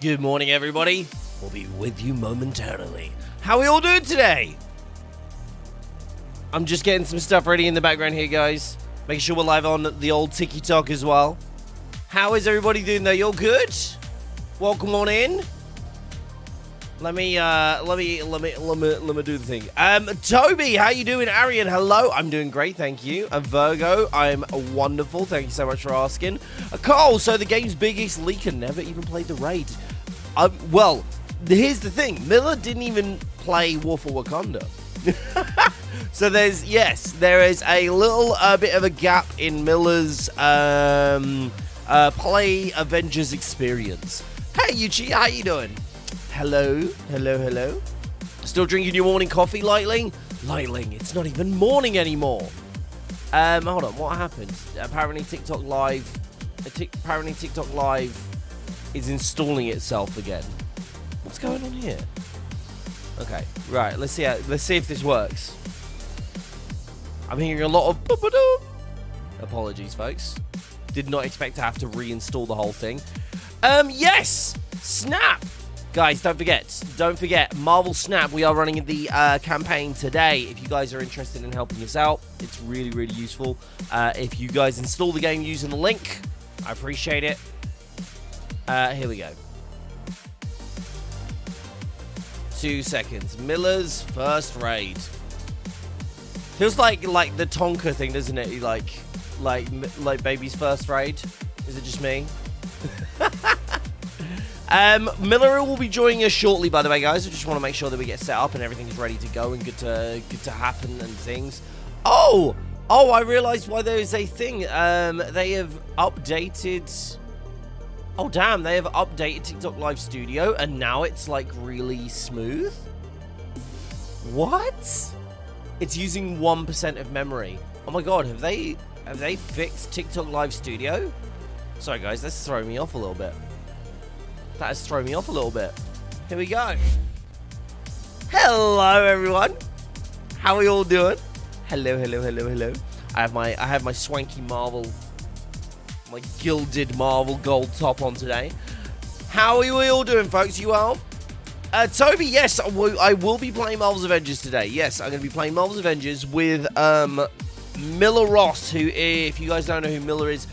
Good morning, everybody. We'll be with you momentarily. How are we all doing today? I'm just getting some stuff ready in the background here, guys. Making sure we're live on the old TikTok as well. How is everybody doing though? You're good? Welcome on in. Let me do the thing. Toby, how you doing? Arian, hello. I'm doing great, thank you. Virgo, I'm wonderful. Thank you so much for asking. Cole, so the game's biggest leaker never even played the raid. Well, here's the thing. Miller didn't even play War for Wakanda. So there is a little bit of a gap in Miller's play Avengers experience. Hey, Yuchi, how you doing? Hello. Still drinking your morning coffee, Lightling? Lightling, it's not even morning anymore. Hold on, what happened? Apparently TikTok Live is installing itself again. What's going on here? Okay, right, let's see if this works. I'm hearing a lot of apologies, folks. Did not expect to have to reinstall the whole thing. Yes! Snap! Guys, don't forget, Marvel Snap, we are running the campaign today. If you guys are interested in helping us out, it's really, really useful. If you guys install the game using the link, I appreciate it. Here we go. 2 seconds. Miller's first raid. Feels like the Tonka thing, doesn't it? Like baby's first raid. Is it just me? Miller will be joining us shortly, by the way, guys. I just want to make sure that we get set up and everything is ready to go and good to happen and things. Oh, I realized why there is a thing. They have updated. Oh, damn, they have updated TikTok Live Studio and now it's like really smooth. What? It's using 1% of memory. Oh my god, have they fixed TikTok Live Studio? Sorry, guys, that's throwing me off a little bit. That has thrown me off a little bit. Here we go. Hello, everyone. How are we all doing? Hello. I have my swanky Marvel, my gilded Marvel gold top on today. How are we all doing, folks? You well? Toby, yes, I will be playing Marvel's Avengers today. Yes, I'm going to be playing Marvel's Avengers with Miller Ross, who, if you guys don't know who Miller is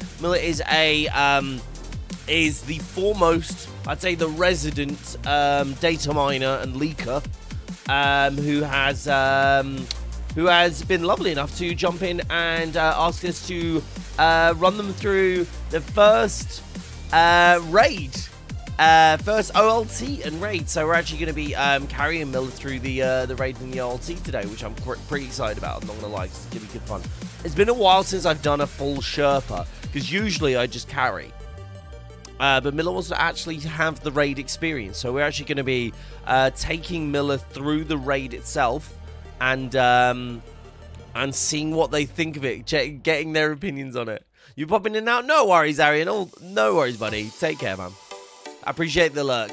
the foremost, I'd say the resident data miner and leaker, who has been lovely enough to jump in and ask us to run them through the first raid, first OLT and raid. So we're actually going to be carrying Miller through the raid and the OLT today, which I'm pretty excited about. I'm not going to lie, it's going to be good fun. It's been a while since I've done a full Sherpa, because usually I just carry. But Miller wants to actually have the raid experience. So we're actually going to be taking Miller through the raid itself and seeing what they think of it, getting their opinions on it. You popping in and out? No worries, Arian. Oh, no worries, buddy. Take care, man. I appreciate the lurk.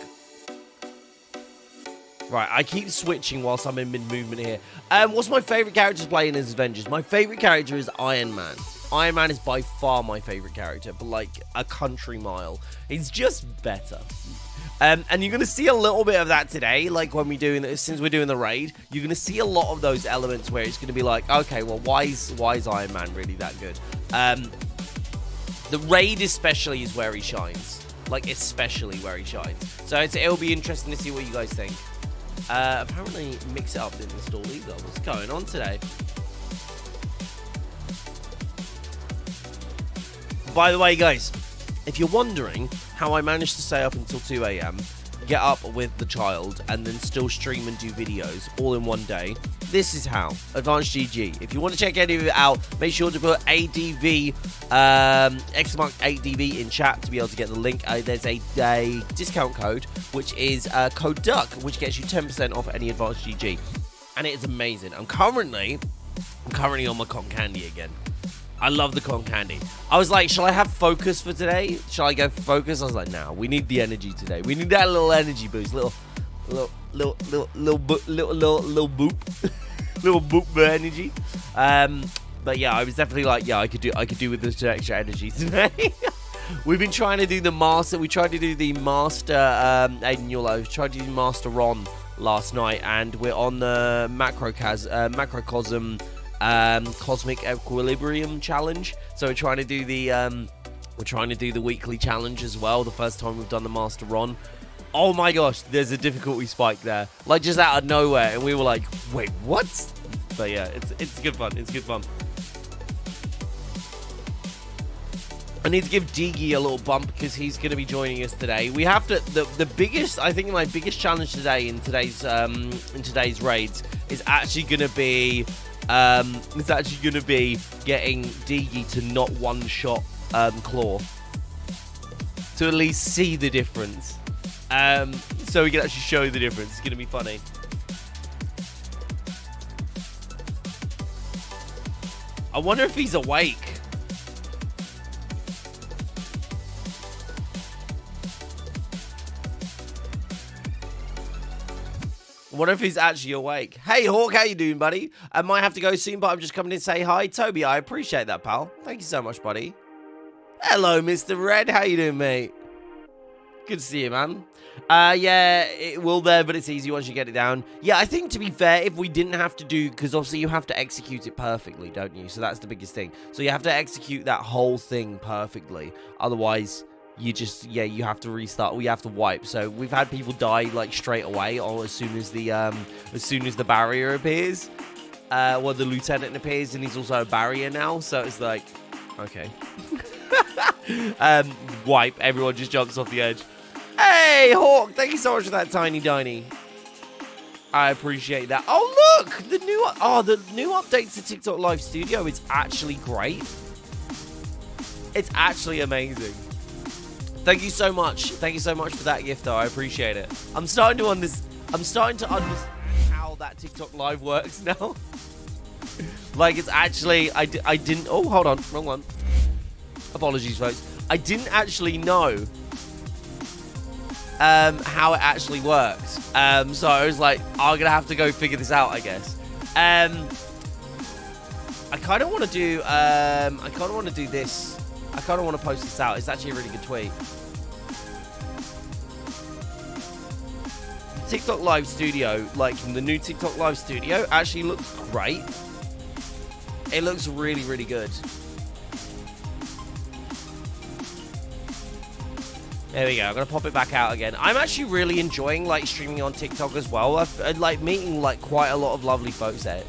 Right, I keep switching whilst I'm in mid-movement here. What's my favourite character to play in as Avengers? My favourite character is Iron Man. Iron Man is by far my favorite character, but like a country mile. He's just better. And you're going to see a little bit of that today, like when since we're doing the raid, you're going to see a lot of those elements where it's going to be like, okay, well, why is Iron Man really that good? The raid especially is where he shines. Like, especially where he shines. So it'll be interesting to see what you guys think. Apparently, Mix It Up didn't install either. What's going on today? By the way, guys, if you're wondering how I managed to stay up until 2 a.m., get up with the child, and then still stream and do videos all in one day, this is how. Advanced GG. If you want to check any of it out, make sure to put ADV, !ADV in chat to be able to get the link. There's a discount code, which is code DUCK, which gets you 10% off any Advanced GG. And it is amazing. I'm currently on my cotton candy again. I love the cotton candy. I was like, shall I have focus for today? Shall I go for focus? I was like, nah, we need the energy today. We need that little energy boost, little boop, little boop energy. But yeah, I was definitely like, yeah, I could do with this extra energy today. We've been trying to do the master. We tried to do the master. Aiden, you'll know. We tried to do Master Ron last night, and we're on the macrocosm cosmic equilibrium challenge. So we're trying to do the weekly challenge as well. The first time we've done the Master Ron. Oh my gosh, there's a difficulty spike there, like just out of nowhere, and we were like, wait, what? But yeah, it's good fun. It's good fun. I need to give Digi a little bump because he's going to be joining us today. We have to. The biggest, I think, my biggest challenge today in today's raids is actually going to be getting Digi to not one-shot Klaw, to at least see the difference. So we can actually show the difference. It's going to be funny. I wonder if he's awake. I wonder if he's actually awake. Hey, Hawk, how you doing, buddy? I might have to go soon, but I'm just coming in to say hi. Toby, I appreciate that, pal. Thank you so much, buddy. Hello, Mr. Red. How you doing, mate? Good to see you, man. Yeah, it will there, but it's easy once you get it down. Yeah, I think, to be fair, if we didn't have to do... Because obviously you have to execute it perfectly, don't you? So that's the biggest thing. So you have to execute that whole thing perfectly. Otherwise... you just, yeah, you have to restart. We have to wipe. So we've had people die like straight away, or as soon as the barrier appears. Well, the lieutenant appears, and he's also a barrier now. So it's like, okay, wipe. Everyone just jumps off the edge. Hey, Hawk! Thank you so much for that tiny diny. I appreciate that. Oh, look, the new update to TikTok Live Studio is actually great. It's actually amazing. Thank you so much. Thank you so much for that gift, though. I appreciate it. I'm starting to understand how that TikTok Live works now. Like, it's actually... I didn't... Oh, hold on. Wrong one. Apologies, folks. I didn't actually know how it actually works. So I was like, I'm going to have to go figure this out, I guess. I kind of want to do... I kind of want to do this. I kind of want to post this out. It's actually a really good tweet. TikTok Live Studio, like the new TikTok Live Studio, actually looks great. It looks really, really good. There we go. I'm going to pop it back out again. I'm actually really enjoying like streaming on TikTok as well. I've like meeting like quite a lot of lovely folks there.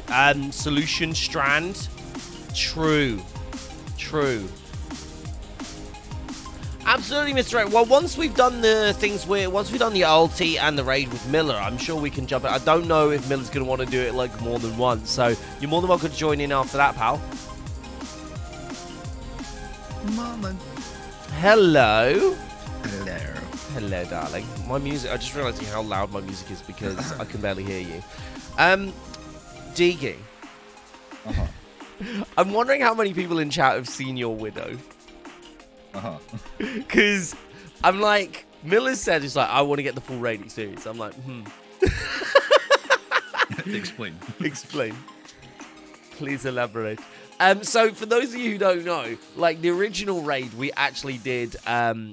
Solution Strand. True. Absolutely, Mr. Ray. Well, once we've done the OLT and the raid with Miller, I'm sure we can jump in. I don't know if Miller's going to want to do it like more than once, so you're more than welcome to join in after that, pal. Mama. Hello. Hello. Hello, darling. My music, I just realized how loud my music is because I can barely hear you. Digi. Uh-huh. I'm wondering how many people in chat have seen your widow. Uh-huh. Because I'm like, Miller said, it's like, I want to get the full raid experience. I'm like, Explain. Explain. Please elaborate. So for those of you who don't know, like the original raid we actually did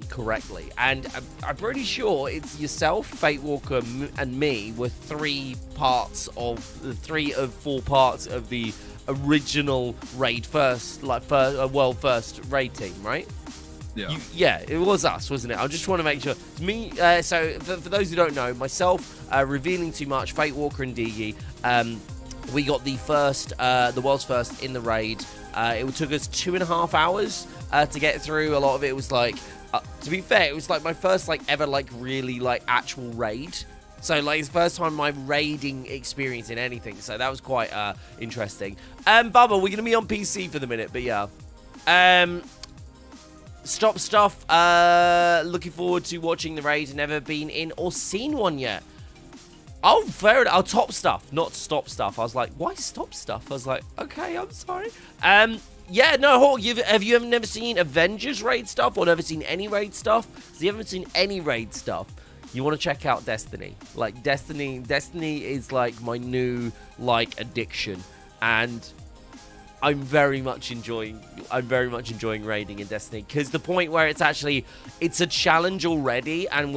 correctly. And I'm pretty sure it's yourself, Fate Walker, and me were 3 of 4 parts of the original raid world first raid team, right? Yeah. Yeah, it was us, wasn't it? I just want to make sure. Me. So for those who don't know, myself, Revealing Too Much, Fate Walker, and Digi, we got the world's first in the raid. It took us 2.5 hours to get through. A lot of it was like, to be fair, it was like my first like ever like really like actual raid. So like it's the first time my raiding experience in anything. So that was quite interesting. Bubba, we're gonna be on PC for the minute, but yeah. Stop Stuff. Looking forward to watching the raid. Never been in or seen one yet. Oh, fair enough. Oh, Top Stuff, not Stop Stuff. I was like, why Stop Stuff? I was like, okay, I'm sorry. Yeah, no, Hawk, have you ever never seen Avengers raid stuff or never seen any raid stuff? So you haven't seen any raid stuff. You want to check out Destiny. Like, Destiny is like my new, like, addiction. And I'm very much enjoying raiding in Destiny, because the point where it's a challenge already, and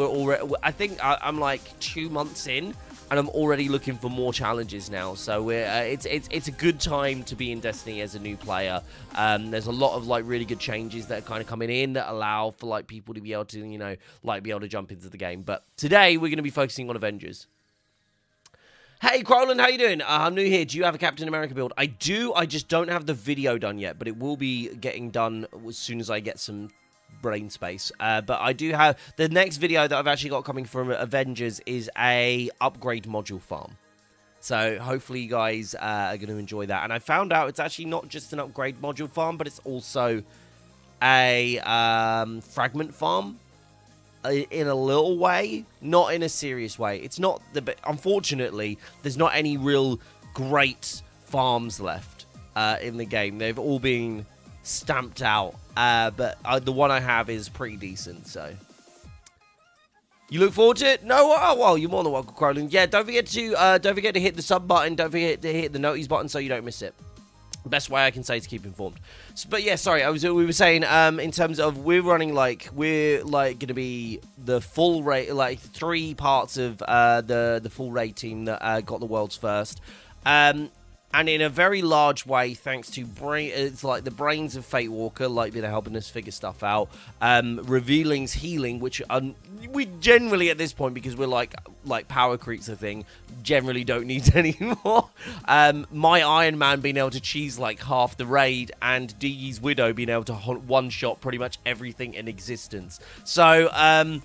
I think I'm like 2 months in, and I'm already looking for more challenges now. So it's a good time to be in Destiny as a new player. There's a lot of like really good changes that are kind of coming in that allow for like people to be able to, you know, like be able to jump into the game. But today we're going to be focusing on Avengers. Hey, Crowland, how you doing? I'm new here. Do you have a Captain America build? I do. I just don't have the video done yet, but it will be getting done as soon as I get some brain space. But I do have... The next video that I've actually got coming from Avengers is a upgrade module farm. So hopefully you guys are going to enjoy that. And I found out it's actually not just an upgrade module farm, but it's also a fragment farm. In a little way, not in a serious way. It's not unfortunately, there's not any real great farms left in the game. They've all been stamped out, but the one I have is pretty decent. So you look forward to it? No? Oh well, you're more than welcome, Crowland. Yeah, don't forget to hit the sub button. Don't forget to hit the notice button so you don't miss it. Best way I can say to keep informed. But yeah, sorry, we were saying in terms of we're going to be the full raid, like 3 parts of the full raid team that got the world's first, and in a very large way, thanks to it's like the brains of Fate Walker, like been helping us figure stuff out, Revealing's healing, which we generally at this point, because we're like power creeps a thing, generally don't need anymore. My Iron Man being able to cheese like half the raid, and Diggy's Widow being able to one-shot pretty much everything in existence. So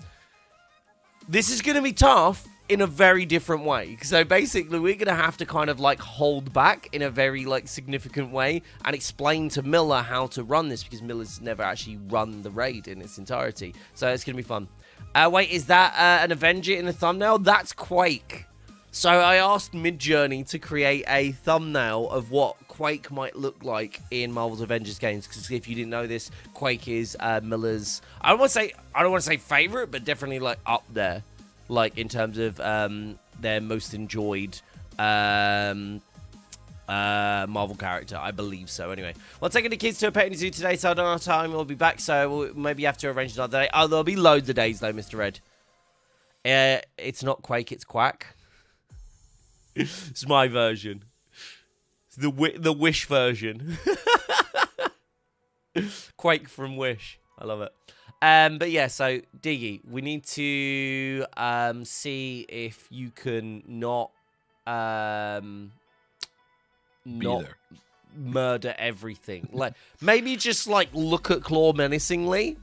this is going to be tough in a very different way. So basically we're going to have to kind of like hold back in a very like significant way and explain to Miller how to run this, because Miller's never actually run the raid in its entirety. So it's going to be fun. Wait, is that an Avenger in the thumbnail? That's Quake. So I asked Midjourney to create a thumbnail of what Quake might look like in Marvel's Avengers games, because if you didn't know this, Quake is Miller's, I don't want to say favorite, but definitely like up there, like in terms of their most enjoyed Marvel character, I believe so. Anyway, well, taking the kids to a petting zoo today, so I don't have time. We'll be back, so we'll maybe have to arrange another day. Oh, there'll be loads of days though, Mr. Red. It's not Quake, it's Quack. It's my version. It's the Wish version. Quake from Wish. I love it. But yeah, so Diggy, we need to see if you can not murder everything. Like maybe just like look at Klaw menacingly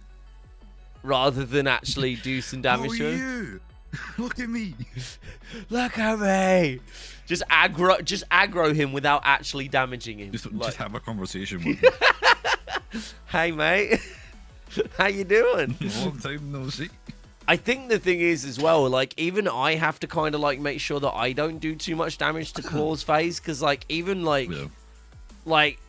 rather than actually do some damage to him. Look at me. Look at me. Just aggro him without actually damaging him. Just have a conversation with him. Hey mate. How you doing? Long time no see. I think the thing is as well, like even I have to kind of like make sure that I don't do too much damage to Klaw's face, because like even like like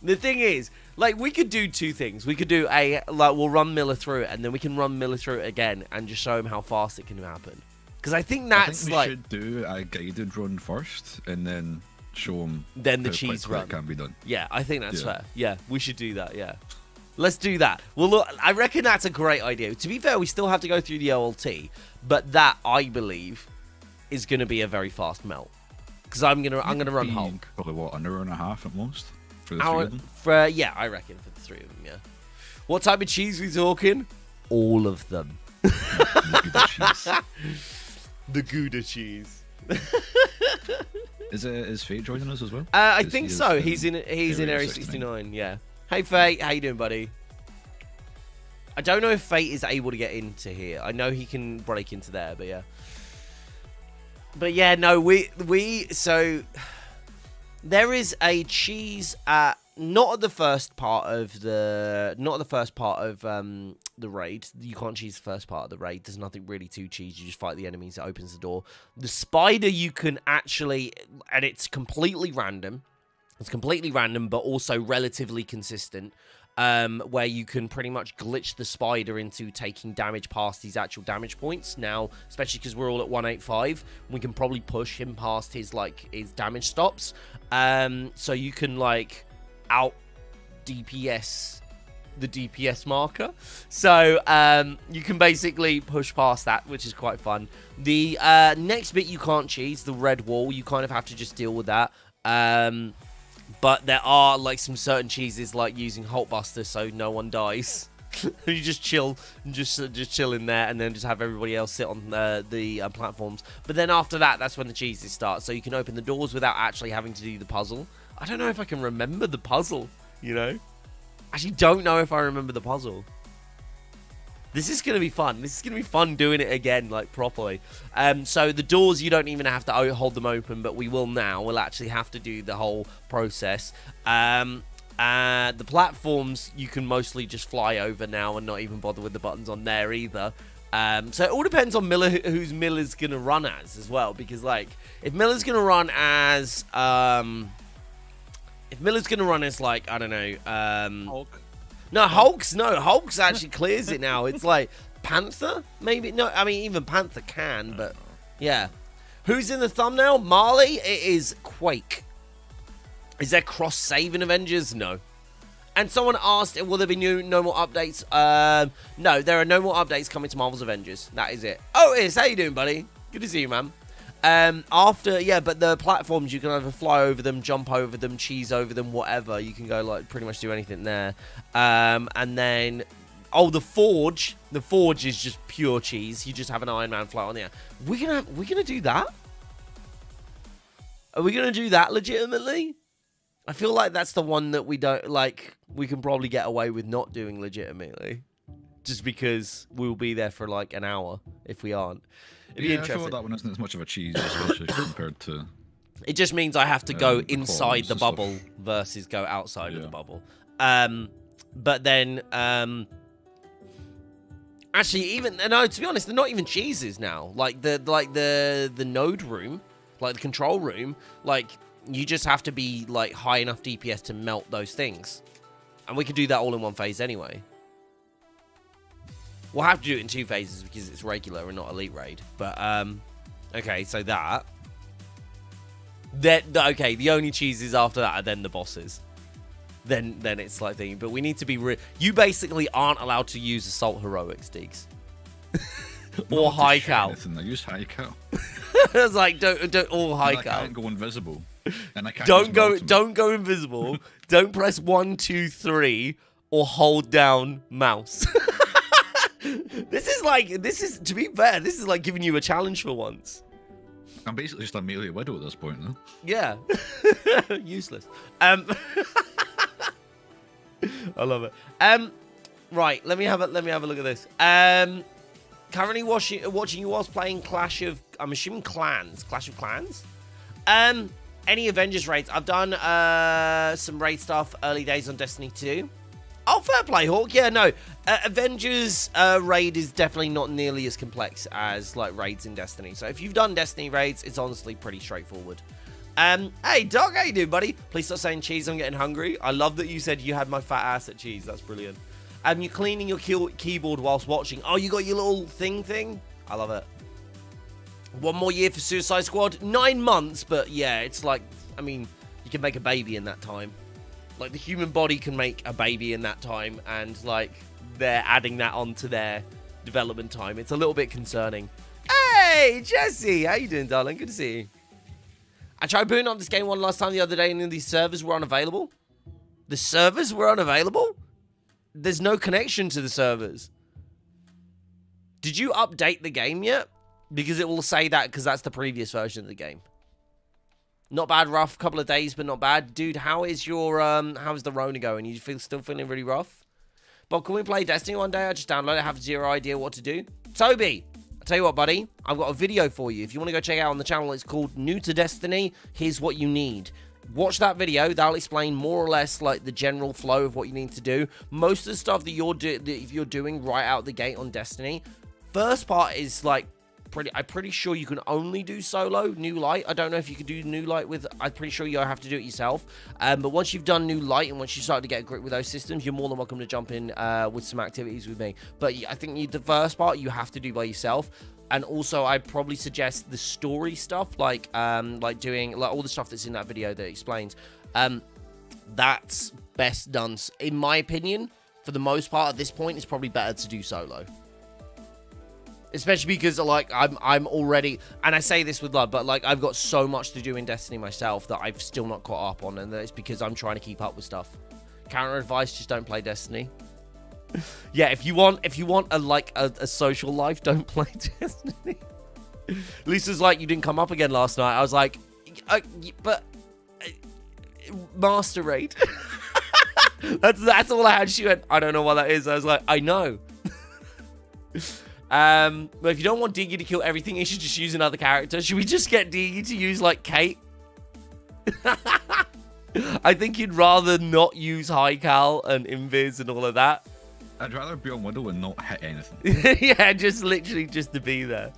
the thing is, like we could do 2 things. We could do we'll run Miller through it, and then we can run Miller through it again and just show him how fast it can happen. Because I think that's we should do a guided run first and then show him then the cheese run can be done. Yeah, I think that's fair. Yeah, we should do that. Yeah. Let's do that. Well, look, I reckon that's a great idea. To be fair, we still have to go through the OLT, but that, I believe, is going to be a very fast melt. Because I'm gonna run Hulk. Probably what, an hour and a half at most for the 3 of them. Yeah, I reckon for the 3 of them. Yeah. What type of cheese are we talking? All of them. The Gouda cheese. The Gouda cheese. Is Fate joining us as well? I think so. He's in Area 69. Yeah. Hey Fate, how you doing, buddy? I don't know if Fate is able to get into here. I know he can break into there, but yeah. But yeah, no, so there is a cheese at not at the first part of the raid. You can't cheese the first part of the raid. There's nothing really to cheese. You just fight the enemies. It opens the door. The spider you can actually, and it's completely random. It's completely random, but also relatively consistent. where you can pretty much glitch the spider into taking damage past these actual damage points. Now, especially because we're all at 185, we can probably push him past his damage stops. So you can like out DPS the DPS marker. So you can basically push past that, which is quite fun. The next bit you can't cheese, the red wall. You kind of have to just deal with that. But there are like some certain cheeses, like using Hulkbuster so no one dies. You just chill, just chill in there, and then just have everybody else sit on the platforms. But then after that, that's when the cheeses start. So you can open the doors without actually having to do the puzzle. I don't know if I can remember the puzzle, you know? Actually, don't know if I remember the puzzle. This is going to be fun. This is going to be fun doing it again, like, properly. So the doors, you don't even have to hold them open, but we will now. We'll actually have to do the whole process. The platforms, you can mostly just fly over now and not even bother with the buttons on there either. So it all depends on who's Miller's going to run as well. Because, like, if Miller's going to run as... if Miller's going to run as, like, I don't know... Hulk. No, Hulk's actually clears it now. It's like Panther, maybe? No, I mean, even Panther can, but yeah. Who's in the thumbnail? Marley? It is Quake. Is there cross-saving Avengers? No. And someone asked, will there be no more updates? No, there are no more updates coming to Marvel's Avengers. That is it. Oh, it is. How you doing, buddy? Good to see you, man. But the platforms, you can either fly over them, jump over them, cheese over them, whatever. You can go, like, pretty much do anything there. And then, the Forge. The Forge is just pure cheese. You just have an Iron Man fly on the air. We're gonna do that? Are we gonna do that legitimately? I feel like that's the one that we don't, like, we can probably get away with not doing legitimately. Just because we'll be there for, like, an hour if we aren't. It'd be interesting. I feel like that one isn't as much of a cheese, especially compared to... It just means I have to go inside the bubble versus go outside of the bubble. But then, actually, even no, to be honest, they're not even cheeses now. Like the node room, like the control room, like you just have to be like high enough DPS to melt those things, and we could do that all in one phase anyway. We'll have to do it in 2 phases because it's regular and not elite raid. But, okay, so that. Okay, the only cheeses after that are then the bosses. Then it's like thinking. But we need to be... You basically aren't allowed to use Assault Heroics, Diggs. Or High Cow. I use High Cow. It's like, don't all High Cow. I can't go invisible. And I can't don't go invisible. Don't press 1, 2, 3 or hold down mouse. This is, to be fair, this is like giving you a challenge for once. I'm basically just a melee widow at this point, though. Yeah. Useless. I love it. Right, let me have a look at this. Currently watching you whilst playing Clash of Clans. Any Avengers raids? I've done some raid stuff early days on Destiny 2. Oh, fair play, Hawk. Yeah, no. Avengers raid is definitely not nearly as complex as, like, raids in Destiny. So if you've done Destiny raids, it's honestly pretty straightforward. Hey, Doc, how you doing, buddy? Please stop saying cheese. I'm getting hungry. I love that you said you had my fat ass at cheese. That's brilliant. You're cleaning your keyboard whilst watching. Oh, you got your little thing? I love it. 1 more year for Suicide Squad. 9 months, but yeah, it's like, I mean, you can make a baby in that time. Like, the human body can make a baby in that time, and, like, they're adding that onto their development time. It's a little bit concerning. Hey, Jesse! How you doing, darling? Good to see you. I tried booting up this game one last time the other day, and the servers were unavailable. The servers were unavailable? There's no connection to the servers. Did you update the game yet? Because it will say that, because that's the previous version of the game. Not bad, rough. Couple of days, but not bad. Dude, how is your, how's the Rona going? You still feeling really rough? Bob, can we play Destiny one day? I just download it, have zero idea what to do. Toby, I'll tell you what, buddy. I've got a video for you. If you want to go check it out on the channel, it's called New to Destiny. Here's what you need. Watch that video. That'll explain more or less, like, the general flow of what you need to do. Most of the stuff that you're doing right out the gate on Destiny, first part is, like, I'm pretty sure you can only do solo New Light. I don't know if you can do New Light with. I'm pretty sure you have to do it yourself. But once you've done New Light and once you start to get a grip with those systems, you're more than welcome to jump in with some activities with me. But I think the first part you have to do by yourself. And also, I'd probably suggest the story stuff, like doing all the stuff that's in that video that explains. That's best done, in my opinion. For the most part, at this point, it's probably better to do solo. Especially because, like, I'm already, and I say this with love, but, like, I've got so much to do in Destiny myself that I've still not caught up on, and it's because I'm trying to keep up with stuff. Counter advice, just don't play Destiny. Yeah, if you want a social life, don't play Destiny. Lisa's like, you didn't come up again last night. I was like, Master Raid. That's all I had. She went, I don't know what that is. I was like, I know. But if you don't want Diggy to kill everything, you should just use another character. Should we just get Diggy to use, like, Kate? I think you'd rather not use High Cal and Invis and all of that. I'd rather be on Widow and not hit anything. Yeah, just literally just to be there.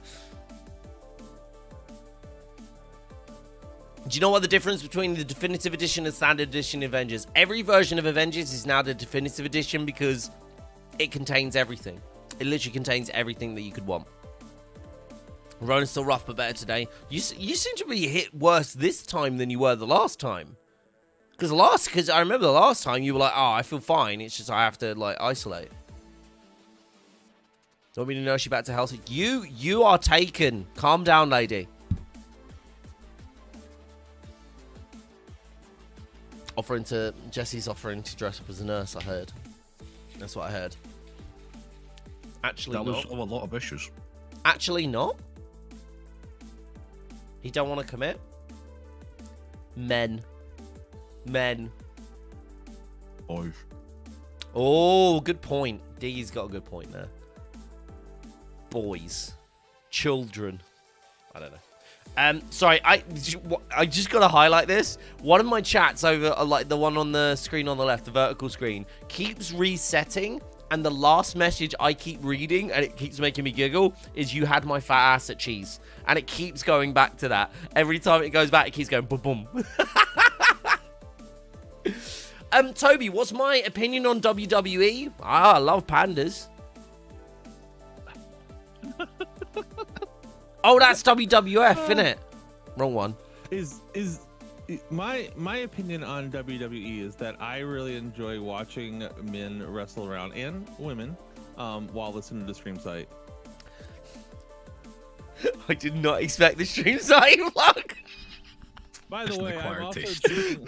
Do you know what the difference between the Definitive Edition and Standard Edition Avengers? Every version of Avengers is now the Definitive Edition because it contains everything. It literally contains everything that you could want. Rona's still rough, but better today. You seem to be hit worse this time than you were the last time. Because I remember the last time you were like, oh, I feel fine. It's just I have to, like, isolate. Want me to nurse you back to health? You are taken. Calm down, lady. Jesse's offering to dress up as a nurse, I heard. That's what I heard. Actually, that not. was a lot of issues. Actually, not. He don't want to commit. Men. Boys. Oh, good point. Diggy's got a good point there. Boys. Children. I don't know. Sorry, I just got to highlight this. One of my chats over, like the one on the screen on the left, the vertical screen, keeps resetting. And the last message I keep reading, and it keeps making me giggle, is you had my fat ass at cheese. And it keeps going back to that. Every time it goes back, it keeps going boom, boom. Toby, what's my opinion on WWE? I love pandas. Oh, that's WWF, innit? Wrong one. My opinion on WWE is that I really enjoy watching men wrestle around, and women, while listening to the stream site. I did not expect the stream site plug. By the way, I'm also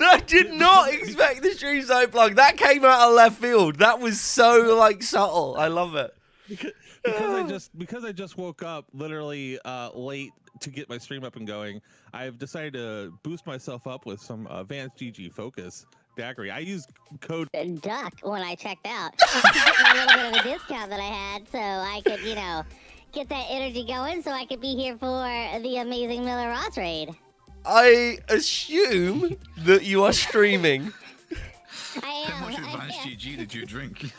I did not expect the stream site plug. That came out of left field. That was so, like, subtle. I love it. Because I just woke up literally late to get my stream up and going, I've decided to boost myself up with some advanced GG focus daggery. I use code Duck when I checked out. A little bit of a discount that I had, so I could, get that energy going, so I could be here for the amazing Miller Ross raid. I assume that you are streaming. I am. How much advanced GG did you drink?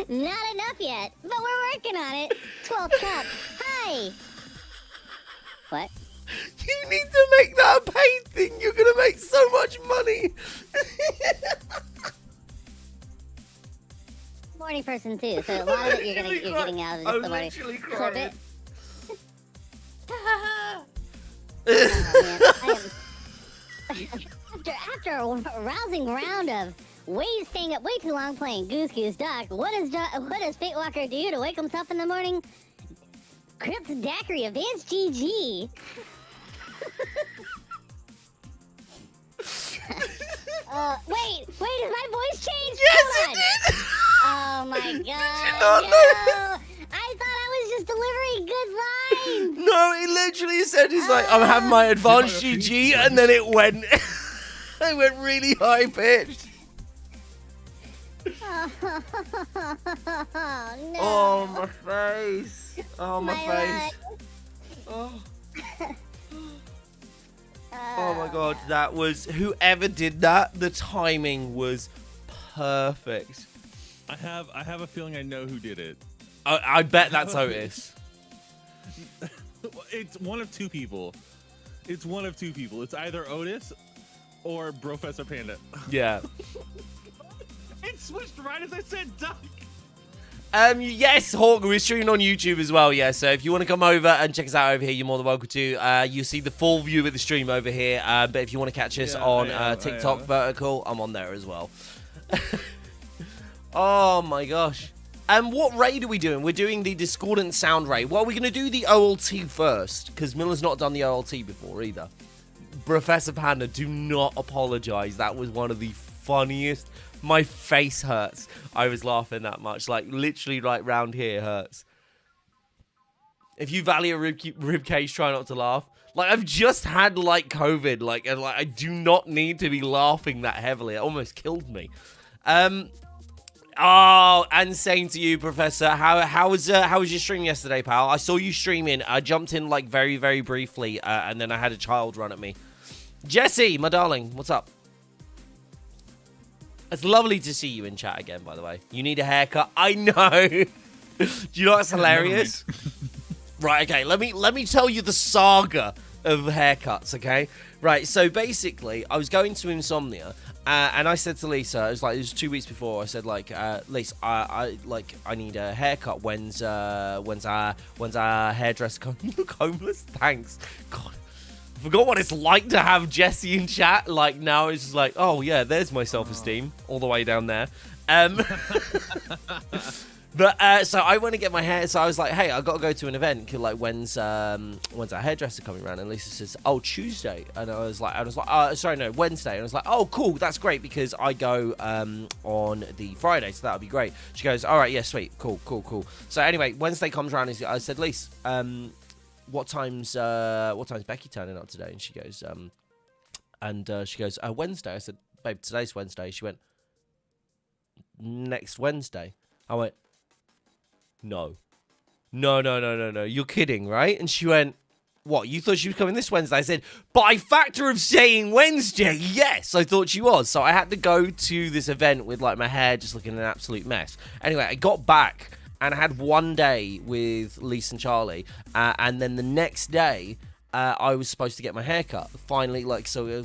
Not enough yet, but we're working on it. 12th cup. Hi. What? You need to make that a paid thing. You're going to make so much money. Morning person too, so a lot of it you're getting out of just the morning. Clip it. Oh, man. After a rousing round of staying up way too long playing Goose Goose Duck, what does Fate Walker do to wake himself in the morning? Crypt Daiquiri Advanced GG. Wait, has my voice changed? Yes, Hold on. it did. Oh my god. Did you not no. notice? I thought I was just delivering good lines. No, he literally said, he's like, I'm having my advanced GG, and then it went, it went really high pitched. Oh, no. Oh, my face. Oh, my face. Oh. Oh my god, that was, whoever did that, the timing was perfect. I have a feeling I know who did it. I bet that's Otis. It's one of two people. It's one of two people. It's either Otis or Professor Panda. Yeah. It switched right as I said duck. Yes, Hawk, we're streaming on YouTube as well, yeah, so if you want to come over and check us out over here, you're more than welcome to. You'll see the full view of the stream over here, but if you want to catch us on TikTok Vertical, I'm on there as well. Oh my gosh. What raid are we doing? We're doing the Discordant Sound Raid. Well, we're going to do the OLT first, because Miller's not done the OLT before either. Professor Panda, do not apologize. That was one of the funniest. My face hurts. I was laughing that much. Like, literally right round here hurts. If you value a rib cage, try not to laugh. Like, I've just had, like, COVID. Like, and, like, I do not need to be laughing that heavily. It almost killed me. Oh, and same to you, Professor. How was your stream yesterday, pal? I saw you streaming. I jumped in, like, very, very briefly, and then I had a child run at me. Jesse, my darling, what's up? It's lovely to see you in chat again, by the way. You need a haircut. I know. Do you know what's hilarious? Right, okay. Let me tell you the saga of haircuts, okay? Right, so basically, I was going to Insomnia, and I said to Lisa, it was 2 weeks before. I said, like, Lisa, I need a haircut. When's our hairdresser coming? You look homeless. Thanks. God. I forgot what it's like to have Jesse in chat. Like, now it's just like, oh yeah, there's my self-esteem all the way down there. But so I went to get my hair. So I was like, hey, I got to go to an event. Like, when's our hairdresser coming around? And Lisa says, oh, Tuesday. And I was like, sorry, no, Wednesday. And I was like, oh, cool, that's great because I go on the Friday, so that would be great. She goes, all right, yeah, sweet, cool. So anyway, Wednesday comes around, and I said, Lisa, what time's Becky turning up today? And she goes, Wednesday. I said, babe, today's Wednesday. She went, next Wednesday. I went, no, you're kidding, right? And she went, what, you thought she was coming this Wednesday? I said, by factor of saying Wednesday, yes, I thought she was. So I had to go to this event with, like, my hair just looking an absolute mess. Anyway, I got back and I had one day with Lisa and Charlie, and then the next day, I was supposed to get my haircut. Finally, sorry,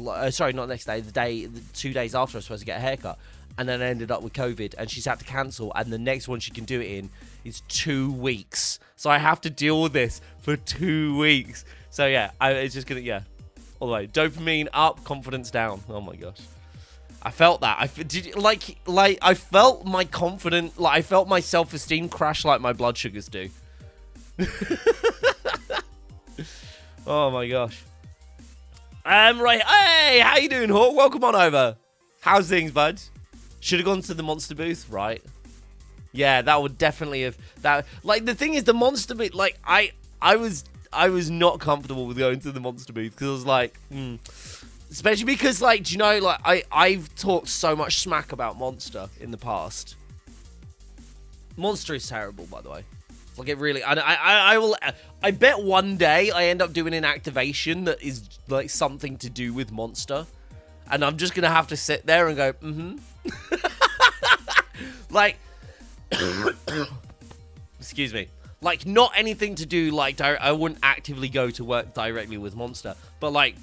not next day, the 2 days after I was supposed to get a haircut. And then I ended up with COVID, and she's had to cancel, and the next one she can do it in is 2 weeks. So I have to deal with this for 2 weeks. So yeah, it's just gonna, yeah. All the way, dopamine up, confidence down. Oh my gosh. I felt that. I felt my confidence, like I felt my self-esteem crash like my blood sugars do. Oh my gosh. Right. Hey, how you doing, Hawk? Welcome on over. How's things, bud? Should have gone to the monster booth, right? Yeah, that would definitely have that. Like, the thing is, the monster booth. Like, I was not comfortable with going to the monster booth because I was like, especially because, like, do you know, like, I've talked so much smack about Monster in the past. Monster is terrible, by the way. Like, it really. I bet one day I end up doing an activation that is like something to do with Monster, and I'm just gonna have to sit there and go, like, excuse me. Like, not anything to do, like, I wouldn't actively go to work directly with Monster, but, like,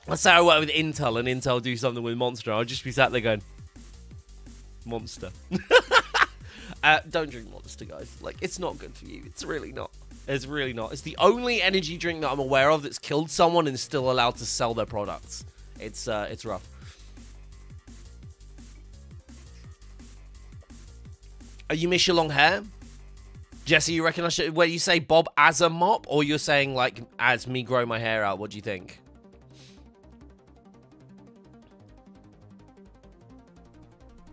let's say I work with Intel and Intel do something with Monster, I'll just be sat there going, Monster. Don't drink Monster, guys. Like, it's not good for you. It's really not. It's really not. It's the only energy drink that I'm aware of that's killed someone and still allowed to sell their products. It's rough. Oh, you miss your long hair? Jesse, you reckon I should, where you say Bob as a mop, or you're saying, like, as me grow my hair out? What do you think?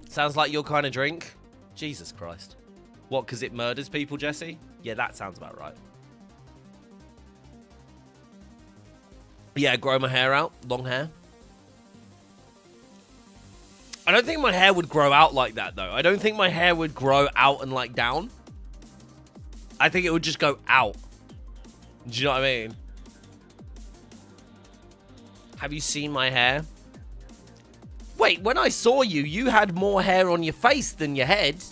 Sounds like your kind of drink. Jesus Christ. What, because it murders people, Jesse? Yeah, that sounds about right. Yeah, grow my hair out. Long hair. I don't think my hair would grow out like that, though. I don't think my hair would grow out and, like, down. I think it would just go out. Do you know what I mean? Have you seen my hair? Wait, when I saw you, you had more hair on your face than your head.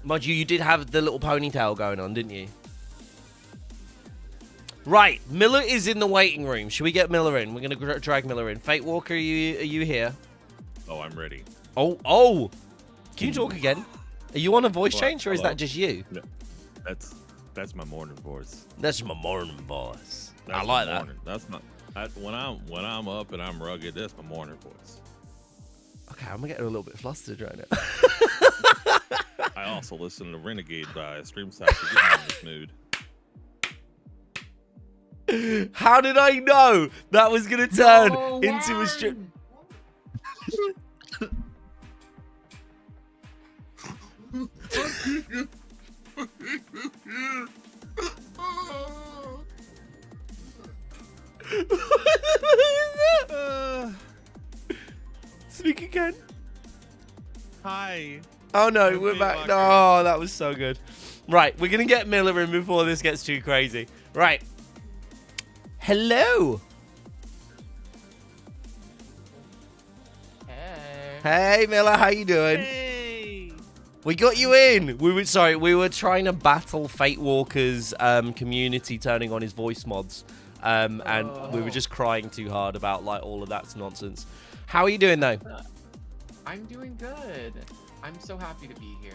Mind you, you did have the little ponytail going on, didn't you? Right, Miller is in the waiting room. Should we get Miller in? We're gonna drag Miller in. Fate Walker, are you here? Oh, I'm ready. Oh! Can you talk again? Are you on a voice What? change, or is Hello? that just you? No, that's my morning voice. That's my morning voice. That's I like my that. morning. That's my when I'm up and I'm rugged. That's my morning voice. Okay, I'm getting a little bit flustered right now. I also listen to Renegade by Streamside to get me in this mood. How did I know that was gonna turn into a strip? Speak again. Hi. Oh no, I'm we're Fate back. Walker. No, that was so good. Right, we're gonna get Miller in before this gets too crazy. Right. Hello. Hey Miller, how you doing? Hey. We got you in. We were trying to battle Fate Walker's community turning on his voice mods. And we were just crying too hard about like all of that nonsense. How are you doing though? I'm doing good. I'm so happy to be here.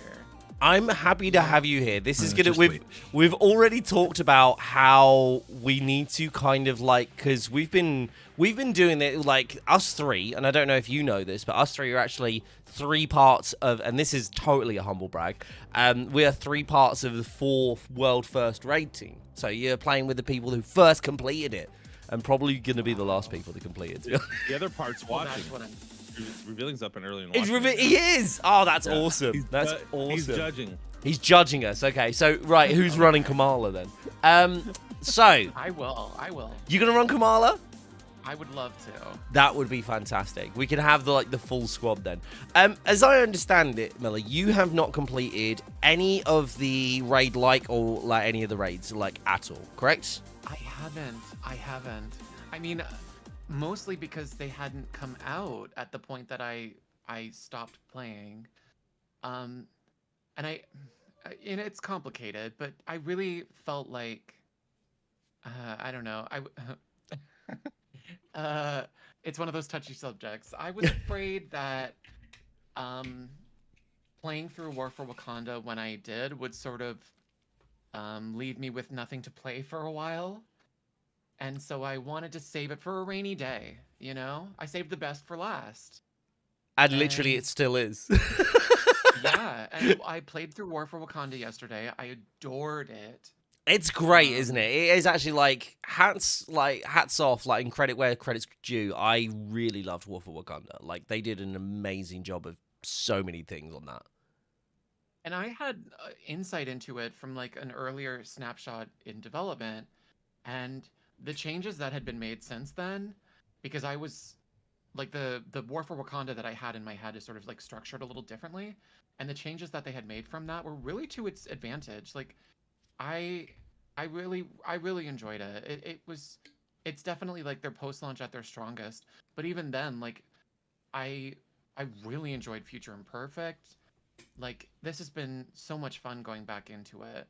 I'm happy to have you here. This is gonna Just wait. we've already talked about how we need to kind of like, because we've been doing it like us three, and I don't know if you know this, but us three are actually 3 parts of, and this is totally a humble brag. We are 3 parts of the 4th world first raid team. So you're playing with the people who first completed it, and probably gonna be the last people to complete it. To be honest. The other part's Well, watching. that's what I'm. Revealing's up and early and It's watching. he is. Oh, that's awesome. He's That's awesome. He's judging. He's judging us. Okay, so right, who's running Kamala then? So I will. you gonna run Kamala? I would love to. That would be fantastic. We can have the full squad then. As I understand it, Miller, you have not completed any of the raid or like any of the raids like at all, correct? I haven't. I mean, mostly because they hadn't come out at the point that I stopped playing. And it's complicated, but I really felt like I don't know. It's one of those touchy subjects. I was afraid that playing through War for Wakanda when I did would sort of leave me with nothing to play for a while. And so I wanted to save it for a rainy day, you know? I saved the best for last. And literally, And- it still is. Yeah, and I played through War for Wakanda yesterday. I adored it. It's great, isn't it? It is actually like hats off, like in credit where credit's due. I really loved War for Wakanda. Like they did an amazing job of so many things on that. And I had insight into it from like an earlier snapshot in development and the changes that had been made since then, because I was like the War for Wakanda that I had in my head is sort of like structured a little differently. And the changes that they had made from that were really to its advantage. Like I really enjoyed it. It's definitely like their post-launch at their strongest. But even then, like I really enjoyed Future Imperfect. Like this has been so much fun going back into it.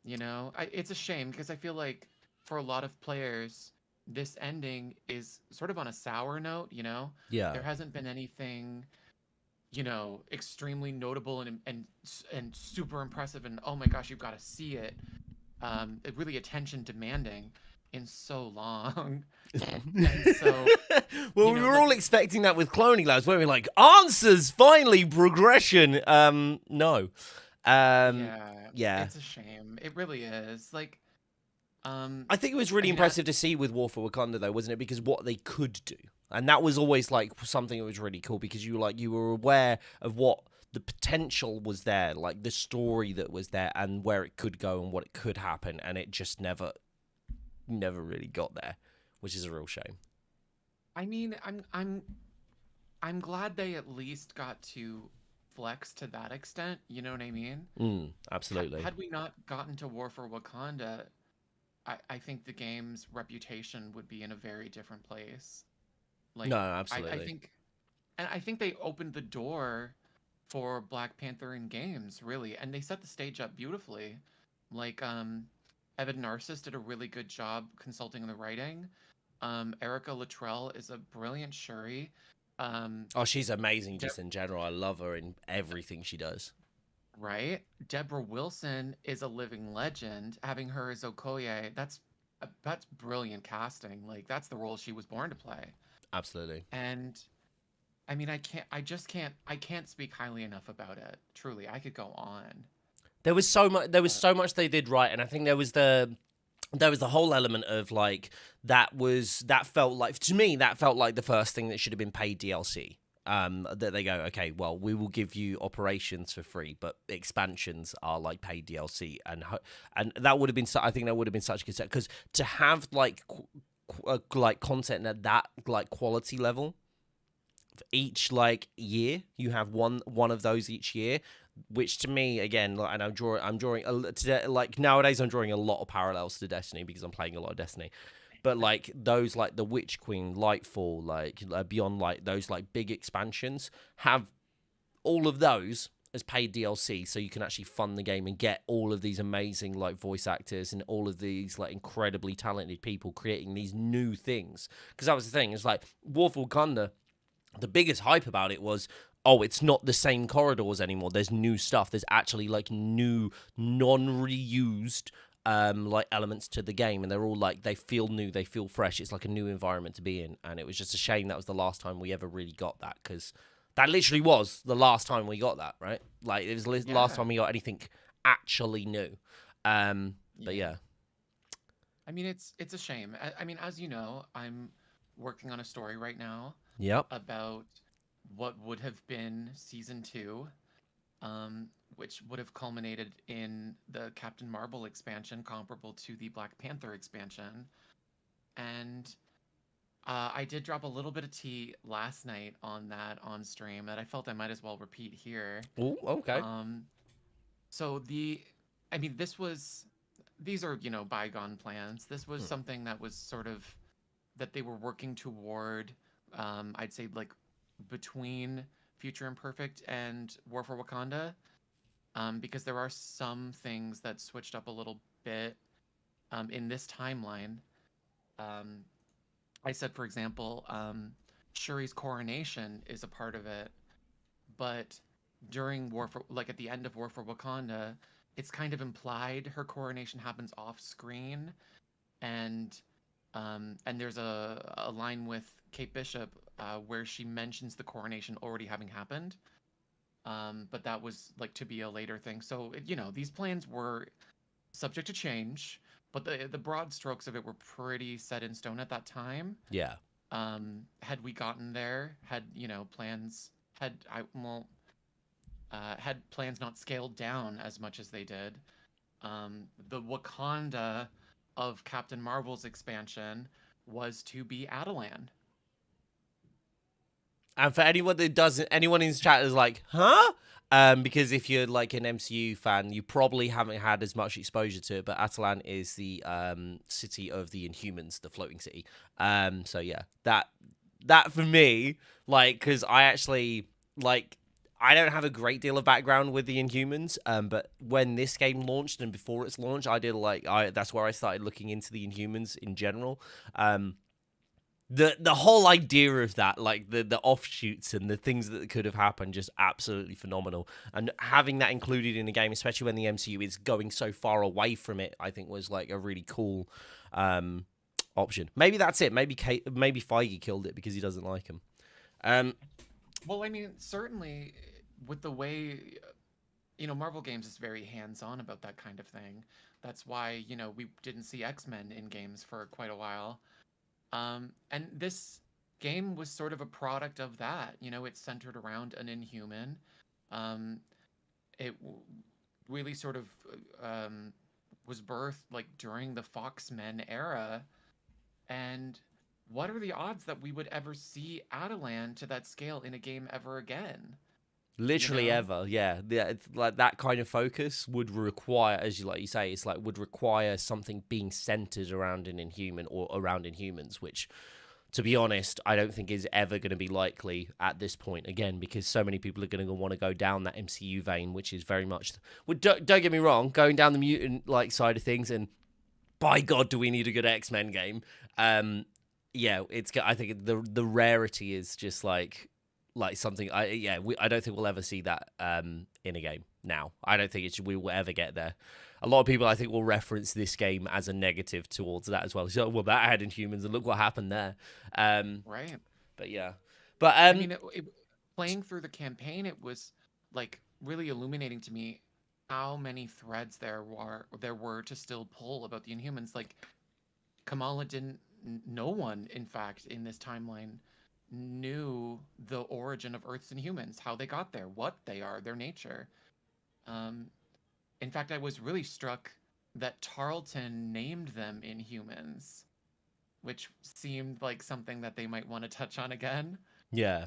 You know, it's a shame because I feel like for a lot of players, this ending is sort of on a sour note. You know, Yeah. there hasn't been anything, you know, extremely notable and super impressive. And oh my gosh, you've got to see it. Really attention demanding in so long. And so, well, you we know, were like- all expecting that with Cloning Labs, weren't we? Like answers, finally, progression. No. Yeah. it's a shame. It really is. Like, I think it was really I mean, impressive to see with War for Wakanda, though, wasn't it? Because what they could do, and that was always like something that was really cool because you were aware of what the potential was there, like the story that was there, and where it could go and what it could happen, and it just never really got there, which is a real shame. I mean, I'm glad they at least got to flex to that extent. You know what I mean? Absolutely. Had we not gotten to War for Wakanda, I think the game's reputation would be in a very different place. Like, No, absolutely. I think they opened the door for Black Panther in games, really, and they set the stage up beautifully. Like, Evan Narcissus did a really good job consulting on the writing. Erica Luttrell is a brilliant Shuri. Oh, she's amazing De- just in general. I love her in everything she does. right? Deborah Wilson is a living legend. Having her as Okoye, that's brilliant casting. Like, that's the role she was born to play. Absolutely. And I mean, I can't speak highly enough about it. Truly, I could go on. There was so much. There was so much they did right, and I think there was the whole element of like that felt like, to me, that felt like the first thing that should have been paid DLC. That they go, okay, well, we will give you operations for free, but expansions are like paid DLC, and that would have been, I think that would have been such a good set, because to have like like content at that like quality level each like year, you have one of those each year, which to me, again, like, and I'm drawing today, like nowadays I'm drawing a lot of parallels to Destiny because I'm playing a lot of Destiny, but like those, like the Witch Queen, Lightfall, like Beyond Light, those like big expansions have all of those as paid DLC, so you can actually fund the game and get all of these amazing like voice actors and all of these like incredibly talented people creating these new things. Because that was the thing, it's like War for Wakanda, the biggest hype about it was, oh, it's not the same corridors anymore. There's new stuff. There's actually like new, non-reused like elements to the game, and they're all like, they feel new, they feel fresh. It's like a new environment to be in, and it was just a shame that was the last time we ever really got that, because that literally was the last time we got that, right? Like it was the last time we got anything actually new. But yeah. I mean, it's a shame. I mean, as you know, I'm working on a story right now. Yep. About what would have been season 2, which would have culminated in the Captain Marvel expansion, comparable to the Black Panther expansion. And I did drop a little bit of tea last night on that on stream that I felt I might as well repeat here. Oh, okay. So I mean, these are, you know, bygone plans. This was something that was sort of, that they were working toward, I'd say like between Future Imperfect and War for Wakanda, because there are some things that switched up a little bit in this timeline. I said, for example, Shuri's coronation is a part of it, but during at the end of War for Wakanda, it's kind of implied her coronation happens off screen, and there's a line with Kate Bishop where she mentions the coronation already having happened, but that was like to be a later thing. So, you know, these plans were subject to change, but the broad strokes of it were pretty set in stone at that time. Yeah. Had we gotten there, had, you know, had plans not scaled down as much as they did, the Wakanda of Captain Marvel's expansion was to be Adelan. And for anyone that doesn't, anyone in this chat is like, huh? Because if you're like an MCU fan, you probably haven't had as much exposure to it, but Atalan is the city of the Inhumans, the floating city. So yeah, that for me, like, because I actually, like, I don't have a great deal of background with the Inhumans, but when this game launched and before its launch, that's where I started looking into the Inhumans in general. The whole idea of that, like the offshoots and the things that could have happened, just absolutely phenomenal. And having that included in the game, especially when the MCU is going so far away from it, I think was like a really cool option. Maybe that's it. Maybe Feige killed it because he doesn't like him. Well, I mean, certainly with the way, you know, Marvel Games is very hands-on about that kind of thing. That's why, you know, we didn't see X-Men in games for quite a while. And this game was sort of a product of that. You know, it's centered around an Inhuman. It really sort of was birthed like during the Fox-Men era. And what are the odds that we would ever see Adelan to that scale in a game ever again? Literally You know? ever, yeah. It's like that kind of focus would require, as you say, it's like would require something being centered around an Inhuman or around Inhumans, which to be honest, I don't think is ever going to be likely at this point again, because so many people are going to want to go down that MCU vein, which is very much. Well, don't get me wrong, going down the mutant like side of things, and by God, do we need a good X-Men game? Yeah, I think the rarity is just like something. I don't think we'll ever see that in a game now. I don't think we will ever get there. A lot of people, I think, will reference this game as a negative towards that as well. So, well, that had Inhumans, and look what happened there. Right. But yeah, but I mean, playing through the campaign, it was like really illuminating to me how many threads there were to still pull about the Inhumans. Like, Kamala didn't. No one, in fact, in this timeline, knew the origin of Earth's Inhumans, how they got there, what they are, their nature. In fact, I was really struck that Tarleton named them Inhumans, which seemed like something that they might want to touch on again. yeah,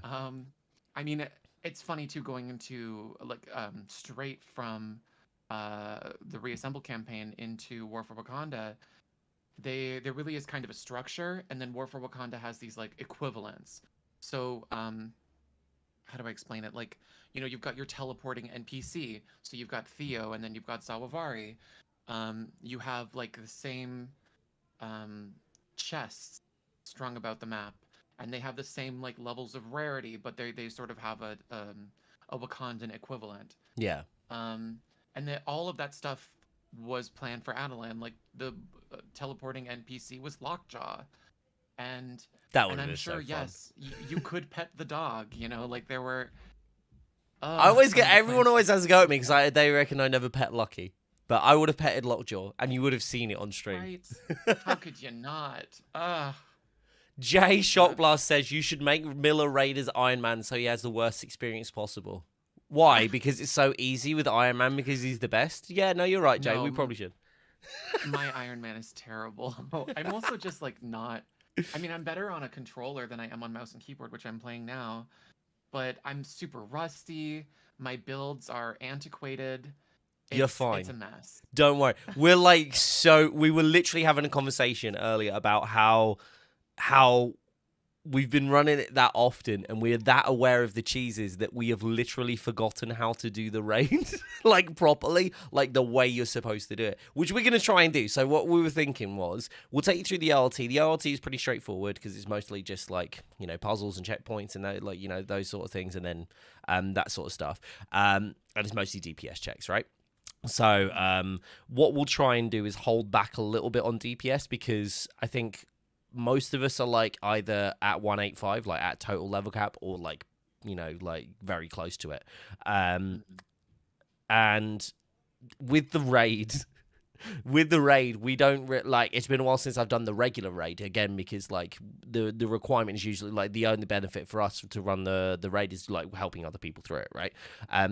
I mean, it's funny too, going into like straight from the Reassemble campaign into War for Wakanda. There really is kind of a structure, and then War for Wakanda has these like equivalents. So how do I explain it? Like, you know, you've got your teleporting NPC, so you've got Theo, and then you've got Zawavari. You have like the same chests strung about the map, and they have the same like levels of rarity, but they sort of have a Wakandan equivalent. yeah. And then all of that stuff was planned for Adelan. Like the teleporting NPC was Lockjaw, and That would I'm have been sure, so fun. yes, you could pet the dog. You know, like there were. I always get some of the everyone plans- always has a go at me because they reckon I never pet Lucky, but I would have petted Lockjaw, and you would have seen it on stream. Right? How could you not? Jay Shockblast says you should make Miller Raiders Iron Man so he has the worst experience possible. Why? Because it's so easy with Iron Man because he's the best? Yeah, no, you're right, Jay. No, We probably should. My Iron Man is terrible. I'm also just like not. I mean, I'm better on a controller than I am on mouse and keyboard, which I'm playing now. But I'm super rusty. My builds are antiquated. You're fine. It's a mess. Don't worry. We're like we were literally having a conversation earlier about how we've been running it that often, and we're that aware of the cheeses that we have literally forgotten how to do the raid like properly, like the way you're supposed to do it, which we're going to try and do. So what we were thinking was we'll take you through the OLT. The OLT is pretty straightforward because it's mostly just like, you know, puzzles and checkpoints and that, like, you know, those sort of things, and then that sort of stuff. And it's mostly DPS checks, right? So what we'll try and do is hold back a little bit on DPS because I think most of us are like either at 185, like at total level cap, or like, you know, like very close to it. And with the raid, we don't like. It's been a while since I've done the regular raid again because like the requirement is usually like the only benefit for us to run the raid is like helping other people through it, right?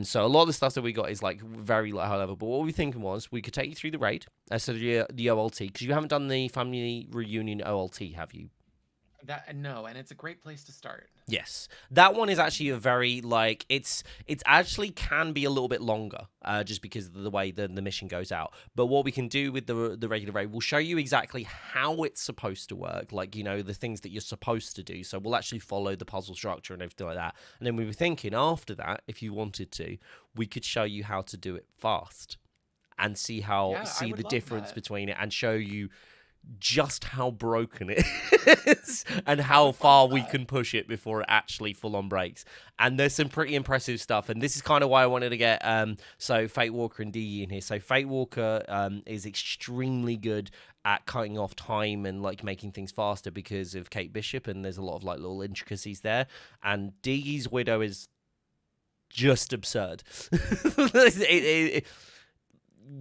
So a lot of the stuff that we got is like very like high level. But what we were thinking was we could take you through the raid, so the OLT, because you haven't done the family reunion OLT, have you? No, and it's a great place to start. Yes, that one is actually a very like it's actually can be a little bit longer, just because of the way the mission goes out. But what we can do with the regular raid, we'll show you exactly how it's supposed to work, like, you know, the things that you're supposed to do. So we'll actually follow the puzzle structure and everything like that. And then we were thinking after that, if you wanted to, we could show you how to do it fast and see I would the love difference that. between it and show you just how broken it is and how far we can push it before it actually full on breaks. And there's some pretty impressive stuff, and this is kind of why I wanted to get so Fate Walker and DE in here. So Fate Walker is extremely good at cutting off time and like making things faster because of Kate Bishop, and there's a lot of like little intricacies there. And DE's Widow is just absurd.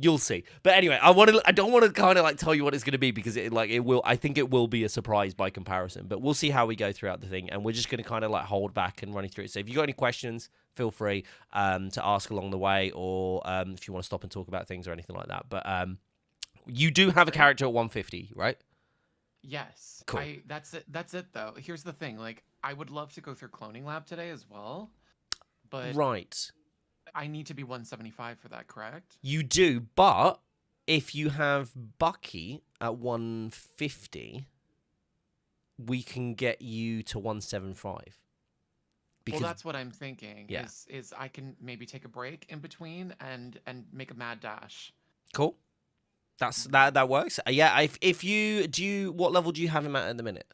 You'll see. But anyway, I don't want to kind of like tell you what it's going to be because I think it will be a surprise by comparison, but we'll see how we go throughout the thing, and we're just going to kind of like hold back and run through it. So if you got any questions, feel free to ask along the way, or if you want to stop and talk about things or anything like that. But you do have a character at 150, right? Yes. Cool. That's it though. Here's the thing, like I would love to go through Cloning Lab today as well, but Right. I need to be 175 for that, correct? You do, but if you have Bucky at 150, we can get you to 175. Well, that's what I'm thinking. Yeah. Is I can maybe take a break in between and make a mad dash. Cool. That works. Yeah. If you what level do you have him at the minute?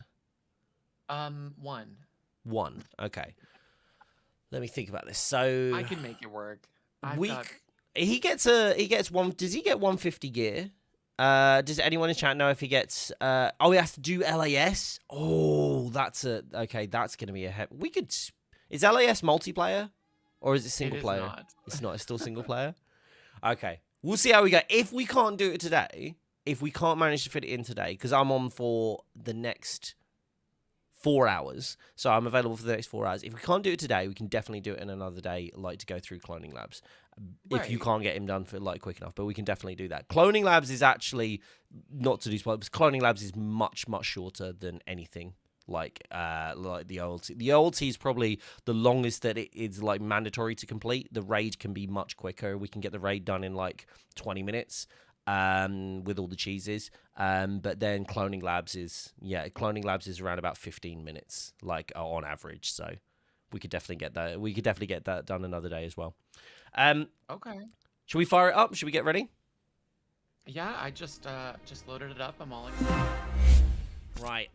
1. 1. Okay. Let me think about this. So I can make it work. he gets one. Does he get 150 gear? Does anyone in chat know if he gets? He has to do LAS. Oh, that's okay. That's gonna be we could. Is LAS multiplayer or is it single player? Not. It's not. It's still single player. Okay, we'll see how we go. If we can't do it today, if we can't manage to fit it in today, because I'm on for the next 4 hours, so I'm available for the next 4 hours. If we can't do it today, we can definitely do it in another day, like to go through cloning labs. If you can't get him done for like quick enough, but we can definitely do that. Cloning labs is actually not to do spoilers. Cloning labs is much shorter than anything like the OLT. The OLT is probably the longest that it is like mandatory to complete. The raid can be much quicker. We can get the raid done in like 20 minutes. With all the cheeses, but then cloning labs is around about 15 minutes, like on average. So we could definitely get that. We could definitely get that done another day as well. Okay. Should we fire it up? Should we get ready? Yeah, I just loaded it up. I'm all excited. Right.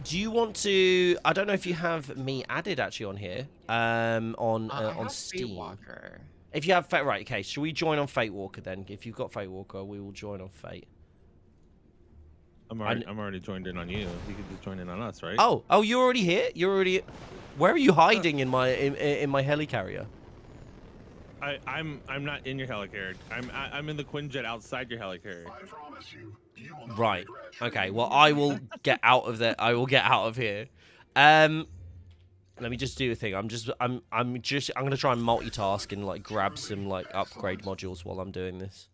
Do you want to? I don't know if you have me added actually on here. On Steam. Walker. If you have Fate, right? Okay. Should we join on Fate Walker then? If you've got Fate Walker, we will join on Fate. I'm already joined in on you. You could just join in on us, right? Oh, you're already here. You're already. Where are you hiding in my helicarrier? I'm not in your helicarrier. I'm in the Quinjet outside your helicarrier. I promise you, you will not Right. regret Okay. treating Well, me I like will that. get out of there. I will get out of here. Let me just do a thing. I'm gonna try and multitask and like grab some like upgrade modules while I'm doing this.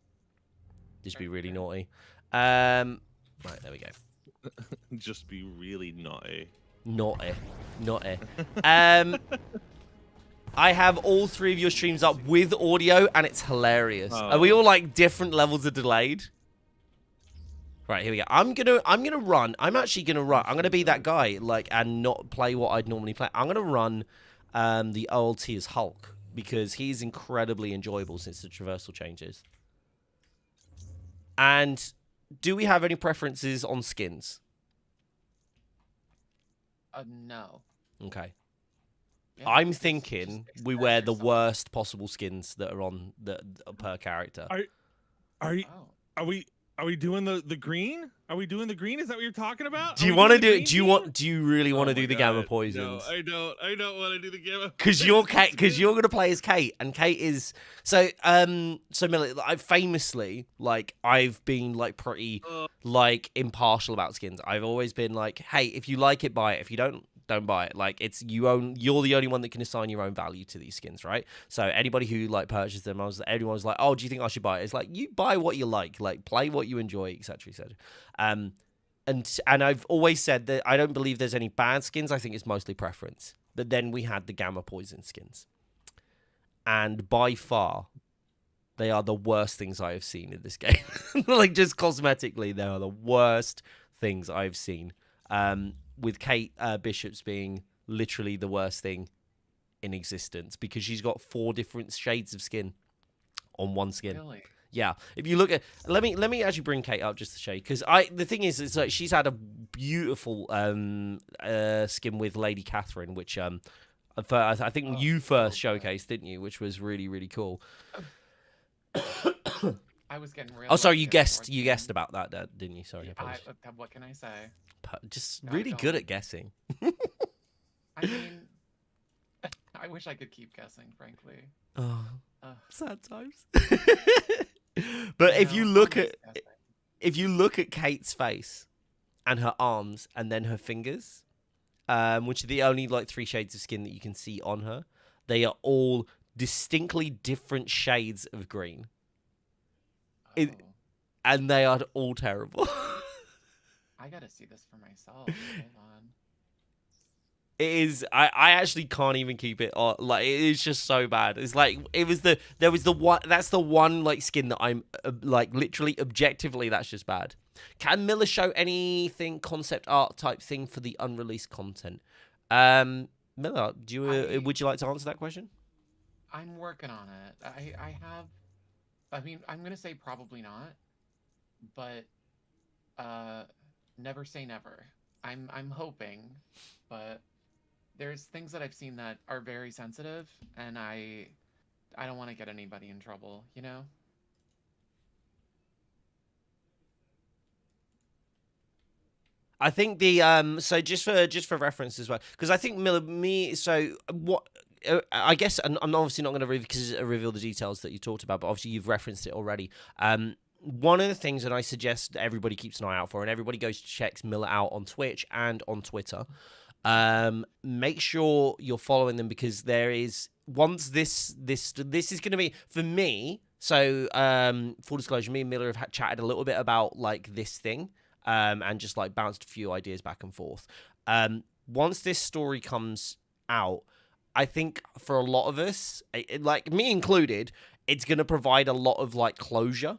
Just be really naughty. Right, there we go. Just be really naughty. Naughty. I have all 3 of your streams up with audio, and it's hilarious. Are we all like different levels of delayed? Right, here we go. I'm gonna run. I'm actually gonna run. I'm gonna be that guy, like, and not play what I'd normally play. I'm gonna run the OLT as Hulk because he's incredibly enjoyable since the traversal changes. And do we have any preferences on skins? No. Okay. Yeah, I'm just thinking we express wear the yourself. worst possible skins that are on the per character. Are you? Oh. Are we doing the green? Are we doing the green? Is that what you're talking about? Do you want to do it? Do you really want to do the gamma poisons? No, I don't. I don't want to do the gamma. Because you're Kate. Because you're gonna play as Kate, and Kate is so. So Millie, I famously like I've been like pretty like impartial about skins. I've always been like, hey, if you like it, buy it. If you don't buy it. Like it's you're the only one that can assign your own value to these skins, right? So anybody who like purchased them, everyone was like, oh, do you think I should buy it? It's like you buy what you like play what you enjoy, etc., etc. And I've always said that I don't believe there's any bad skins. I think it's mostly preference. But then we had the gamma poison skins, and by far, they are the worst things I have seen in this game. Like just cosmetically, they are the worst things I've seen. With Kate Bishop's being literally the worst thing in existence because she's got 4 different shades of skin on one skin. Really? Yeah. If you look at, let me actually bring Kate up just to show you because the thing is, it's like she's had a beautiful skin with Lady Catherine, which I think you first showcased, didn't you? Which was really really cool. I was getting real. Oh, sorry, you lucky guessed about that, didn't you? Sorry, I apologize. What can I say? Just I really good don't. at guessing. I mean, I wish I could keep guessing, frankly. Oh, Ugh. sad times. But if you No, look I'm at just guessing. Kate's face and her arms and then her fingers, which are the only like 3 shades of skin that you can see on her, they are all distinctly different shades of green. Oh, And they are all terrible. I gotta see this for myself. Hold on. It is. I actually can't even keep it on. Like it is just so bad. It's like there was the one. That's the one like skin that I'm like literally objectively. That's just bad. Can Miller show anything concept art type thing for the unreleased content? Miller, would you like to answer that question? I'm working on it. I have. I mean, I'm gonna say probably not, but never say never. I'm hoping, but there's things that I've seen that are very sensitive, and I don't want to get anybody in trouble, you know? I think the so just for reference as well, because I think Miller me so what I guess, and I'm obviously not going to reveal the details that you talked about, but obviously you've referenced it already. One of the things that I suggest that everybody keeps an eye out for, and everybody goes to checks Miller out on Twitch and on Twitter. Make sure you're following them, because there is once this is going to be for me. So full disclosure, me and Miller have chatted a little bit about like this thing. And just like bounced a few ideas back and forth. Once this story comes out, I think for a lot of us, like me included, it's going to provide a lot of like closure.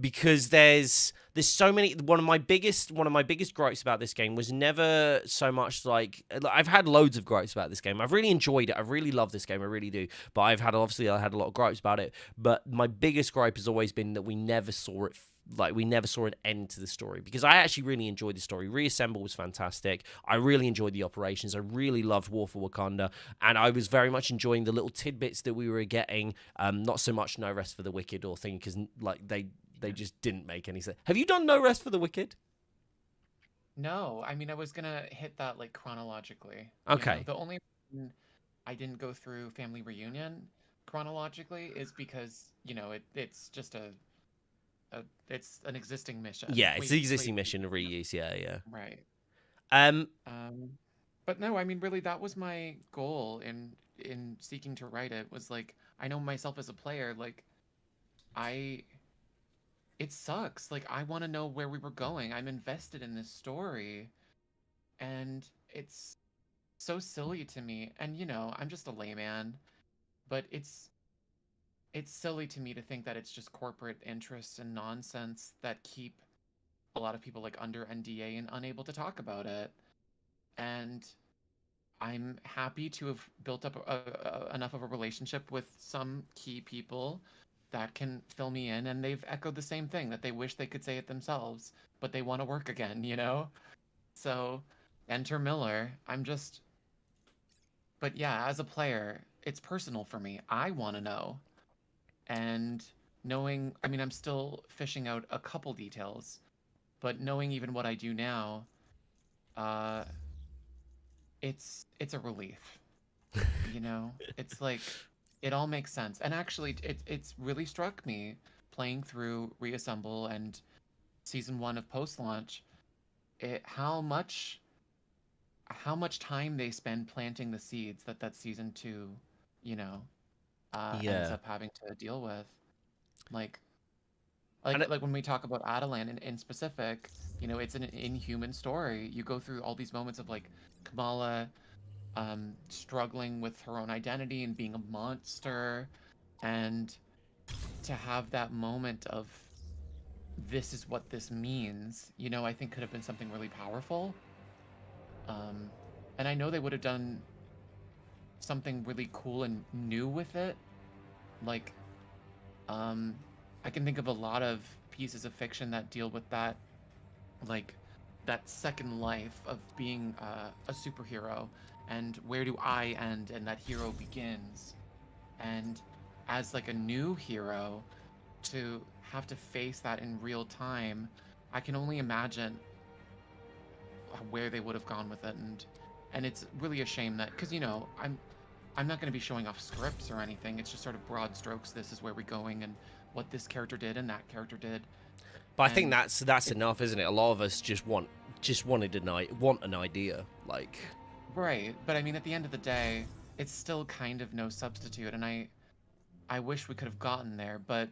Because there's so many. One of my biggest gripes about this game was never so much like I've had loads of gripes about this game. I've really enjoyed it. I really love this game. I really do. But I had a lot of gripes about it. But my biggest gripe has always been that we never saw it. Like, we never saw an end to the story, because I actually really enjoyed the story. Reassemble was fantastic. I really enjoyed the operations. I really loved War for Wakanda, and I was very much enjoying the little tidbits that we were getting. Not so much No Rest for the Wicked or thing, because like they just didn't make any sense. Have you done No Rest for the Wicked? No, I mean, I was gonna hit that like chronologically. Okay. You know, the only reason I didn't go through Family Reunion chronologically is because, you know, it's just it's an existing mission. Yeah, it's the existing mission to reuse. Yeah. Right. Um. But no, I mean, really, that was my goal in seeking to write it, was like, I know myself as a player, like, it sucks. Like, I want to know where we were going. I'm invested in this story, and it's so silly to me. And, you know, I'm just a layman, but it's silly to me to think that it's just corporate interests and nonsense that keep a lot of people like under NDA and unable to talk about it. And I'm happy to have built up enough of a relationship with some key people that can fill me in, and they've echoed the same thing, that they wish they could say it themselves, but they want to work again, you know? So, enter Miller. But yeah, as a player, it's personal for me. I want to know. And knowing, I mean, I'm still fishing out a couple details, but knowing even what I do now, it's a relief. You know, it's like it all makes sense. And actually, it's really struck me playing through Reassemble and season 1 of post launch, how much time they spend planting the seeds that season 2, you know, ends up having to deal with. Like when we talk about Adelan in specific, you know, it's an inhuman story. You go through all these moments of like Kamala struggling with her own identity and being a monster, and to have that moment of this is what this means, you know, I think could have been something really powerful. And I know they would have done something really cool and new with it. Like, I can think of a lot of pieces of fiction that deal with that, like that second life of being a superhero, and where do I end and that hero begins. And as like a new hero, to have to face that in real time, I can only imagine where they would have gone with it. And it's really a shame that, because, you know, I'm not going to be showing off scripts or anything. It's just sort of broad strokes. This is where we're going and what this character did and that character did. But I think that's enough, isn't it? A lot of us just want an idea, like. Right, but I mean, at the end of the day, it's still kind of no substitute, and I wish we could have gotten there, but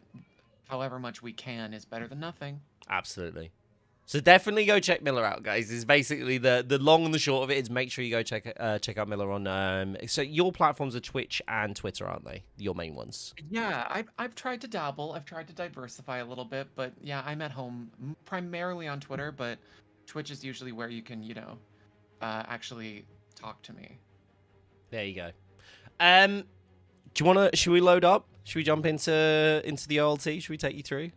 however much we can is better than nothing. Absolutely. So definitely go check Miller out, guys. Is basically the long and the short of it is make sure you go check out Miller on. So your platforms are Twitch and Twitter, aren't they? Your main ones. Yeah, I've tried to dabble. I've tried to diversify a little bit, but yeah, I'm at home primarily on Twitter, but Twitch is usually where you can, actually talk to me. There you go. Do you wanna? Should we load up? Should we jump into the OLT? Should we take you through?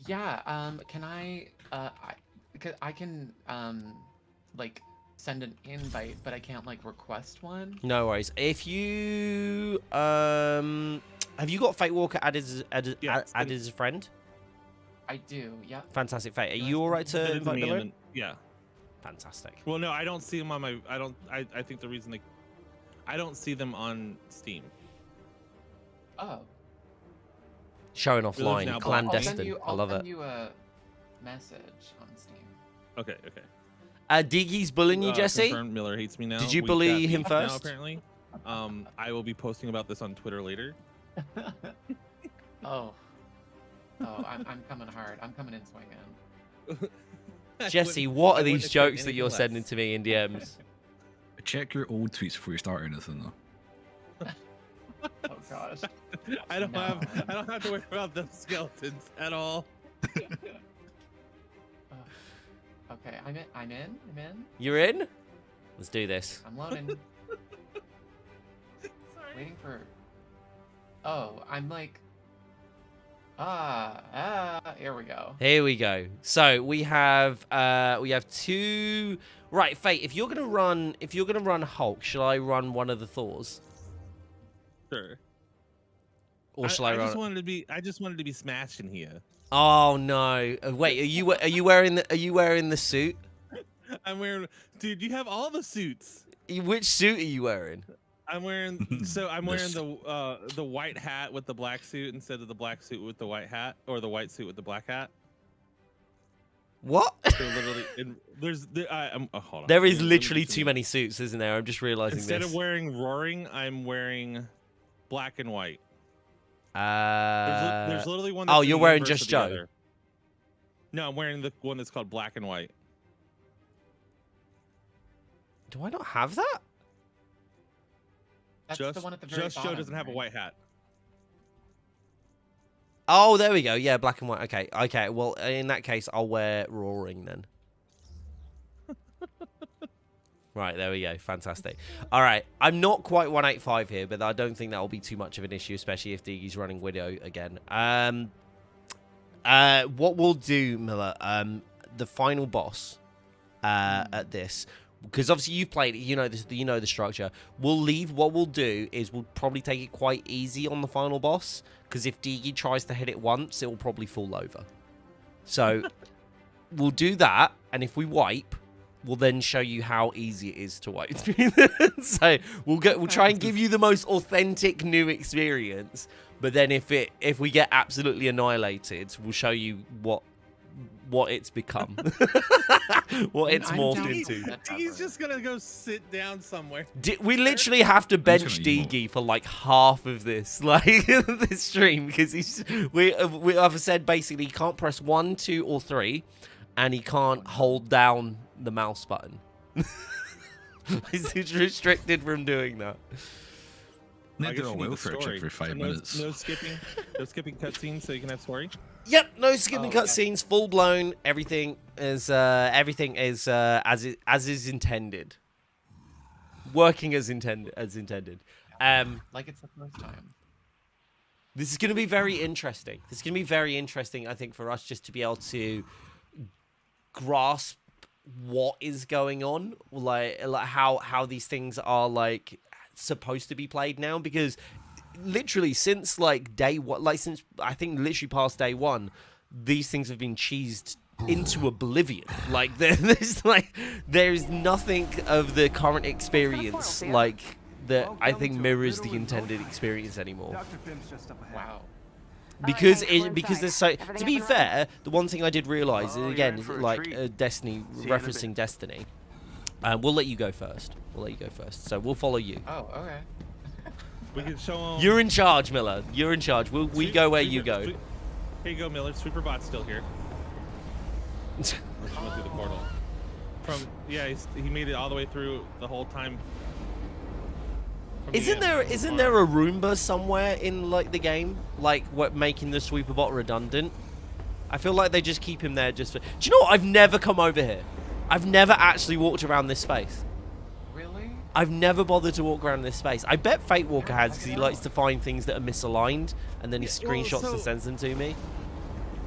Yeah. Can I? I can like send an invite, but I can't like request one. No worries. If you have you got Fate Walker added as a friend? I do. Yeah. Fantastic, Fate. Are you all right to invite Miller in? Yeah. Fantastic. Well, no, I don't see them on my. I think the reason I don't see them on Steam. Oh. Showing offline, now clandestine. I love I'll send it. you a message on Steam. Okay. Diggy's bullying you, Jesse. Confirmed Miller hates me now. Did you We bully got him beef now, first? apparently. I will be posting about this on Twitter later. Oh, I'm coming hard. I'm coming in swinging. Jesse, what are these jokes that you're sending to me in DMs? Check your old tweets before you start anything, though. Oh gosh. I don't have to worry about them skeletons at all. Okay, I'm in. You're in? Let's do this. I'm loading. Waiting for. Oh, I'm like. Here we go. Here we go. So we have two. Right, Fate. If you're gonna run Hulk, shall I run one of the Thors? Sure. Or shall I run? I just wanted to be smashed in here. Oh no! Wait, are you wearing the suit? I'm wearing. Dude, you have all the suits. Which suit are you wearing? I'm wearing the white hat with the black suit instead of the black suit with the white hat, or the white suit with the black hat. What? So literally, hold on. There is literally too many suits, isn't there? I'm just realizing Instead this. of wearing roaring, I'm wearing black and white. There's literally one. That's Oh, in you're the wearing universe just of the Joe. other. No, I'm wearing the one that's called black and white. Do I not have that? That's the one at the very Just Joe bottom, doesn't have a right? white hat. Oh, there we go. Yeah, black and white. Okay. Well, in that case, I'll wear roaring then. Right, there we go. Fantastic. All right, I'm not quite 185 here, but I don't think that will be too much of an issue, especially if Diggy's running Widow again. What we'll do, Miller, the final boss at this, because obviously you've played it, you know the structure. We'll leave. What we'll do is we'll probably take it quite easy on the final boss, because if Diggy tries to hit it once, it will probably fall over. So we'll do that, and if we wipe, we'll then show you how easy it is to wipe through. So we'll try and give you the most authentic new experience. But then if we get absolutely annihilated, we'll show you what it's become, what it's morphed into. He's just gonna go sit down somewhere. We literally have to bench gonna emote. Diggy for like half of this, this stream, because I've said basically he can't press 1, 2, or 3, and he can't hold down the mouse button. He's restricted from doing that. Need to do a welfare check for 5 minutes. No skipping cutscenes, so you can have story. Yep, no skipping okay. cutscenes, full blown. Everything is as is intended, working as intended. Like it's the first time. This is going to be very interesting. I think, for us just to be able to grasp what is going on, like how these things are like supposed to be played now, because literally since like day one, like since I think literally past day one, these things have been cheesed into oblivion. Like there's nothing of the current experience like that I think mirrors the intended experience anymore. Wow. Because there's so, to be fair, the one thing I did realize, and again, like Destiny, referencing Destiny, we'll let you go first. So we'll follow you. Oh, okay. We can show him. You're in charge, Miller. You're in charge. We go where you go. Here you go, Miller. Sweeper bot's still here. when she went through the portal. He made it all the way through the whole time. Isn't there a Roomba somewhere in like the game, like what making the sweeper bot redundant? I feel like they just keep him there just for. Do you know what? I've never come over here. I've never actually walked around this space. Really? I've never bothered to walk around this space. I bet Fate Walker has because he likes to find things that are misaligned and then he screenshots and sends them to me.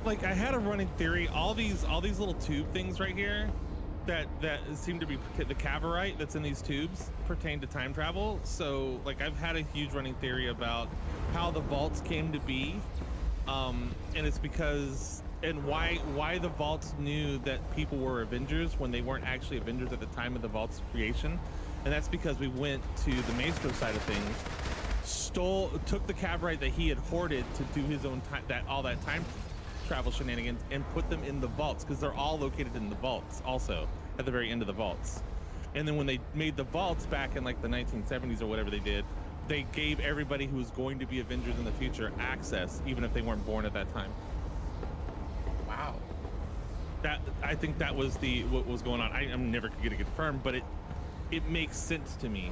Like I had a running theory, all these little tube things right here that seem to be the cavorite that's in these tubes pertain to time travel. So like I've had a huge running theory about how the vaults came to be, and it's because why the vaults knew that people were Avengers when they weren't actually Avengers at the time of the vault's creation, and that's because we went to the Maestro side of things, took the cavorite that he had hoarded to do his own time, all that time travel shenanigans, and put them in the vaults because they're all located in the vaults also at the very end of the vaults. And then when they made the vaults back in like the 1970s or whatever they did, they gave everybody who was going to be Avengers in the future access even if they weren't born at that time. Wow. I think that was what was going on. I'm never gonna get confirmed, but it makes sense to me.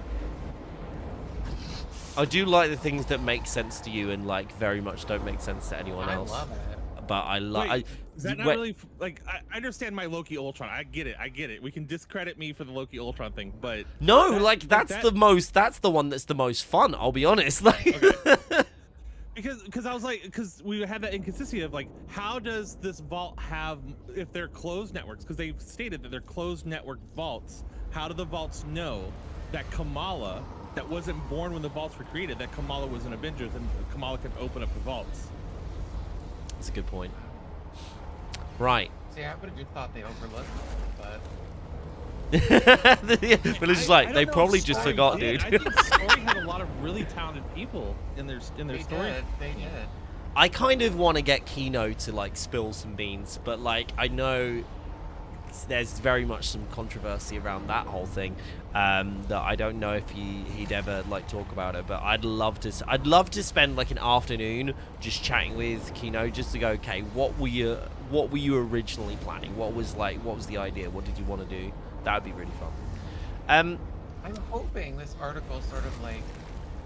I do like the things that make sense to you and like very much don't make sense to anyone else. I love it. But I like. Is that not really like? I understand my Loki Ultron. I get it. We can discredit me for the Loki Ultron thing, but no, that's the most. That's the one that's the most fun. I'll be honest. Like, okay. because I was like, because we had that inconsistency of like, how does this vault have if they're closed networks? Because they've stated that they're closed network vaults. How do the vaults know that Kamala, that wasn't born when the vaults were created, that Kamala was an Avengers and Kamala could open up the vaults? That's a good point. Right. See, I would have just thought they overlooked it, but but it's just like they probably just forgot, dude. I think Story had a lot of really talented people in their story. They did. I kind of want to get Kino to like spill some beans, but like I know there's very much some controversy around that whole thing that I don't know if he'd ever like talk about it, but I'd love to spend like an afternoon just chatting with Kino just to go, okay, what were you originally planning? What was the idea? What did you want to do? That would be really fun. I'm hoping this article sort of like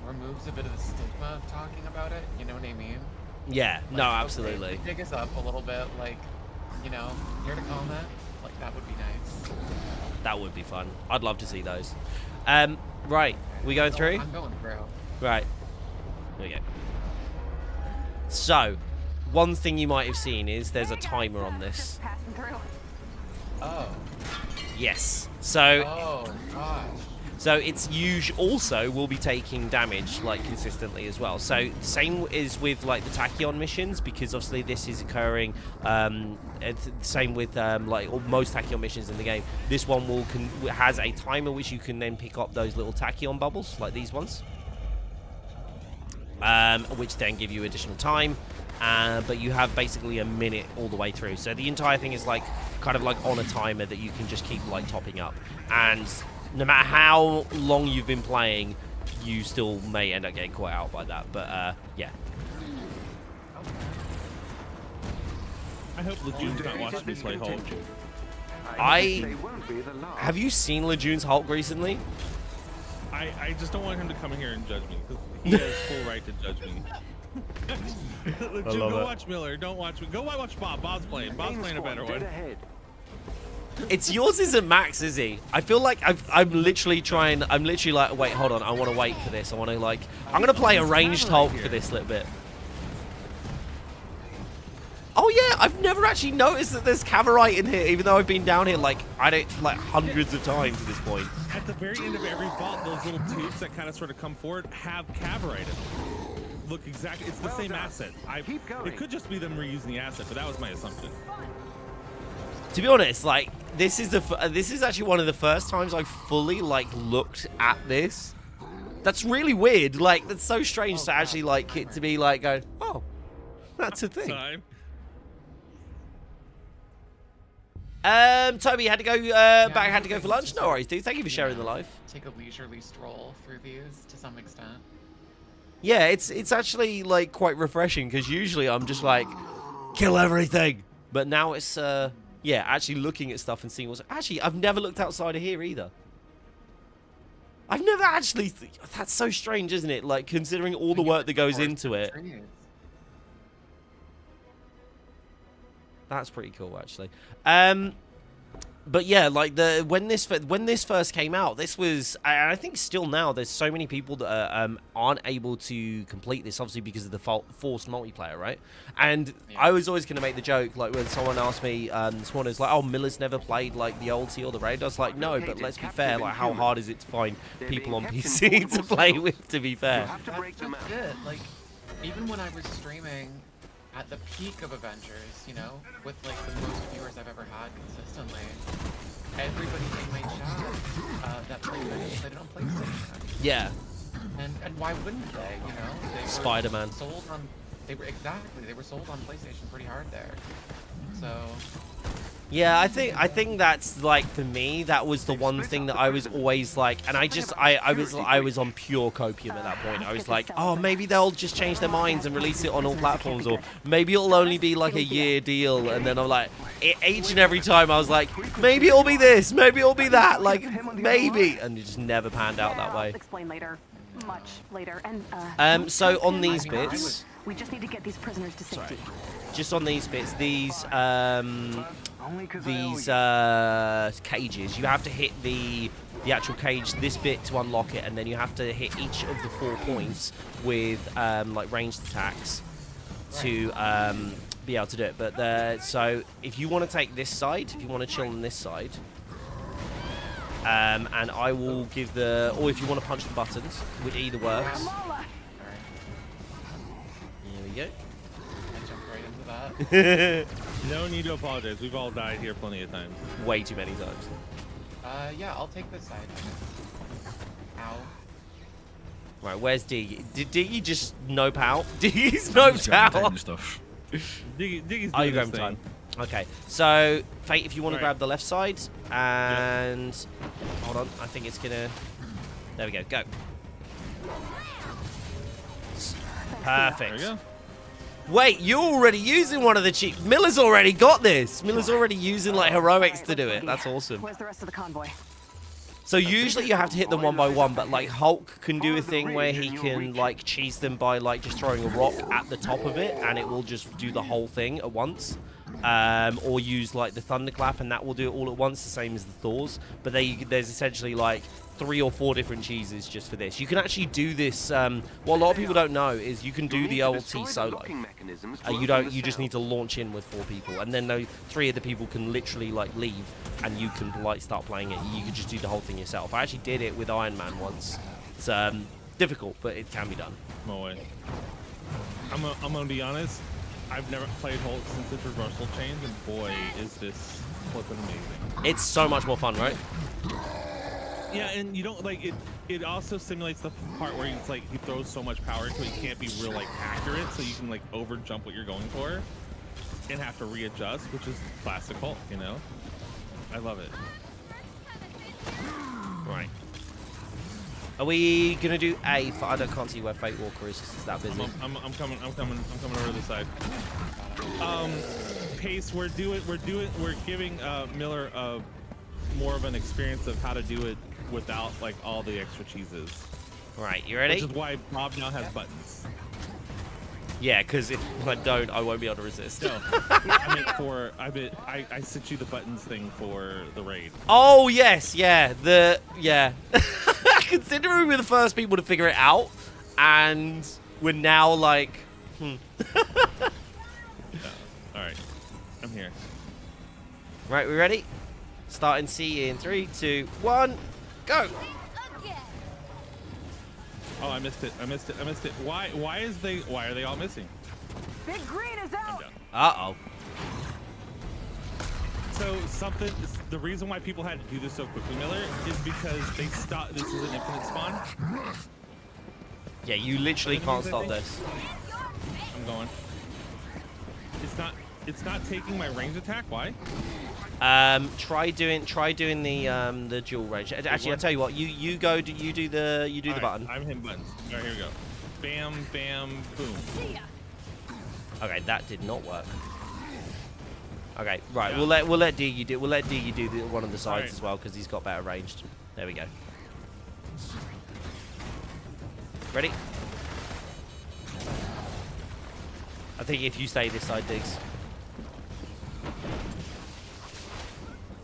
removes a bit of the stigma of talking about it, you know what I mean? Yeah, Like, no, okay, absolutely. dig us up a little bit, like, you know, here to comment. Like, that would be nice. That would be fun. I'd love to see those. Right, we going through? I'm going through. Right. There we go. So, one thing you might have seen is there's a timer on this. Oh. Yes. So, Oh, gosh. so it's also will be taking damage like consistently as well. So same is with like the Tachyon missions, because obviously this is occurring. Same with like most Tachyon missions in the game. This one has a timer which you can then pick up those little Tachyon bubbles like these ones, which then give you additional time. But you have basically a minute all the way through. So the entire thing is like kind of like on a timer that you can just keep like topping up. And no matter how long you've been playing, you still may end up getting caught out by that. But yeah. I hope Lejeune's not watching me play Hulk. Have you seen Lejeune's Hulk recently? I just don't want him to come in here and judge me, because he has full right to judge me. Lejeune, go watch Miller. Don't watch me. Go watch Bob. Bob's playing a better one. It's yours isn't Max, is he? I feel like I'm literally like, wait, hold on. I want to wait for this. I'm going to play a ranged Hulk for this little bit. Oh yeah, I've never actually noticed that there's Cavorite in here, even though I've been down here like hundreds of times at this point. At the very end of every vault, those little tubes that kind of sort of come forward have Cavorite in them. Look exactly, it's the same asset. It could just be them reusing the asset, but that was my assumption. To be honest, like this is actually one of the first times I've fully like looked at this. That's really weird. Like that's so strange to actually like it to be like going, oh, that's a thing. Time. Toby had to go had to go for lunch. No worries, dude. Thank you for sharing the live. Take a leisurely stroll through these to some extent. Yeah, it's actually like quite refreshing, because usually I'm just like kill everything, but now it's yeah, actually looking at stuff and seeing what's... Actually, I've never looked outside of here either. I've never actually... That's so strange, isn't it? Like, considering all the work that goes into it. That's pretty cool, actually. But yeah, like when this first came out, this was, and I think still now, there's so many people that aren't able to complete this, obviously because of the forced multiplayer, right? And yeah. I was always going to make the joke, like when someone asked me this morning, it's like, oh, Miller's never played like the OLT or the Raid. I was like, no, but let's be fair, like how hard is it to find people on PC to play with? To be fair, that's it. Like even when I was streaming at the peak of Avengers, you know, with like the most viewers I've ever had consistently, everybody in my chat that played Avengers played it on PlayStation. Yeah. And why wouldn't they? You know, they were Spider-Man. sold on. They were sold on PlayStation pretty hard there. So. Yeah, I think that's like for me that was the one thing that I was always like, and I was on pure copium at that point. I was like, oh, maybe they'll just change their minds and release it on all platforms, or maybe it'll only be like a year deal. And then I'm like, each and every time I was like, maybe it'll be this, maybe it'll be that, like maybe, and it just never panned out that way. Explain later, much later, and so on these bits, we just need to get these prisoners to safety. Just on these bits, these cages, you have to hit the actual cage, this bit to unlock it, and then you have to hit each of the 4 points with like ranged attacks to be able to do it. But so if you want to take this side, if you want to chill on this side, and I will give the, or if you want to punch the buttons, which either works. Here we go. No need to apologize. We've all died here plenty of times. Way too many times. Yeah, I'll take this side. Ow. Right, where's Diggy? Did Diggy just nope out? Diggy's noped out. Stuff. Diggy's Oh, you're doing grabbing his time. thing. Okay, so Fate, if you want to Right. grab the left side, and hold on, I think it's gonna. There we go. Go. Perfect. There we go. Wait, you're already using one of the cheats. Miller's already got this. Miller's already using like heroics to do it. That's awesome. Where's the rest of the convoy? So usually you have to hit them one by one, but like Hulk can do a thing where he can like cheese them by like just throwing a rock at the top of it, and it will just do the whole thing at once. Or use like the thunderclap, and that will do it all at once, the same as the Thors. But there's essentially like 3 or 4 different cheeses just for this. You can actually do this. What a lot of people don't know is you can do the OLT solo. You just need to launch in with 4 people, and then 3 of the people can literally like leave, and you can like start playing it. You can just do the whole thing yourself. I actually did it with Iron Man once. It's difficult, but it can be done. No way. I'm gonna be honest. I've never played Hulk since the traversal change, and boy, is this flipping amazing. It's so much more fun, right? Yeah, and you don't like it. It also simulates the part where it's like he throws so much power into it, you can't be real like accurate, so you can like over jump what you're going for, and have to readjust, which is classic Hulk, you know. I love it. Right. Are we gonna do A? I can't see where Fate Walker is. It's that busy. I'm coming over the side. Pace, we're giving Miller more of an experience of how to do it without like all the extra cheeses. Right, you ready? Which is why Bob now has buttons. Yeah, because if I don't, I won't be able to resist. No, I sent you the buttons thing for the raid. Oh yes, yeah, Considering we were the first people to figure it out, and we're now like, Yeah. All right, I'm here. Right, we ready? Starting C in 3, 2, 1, go! Oh, I missed it. Why are they all missing? Big Green is I'm out. done. Uh-oh. So the reason why people had to do this so quickly, Miller, is because they stopped. This is an infinite spawn. Yeah, you literally can't stop this. I'm going. It's not taking my range attack. Why? Try doing the dual range. Actually, I'll tell you what. You do the button. I'm hitting buttons. All right, here we go. Bam, bam, boom. Okay, that did not work. Okay, right. Yeah. We'll let Diggy do one of the sides Alright. as well because he's got better ranged. There we go. Ready? I think if you stay this side, Diggs.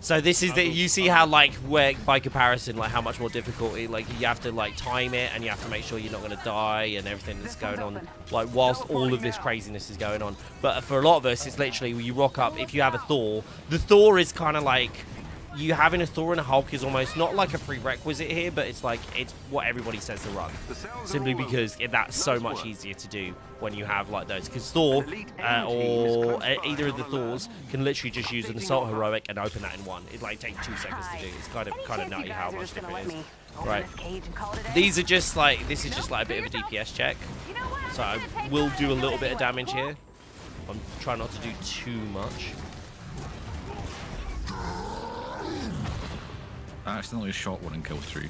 So this is you see how like where by comparison like how much more difficult it, like you have to like time it and you have to make sure you're not going to die and everything that's going on like whilst all of this craziness is going on. But for a lot of us it's literally when you rock up, if you have a Thor, the Thor is kind of like you having a Thor and a Hulk is almost not like a prerequisite here, but it's like it's what everybody says to run, simply because that's so much easier to do when you have like those. Because Thor or either of the Thors can literally just use an assault heroic and open that in one. It like takes 2 seconds to do. It's kind of nutty how much different it is. Right. These are just like this is just like a bit of a DPS check. So I will do a little bit of damage here. I'm trying not to do too much. I accidentally shot one and killed 3.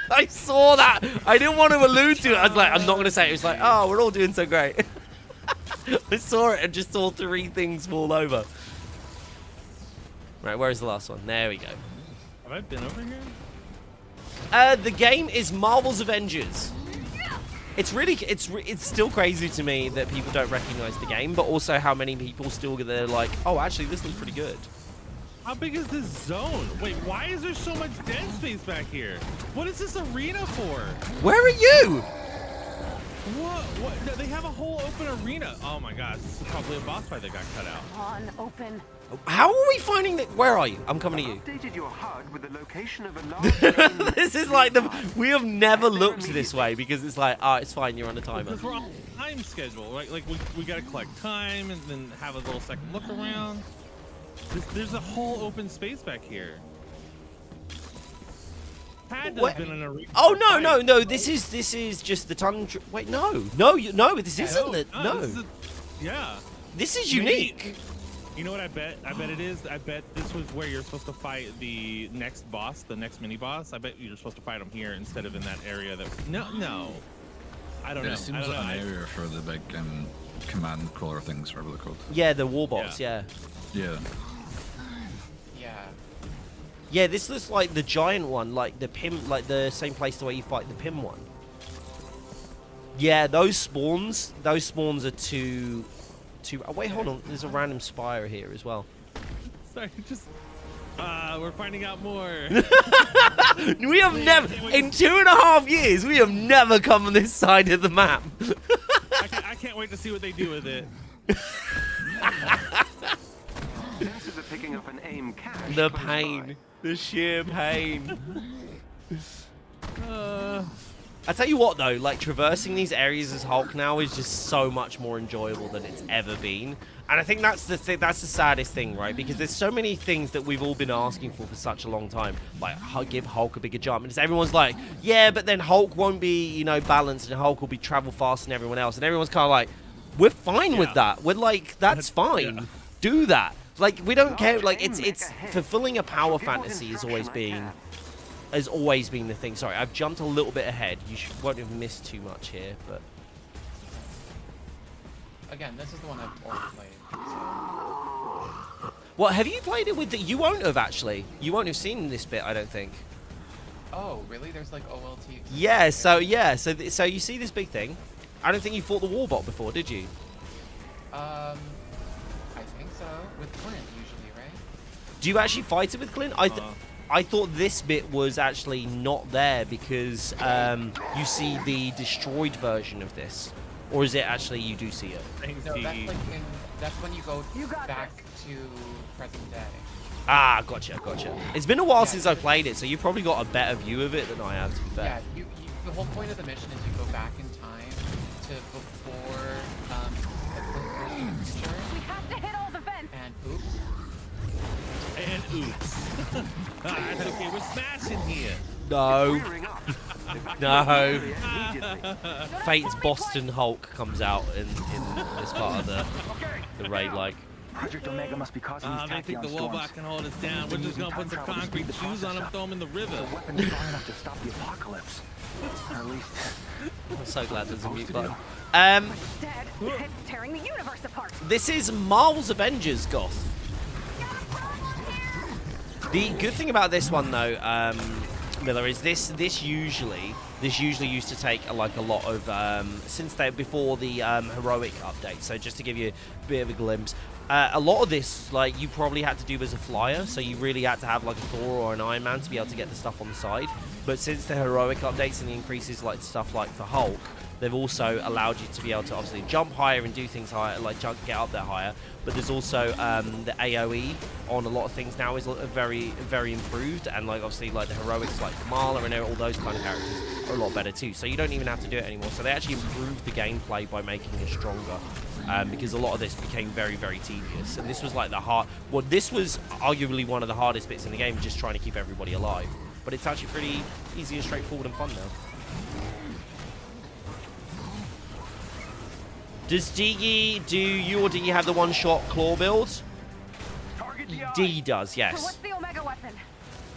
I saw that. I didn't want to allude to it. I was like, I'm not going to say it. It was like, oh, we're all doing so great. I saw it and just saw 3 things fall over. Right, where's the last one? There we go. Have I been over here? The game is Marvel's Avengers. It's still crazy to me that people don't recognize the game, but also how many people still they're like, oh, actually, this looks pretty good. How big is this zone? Wait, why is there so much dead space back here? What is this arena for? Where are you? What? No, they have a whole open arena. Oh my gosh, this is probably a boss fight that got cut out. On open. How are we finding that? Where are you? I'm coming to you. Updated your HUD with the location of a large This is like we have never looked this way because it's like, oh, it's fine, you're on a timer. Because we're on a time schedule, right? Like we gotta collect time and then have a little second look around. There's a whole open space back here. Had to have been an arena. Oh no! This is just the tundra. Wait, no, this isn't it. No, yeah. This is unique. You know what I bet? I bet it is. I bet this was where you're supposed to fight the next boss, the next mini boss. I bet you're supposed to fight him here instead of in that area. That no. I don't know. It seems like an area for the big command crawler things, whatever they're called. Yeah, the warbots. Yeah. Yeah. Yeah, this looks like the giant one, like the Pim, like the same place the way you fight the Pim one. Yeah, those spawns are too. Oh, wait, hold on. There's a random spire here as well. Sorry, just. We're finding out more. We have never, in 2.5 years, we have never come on this side of the map. I can't wait to see what they do with it. Sensors are picking up an aim cache. The close pain. by. The sheer pain. I tell you what, though, like, traversing these areas as Hulk now is just so much more enjoyable than it's ever been. And I think that's the saddest thing, right? Because there's so many things that we've all been asking for such a long time. Like, give Hulk a bigger jump. And everyone's like, yeah, but then Hulk won't be, you know, balanced and Hulk will be travel faster than everyone else. And everyone's kind of like, we're fine with that. We're like, that's fine. Yeah. Do that. Like, we don't care. Like, it's fulfilling a power fantasy has always been the thing. Sorry, I've jumped a little bit ahead. You won't have missed too much here, but Again, this is the one I've already played. So. what have you played it with? You won't have actually. You won't have seen this bit, I don't think. Oh, really? There's like OLT. Yeah. So you see this big thing. I don't think you fought the Warbot before, did you? I think so. With Clint usually, right? Do you actually fight it with Clint? I thought this bit was actually not there because you see the destroyed version of this. Or is it actually you do see it? No, that's when you go back to present day. Ah, gotcha. It's been a while since I played it, so you've probably got a better view of it than I have, to be fair. Yeah, the whole point of the mission is you go back in time to before the future. We have to hit all the vents. And oops. That's okay. We're smashing here. No. Clearing up. No. Immediately. Fate's Boston Hulk comes out in this part of the raid, like. Project Omega must be causing these They think the tachyon Wobot storms. can hold us down. We're just gonna put some concrete shoes on them, throw them in the river. The weapon strong enough to stop the apocalypse. Or at least I'm so glad there's a mute supposed button. to Instead, it's tearing the universe apart. This is Marvel's Avengers, Goth. The good thing about this one, though, Miller, is this usually used to take like a lot of before the heroic update. So just to give you a bit of a glimpse, a lot of this like you probably had to do as a flyer, so you really had to have like a Thor or an Iron Man to be able to get the stuff on the side. But since the heroic updates and the increases like stuff like for Hulk, they've also allowed you to be able to obviously jump higher and do things higher, like get up there higher. But there's also the AOE on a lot of things now is very, very improved, and like obviously like the heroics like Kamala and all those kind of characters are a lot better too. So you don't even have to do it anymore. So they actually improved the gameplay by making it stronger, because a lot of this became very, very tedious. And this was like this was arguably one of the hardest bits in the game, just trying to keep everybody alive. But it's actually pretty easy and straightforward and fun now. Does Diggy, do you or Diggy have the one-shot Klaw build? target the eye. D does, So yes. what's the Omega weapon?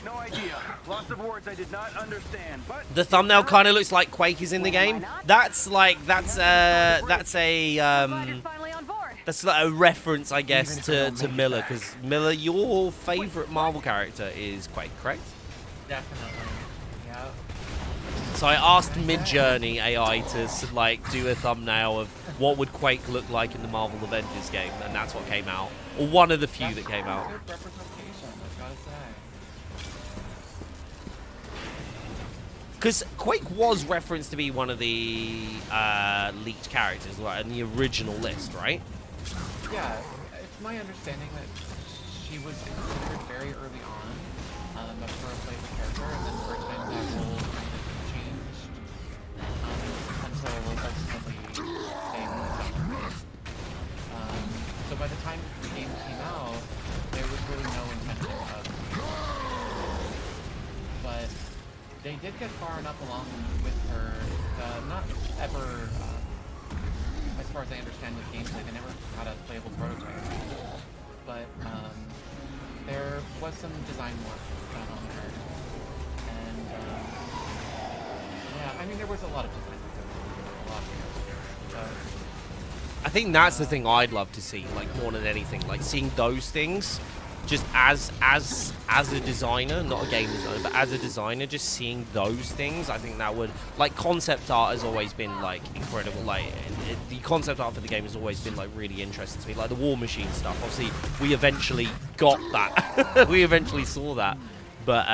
No idea. Lots of words I did not understand, but The thumbnail kind of looks like Quake is in the game. That's a Glad you're finally on board. that's like a reference, I guess, to Miller, because Miller, your favorite Marvel character is Quake, correct? Definitely. Yeah. So I asked Midjourney AI to like do a thumbnail of what would Quake look like in the Marvel Avengers game, and that's what came out, or one of the few that came out. Good representation, I've got to say. Because Quake was referenced to be one of the leaked characters, right, in the original list, right? Yeah, it's my understanding that she was considered very early on for a playable character, and then over time that role kind of changed until ultimately staying with someone. So by the time the game came out, there was really no intention of but they did get far enough along with her, not ever, as far as I understand with gameplay, they never had a playable prototype. But there was some design work done on her. And yeah, I mean, there was a lot of design work done on her, a lot of it. But I think that's the thing I'd love to see, like more than anything, like seeing those things, just as a designer, not a game designer, but as a designer, just seeing those things, I think that would, like, concept art has always been like incredible. Like the concept art for the game has always been like really interesting to me, like the War Machine stuff. Obviously, we eventually got that, we eventually saw that. But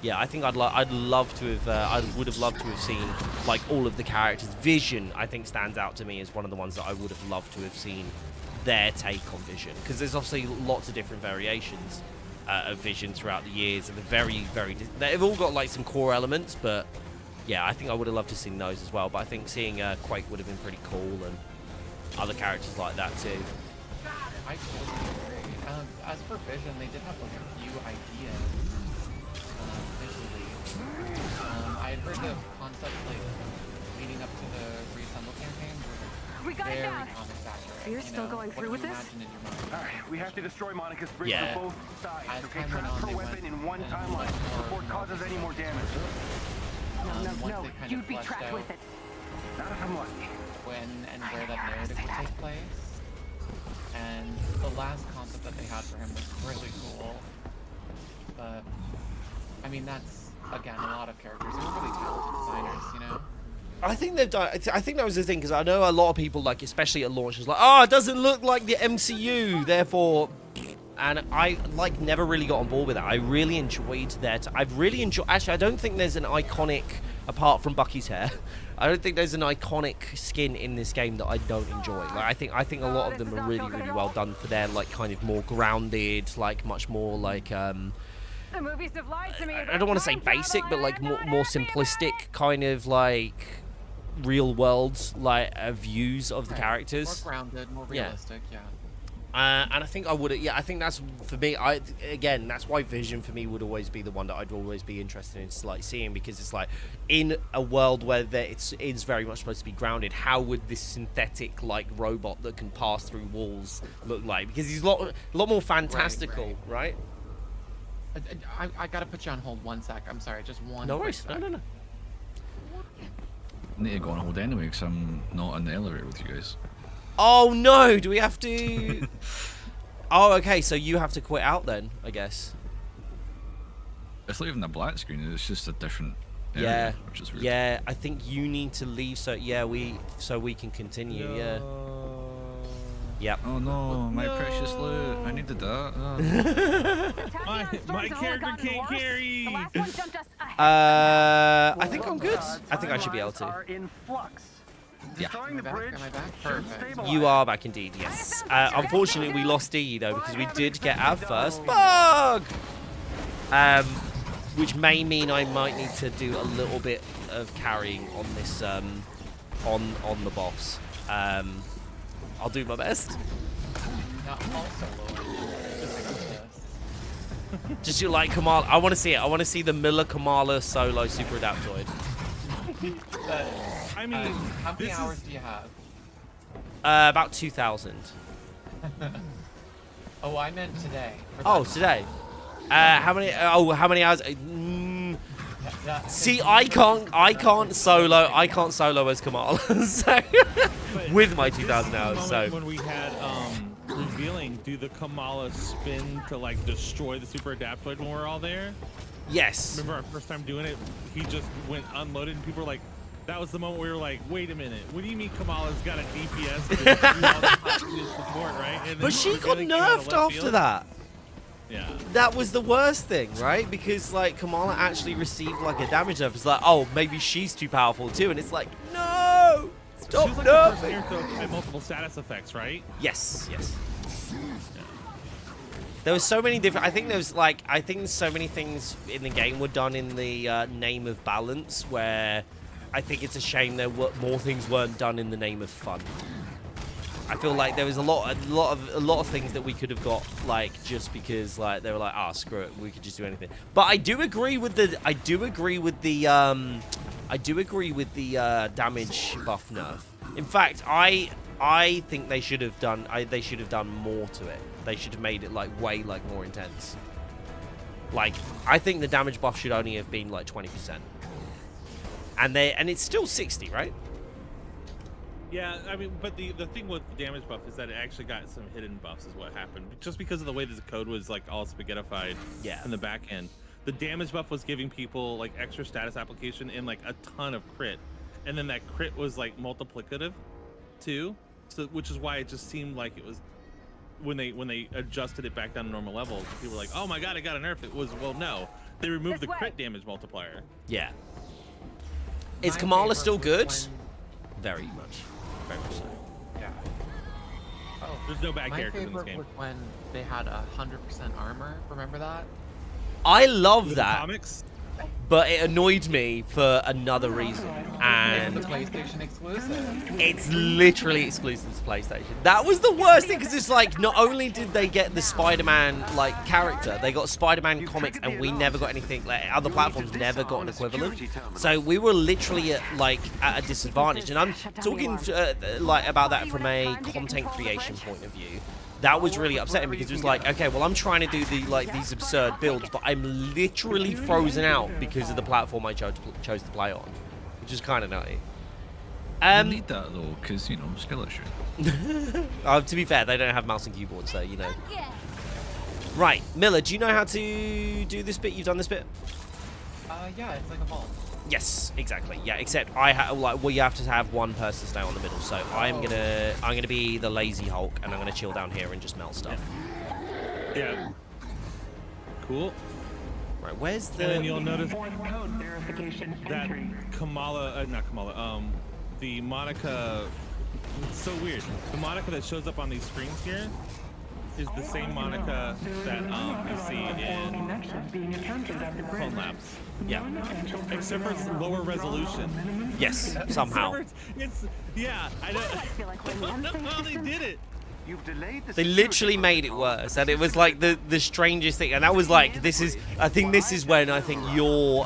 yeah, I think I'd love to have, I would have loved to have seen like all of the characters. Vision, I think, stands out to me as one of the ones that I would have loved to have seen their take on Vision, because there's obviously lots of different variations of Vision throughout the years, and they've all got like some core elements. But yeah, I think I would have loved to have seen those as well. But I think seeing Quake would have been pretty cool, and other characters like that too. I totally agree. As for Vision, they did have like a few ideas visually. I had heard the concepts like leading up to the Reassemble campaign were We got it very down. comics accurate. So you're you still know, going what through you with this? imagine in your mind. Alright, we have to destroy Monica's bridge Yeah. from both sides, As okay? time went on, Transfer they weapon went in one and timeline much more before it causes any more damage. once No, they kind you'd of be fleshed trapped out with it. Not if I'm lucky. when and where that narrative would take place. And the last concept that they had for him was really cool. But I mean, that's again a lot of characters. They were really talented designers, you know. I think they've done. I think that was the thing, because I know a lot of people, like especially at launch, is like, oh, it doesn't look like the MCU, therefore. And I like never really got on board with that. I really enjoyed that. I've really enjoyed. Actually, I don't think there's an iconic, apart from Bucky's hair. I don't think there's an iconic skin in this game that I don't enjoy. Like I think a lot of them are really, really well done for their like kind of more grounded, like much more like The movies have lied to me. I don't want to say basic, but like more simplistic kind of like real world like views of the Right. characters. More grounded, more Yeah. realistic, yeah. And I think I would. Yeah, I think that's for me. Again, that's why Vision for me would always be the one that I'd always be interested in, like seeing, because it's like in a world where it's very much supposed to be grounded. How would this synthetic like robot that can pass through walls look like? Because he's a lot more fantastical, right? I gotta put you on hold 1 sec. I'm sorry, just one. No quick worries. sec. No. I need to go on hold anyway because I'm not in the elevator with you guys. Oh no! Do we have to? Oh, okay. So you have to quit out then, I guess. It's not even a black screen. It's just a different area, Yeah. which is weird. Yeah. I think you need to leave. So we can continue. No. Yeah. Yep. Oh no, my precious loot. I needed that. Oh. My character can't carry. The last one jumped us ahead. I think I'm good. I think I should be able to. Are in flux. Yeah. Destroying Am I the back? bridge Am I back? should Perfect. stabilize. You are back indeed, yes. Unfortunately, we lost D though because we did get our first bug, which may mean I might need to do a little bit of carrying on this on the boss. I'll do my best. Not also low. Just you like Kamala. I want to see it. I want to see the Miller Kamala solo Super Adaptoid. I mean, How many this hours is do you have? About 2,000. Oh, I meant today. Oh, today. How many? How many hours? See, I can't solo as Kamala. So, with my 2,000 hours. So when we had revealing, do the Kamala spin to like destroy the Super Adaptoid when we're all there? yes. Remember our first time doing it? He just went unloaded, and people were like, that was the moment we were like, wait a minute, what do you mean Kamala's got a DPS to do all the hostage support, right? And then But she got revealing came out of nerfed left after field. that. Yeah. That was the worst thing, right? Because like Kamala actually received like a damage nerf. It's like, oh, maybe she's too powerful too, and it's like, no, She stop was like the first nerfing. character that had multiple status effects, right? Yes. There was so many different. I think so many things in the game were done in the name of balance, where I think it's a shame more things weren't done in the name of fun. I feel like there was a lot of things that we could have got like just because like they were like, ah, screw it, we could just do anything. But I do agree with the damage buff nerf. In fact, I think they should have done more to it. They should have made it like way like more intense. Like I think the damage buff should only have been like 20%. And it's still 60, right? Yeah, I mean, but the thing with the damage buff is that it actually got some hidden buffs is what happened. Just because of the way that the code was like all spaghettified in the back end. The damage buff was giving people like extra status application and like a ton of crit. And then that crit was like multiplicative too. So which is why it just seemed like it was when they adjusted it back down to normal levels, people were like, oh my god, I got a nerf. It was, well, no. They removed the crit damage multiplier. Yeah. Is My Kamala favorite still was good? when- Very much. Very much so. Yeah. Oh, There's no bad my characters in this favorite game. was when they had 100% armor. Remember that? I love The that, comics? but it annoyed me for another reason. It's And the PlayStation exclusive. it's literally exclusive to PlayStation. That was the worst thing, because it's like, not only did they get the Spider-Man like character, they got Spider-Man comics, and we never got anything. Like other platforms never got an equivalent. So we were literally at a disadvantage. And I'm talking like about that from a content creation point of view. That was really upsetting, because it was like, okay, well, I'm trying to do these absurd builds, but I'm literally frozen out because of the platform I chose to play on, which is kind of nutty. You need that though, because you know, skill issue. To be fair, they don't have mouse and keyboard, so you know. Right, Miller, do you know how to do this bit? You've done this bit? Yeah, it's like a vault. Yes, exactly. Yeah, except you have to have one person stay on the middle. So I'm gonna be the lazy Hulk, and I'm gonna chill down here and just melt stuff. Yeah. Cool. Right, where's And then the? you'll notice Code verification that entry. not Kamala, the Monica, it's so weird. The Monica that shows up on these screens here is the same Monica that you see in Clone Labs. Yeah. Except for it's lower resolution. Yes, somehow. It's yeah, I know. I feel like we're in the I don't know unsafe how they distance. did it. You've delayed the They security literally made it protocol. worse, and it was like the strangest thing. And I was like, this is. I think this is when I think your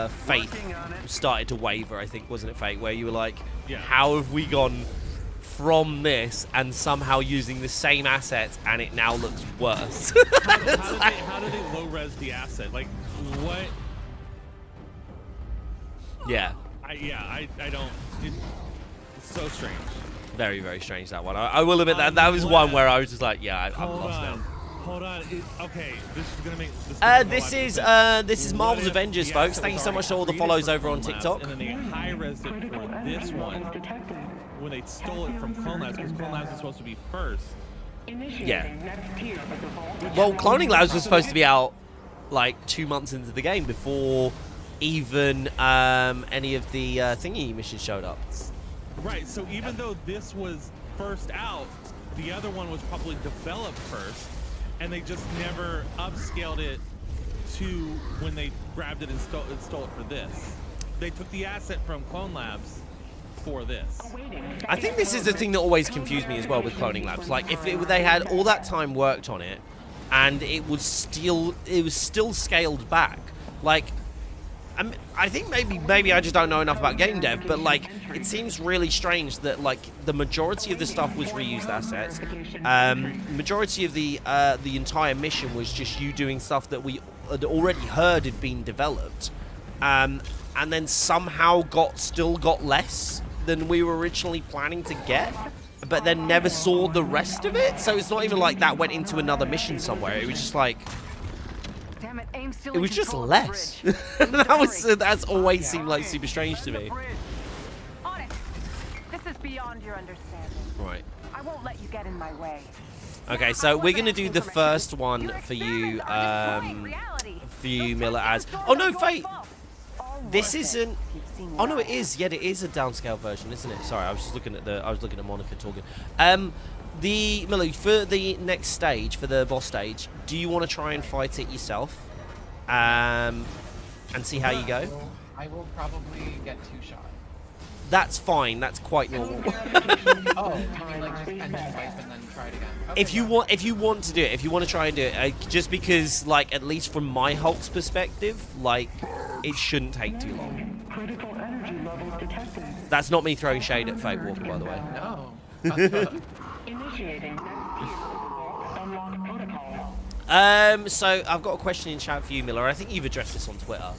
faith Working on it. started to waver. I think, wasn't it, Fate? Where you were like, Yeah. how have we gone from this and somehow using the same assets, and it now looks worse? How did they low res the asset? Like what? Yeah, I don't. It's so strange. very, very strange, that one. I will admit that was one where I was just like, yeah, I'm lost now. Hold on. Okay, this is gonna make. This is Marvel's Avengers, folks. Thank you so much to all the follows over on TikTok. And then they high res it for this one when they stole it from Clone Labs, because Clone Labs is supposed to be first. Yeah. Well, Cloning Labs was supposed to be out like 2 months into the game before even any of the thingy missions showed up. Right. So even though this was first out, the other one was probably developed first, and they just never upscaled it to when they grabbed it and stole it for this. They took the asset from Clone Labs for this. I think this is the thing that always confused me as well with Cloning Labs. Like, if they had all that time worked on it, and it was still scaled back. Like, I think maybe I just don't know enough about game dev, but like, it seems really strange that like the majority of the stuff was reused assets. Majority of the entire mission was just you doing stuff that we had already heard had been developed, and then somehow still got less than we were originally planning to get, but then never saw the rest of it. So it's not even like that went into another mission somewhere. It was just like, Damn it, aim still it in was just control of the less. bridge. That's always seemed like super strange to me. On it. This is beyond your understanding. Right. I won't let you get in my way. Okay, so we're gonna do the first one for you, Miller. As no, Fate. This isn't. Oh no, it is. Yeah, it is a downscale version, isn't it? Sorry, I was just looking at Monica talking. The Miller, for the next stage, for the boss stage, do you want to try and fight it yourself, and see how you go? I will probably get 2 shots. That's fine. That's quite normal. Oh, you mean like just end the wipe and then try it again? Okay, If you want to do it, if you want to try and do it, just because, like, at least from my Hulk's perspective, like, it shouldn't take too long. Critical energy levels detected. That's not me throwing shade at Fate Walker, by the way. No. Initiating next tier. Unlock protocol. So I've got a question in chat for you, Miller. I think you've addressed this on Twitter.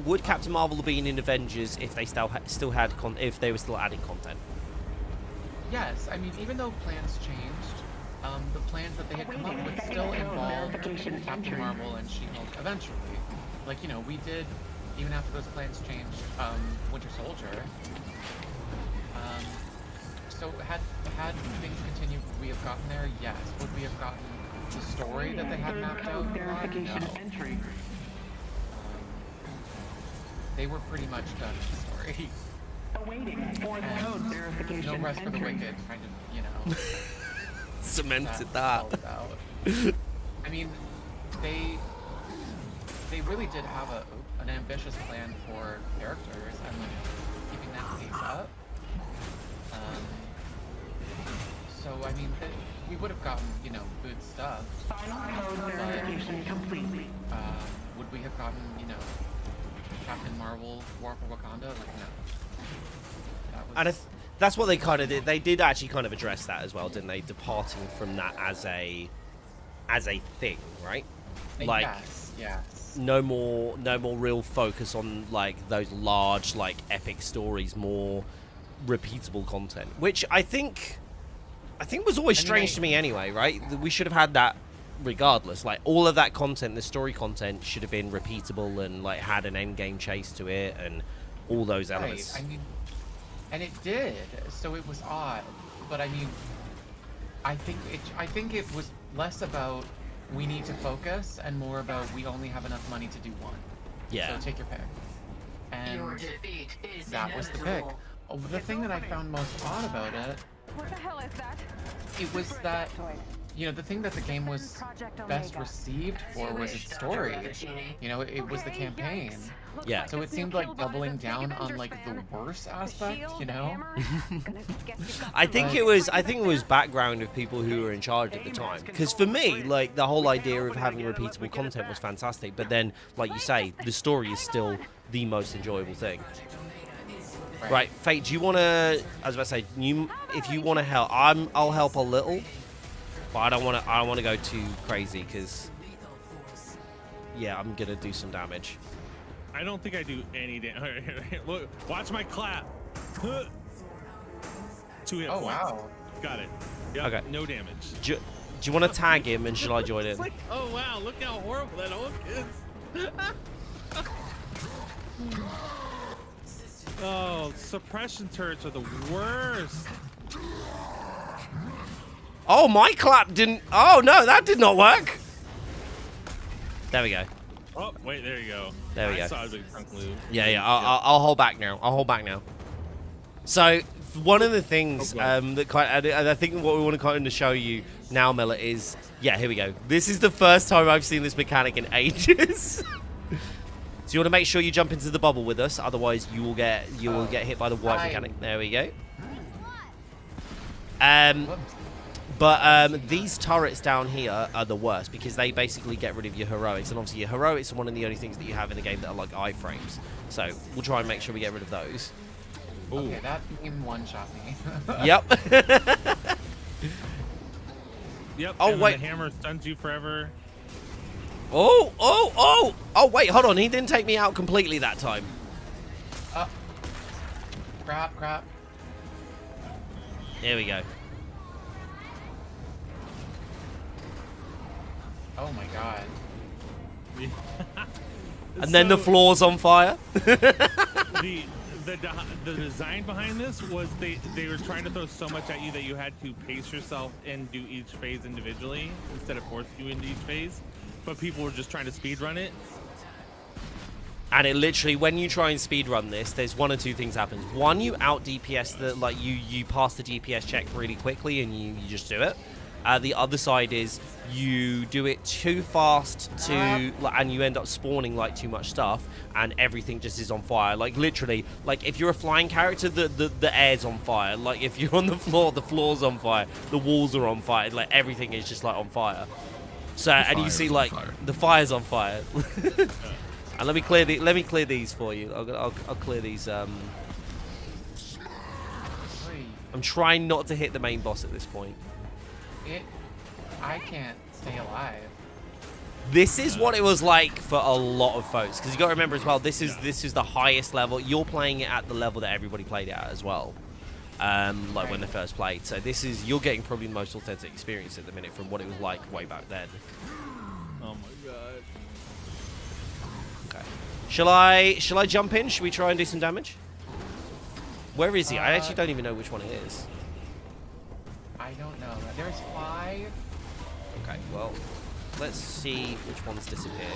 Would Captain Marvel have been in Avengers if they still had if they were still adding content? Yes, I mean, even though plans changed, the plans that they had come up with still involved Captain Marvel and She-Hulk eventually. Like, you know, we did, even after those plans changed, Winter Soldier. So had things continued, would we have gotten there? Yes. Would we have gotten the story that they had mapped out? Verification No. entry. They were pretty much done with the story. Awaiting fourth code No verification rest for the entry. wicked, kind of, you know. Cemented that's that. all about. I mean, they really did have an ambitious plan for characters and like keeping that pace up. So I mean, we would have gotten, you know, good stuff. Final code verification complete. Would we have gotten, you know, Captain Marvel, War for Wakanda? Like, no. That was, And that's what they kind of did. They did actually kind of address that as well, didn't they? Departing from that as a thing, right? Like, yes. no more real focus on like those large, like, epic stories. More repeatable content, which I think was always strange to me anyway, right? We should have had that regardless. Like, all of that content, the story content, should have been repeatable and like had an end game chase to it and all those elements. Right. I mean, and it did. So it was odd, but I mean, I think it was less about we need to focus and more about we only have enough money to do one. Yeah. So take your pick. And that was the pick. The thing that I found most odd about it, What the hell is that? it was that you know, the thing that the game was best received for was its story. You know, it was the campaign. Yeah. So it seemed like doubling down on like the worst aspect, you know? I think it was background of people who were in charge at the time. Because for me, like the whole idea of having repeatable content was fantastic. But then, like you say, the story is still the most enjoyable thing. Right, Fate, do you want to? I was about to say, if you want to help, I'll help a little, but I don't want to go too crazy because, yeah, I'm gonna do some damage. I don't think I do any damage. Look, watch my clap. 2 hit Oh points. wow. Got it. Yep, Okay. no damage. Do you want to tag him and shall I join in? It's like, oh wow, look how horrible that hook is. Oh, suppression turrets are the worst. Oh, my clap didn't. Oh no, that did not work. There we go. Oh, wait, there you go. There we go. I saw a big trunk move. Yeah. I'll hold back now. I'll hold back now. So one of the things that I think what we want to kind of show you now, Miller, is here we go. This is the first time I've seen this mechanic in ages. So you want to make sure you jump into the bubble with us, otherwise you will get hit by the white mechanic. There we go. But these turrets down here are the worst because they basically get rid of your heroics, and obviously your heroics are one of the only things that you have in the game that are like iframes. So we'll try and make sure we get rid of those. Ooh. Okay, that beam one-shot me. Yep. Yep. Oh, and wait. The hammer stuns you forever. Oh, wait, hold on. He didn't take me out completely that time. Crap. Here we go. Oh my god. And then the floor's on fire. the design behind this was they were trying to throw so much at you that you had to pace yourself and do each phase individually instead of forcing you into each phase. But people were just trying to speedrun it. And it literally, when you try and speedrun this, there's one or two things happens. One, you out DPS you pass the DPS check really quickly and you just do it. The other side is you do it too fast and you end up spawning like too much stuff and everything just is on fire. Like literally, like if you're a flying character, the air's on fire. Like if you're on the floor's on fire. The walls are on fire. Like everything is just like on fire. So and you see like the fire's on fire. And let me clear these for you. I'll clear these. I'm trying not to hit the main boss at this point. I can't stay alive. This is what it was like for a lot of folks, because you got to remember as well. This is the highest level. You're playing it at the level that everybody played it at as well, like when they first played. So you're getting probably the most authentic experience at the minute from what it was like way back then. Oh my god. Okay. Shall I jump in? Should we try and do some damage? Where is he? I actually don't even know which one it is. I don't know. There's 5. Okay, well, let's see which ones disappear.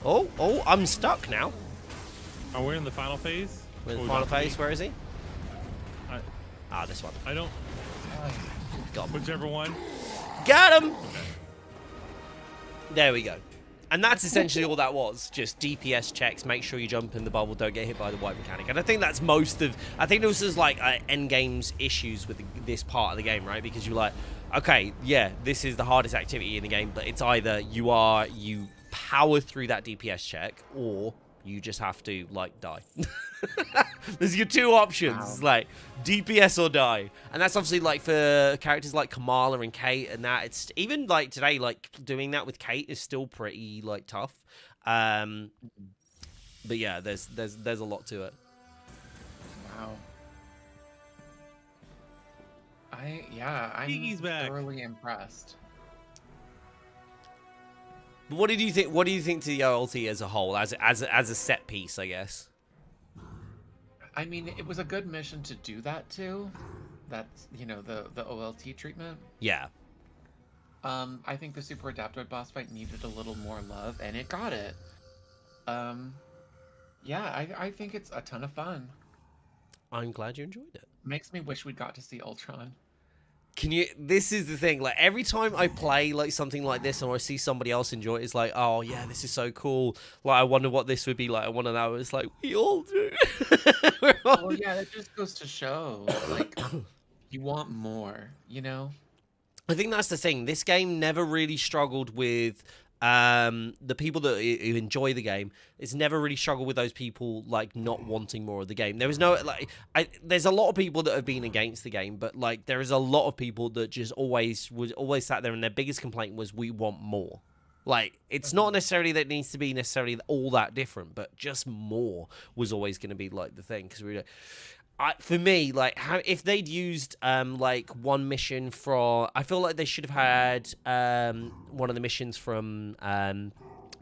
Oh, I'm stuck now. Are we in the final phase? We're in the final phase. Where is he? This one. I don't. Got him. Whichever one. Got him! There we go. And that's essentially all that was. Just DPS checks, make sure you jump in the bubble, don't get hit by the white mechanic. And I think that's I think this is like end game's issues with this part of the game, right? Because you're like, okay, yeah, this is the hardest activity in the game, but it's either you power through that DPS check, or you just have to, like, die. There's your two options. Wow. It's like, DPS or die. And that's obviously, like, for characters like Kamala and Kate and that. It's even, like, today, like, doing that with Kate is still pretty, like, tough. But, yeah, there's a lot to it. Wow. I'm thoroughly impressed. What do you think? What do you think to the OLT as a whole, as a set piece, I guess? I mean, it was a good mission to do that too. That's, you know, the OLT treatment. Yeah. I think the Super Adaptoid boss fight needed a little more love, and it got it. Yeah, I think it's a ton of fun. I'm glad you enjoyed it. Makes me wish we got to see Ultron. Can you? This is the thing. Like every time I play like something like this, or I see somebody else enjoy it, it's like, oh yeah, this is so cool. Like I wonder what this would be like. I want to know. It's like we all do. Well, yeah, it just goes to show, like, you want more, you know? I think that's the thing. This game never really struggled with the people that who enjoy the game. It's never really struggled with those people like not wanting more of the game. There was no like, there's a lot of people that have been against the game, but like there is a lot of people that just always sat there and their biggest complaint was we want more. Like it's not necessarily that it needs to be necessarily all that different, but just more was always going to be like the thing because for me, like, if they'd used like one mission for, I feel like they should have had one of the missions from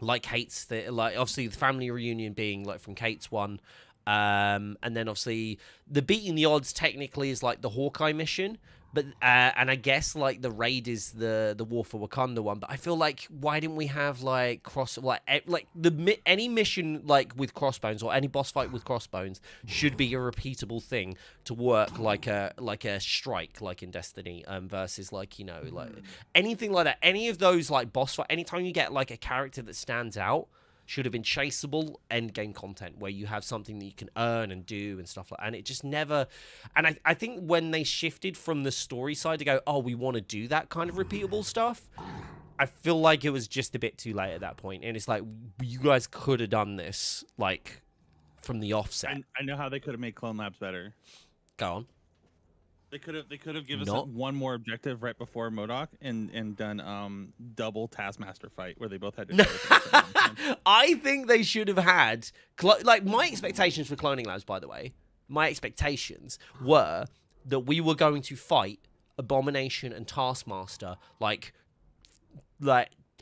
like Kate's, like obviously the family reunion being like from Kate's one, and then obviously the beating the odds technically is like the Hawkeye mission, but and I guess like the raid is the War for Wakanda one. But I feel like why didn't we have like any mission like with Crossbones or any boss fight with Crossbones should be a repeatable thing to work like a strike like in Destiny versus like, you know, like anything like that. Any of those like boss fight, anytime you get like a character that stands out, should have been chaseable end game content where you have something that you can earn and do and stuff like that. And it just never, and I think when they shifted from the story side to go, oh, we want to do that kind of repeatable stuff, I feel like it was just a bit too late at that point. And it's like, you guys could have done this like from the offset. I know how they could have made Clone Labs better. Go on. They could have given us one more objective right before MODOK and done double Taskmaster fight where they both had to. I think they should have had like my expectations for Cloning Labs. By the way, my expectations were that we were going to fight Abomination and Taskmaster like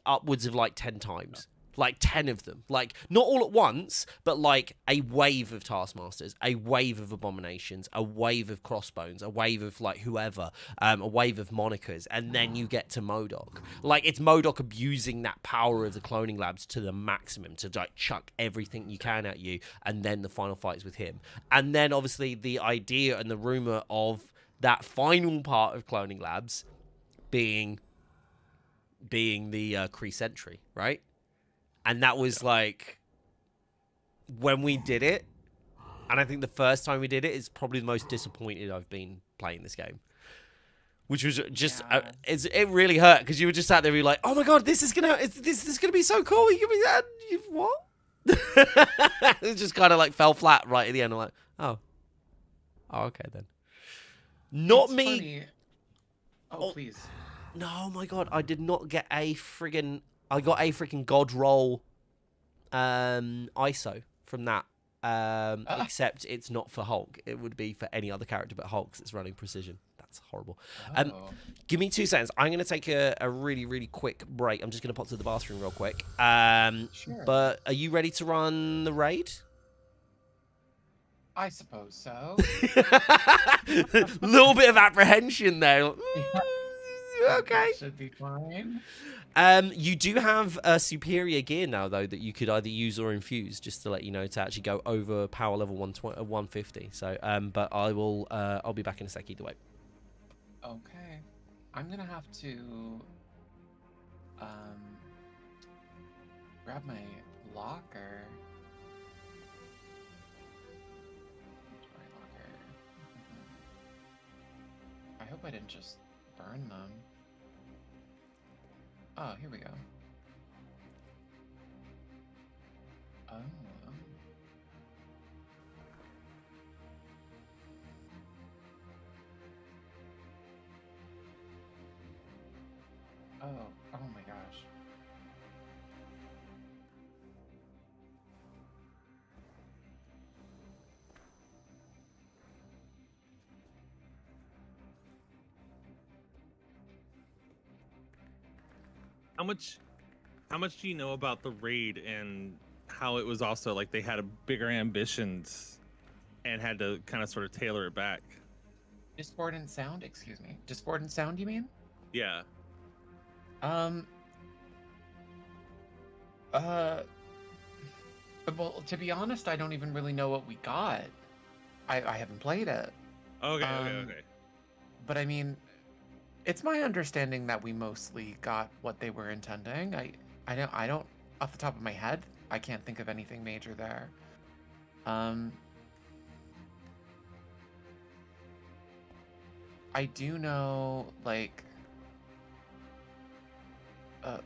upwards of like 10 times. Like 10 of them. Like, not all at once, but like a wave of Taskmasters, a wave of Abominations, a wave of Crossbones, a wave of like whoever, a wave of Monikers, and then you get to MODOK. Like, it's MODOK abusing that power of the Cloning Labs to the maximum, to like chuck everything you can at you, and then the final fight is with him. And then obviously the idea and the rumor of that final part of Cloning Labs being the Kree Sentry, right? And that was like, when we did it, and I think the first time we did it is probably the most disappointed I've been playing this game. Which was just, it really hurt, because you were just sat there and you're like, oh my god, this is gonna be so cool. You can be that, what? It just kind of like fell flat right at the end. I'm like, oh, okay then. Not It's me. funny. Oh, please. No, my god, I did not get I got a freaking god roll ISO from that. Except it's not for Hulk. It would be for any other character but Hulk, 'cause it's running precision. That's horrible. Give me 2 seconds. I'm going to take a really, really quick break. I'm just going to pop to the bathroom real quick. Sure. But are you ready to run the raid? I suppose so. Little bit of apprehension there. Okay. Should be fine. You do have a superior gear now, though, that you could either use or infuse, just to let you know, to actually go over power level 150. So, but I'll be back in a sec either way. Okay. I'm gonna have to grab my locker. I hope I didn't just burn them. Oh, here we go. Oh. Oh my gosh. How much do you know about the raid and how it was also like they had a bigger ambitions and had to kind of sort of tailor it back? Discordant sound, excuse me. Discordant sound, you mean? Yeah. Well, to be honest, I don't even really know what we got. I haven't played it. Okay. But I mean, it's my understanding that we mostly got what they were intending. I don't off the top of my head, I can't think of anything major there. I do know, like,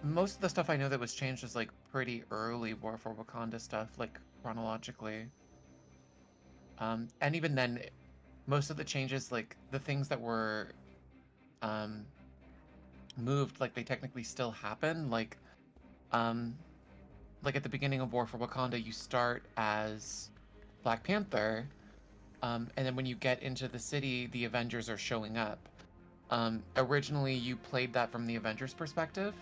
most of the stuff I know that was changed is like pretty early War for Wakanda stuff, like chronologically. And even then, most of the changes, like the things that were moved, like they technically still happen. Like at the beginning of War for Wakanda, you start as Black Panther, and then when you get into the city, the Avengers are showing up. Originally, you played that from the Avengers perspective.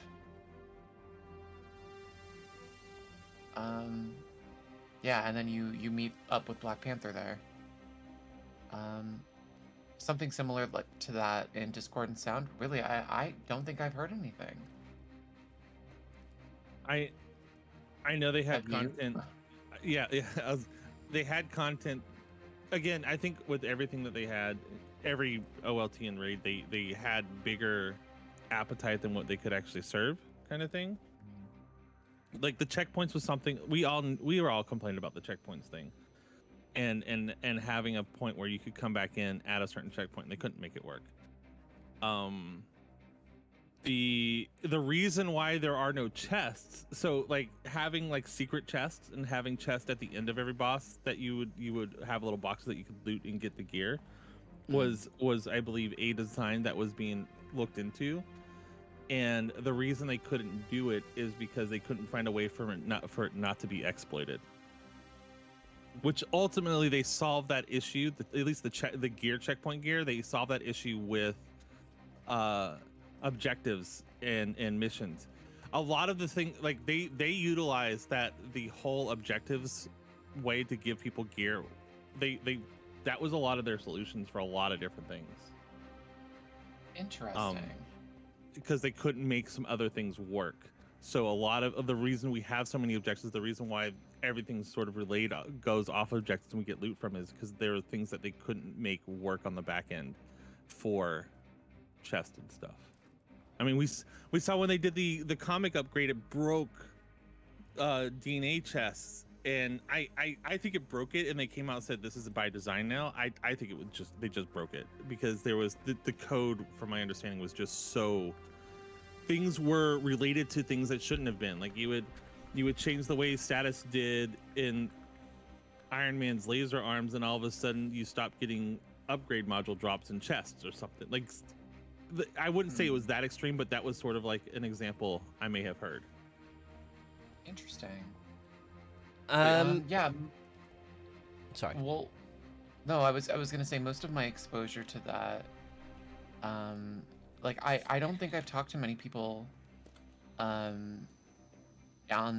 Yeah, and then you meet up with Black Panther there. Something similar like to that in Discord and Sound. Really, I don't think I've heard anything. I know they had Have you? content. Yeah, they had content. Again, I think with everything that they had, every OLT and raid, they had bigger appetite than what they could actually serve, kind of thing. Like the checkpoints was something we were all complaining about the checkpoints thing, and having a point where you could come back in at a certain checkpoint and they couldn't make it work. The reason why there are no chests, so like having like secret chests and having chests at the end of every boss that you would have little boxes that you could loot and get the gear was I believe a design that was being looked into. And the reason they couldn't do it is because they couldn't find a way for it not to be exploited. Which ultimately they solved that issue. At least the gear checkpoint gear, they solved that issue with objectives and missions. A lot of the thing, like they utilize that the whole objectives way to give people gear. That was a lot of their solutions for a lot of different things. Interesting. Because they couldn't make some other things work. So a lot of the reason we have so many objectives, the reason why everything's sort of relayed goes off objectives and we get loot from is because there are things that they couldn't make work on the back end for chest and stuff. I mean, we saw when they did the comic upgrade, it broke DNA chests, and I think it broke it, and they came out and said this is by design now. I think it was they just broke it because there was the code, from my understanding, was just so things were related to things that shouldn't have been. Like you would change the way status did in Iron Man's laser arms, and all of a sudden you stop getting upgrade module drops in chests or something. Like I wouldn't say it was that extreme, but that was sort of like an example I may have heard. Interesting. Yeah. Sorry. Well, no, I was gonna say most of my exposure to that, like I don't think I've talked to many people, on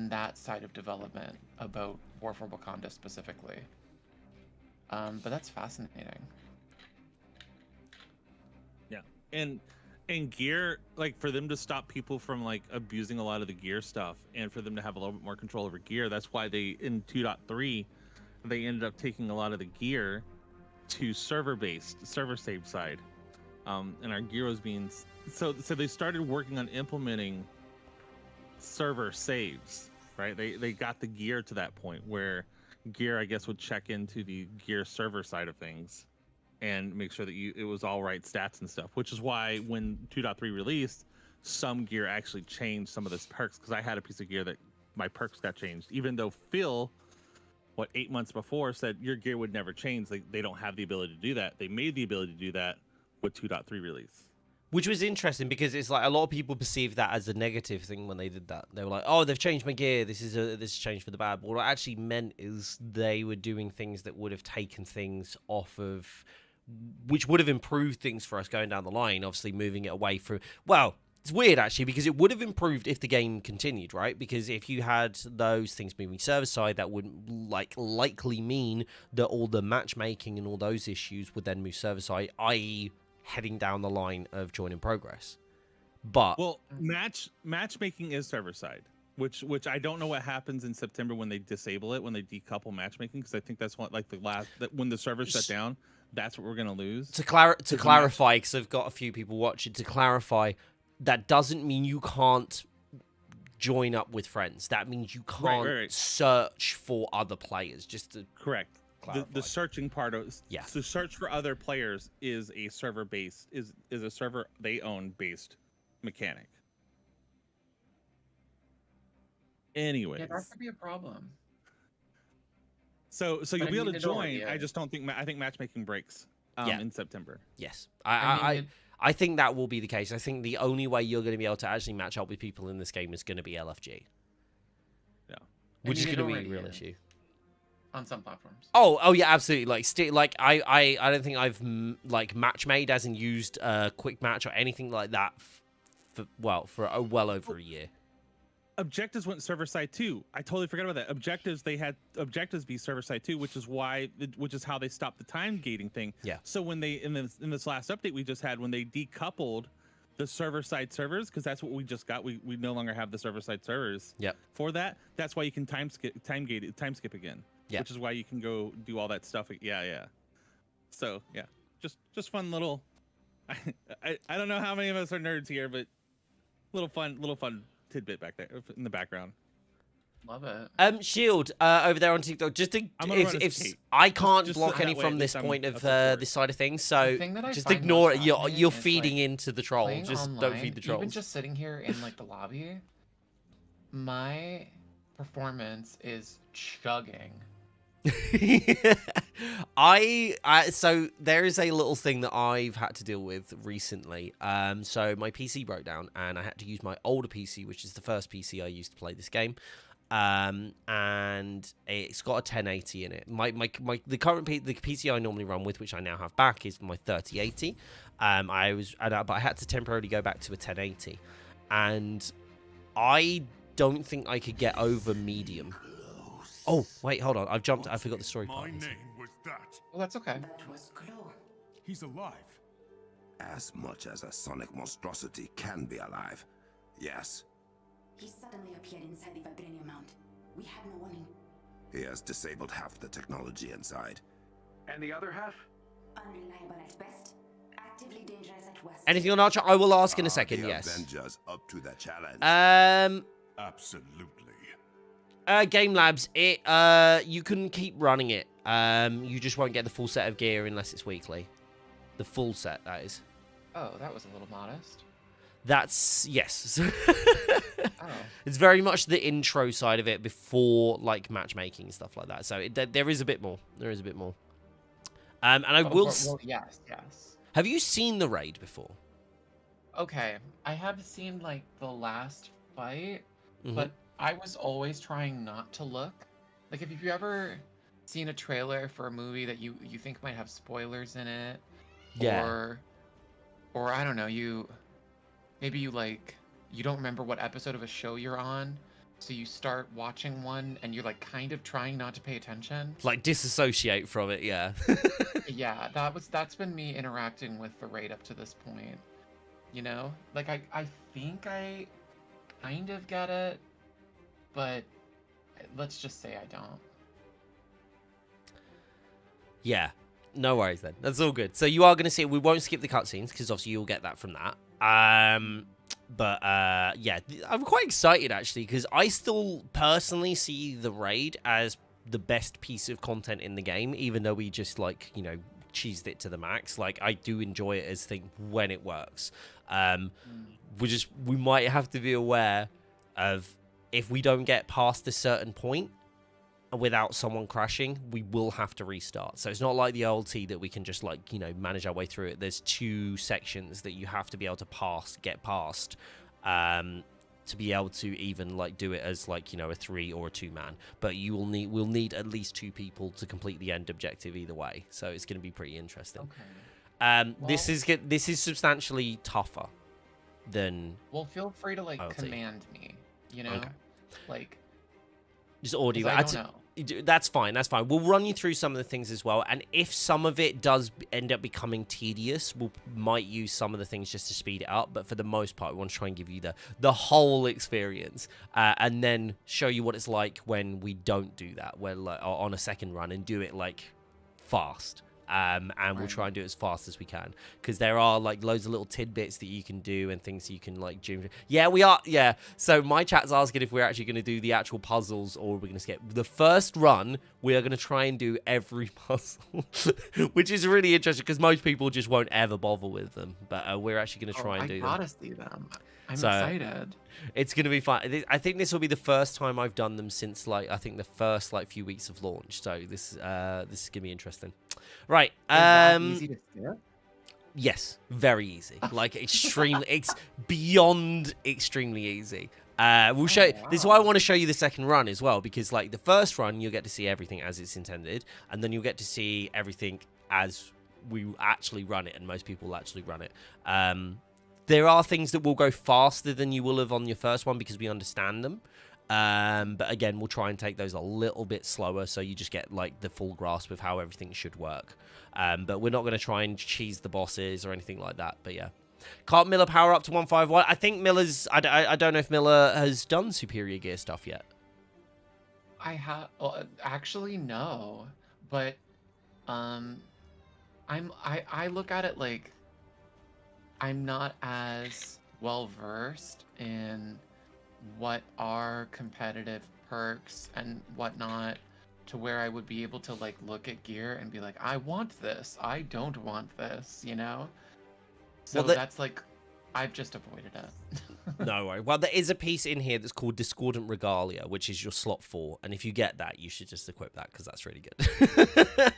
that side of development about War for Wakanda specifically. But that's fascinating. Yeah, and gear, like for them to stop people from like abusing a lot of the gear stuff, and for them to have a little bit more control over gear. That's why they in 2.3 they ended up taking a lot of the gear to server save side, and our gear was being so they started working on implementing server saves. Right, they got the gear to that point where gear, I guess, would check into the gear server side of things and make sure that it was all right stats and stuff, which is why when 2.3 released, some gear actually changed some of the perks, because I had a piece of gear that my perks got changed, even though Phil, 8 months before, said your gear would never change. They don't have the ability to do that. They made the ability to do that with 2.3 release. Which was interesting because it's like a lot of people perceived that as a negative thing when they did that. They were like, "Oh, they've changed my gear. This is changed for the bad." But what it actually meant is they were doing things that would have taken things off of, which would have improved things for us going down the line. Obviously, moving it away from. Well, it's weird actually because it would have improved if the game continued, right? Because if you had those things moving server side, that would likely mean that all the matchmaking and all those issues would then move server side, i.e. heading down the line of join in progress. But well, matchmaking is server side. which I don't know what happens in September when they disable it, when they decouple matchmaking, because I think that's what when the servers shut down, that's what we're gonna lose. To clarify, because I've got a few people watching. To clarify, that doesn't mean you can't join up with friends. That means you can't search for other players. Just to correct. The searching part of the search for other players is a server based is a server they own based mechanic. Anyways, Yeah, that could be a problem. So you'll be able to join. I just don't think I think matchmaking breaks in September. Yes, I think that will be the case. I think the only way you're going to be able to actually match up with people in this game is going to be LFG. Yeah, which is going to be a real issue. On some platforms. Oh yeah, absolutely. I don't think I've match made as in used quick match or anything like that for well over a year. Objectives went server side too. I totally forgot about that. They had objectives be server side too, which is how they stopped the time gating thing. Yeah. So when they in this last update we just had, when they decoupled the server side servers, because that's what we just got. We no longer have the server side servers. Yep. For that, that's why you can time skip again. Yeah. Which is why you can go do all that stuff. Yeah. So yeah, just fun little. I don't know how many of us are nerds here, but little fun tidbit back there in the background. Love it. Shield over there on TikTok. Just to, if I can't block any from this point of this side of things, so just ignore it. You're feeding into the troll. Just online, don't feed the trolls. Even just sitting here in the lobby, my performance is chugging. So there is a little thing that I've had to deal with recently. So my PC broke down and I had to use my older PC, which is the first PC I used to play this game. And it's got a 1080 in it. The PC I normally run with, which I now have back, is my 3080. But I had to temporarily go back to a 1080, and I don't think I could get over medium. Oh, wait, hold on. I forgot the story part. My name was that. Well, that's okay. That was Klaw. He's alive. As much as a sonic monstrosity can be alive. Yes. He suddenly appeared inside the vibranium mount. We had no warning. He has disabled half the technology inside. And the other half? Unreliable at best. Actively dangerous at worst. Anything on Archer? I will ask in a second, the yes. Avengers up to the challenge. Absolutely. Game Labs, you can keep running it. You just won't get the full set of gear unless it's weekly. The full set, that is. Oh, that was a little modest. That's yes. Oh. It's very much the intro side of it before matchmaking and stuff like that. So there is a bit more. There is a bit more. And I will. Well, yes. Have you seen the raid before? Okay, I have seen the last fight, but I was always trying not to look. If you've ever seen a trailer for a movie that you think might have spoilers in it, or I don't know, you don't remember what episode of a show you're on, so you start watching one and you're kind of trying not to pay attention. Disassociate from it, yeah. Yeah, that's been me interacting with the raid up to this point. You know? I think I kind of get it, but let's just say I don't. Yeah, no worries then. That's all good. So you are going to see it. We won't skip the cutscenes because obviously you'll get that from that. But yeah, I'm quite excited actually because I still personally see the raid as the best piece of content in the game, even though we just cheesed it to the max. I do enjoy it as thing when it works. We might have to be aware of, if we don't get past a certain point without someone crashing, we will have to restart. So it's not like the OLT that we can just manage our way through it. There's 2 sections that you have to be able to get past, to be able to even do it as a 3 or a 2-man. But we'll need at least 2 people to complete the end objective either way. So it's going to be pretty interesting. Okay. This is substantially tougher than. Well, feel free to OLT. command me. You know, Okay. Just audio. I don't know. That's fine. That's fine. We'll run you through some of the things as well. And if some of it does end up becoming tedious, we might use some of the things just to speed it up. But for the most part, we want to try and give you the whole experience, and then show you what it's like when we don't do that, when like on a second run, and do it like fast. And we'll try and do it as fast as we can, because there are like loads of little tidbits that you can do and things you can like do. Yeah, we are. Yeah. So my chat's asking if we're actually going to do the actual puzzles or we're going to skip the first run. We are going to try and do every puzzle, which is really interesting because most people just won't ever bother with them. But we're actually going to try and do them. I gotta see them. I'm excited. It's going to be fun. I think this will be the first time I've done them since like I think the first like few weeks of launch. So this is going to be interesting. Right. Is that easy to skip? Yes, very easy. Like extremely, it's beyond extremely easy. We'll show. Wow. This is why I want to show you the second run as well, because like the first run, you'll get to see everything as it's intended, and then you'll get to see everything as we actually run it, and most people actually run it. There are things that will go faster than you will have on your first one because we understand them. But again, we'll try and take those a little bit slower so you just get like the full grasp of how everything should work. But we're not going to try and cheese the bosses or anything like that. But yeah. Can't Miller power up to 151? I think Miller's... I don't know if Miller has done superior gear stuff yet. I have... Well, actually, no. But I look at it like I'm not as well-versed in what are competitive perks and whatnot to where I would be able to like look at gear and be like, I want this, I don't want this, you know? So well, that's like, I've just avoided it. No worry. Well, there is a piece in here that's called Discordant Regalia, which is your slot 4, and if you get that, you should just equip that because that's really good.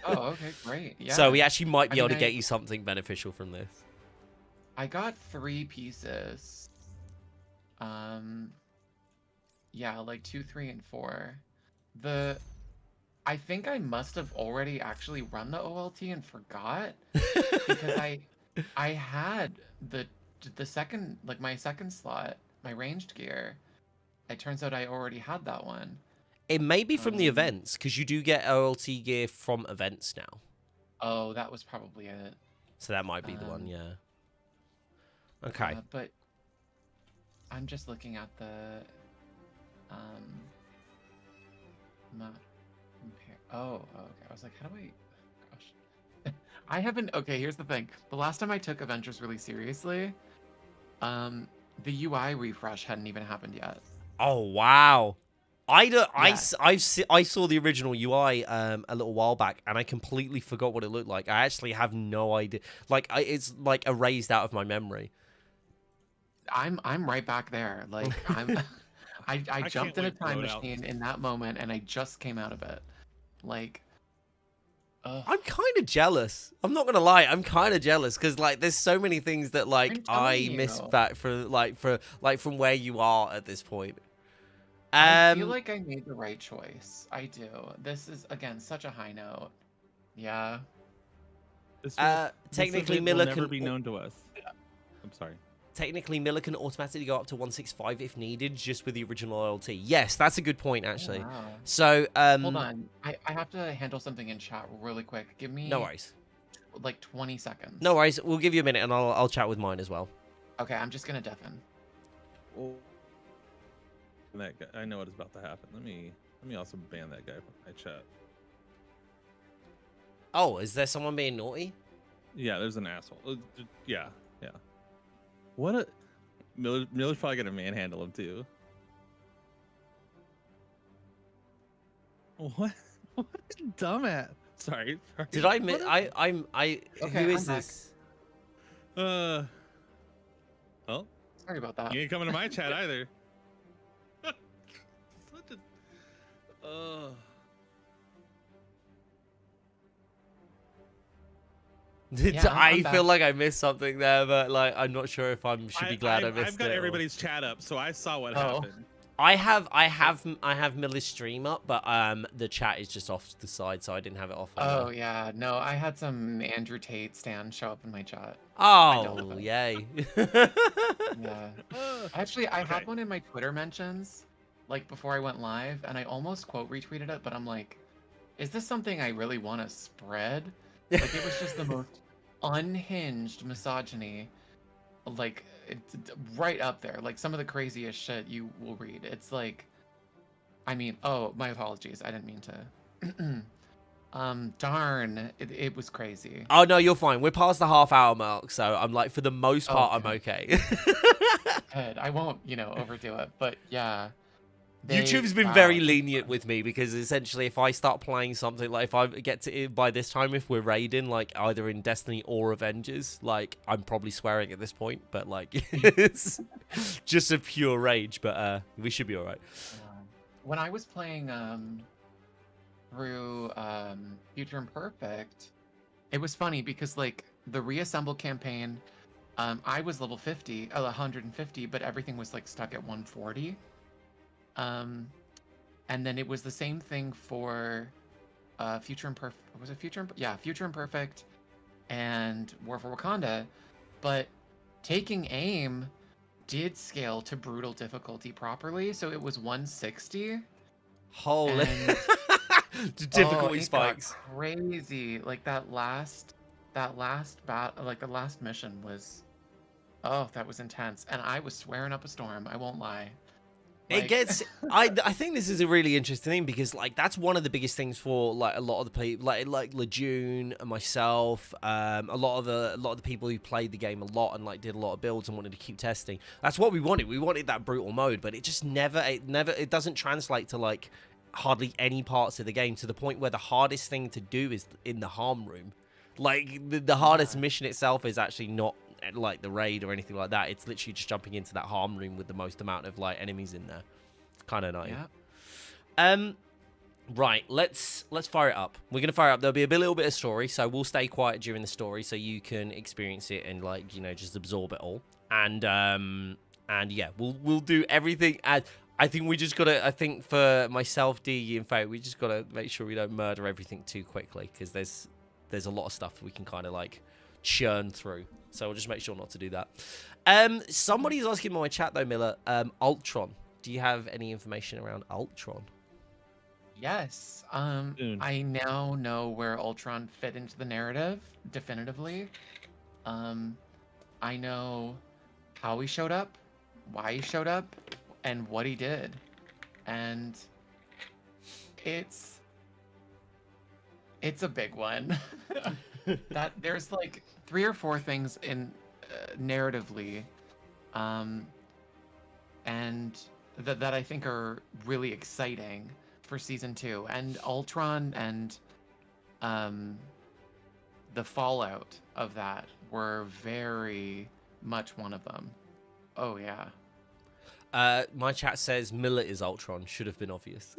Oh, okay, great. Yeah. So we actually might be able to get you something beneficial from this. I got 3 pieces. Yeah, like 2, 3, and 4. I think I must have already actually run the OLT and forgot because I had the second, like my second slot, my ranged gear. It turns out I already had that one. It may be from the events because you do get OLT gear from events now. Oh, that was probably it. So that might be the one, yeah. Okay. But I'm just looking at the okay. I was like, how do I... Gosh. I haven't... Okay, here's the thing. The last time I took Avengers really seriously, the UI refresh hadn't even happened yet. Oh, wow. I saw the original UI a little while back, and I completely forgot what it looked like. I actually have no idea. Like, it's like erased out of my memory. I'm right back there. Like, I jumped in a time machine in that moment, and I just came out of it. Like, I'm kind of jealous. I'm not gonna lie. I'm kind of jealous because like there's so many things that like I miss back from where you are at this point. I feel like I made the right choice. I do. This is again such a high note. Yeah. Technically, this Miller will never can be known to us. I'm sorry. Technically, Miller can automatically go up to 165 if needed, just with the original OLT. Yes, that's a good point, actually. Oh, wow. So, hold on. I have to handle something in chat really quick. Give me... No worries. Like 20 seconds. No worries. We'll give you a minute, and I'll chat with mine as well. Okay, I'm just gonna deafen. Oh. That guy, I know what is about to happen. Let me also ban that guy from my chat. Oh, is there someone being naughty? Yeah, there's an asshole. Yeah. What a... Miller's probably gonna manhandle him too. What a dumbass. Sorry. Did I miss... Okay, who is I'm this? Oh. Sorry about that. You ain't coming to my chat either. Such a... I feel like I missed something there, but like I'm not sure if I should be glad I missed it. I've got everybody's chat up, so I saw what happened. I have Miller's stream up, but the chat is just off to the side, so I didn't have it off. Oh yeah, no, I had some Andrew Tate stand show up in my chat. Oh yay! Yeah, actually, I had one in my Twitter mentions, like before I went live, and I almost quote retweeted it, but I'm like, is this something I really want to spread? Like, it was just the most unhinged misogyny, like right up there. Like some of the craziest shit you will read. It's like, I mean, oh, my apologies. I didn't mean to. Darn, it was crazy. Oh no, you're fine. We're past the half-hour mark, so I'm like, for the most part, I'm okay. Good. I won't, overdo it. But yeah. YouTube's been very lenient with me because essentially if I start playing something, like if I get to it by this time, if we're raiding, like either in Destiny or Avengers, like I'm probably swearing at this point, but like it's just a pure rage, but we should be all right. When I was playing through Future Imperfect, it was funny because like the reassemble campaign, I was level 150, but everything was like stuck at 140. And then it was the same thing for Future Imperfect. Was it Future? Yeah, Future Imperfect and War for Wakanda. But taking aim did scale to brutal difficulty properly, so it was 160. Holy, the difficulty spikes. Crazy. Like that last battle, like the last mission was, oh, that was intense, and I was swearing up a storm. I won't lie. It gets. I think this is a really interesting thing because like that's one of the biggest things for like a lot of the people, like Lejeune and myself, a lot of the people who played the game a lot and like did a lot of builds and wanted to keep testing. That's what we wanted. We wanted that brutal mode, but it just it doesn't translate to like hardly any parts of the game, to the point where the hardest thing to do is in the harm room. Like the hardest mission itself is actually not like the raid or anything like that. It's literally just jumping into that harm room with the most amount of like enemies in there. It's kind of nice. Yeah. Right, let's fire it up. We're gonna fire it up. There'll be a little bit of story, so we'll stay quiet during the story so you can experience it and like just absorb it all. And yeah, we'll do everything as. I think we just gotta. I think for myself, D, in fact, we just gotta make sure we don't murder everything too quickly because there's a lot of stuff we can kind of like churn through. So we'll just make sure not to do that. Somebody's asking in my chat though, Miller. Ultron. Do you have any information around Ultron? Yes. I now know where Ultron fit into the narrative definitively. I know how he showed up, why he showed up, and what he did. And it's a big one. That there's like 3 or 4 things in narratively, and that I think are really exciting for season 2. And Ultron and the fallout of that were very much one of them. Oh yeah. My chat says Miller is Ultron. Should have been obvious.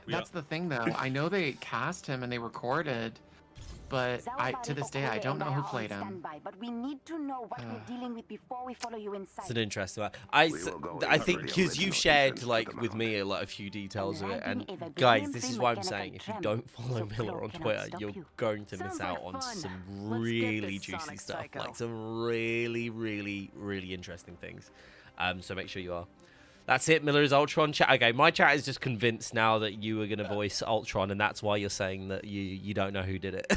That's the thing though. I know they cast him and they recorded, but to this day I don't know who played him. But we need to know what we're dealing with before we follow you inside. It's an interesting one. I think because you've shared like with me like a few details of it, and guys, this is why I'm saying if you don't follow Miller on Twitter, you're going to miss out on some really juicy stuff, like some really, really, really interesting things. So make sure you are. That's it. Miller is Ultron. Chat. Okay, my chat is just convinced now that you were going to voice Ultron, and that's why you're saying that you don't know who did it.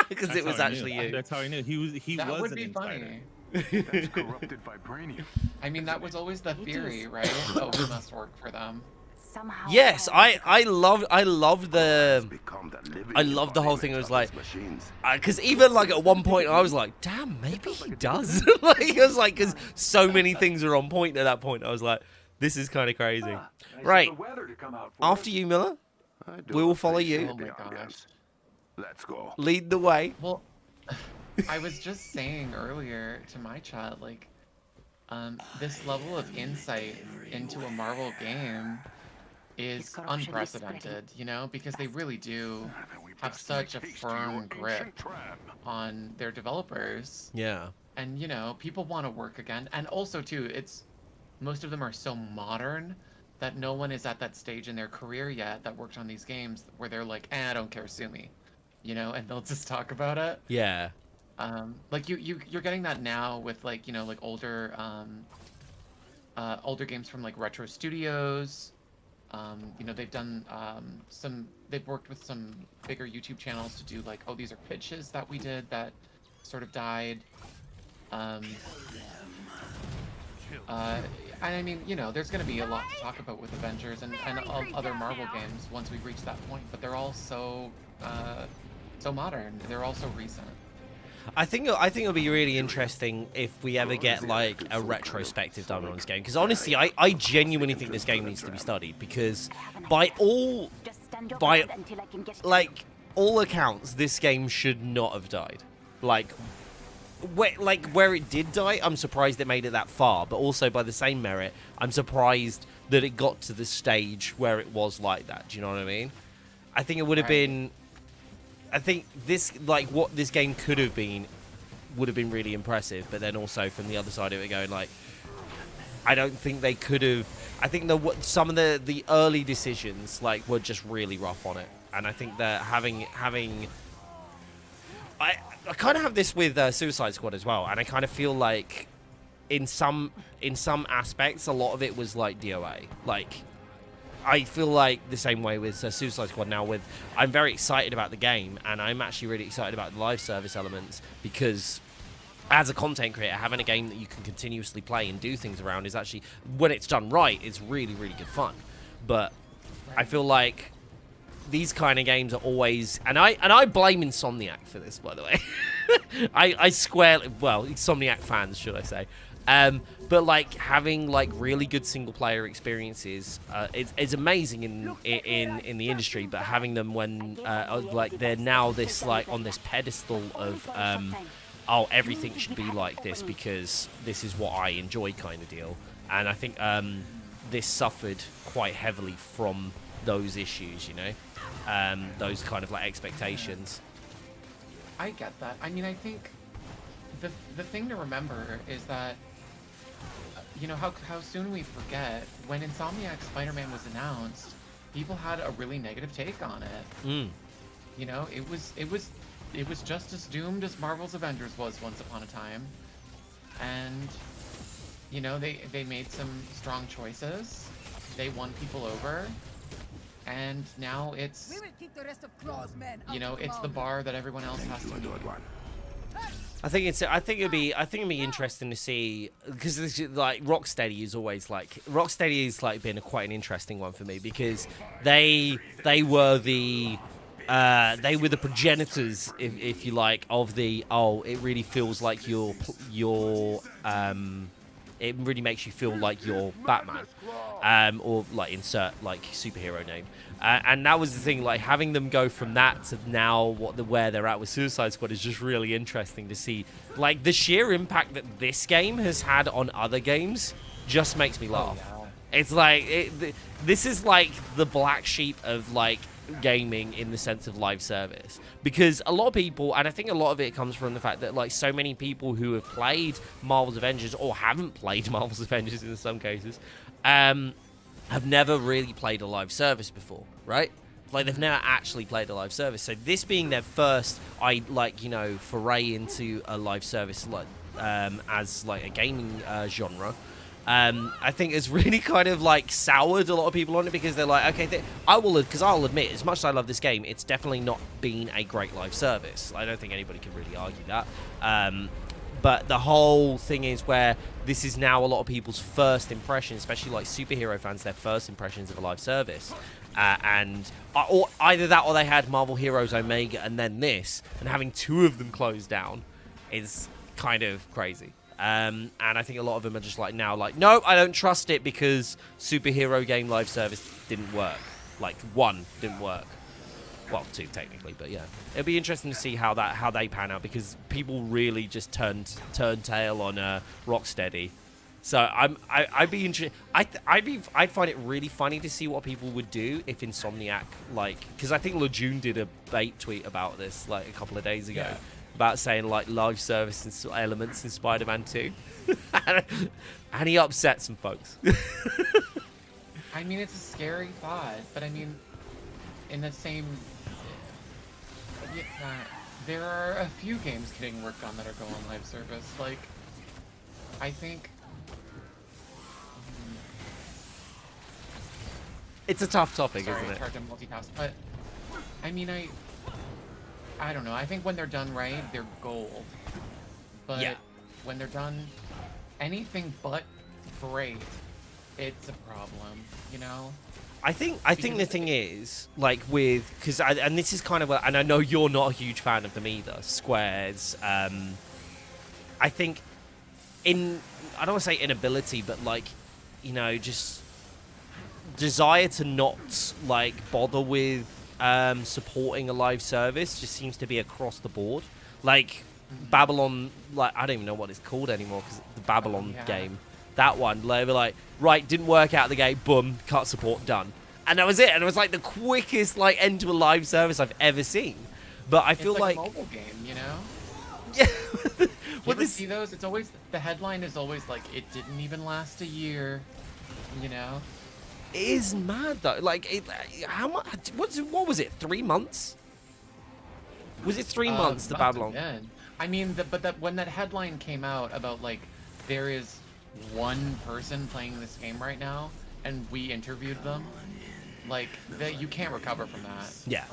Because it was actually you. That's how I knew. He that was would an be insider. funny. That's corrupted vibranium. I mean, that was always the theory, right? Oh, it must work for them. Yes, I love the whole thing. It was like, because even like at one point I was like, damn, maybe he does. Like it was like, because so many things are on point at that point. I was like, this is kind of crazy. Right, after you, Miller, we will follow you. Oh my gosh. Let's go. Lead the way. Well, I was just saying earlier to my chat, like, this level of insight into a Marvel game is unprecedented, because they really do have such a firm grip on their developers. Yeah. And, people want to work again. And also, too, most of them are so modern that no one is at that stage in their career yet that worked on these games where they're like, I don't care, sue me, and they'll just talk about it. Yeah. Like you're getting that now with like, like older older games from like Retro Studios. You know, they've done they've worked with some bigger YouTube channels to do like, oh, these are pitches that we did that sort of died. And I mean, you know, there's going to be a lot to talk about with Avengers and other Marvel games once we reach that point, but they're all so modern. They're all so recent. I think it'll be really interesting if we ever get like a retrospective done on this game, because honestly, I genuinely think this game needs to be studied, because by all accounts, this game should not have died. Like where it did die, I'm surprised it made it that far, but also by the same merit, I'm surprised that it got to the stage where it was like that. Do you know what I mean? I think it would have been. I think this, like, what this game could have been, would have been really impressive, but then also from the other side of it going, like, I don't think they could have. I think some of the early decisions, like, were just really rough on it, and I think that having I kind of have this with Suicide Squad as well, and I kind of feel like in some aspects, a lot of it was like DOA. Like, I feel like the same way with Suicide Squad now. I'm very excited about the game, and I'm actually really excited about the live service elements, because as a content creator, having a game that you can continuously play and do things around is actually, when it's done right, it's really, really good fun. But I feel like these kind of games are always, and I blame Insomniac for this, by the way. Insomniac fans, should I say. But like having like really good single player experiences, it's amazing in the industry. But having them when like they're now this like on this pedestal of oh, everything should be like this because this is what I enjoy, kind of deal. And I think this suffered quite heavily from those issues, you know, those kind of like expectations. I get that. I mean, I think the thing to remember is that, you know, how soon we forget, when Insomniac Spider-Man was announced, people had a really negative take on it. You know, it was just as doomed as Marvel's Avengers was once upon a time. And, you know, they made some strong choices. They won people over. And now it's, you know, it's the bar that everyone else has to meet. I think it'd be interesting to see, because this is, like, Rocksteady is always like, Rocksteady has like been quite an interesting one for me, because they were the progenitors, if you like, of the, oh, it really feels like you're it really makes you feel like you're Batman, or like insert like superhero name, and that was the thing. Like having them go from that to now where they're at with Suicide Squad is just really interesting to see. Like the sheer impact that this game has had on other games just makes me laugh. Oh, yeah. It's like this is like the black sheep of like gaming in the sense of live service, because a lot of people, and I think a lot of it comes from the fact that like so many people who have played Marvel's Avengers or haven't played Marvel's Avengers in some cases have never really played a live service before, right? Like they've never actually played a live service, so this being their first foray into a live service like as like a gaming genre, I think it's really kind of like soured a lot of people on it, because they're like, okay, I'll admit, as much as I love this game, it's definitely not been a great live service. I don't think anybody can really argue that. But the whole thing is where this is now a lot of people's first impression, especially like superhero fans, their first impressions of a live service. Or either that, or they had Marvel Heroes Omega and then this, and having two of them closed down is kind of crazy. And I think a lot of them are just like now, like, no, I don't trust it because superhero game live service didn't work. Like, one didn't work. Well, two technically, but yeah. It'll be interesting to see how they pan out, because people really just turned tail on Rocksteady. So I'd be interested. I'd find it really funny to see what people would do if Insomniac, like, because I think Lejeune did a bait tweet about this like a couple of days ago. Yeah. About saying like live service elements in Spider-Man 2, and he upset some folks. I mean, it's a scary thought, but I mean, in the same, there are a few games getting worked on that are going live service. Like, I think It's a tough topic, Sorry, isn't it's it? hard to multitask, but I mean, I don't know. I think when they're done right, they're gold. But Yeah. when they're done anything but great, it's a problem, you know? I think the thing is, like, with, because and this is kind of and I know you're not a huge fan of them either, Square's. I think I don't want to say inability, but like, you know, just desire to not like bother with supporting a live service just seems to be across the board. Like Babylon, like I don't even know what it's called anymore because the Babylon game. That one, they were like, right, didn't work out the gate, boom, cut support, done. And that was it. And it was like the quickest like end to a live service I've ever seen. But I feel it's like a mobile game, you know? Yeah. You ever see those? It's always, the headline is always like, it didn't even last a year, you know? It is mad though. Like, how much? What was it? 3 months? Was it 3 months? The Babylon. I mean, when that headline came out about like there is one person playing this game right now, and we interviewed them, like you can't recover from that. Yeah.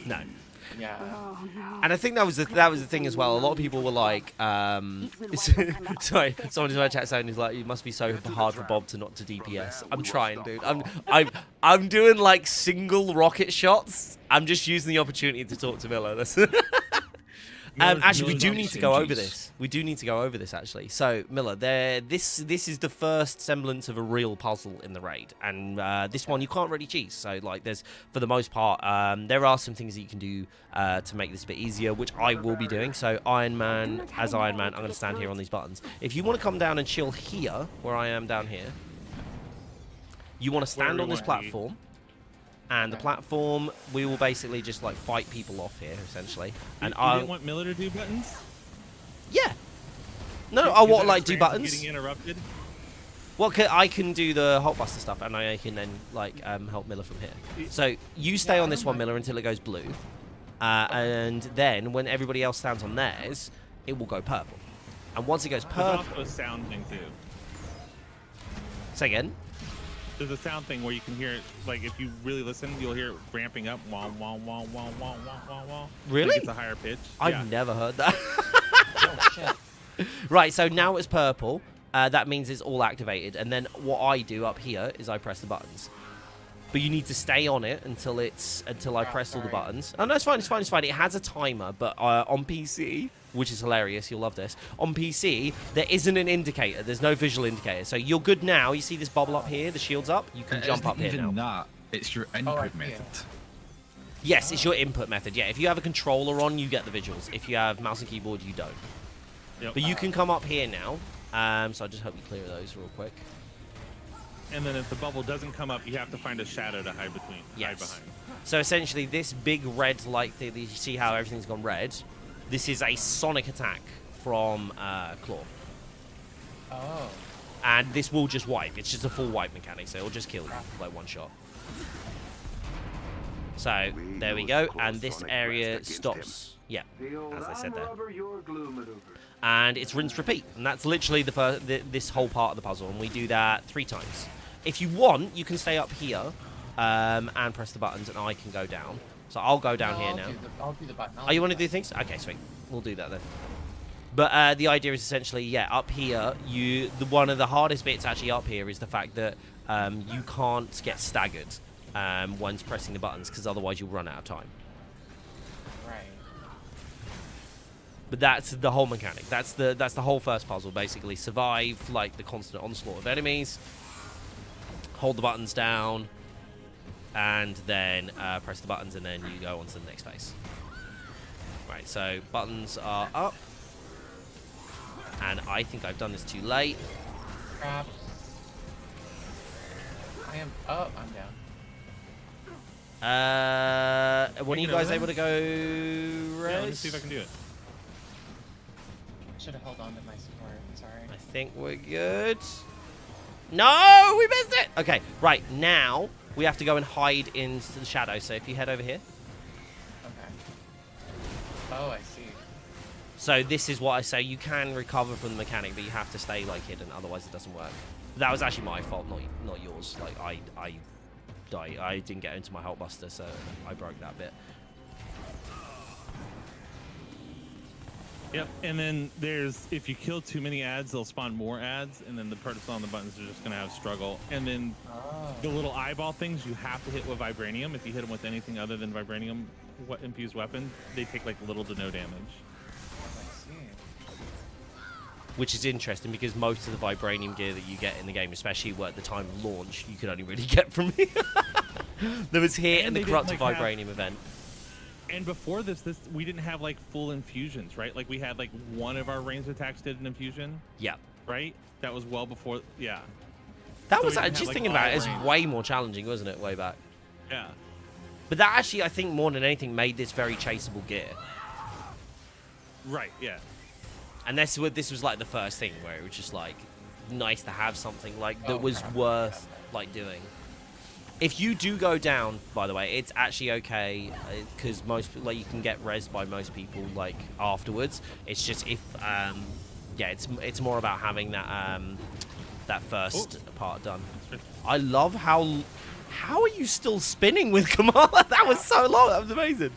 No. Yeah. And I think that was the thing as well. A lot of people were like, sorry, someone in my chat saying is like, it must be so hard for Bob to not to DPS. I'm trying, dude. I'm doing like single rocket shots. I'm just using the opportunity to talk to Miller. That's actually, we do need to go over this. We do need to go over this, actually. So, Miller, this is the first semblance of a real puzzle in the raid. And this one, you can't really cheese. So, like, there's, for the most part, there are some things that you can do to make this a bit easier, which I will be doing. So, Iron Man, as Iron Man, I'm going to stand here on these buttons. If you want to come down and chill here, where I am down here, you want to stand on this platform. And the platform, we will basically just like fight people off here, essentially. And you didn't want Miller to do buttons? Yeah. No, I want like do buttons. Getting interrupted. Well, I can do the Hulkbuster stuff, and I can then like help Miller from here. So you stay on this one, Miller, until it goes blue, and then when everybody else stands on theirs, it will go purple. And once it goes purple, there's also a sound thing too. Say again. There's a sound thing where you can hear it, like if you really listen, you'll hear it ramping up. Wah, wah, wah, wah, wah, wah, wah. Really? It's a higher pitch. I've never heard that. Oh, shit. Right, so now it's purple. That means it's all activated. And then what I do up here is I press the buttons. But you need to stay on it until I press all the buttons. Oh, no, it's fine, it's fine, it's fine. It has a timer, but on PC, which is hilarious, you'll love this. On PC, there isn't an indicator. There's no visual indicator. So you're good now. You see this bubble up here, the shield's up. You can jump up here now. That, it's your input method. Yes, it's your input method. Yeah, if you have a controller on, you get the visuals. If you have mouse and keyboard, you don't. Yep. But you can come up here now. So I just hope you clear those real quick. And then if the bubble doesn't come up, you have to find a shadow to hide between. Yes. Hide behind. So essentially, this big red light thing, you see how everything's gone red? This is a sonic attack from Klaw. Oh. And this will just wipe. It's just a full wipe mechanic, so it'll just kill you, like one shot. So, there we go. And this area stops. Yeah, as I said there. And it's rinse repeat. And that's literally this whole part of the puzzle. And we do that 3 times. If you want, you can stay up here and press the buttons, and I can go down. So I'll go down here now. I'll do the button. Oh, you want to do things? Okay, sweet. We'll do that then. But the idea is essentially, yeah, up here, one of the hardest bits actually up here is the fact that you can't get staggered once pressing the buttons, because otherwise you'll run out of time. Right. But that's the whole mechanic. That's the whole first puzzle, basically. Survive like the constant onslaught of enemies. Hold the buttons down. And then press the buttons, and then you go on to the next phase. Right, so buttons are up. And I think I've done this too late. Crap. I am... Oh, I'm down. When are you guys able to go res? Yeah, let me see if I can do it. Should have held on to my support. Sorry. I think we're good. No, we missed it. Okay, right, now we have to go and hide into the shadow. So if you head over here. Okay. Oh, I see. So this is what I say. You can recover from the mechanic, but you have to stay like hidden, otherwise it doesn't work. That was actually my fault, not yours. Like I I didn't get into my Hulkbuster, so I broke that bit. Yep, and then there's, if you kill too many ads, they'll spawn more ads, and then the person on the buttons are just going to have struggle. And then the little eyeball things you have to hit with Vibranium. If you hit them with anything other than Vibranium infused weapon, they take like little to no damage. Which is interesting because most of the Vibranium gear that you get in the game, especially at the time of launch, you could only really get from me. There was here in the Corrupted Vibranium event. And before this, we didn't have like full infusions, right? Like we had like one of our ranged attacks did an infusion. Yeah. Right? That was well before, yeah. That So was, we didn't just have, like, thinking about it, all it's range. way more challenging, wasn't it, way back? Yeah. But that actually, I think, more than anything, made this very chaseable gear. Right, yeah. And this was like the first thing where it was just like nice to have something like that was worth like doing. If you do go down, by the way, it's actually okay because most like you can get rezzed by most people like afterwards. It's just if yeah, it's more about having that that first part done. I love how are you still spinning with Kamala? That was so long. That was amazing.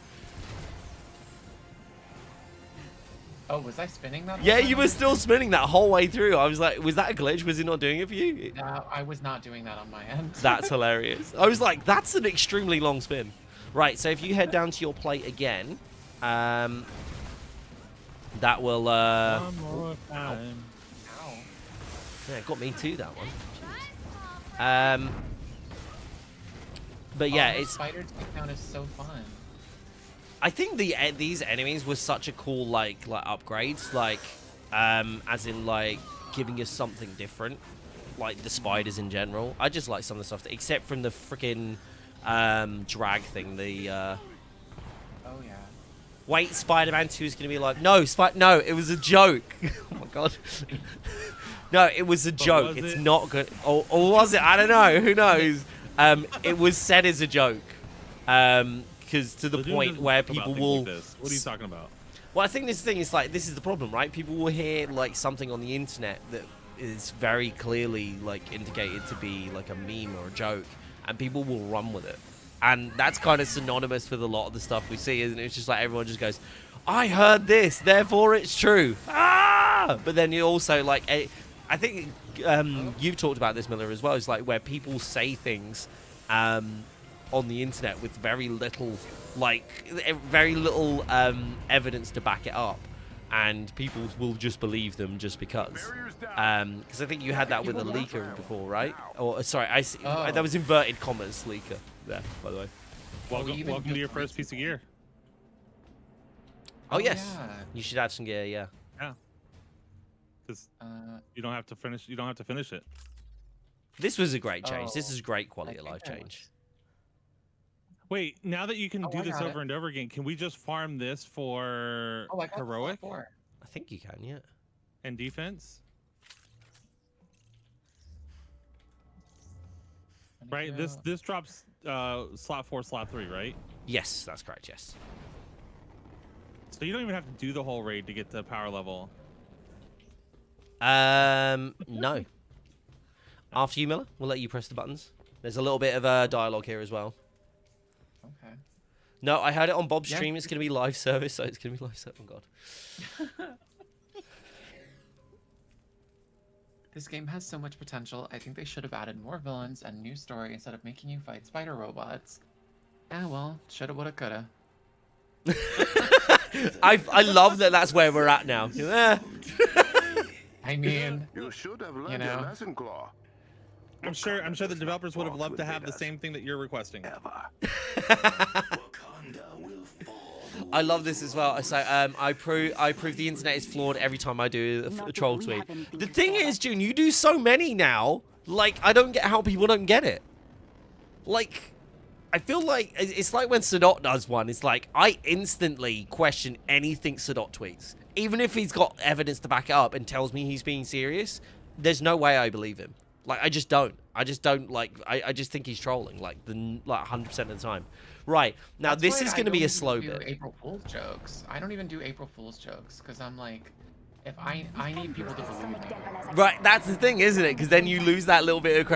Oh, was I spinning that? Yeah, you were still spinning that whole way through. I was like, was that a glitch? Was it not doing it for you? No, I was not doing that on my end. That's hilarious. I was like, that's an extremely long spin. Right, so if you head down to your plate again, that will... One more time. Ow. Yeah, it got me too, that one. But yeah, the it's... spider takedown is so fun. I think these enemies were such a cool like upgrades, like as in like giving us something different, like the spiders in general. I just like some of the stuff, except from the freaking drag thing. The oh yeah. Wait, Spider-Man 2 is gonna be like no, no, it was a joke. Oh my god. No, it was a joke. It's not good. Or was it? I don't know. Who knows? It was said as a joke. Because to the point where people will... Like what are you talking about? Well, I think this thing is like, this is the problem, right? People will hear like something on the internet that is very clearly like indicated to be like a meme or a joke, and people will run with it. And that's kind of synonymous with a lot of the stuff we see, isn't it? It's just like everyone just goes, I heard this, therefore it's true. Ah! But then you also like, I think you've talked about this, Miller, as well. It's like where people say things on the internet with very little evidence to back it up, and people will just believe them just because. Because I think you had that with a leaker before, right? Or sorry, that was inverted commas leaker there, by the way. Welcome to your first piece of gear. Oh yes, yeah. You should add some gear, yeah. Yeah. Because you don't have to finish. You don't have to finish it. This was a great change. This is a great quality of life change. Wait, now that you can do I this got over and over again, can we just farm this for I got heroic I think you can, yeah. and defense? Right. This drops slot 4, slot 3, right? Yes, that's correct. Yes. So you don't even have to do the whole raid to get the power level. No. After you, Miller, we'll let you press the buttons. There's a little bit of dialogue here as well. Okay. No, I heard it on Bob's stream. It's going to be live service, so it's going to be live service. Oh, God. This game has so much potential. I think they should have added more villains and new story instead of making you fight spider robots. Ah, well, shoulda, woulda, coulda. I love that that's where we're at now. I mean, you should have learned your lesson, Klaw. I'm sure the developers would have loved to have the same thing that you're requesting. I love this as well. So I prove the internet is flawed every time I do a troll tweet. The thing is, June, you do so many now. Like, I don't get how people don't get it. Like, I feel like it's like when Sadot does one. It's like I instantly question anything Sadot tweets, even if he's got evidence to back it up and tells me he's being serious. There's no way I believe him. Like, I just don't. I just think he's trolling, like 100% of the time. Right. Now, this is going to be a slow bit. April Fool's jokes. I don't even do April Fool's jokes because I'm like, if I need people to believe me. Right, that's the thing, isn't it? Because then you lose that little bit of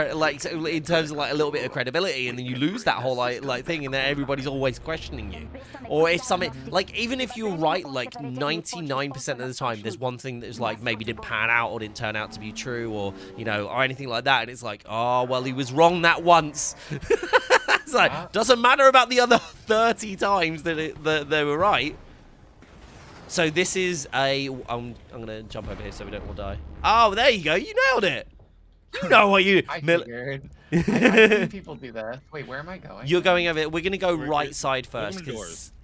in terms of like a little bit of credibility, and then you lose that whole like thing, and then everybody's always questioning you. Or if something like even if you're right, like 99% of the time, there's one thing that's like maybe didn't pan out or didn't turn out to be true, or or anything like that, and it's like, oh well, he was wrong that once. It's like doesn't matter about the other 30 times that they were right. So this is a... I'm going to jump over here so we don't all die. Oh, there you go. You nailed it. You know what you... I figured. I've seen people do that. Wait, where am I going? You're going over... We're going to go right side first.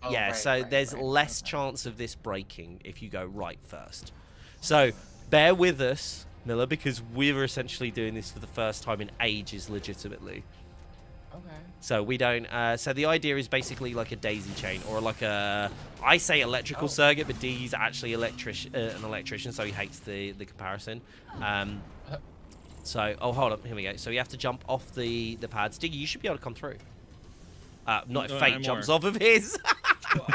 Yeah, right, so there's less chance of this breaking if you go right first. So bear with us, Miller, because we're essentially doing this for the first time in ages legitimately. Okay. So we don't. So the idea is basically like a daisy chain, or like a. I say electrical circuit, but D's actually an electrician, so he hates the comparison. So hold up, here we go. So you have to jump off the pads. Diggy, you should be able to come through. Not if Fate jumps off of his. Well,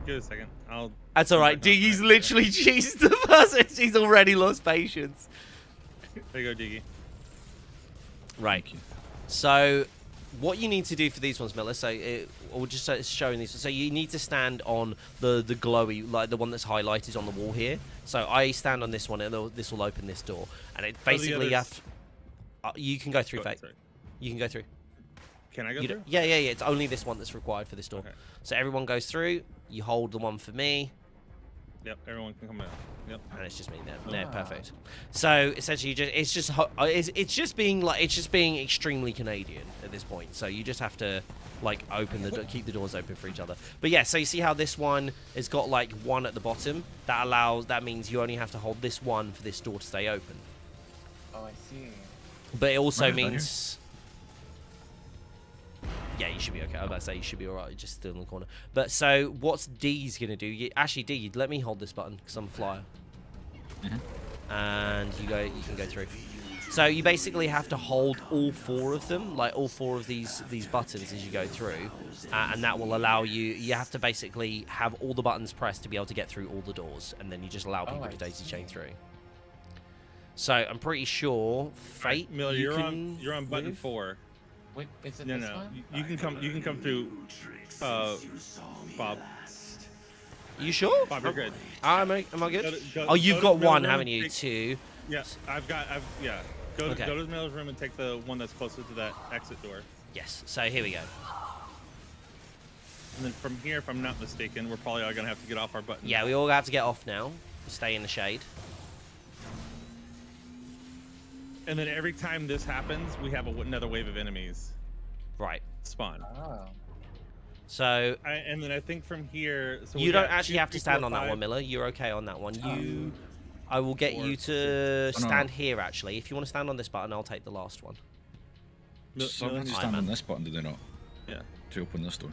give it a second. That's all right. Diggy's literally she's the person. She's already lost patience. There you go, Diggy. Right. So what you need to do for these ones, Miller, we'll just showing these. So you need to stand on the glowy, like the one that's highlighted on the wall here. So I stand on this one, and this will open this door. And it basically you have to, you can go through, Fate. You can go through. Can I go through? Yeah. It's only this one that's required for this door. Okay. So everyone goes through. You hold the one for me. Yep, everyone can come out. Yep. And it's just me there. Perfect. So essentially, it's just being extremely Canadian at this point. So you just have to like keep the doors open for each other. But yeah, so you see how this one has got like one at the bottom. That means you only have to hold this one for this door to stay open. Oh, I see. But it also means. Yeah, you should be okay. I was about to say you should be all right. Just still in the corner. But so what's D's gonna do? Actually, D, let me hold this button because I'm a flyer. And you can go through. So you basically have to hold all four of them, like all four of these buttons as you go through, and that will allow you. You have to basically have all the buttons pressed to be able to get through all the doors, and then you just allow people to daisy chain through. So I'm pretty sure Fate. Miller, you're on button 4. Wait, is it this one? You can come through, Bob. You sure? Bob, you're good. Am I good? You've got one, haven't you? 2. Yeah, Go to Miller's room and take the one that's closer to that exit door. Yes. So here we go. And then from here, if I'm not mistaken, we're probably all gonna have to get off our buttons. Yeah, we all have to get off now. Stay in the shade. And then every time this happens, we have another wave of enemies. Right. Spawn. Oh. So. And then I think from here. So you don't actually have to stand on that one, Miller. You're okay on that one. I will get you to stand here, actually. If you want to stand on this button, I'll take the last one. So I have to stand on this button, do they not? Yeah. To open this door.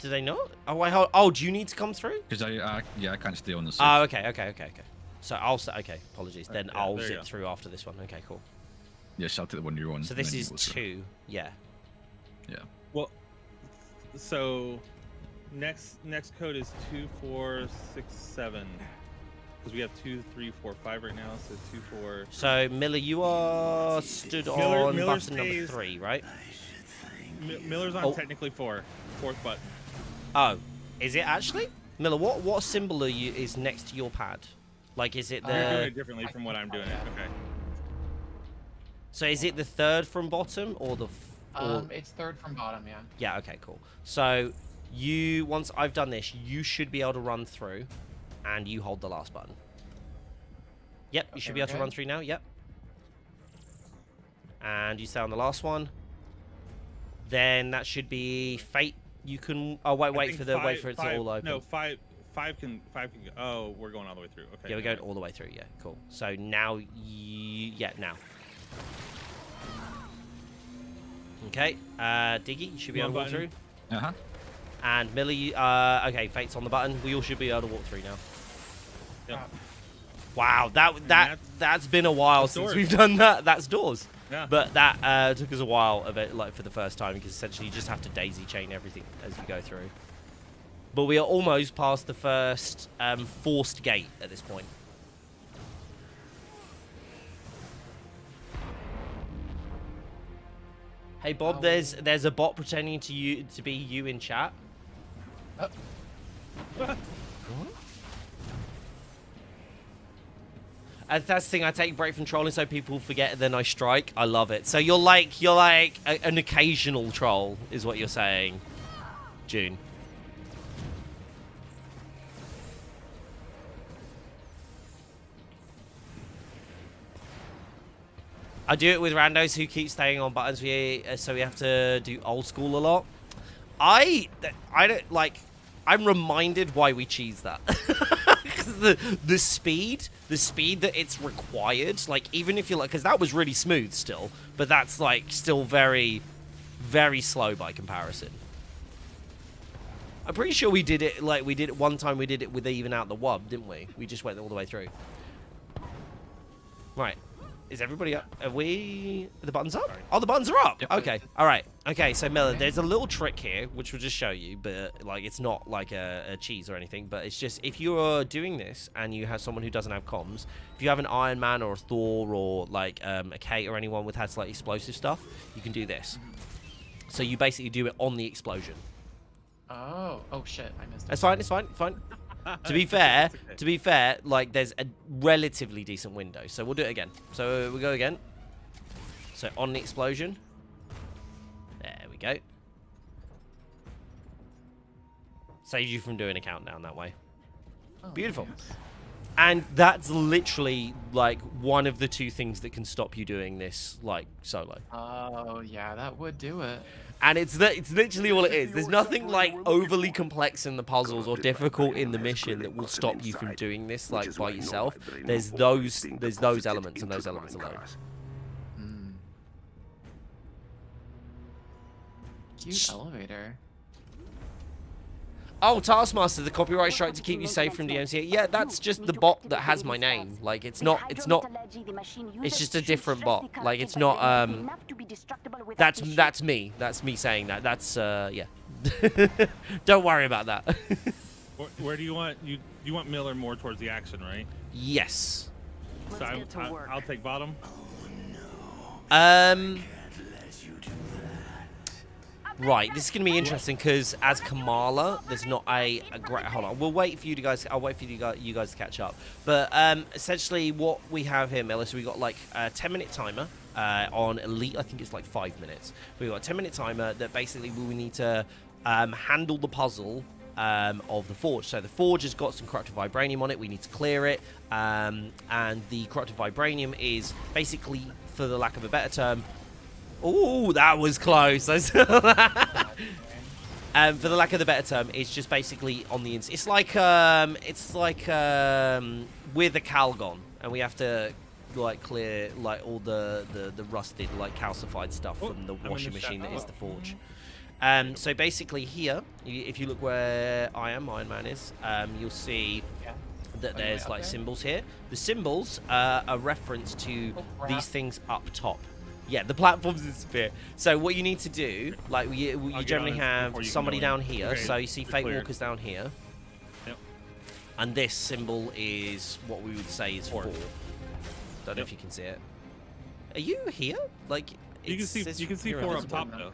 Do they not? Oh, wait, hold. Oh, do you need to come through? Because I can't stay on the side. Oh, okay. So I'll say, okay, apologies. Then I'll zip through after this one. Okay, cool. Yes, I'll take the one you're on. So this is 2, yeah. Yeah. Well, so next code is 2, 4, 6, 7. Because we have 2, 3, 4, 5 right now. So 2, 4. So Miller, you are stood on button number 3, right? Miller's on technically 4. 4th button. Oh, is it actually? Miller, what symbol is next to your pad? Like, is it the... You're doing it differently from what I'm doing it. Okay. So is it the 3rd from bottom or the... It's 3rd from bottom, yeah. Yeah, okay, cool. So once I've done this, you should be able to run through and you hold the last button. Yep, you should be able to run through now, yep. And you stay on the last one. Then that should be Fate. You can... Oh, wait for it to all open. No, 5 can go. Oh, we're going all the way through. Okay. Yeah, we're going all the way through. Yeah, cool. So now, now. Okay, Diggy, you should be able to walk through. And Millie, okay, Fate's on the button. We all should be able to walk through now. Yep. Wow, that's been a while since we've done that. That's doors. Yeah. But that took us a while of it, like for the first time, because essentially you just have to daisy chain everything as you go through. but we are almost past the first forced gate at this point. Hey Bob, there's a bot pretending to be you in chat. What? That's the thing. I take a break from trolling so people forget, and then I strike. I love it. So you're like an occasional troll, is what you're saying, June. I do it with randos who keep staying on buttons, so we have to do old school a lot. I don't like. I'm reminded why we cheese that. the speed that it's required, like even if you're like, because that was really smooth still, but that's like still very, very slow by comparison. I'm pretty sure we did it like we did it one time. We did it with even out the wub, didn't we? We just went all the way through. Right. Is everybody up? Are the buttons up? Oh, the buttons are up. Yep. Okay. All right. Okay. So Miller, there's a little trick here, which we'll just show you, but like it's not like a cheese or anything. But it's just if you're doing this and you have someone who doesn't have comms, if you have an Iron Man or a Thor or like a Kate or anyone with has like explosive stuff, you can do this. So you basically do it on the explosion. Oh shit! I missed it. That's fine. It's fine. Fine. To be fair, like there's a relatively decent window, so we'll do it again. So we go again. So on the explosion. There we go. Saves you from doing a countdown that way. Oh, beautiful. Yes. And that's literally like one of the two things that can stop you doing this like solo. Oh yeah, that would do it. And it's literally all it is. There's nothing like overly complex in the puzzles or difficult in the mission that will stop you from doing this like by yourself. There's those elements and those elements alone. Cute elevator. Oh, Taskmaster, the copyright strike to keep you safe from DMCA. Yeah, that's just the bot that has my name. Like, it's not, it's just a different bot. Like, it's not, that's me. That's me saying that. That's, yeah. Don't worry about that. Where do you want, you want Miller more towards the action, right? Yes. So I'll take bottom. Right, this is going to be interesting because as Kamala, there's not a great... Hold on, we'll wait for you guys. I'll wait for you guys to catch up. But essentially what we have here, Miller, so we got like a 10-minute timer on Elite. I think it's like 5 minutes. We've got a 10-minute timer that basically we need to handle the puzzle of the Forge. So the Forge has got some corrupted vibranium on it. We need to clear it. And the corrupted vibranium is basically, for the lack of a better term... Oh, that was close. I saw that. For the lack of the better term, it's just basically on the inside. It's like with a Calgon, and we have to like clear like all the rusted, like calcified stuff from the washing machine that is the Forge. So basically here, if you look where Iron Man is, you'll see that there's like symbols here. The symbols are a reference to these things up top. Yeah, the platforms disappear. So what you need to do, like you generally have somebody down here. Okay, so you see Fate Walkers down here. Yep. And this symbol is what we would say is 4. Don't know if you can see it. Are you here? Like you can see 4 up top though.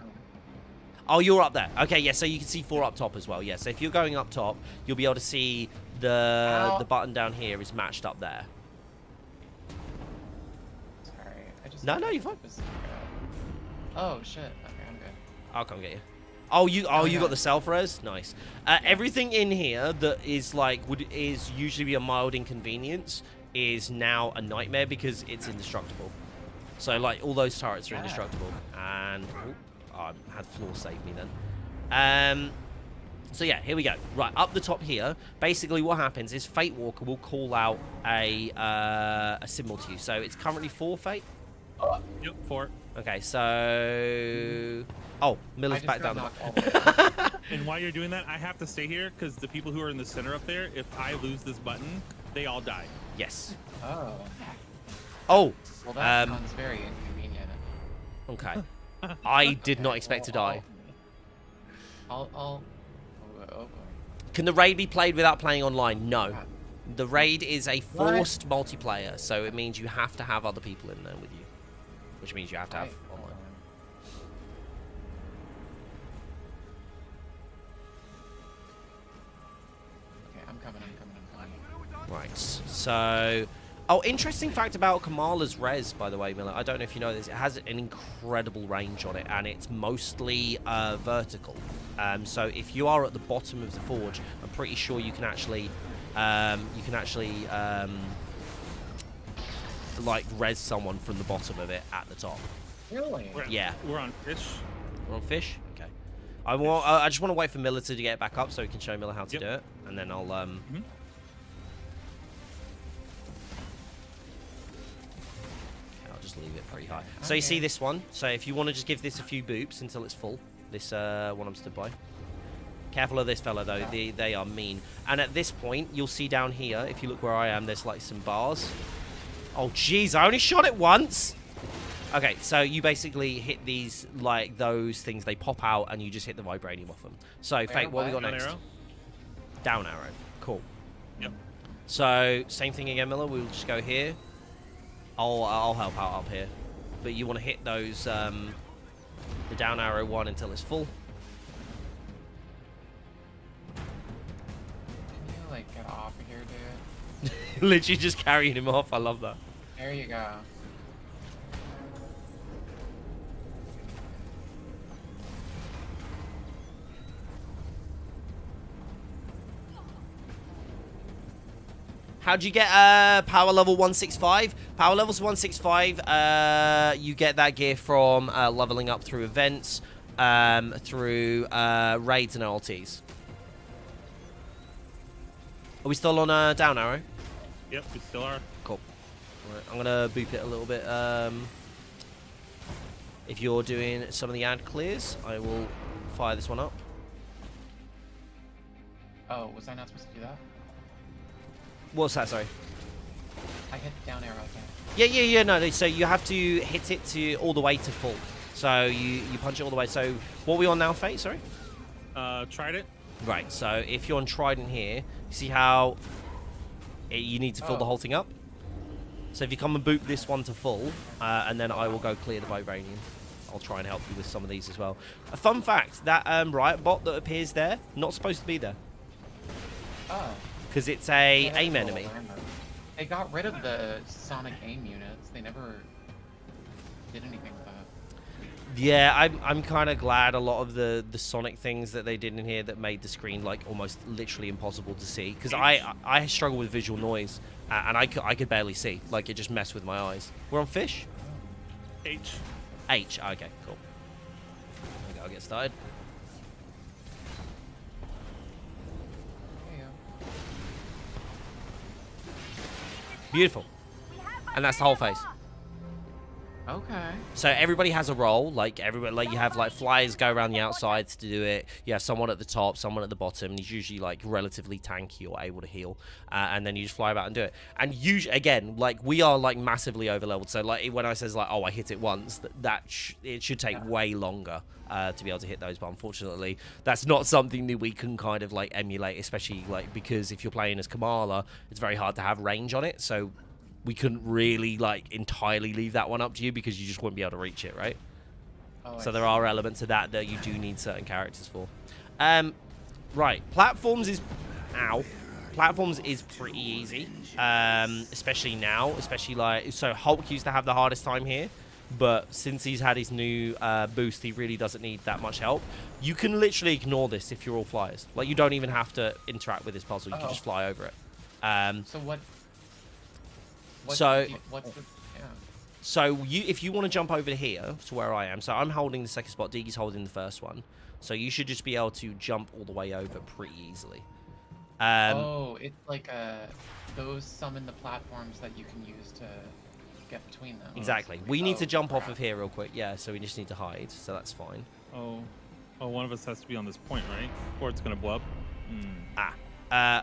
Oh, you're up there. Okay, yeah. So you can see 4 up top as well. Yeah. So if you're going up top, you'll be able to see the button down here is matched up there. No, you're fine. Oh shit. Okay, I'm good. I'll come get you. Oh, you got the self-res? Nice. Everything in here that is like is usually be a mild inconvenience is now a nightmare because it's indestructible. So like all those turrets are indestructible. And I had Floor save me then. So yeah, here we go. Right, up the top here, basically what happens is Fate Walker will call out a symbol to you. So it's currently 4 Fate. Yep, 4. Okay, so... Oh, Miller's back down. And while you're doing that, I have to stay here because the people who are in the center up there, if I lose this button, they all die. Yes. Oh. Oh. Well, that sounds very inconvenient. Okay. I did not expect to die. I'll Can the raid be played without playing online? No. The raid is a forced multiplayer, so it means you have to have other people in there with you, which means you have to have online. Okay, I'm coming. Right, so... Oh, interesting fact about Kamala's res, by the way, Miller. I don't know if you know this. It has an incredible range on it, and it's mostly vertical. So if you are at the bottom of the forge, I'm pretty sure you can actually... like res someone from the bottom of it at the top. Really? Yeah. We're on fish. We're on fish. Okay. I just want to wait for Miller to get back up so we can show Miller how to do it, and then I'll I'll just leave it pretty high. So you see this one. So if you want to just give this a few boops until it's full, this one I'm stood by. Careful of this fella though, they are mean. And at this point, you'll see down here, if you look where I am, there's like some bars. Oh jeez, I only shot it once! Okay, so you basically hit these, like those things, they pop out and you just hit the vibranium off them. So, Fate, what we got next? Arrow? Down arrow. Cool. Yep. So, same thing again, Miller, we'll just go here. I'll help out up here. But you want to hit those, the down arrow one until it's full. Like, get off of here, dude. Literally just carrying him off. I love that. There you go. How'd you get power level 165? Power levels 165, you get that gear from leveling up through events, through raids and OLTs. Are we still on down arrow? Yep, we still are. Cool. Right, I'm gonna boop it a little bit. If you're doing some of the ad clears, I will fire this one up. Oh, was I not supposed to do that? What's that? Sorry. I hit down arrow again. Yeah. No, so you have to hit it to all the way to full. So you punch it all the way. So what are we on now, Fate? Sorry. Trident. Right. So if you're on Trident here, you see how you need to fill the whole thing up. So if you come and boot this one to full, and then I will go clear the vibranium. I'll try and help you with some of these as well. A fun fact: that riot bot that appears there, not supposed to be there. Oh. Because it's a aim enemy. They got rid of the sonic aim units. They never did anything with that. Yeah, I'm kind of glad a lot of the sonic things that they did in here that made the screen like almost literally impossible to see. Because I struggle with visual noise, and I could barely see. Like it just messed with my eyes. We're on fish. H. Okay, cool. Okay, I'll get started. Beautiful. And that's the whole phase. Okay. So everybody has a role. Like everybody, like you have like flyers go around the outsides to do it. You have someone at the top, someone at the bottom. And he's usually like relatively tanky or able to heal. And then you just fly about and do it. And usually, again, like we are like massively overleveled. So like when I says like, oh, I hit it once, it should take way longer to be able to hit those. But unfortunately, that's not something that we can kind of like emulate, especially like because if you're playing as Kamala, it's very hard to have range on it. So we couldn't really like entirely leave that one up to you because you just wouldn't be able to reach it, right? Oh, so there are elements of that you do need certain characters for. Right, platforms is pretty easy, especially now, especially like so Hulk used to have the hardest time here, but since he's had his new boost, he really doesn't need that much help. You can literally ignore this if you're all flyers. Like you don't even have to interact with this puzzle. You can just fly over it. So what? So yeah. if you want to jump over here to where I am, so I'm holding the second spot, Diggy's holding the first one, so you should just be able to jump all the way over pretty easily. Oh, it's like those summon the platforms that you can use to get between them. Exactly. We need to jump off of here real quick. Yeah, so we just need to hide, so that's fine. Oh, one of us has to be on this point, right? Or it's gonna blow up.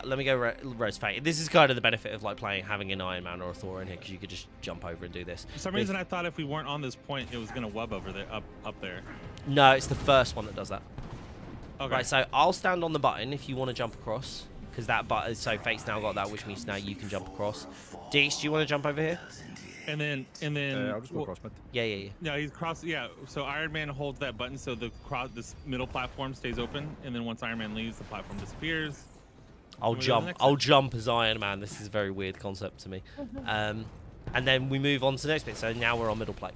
Let me go Rose Fate. This is kind of the benefit of like having an Iron Man or a Thor in here because you could just jump over and do this. For some reason, I thought if we weren't on this point, it was gonna web over there, up there. No, it's the first one that does that. Okay. Right, so I'll stand on the button if you want to jump across. Because that button, so Fate's now got that, which means now you can jump across. Deeks, do you want to jump over here? And then I'll just go across mid. Yeah. No, he's cross. Yeah, so Iron Man holds that button so this middle platform stays open, and then once Iron Man leaves, the platform disappears. I'll jump as Iron Man. This is a very weird concept to me. And then we move on to the next bit. So now we're on middle plate.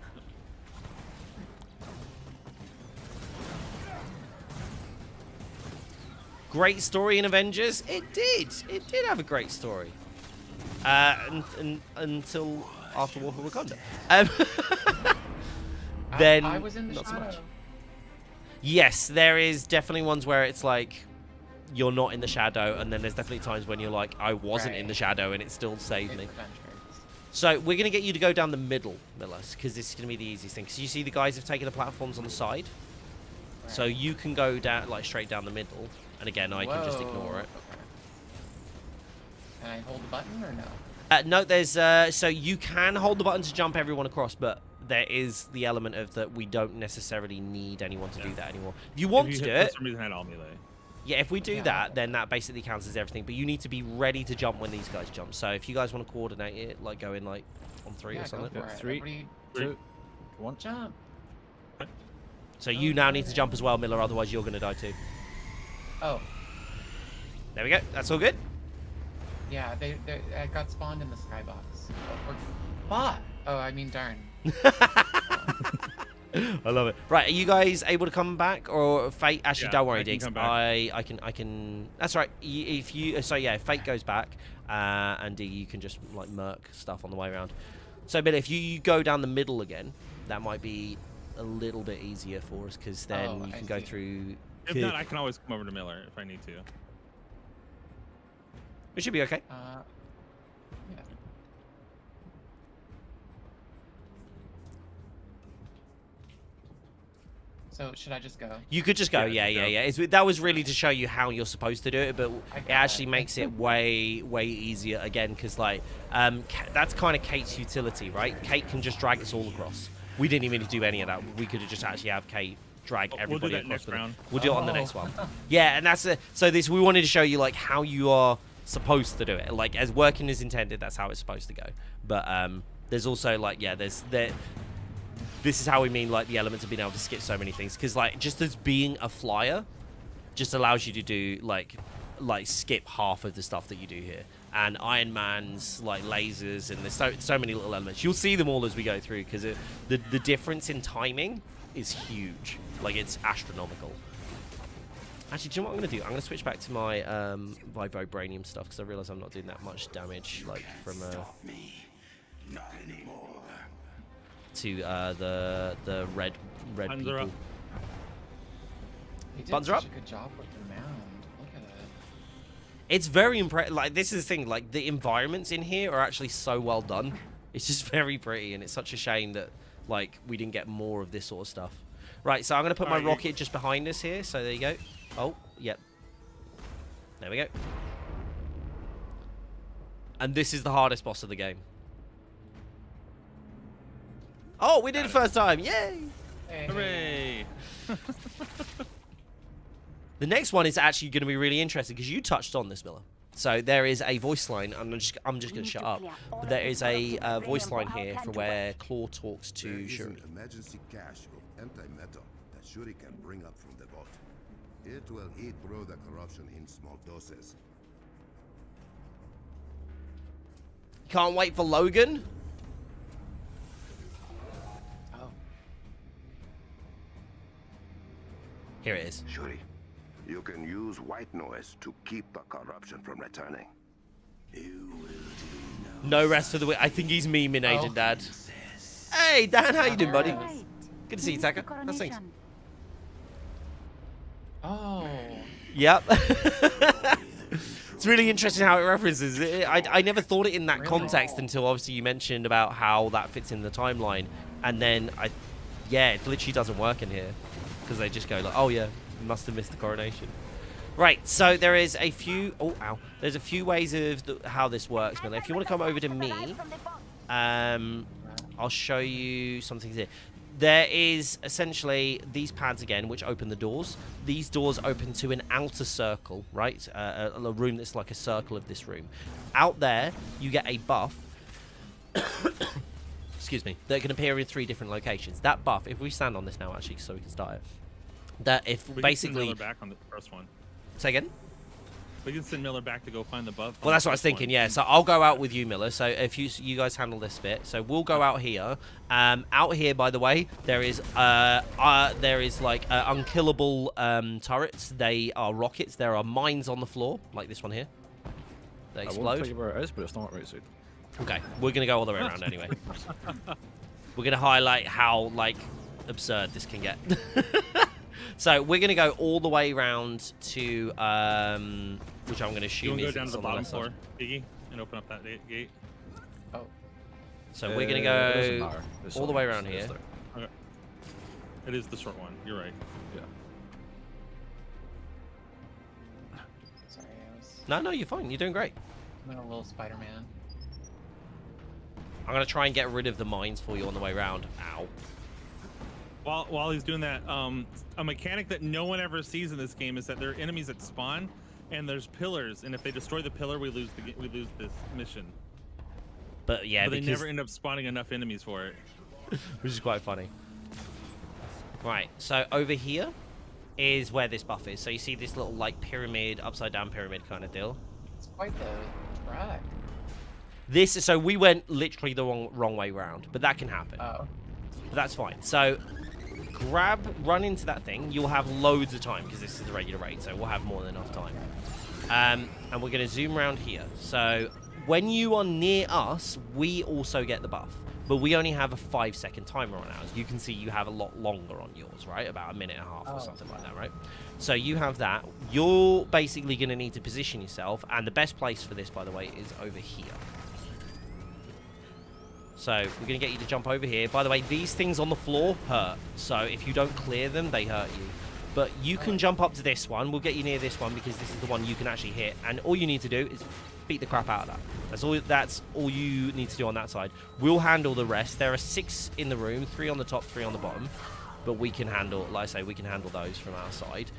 Great story in Avengers. It did. It did have a great story. Until after War for Wakanda. Then I was in the not so shadow. much. Yes, there is definitely ones where it's like you're not in the shadow, and then there's definitely times when you're like, I wasn't in the shadow, and it still saved me. So we're gonna get you to go down the middle, Miller, because this is gonna be the easiest thing. Because you see the guys have taken the platforms on the side, so you can go down like straight down the middle, and again I can just ignore it. Okay. Can I hold the button or no? No, there's so you can hold the button to jump everyone across, but there is the element of that we don't necessarily need anyone to do that anymore. If you want to do it, for some reason I had all melee. yeah, if we do that, then that basically counts as everything. But you need to be ready to jump when these guys jump. So if you guys want to coordinate it, like go in like on 3 or something. Go for it. 3, Everybody 2, 1. jump. So you now need to jump as well, Miller. Otherwise, you're going to die too. Oh, There we go. That's all good. yeah, I got spawned in the skybox. Bot. Oh, I mean, darn. I love it. Right, are you guys able to come back, or Fate? Actually, Yeah, don't worry, I can Diggs. come back. I can. That's right. If you, so yeah, if Fate goes back, and you can just like murk stuff on the way around. So, but if you go down the middle again, that might be a little bit easier for us, because then you can go through. If not, I can always come over to Miller if I need to. It should be okay. Yeah. So should I just go? You could just go, yeah. That was really to show you how you're supposed to do it, but it actually makes it way easier again, because like that's kind of Kate's utility, right? Kate can just drag us all across. We didn't even need to do any of that. We could have just actually have Kate drag everybody across. Next round. We'll do it on the next one. Yeah, and that's so this we wanted to show you like how you are supposed to do it, like as working as intended. That's how it's supposed to go. But there's also like this is how we mean like the elements of being able to skip so many things, because like just as being a flyer just allows you to do like skip half of the stuff that you do here, and Iron Man's like lasers, and there's so many little elements. You'll see them all as we go through, because the difference in timing is huge. Like it's astronomical. Actually, do you know what I'm going to do? I'm going to switch back to my Vibranium stuff, because I realize I'm not doing that much damage like from Not anymore. to the red Buttons people. are up. He did Buttons are such up. a good job with the mound. Look at it. It's very impressive. Like this is the thing. Like the environments in here are actually so well done. It's just very pretty, and it's such a shame that like we didn't get more of this sort of stuff. Right, so I'm gonna put my rocket just behind us here. So there you go. Oh, yep. There we go. And this is the hardest boss of the game. Oh, we did it first time! Yay! Hooray! The next one is actually going to be really interesting, because you touched on this, Miller. So there is a voice line. I'm just going to shut up. But there is a voice line here for where Klaw talks to There is Shuri. an emergency cache of antimetal that Shuri can bring up from the vault. It will eat through the corruption in small doses. Can't wait for Logan. Oh. Here it is. Shuri, you can use white noise to keep the corruption from returning. No rest for the week. I think he's memeing Agent Dad. Hey, Dan, how you doing, buddy? Good to see you, Taka. How's things? Oh. Yep. It's really interesting how it references it. I never thought it in that context until obviously you mentioned about how that fits in the timeline, and then it literally doesn't work in here, because they just go like, oh yeah, you must have missed the coronation. Right, so there is a few. Oh, ow! There's a few ways of how this works, Miller. If you want to come over to me, I'll show you some things here. there is essentially these pads again, which open the doors. These doors open to an outer circle, right? A room that's like a circle of this room. Out there, you get a buff. Excuse me. That can appear in 3 different locations. That buff, if we stand on this now, actually, so we can start it. That if We can basically. send Miller back on the first one. Say again? We can send Miller back to go find the buff. Well, that's what I was thinking. Yeah, so I'll go out with you, Miller. So if you guys handle this bit, so we'll go out here. Out here, by the way, there is like unkillable turrets. They are rockets. There are mines on the floor, like this one here. They I won't explode. tell you where it is, but it's not right side. Okay, we're gonna go all the way around anyway. We're gonna highlight how like absurd this can get. So we're gonna go all the way around to which I'm gonna assume You is go down to the on bottom left side. floor, Iggy, and open up that gate. Oh. So we're gonna It doesn't go matter. It's all the on- way around it's here. there. Okay. It is the short one. You're right. Yeah. Sorry, I was No, you're fine. You're doing great. I'm in a little Spider-Man. I'm gonna try and get rid of the mines for you on the way around. Ow. While he's doing that, a mechanic that no one ever sees in this game is that there are enemies that spawn, and there's pillars, and if they destroy the pillar, we lose this mission. But yeah, But they because never end up spawning enough enemies for it. which is quite funny. Right, so over here is where this buff is. So you see this little like pyramid, upside down pyramid kind of deal. It's quite the track. So we went literally the wrong way round, but that can happen. Oh. But that's fine. So run into that thing. You'll have loads of time because this is the regular raid, so we'll have more than enough time. And we're going to zoom around here. So when you are near us, we also get the buff, but we only have a 5-second timer on ours. You can see you have a lot longer on yours, right? About 1.5 minutes or something like that, right? So you have that. You're basically going to need to position yourself, and the best place for this, by the way, is over here. So we're going to get you to jump over here. By the way, these things on the floor hurt. So if you don't clear them, they hurt you. But you can jump up to this one. We'll get you near this one because this is the one you can actually hit. And all you need to do is beat the crap out of that. That's all you need to do on that side. We'll handle the rest. There are 6 in the room, 3 on the top, 3 on the bottom. But we can handle, like I say, we can handle those from our side.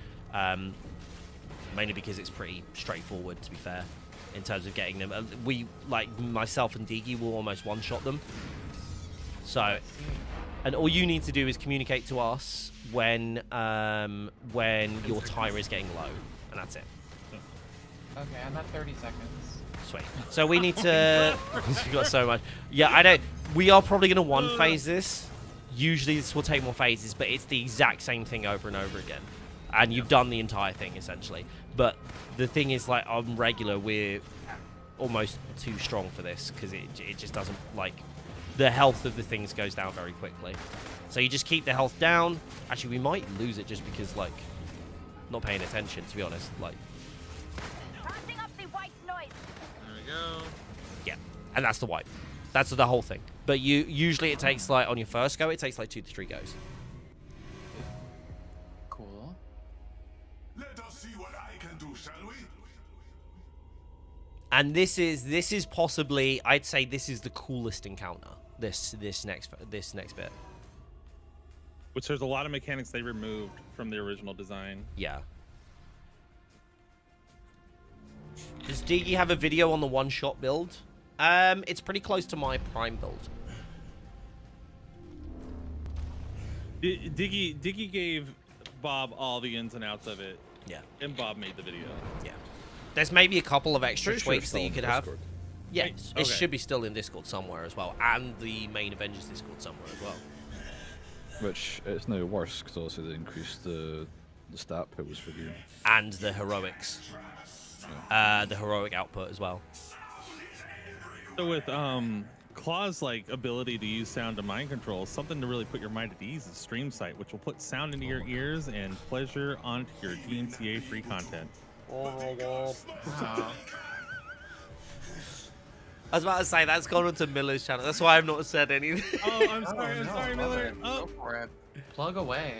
Mainly because it's pretty straightforward, to be fair. In terms of getting them, we like myself and Diggy will almost one-shot them. So, and all you need to do is communicate to us when your timer is getting low, and that's it. Okay, I'm at 30 seconds. Sweet. So we need to. We've got so much. Yeah, I don't. We are probably going to one-phase this. Usually this will take more phases, but it's the exact same thing over and over again. And you've done the entire thing, essentially. But the thing is, like, on regular, we're almost too strong for this, because it just doesn't, like, the health of the things goes down very quickly. So you just keep the health down. Actually, we might lose it just because, like, not paying attention, to be honest. Like, Passing up the white noise. There we go. yeah. And that's the wipe. That's the whole thing. But usually it takes, like, on your first go, it takes, like, 2 to 3 goes. Cool. Let us see what I can do, shall we? And this is possibly, I'd say this is the coolest encounter. This next bit. Which there's a lot of mechanics they removed from the original design. Yeah. Does Diggy have a video on the one-shot build? It's pretty close to my prime build. Diggy gave Bob all the ins and outs of it. Yeah. And Bob made the video. Yeah. There's maybe a couple of extra Pretty sure it's tweaks still that you on could have. Discord. Yeah, Okay. it should be still in Discord somewhere as well, and the main Avengers Discord somewhere as well. Which it's now worse because obviously they increased the stat pools for you. And the heroics. The heroic output as well. So with Klaw's like ability to use sound to mind control, something to really put your mind at ease is Stream Sight, which will put sound into your ears and pleasure onto your DMCA free content. Oh my god. Wow. I was about to say, that's gone onto Miller's channel. That's why I've not said anything. Oh, I'm sorry, no, Miller. love it. Oh. Go for it. Plug away.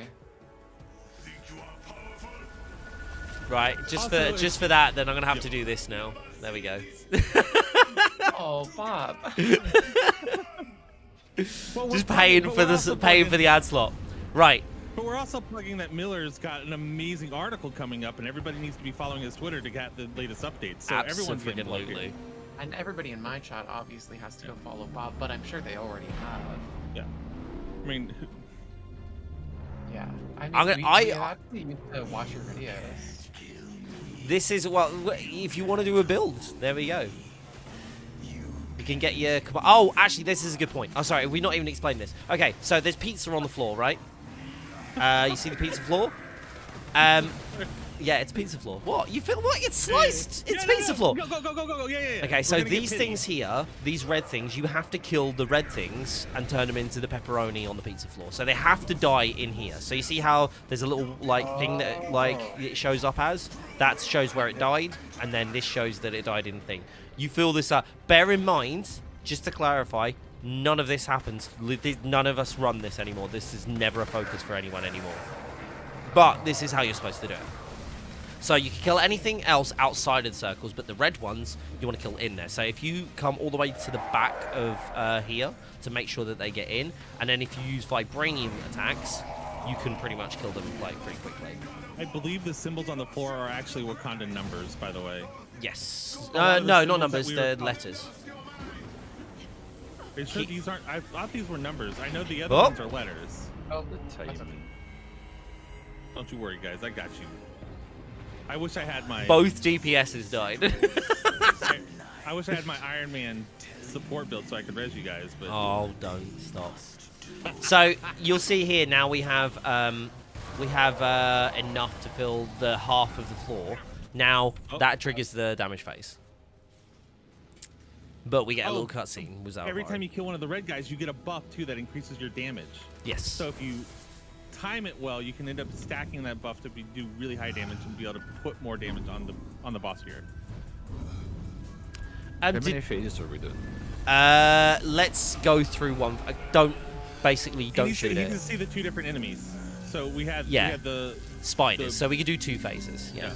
Think you are powerful? Right, just for that, then I'm gonna have to do this now. There we go. Oh, Bob. Well, Just paying for the ad slot. Right. But we're also plugging that Miller's got an amazing article coming up, and everybody needs to be following his Twitter to get the latest updates. So everyone's getting plugged in. And everybody in my chat obviously has to go follow Bob, but I'm sure they already have. Yeah. I mean... Yeah. I mean, we actually need to watch your videos. This is, well, if you want to do a build, there we go. You can get your... Oh, actually, this is a good point. Oh, sorry, we've not even explained this. Okay, so there's pizza on the floor, right? You see the pizza floor? Yeah, it's pizza floor. What? You feel what? It's sliced. It's pizza floor. Go. Yeah. Okay, so these things here, these red things, you have to kill the red things and turn them into the pepperoni on the pizza floor. So they have to die in here. So you see how there's a little like thing that like it shows up as? That shows where it died, and then this shows that it died in the thing. You fill this up. Bear in mind, just to clarify, none of this happens. None of us run this anymore. This is never a focus for anyone anymore. But this is how you're supposed to do it. So you can kill anything else outside of the circles, but the red ones you want to kill in there. So if you come all the way to the back of here to make sure that they get in, and then if you use vibranium attacks, you can pretty much kill them like pretty quickly. I believe the symbols on the floor are actually Wakandan numbers, by the way. Yes. No, not numbers. They're letters. Are you sure these aren't? I thought these were numbers. I know the other ones are letters. Oh, don't you worry, guys. I got you. I wish I had my... Both DPSs died. I wish I had my Iron Man support build so I could res you guys, but... Oh, don't stop. So, you'll see here now we have enough to fill the half of the floor. Now, that triggers the damage phase. But we get a little cutscene. Every time you kill one of the red guys, you get a buff, too, that increases your damage. Yes. So if you time it well, you can end up stacking that buff to do really high damage and be able to put more damage on the boss here. How many phases are we doing? Let's go through one. Don't shoot it. You can see the two different enemies. So we had the spiders. So we could do 2 phases. Yeah.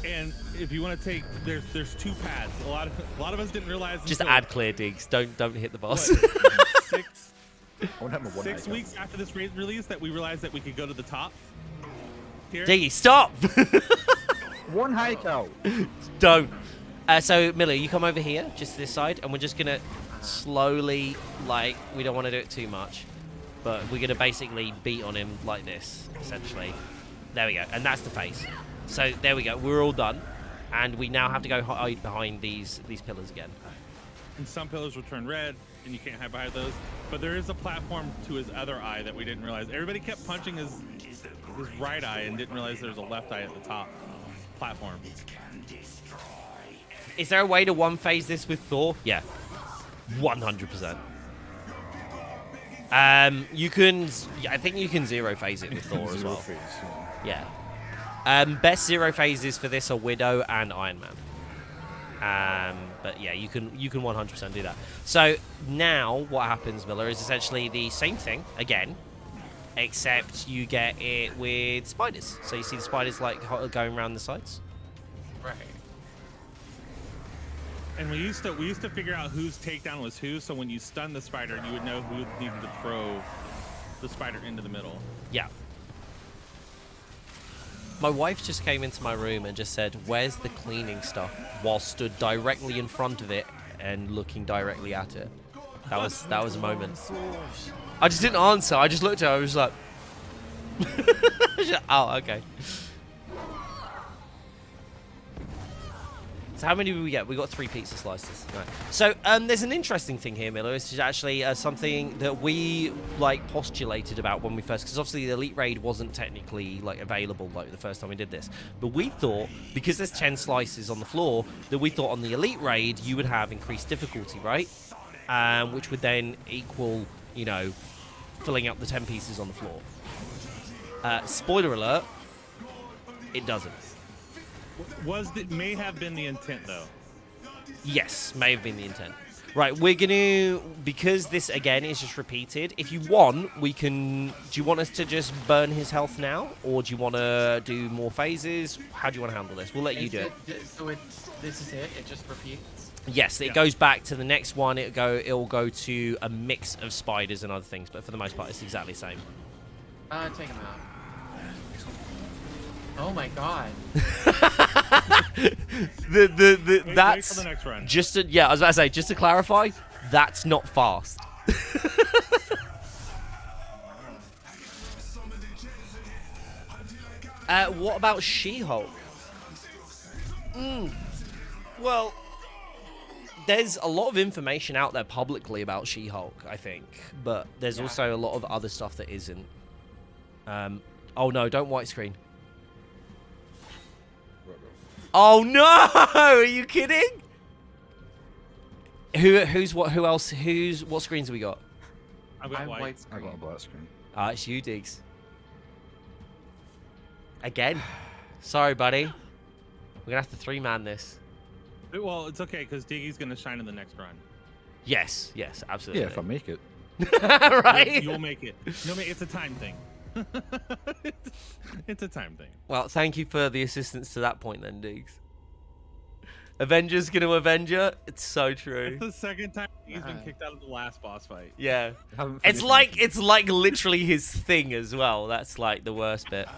And if you want to take, there's 2 paths. A lot of us didn't realize. Just add clear digs. Don't hit the boss. 6 weeks after this raid release that we realized that we could go to the top. Here. Diggy, stop! One hike out. Don't. So Miller, you come over here, just this side, and we're just gonna slowly, like, we don't want to do it too much, but we're gonna basically beat on him like this, essentially. There we go, and that's the face. So there we go. We're all done, and we now have to go hide behind these pillars again. And some pillars will turn red, and you can't hide behind those. But there is a platform to his other eye that we didn't realize. Everybody kept punching his right eye and didn't realize there's a left eye at the top platform. Is there a way to one-phase this with Thor? Yeah, 100%. You can. I think you can 0-phase it with Thor as well. Yeah. Best 0-phases for this are Widow and Iron Man. But yeah, you can 100% do that. So now what happens, Miller, is essentially the same thing again, except you get it with spiders. So you see the spiders like going around the sides. Right. And we used to figure out whose takedown was who. So when you stun the spider, you would know who needed to throw the spider into the middle. Yeah. My wife just came into my room and just said, "Where's the cleaning stuff?" while stood directly in front of it and looking directly at it. That was a moment. I just didn't answer. I just looked at her. I was like, "Oh, okay." So how many did we get? We got 3 pizza slices. Right. So there's an interesting thing here, Miller. This is actually something that we postulated about when we first, because obviously the Elite Raid wasn't technically available the first time we did this. But we thought, because there's 10 slices on the floor, that we thought on the Elite Raid you would have increased difficulty, right? Which would then equal, filling up the 10 pieces on the floor. Spoiler alert, it doesn't. May have been the intent, though. Yes, may have been the intent. Right, we're gonna, because this again is just repeated, if you want, we can, do you want us to just burn his health now, or do you want to do more phases? How do you want to handle this? We'll let you do it. So this is it? It just repeats? Yes, it goes back to the next one. It'll go to a mix of spiders and other things, but for the most part, it's exactly the same. Take him out. Oh my god. Wait for the next run. Just to, yeah, I was about to say, just to clarify, that's not fast. What about She-Hulk? Well, there's a lot of information out there publicly about She-Hulk, I think, but there's also a lot of other stuff that isn't. Oh no, don't white screen. Oh no! Are you kidding? Who else? What screens have we got? I've got white. I got a black screen. It's you, Diggs. Again. Sorry, buddy. We're gonna have to 3-man this. Well, it's okay because Diggy's gonna shine in the next run. Yes, absolutely. Yeah, if I make it. Right? You'll make it. It's a time thing. It's a time thing. Well, thank you for the assistance to that point then, Diggs. Avengers gonna Avenger? It's so true. It's the second time he's been kicked out of the last boss fight. Yeah. It's like literally his thing as well. That's like the worst bit.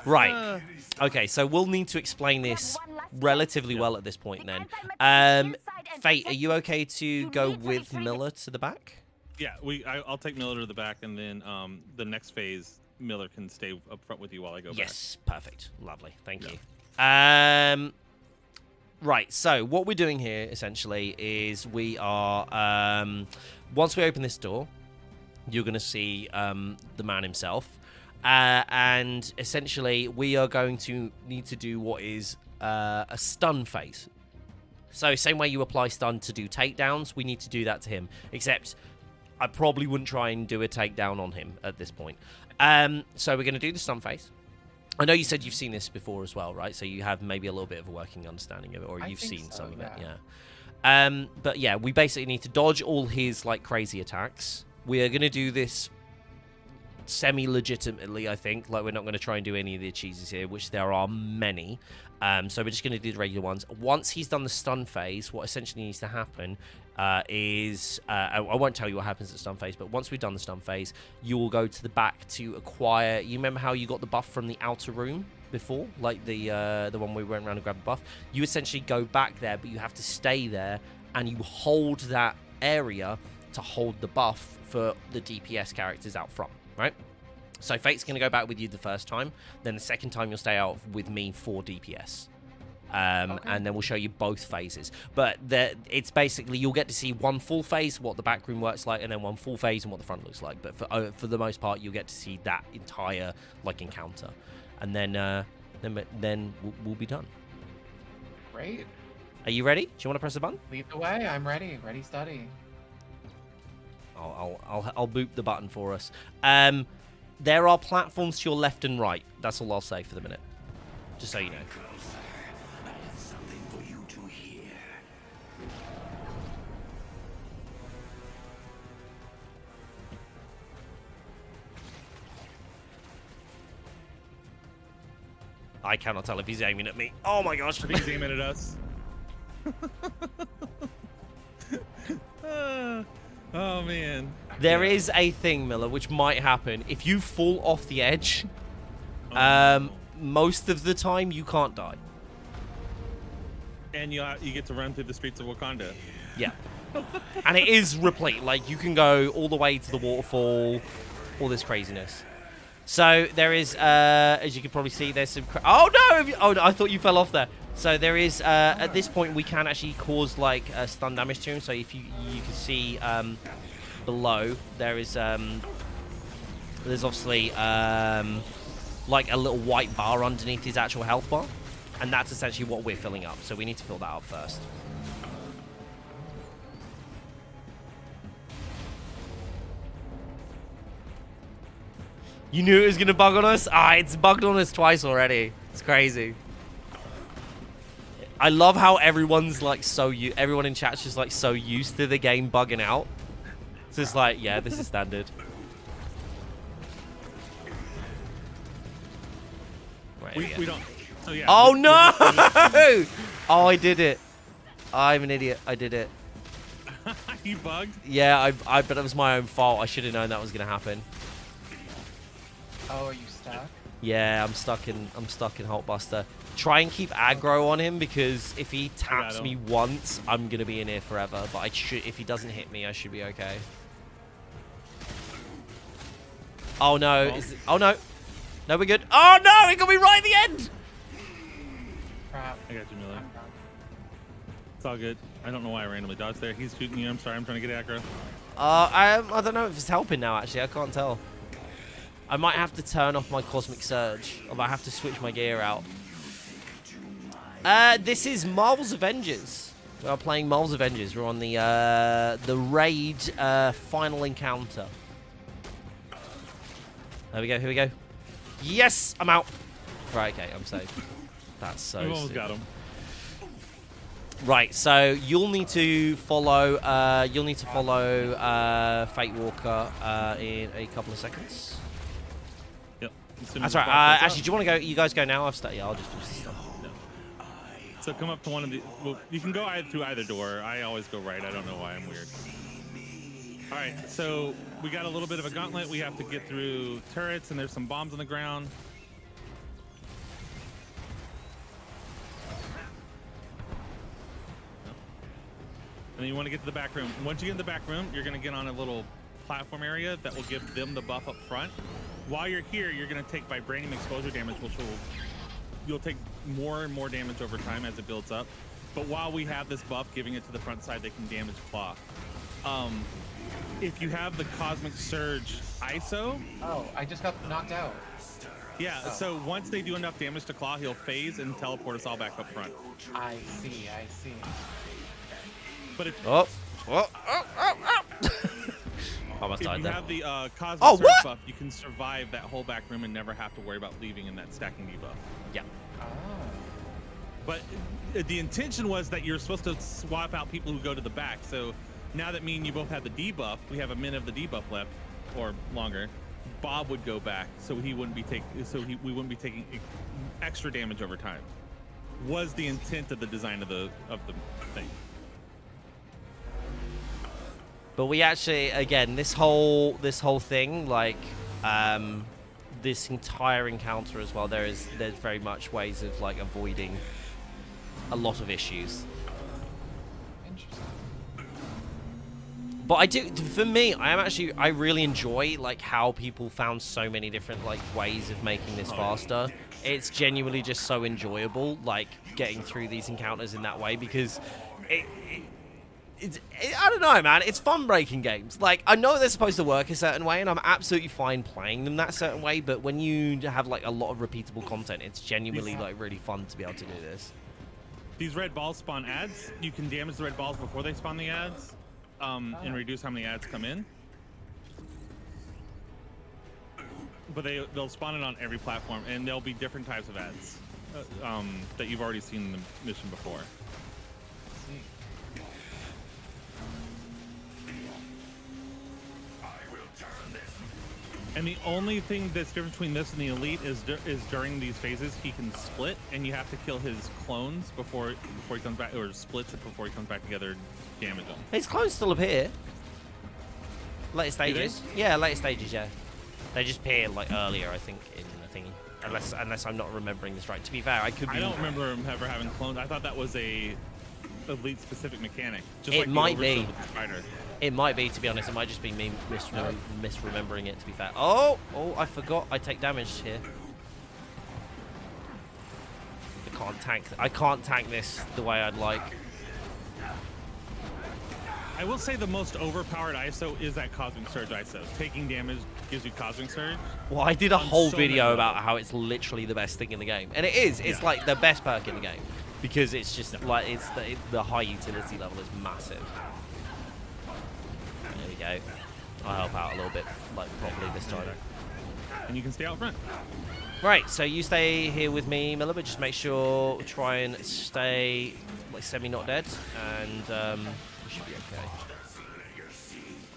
Right. Okay, so we'll need to explain this relatively well at this point then. Fate, are you okay to go with Miller to the back? Yeah, I'll take Miller to the back, and then the next phase, Miller can stay up front with you while I go back. Yes, perfect. Lovely. Thank you. Right, so what we're doing here, essentially, is we are... once we open this door, you're going to see the man himself. And essentially, we are going to need to do what is a stun phase. So same way you apply stun to do takedowns, we need to do that to him. Except I probably wouldn't try and do a takedown on him at this point. So we're going to do the stun phase. I know you said you've seen this before as well, right? So you have maybe a little bit of a working understanding of it, or you've seen some of it, yeah. But yeah, we basically need to dodge all his like crazy attacks. We are going to do this semi-legitimately, I think. Like, we're not going to try and do any of the cheeses here, which there are many. So we're just going to do the regular ones. Once he's done the stun phase, what essentially needs to happen is... I won't tell you what happens at stun phase, but once we've done the stun phase, you will go to the back to acquire... You remember how you got the buff from the outer room before? Like the one where we went around and grabbed the buff? You essentially go back there, but you have to stay there, and you hold that area to hold the buff for the DPS characters out front. Right? So Fate's going to go back with you the first time. Then the second time you'll stay out with me for DPS. And then we'll show you both phases. But it's basically, you'll get to see one full phase, what the back room works like, and then one full phase and what the front looks like. But for the most part, you'll get to see that entire like encounter. And then we'll be done. Great. Are you ready? Do you want to press a button? Lead the way. I'm ready. Ready, steady. I'll boop the button for us. There are platforms to your left and right. That's all I'll say for the minute. Just so you know. I cannot tell if he's aiming at me. Oh my gosh. I think he's aiming at us. Oh man. There is a thing, Miller, which might happen. If you fall off the edge, most of the time you can't die. And you get to run through the streets of Wakanda. Yeah. And it is replete. Like, you can go all the way to the waterfall, all this craziness. So there is, as you can probably see, there's some... Oh, no! Oh, no, I thought you fell off there. So there is, at this point, we can actually cause, like, stun damage to him. So if you can see below, there is, there's obviously, like, a little white bar underneath his actual health bar. And that's essentially what we're filling up. So we need to fill that up first. You knew it was going to bug on us? Ah, it's bugged on us twice already. It's crazy. I love how everyone's like everyone in chat's just like so used to the game bugging out. So it's like, yeah, this is standard. Right, we don't. So yeah, oh no! Oh, I did it. I'm an idiot. I did it. You bugged? Yeah, but it was my own fault. I should have known that was gonna happen. Oh, are you stuck? Yeah, I'm stuck in Hulkbuster. Try and keep aggro on him because if he taps me once, I'm gonna be in here forever. But if he doesn't hit me, I should be okay. Oh no! Oh no! No, we're good. Oh no! It got me right at the end. Crap. I got you, Miller. It's all good. I don't know why I randomly dodged there. He's shooting you. I'm sorry. I'm trying to get aggro. I don't know if it's helping now. Actually, I can't tell. I might have to turn off my Cosmic Surge. I might have to switch my gear out. This is Marvel's Avengers. We are playing Marvel's Avengers. We're on the Raid final encounter. There we go. Here we go. Yes, I'm out. Right, okay, I'm safe. That's so We almost stupid. got him. Right, so you'll need to follow. Fate Walker in a couple of seconds. Yep. That's right. Actually, do you want to go? You guys go now. Yeah, I'll just finish this stuff. No. So come up to one of the. Well, you can go through either door. I always go right. I don't know why. I'm weird. All right. So we got a little bit of a gauntlet. We have to get through turrets, and there's some bombs on the ground. And then you want to get to the back room. Once you get in the back room, you're going to get on a little platform area that will give them the buff up front. While you're here, you're going to take vibranium exposure damage, which you'll take more and more damage over time as it builds up. But while we have this buff giving it to the front side, they can damage Klaw. If you have the Cosmic Surge ISO... Oh, I just got knocked out. Yeah, so once they do enough damage to Klaw, he'll phase and teleport us all back up front. I see. But if, Almost if died you there. have the Cosmic Surge buff, you can survive that whole back room and never have to worry about leaving in that stacking debuff. Yeah. Oh. But the intention was that you're supposed to swap out people who go to the back. So now that me and you both have the debuff, we have a minute of the debuff left, or longer. Bob would go back, so we wouldn't be taking extra damage over time. Was the intent of the design of the thing. But we actually, again, this whole thing, like, this entire encounter as well, there's very much ways of like avoiding a lot of issues. Interesting. But I do, for me, I really enjoy like how people found so many different like ways of making this faster. It's genuinely just so enjoyable, like getting through these encounters in that way, because I don't know, man. It's fun breaking games. Like, I know they're supposed to work a certain way, and I'm absolutely fine playing them that certain way, but when you have, like, a lot of repeatable content, it's genuinely, like, really fun to be able to do this. These red balls spawn ads. You can damage the red balls before they spawn the ads, and reduce how many ads come in. But they'll spawn it on every platform, and there'll be different types of ads that you've already seen in the mission before. And the only thing that's different between this and the Elite is during these phases he can split, and you have to kill his clones before he comes back, or splits it before he comes back together, damage them. His clones still appear. Later stages. Yeah, later stages, yeah. They just appear like earlier, I think, in the thingy. Unless I'm not remembering this right. To be fair, I could be. I don't remember him ever having clones. I thought that was a Elite specific mechanic. Just It like might be. with the Spider. It might be, to be honest. It might just be me misremembering it, to be fair. Oh, I forgot. I take damage here. I can't tank this the way I'd like. I will say the most overpowered ISO is that Cosmic Surge ISO. Taking damage gives you Cosmic Surge. Well, I did a whole so video many about how it's literally the best thing in the game. And it is. It's like the best perk in the game. Because it's just like, the high utility level is massive. There we go. I'll help out a little bit, like, properly this time. And you can stay out front. Right, so you stay here with me, Miller, but just make sure, try and stay, like, semi-not dead, and we should be okay.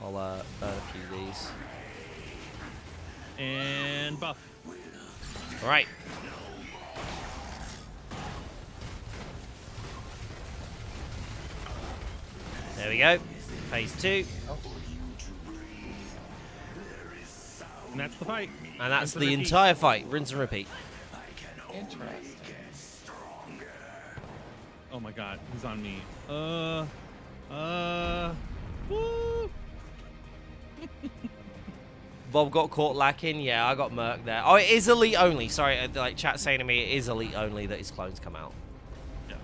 I'll burn a few of these. And buff. All right. There we go. Phase 2. And that's the fight. And that's the entire fight. Rinse and repeat. Interesting. Oh my god, he's on me. Woo! Bob got caught lacking. Yeah, I got murked there. Oh, it is elite only. Sorry, like chat saying to me, it is elite only that his clones come out. Yeah.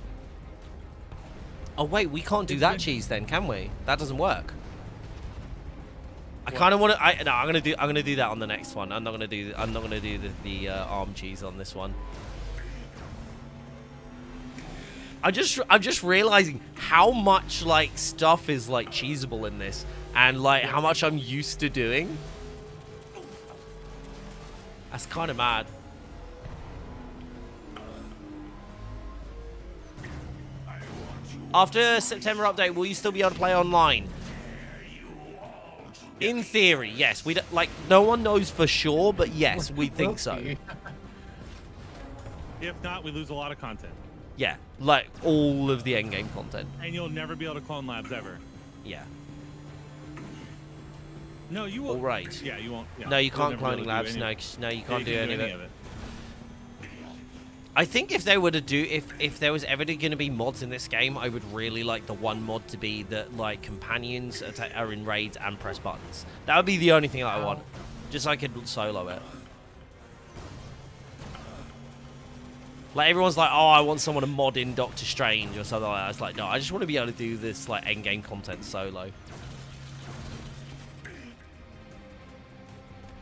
Oh wait, we can't do that cheese then, can we? That doesn't work. I kind of want to. No, I'm gonna do that on the next one. I'm not gonna do the arm cheese on this one. I'm just realizing how much like stuff is like cheesable in this, and like how much I'm used to doing. That's kind of mad. After September update, will you still be able to play online? In theory, yes. We don't, like no one knows for sure, but yes, we think so. If not, we lose a lot of content. Yeah, like all of the endgame content. And you'll never be able to clone labs ever. Yeah. No, you won't. All right. Yeah, you won't. Yeah. No, you You'll can't never be able cloning to labs. do No, any- no, you Yeah, can't do can any of it. of it. I think if they were to do, if there was ever going to be mods in this game, I would really like the one mod to be that like companions are in raids and press buttons. That would be the only thing that I want, just so I could solo it. Like everyone's like, oh, I want someone to mod in Doctor Strange or something like that. It's like, no, I just want to be able to do this like end game content solo.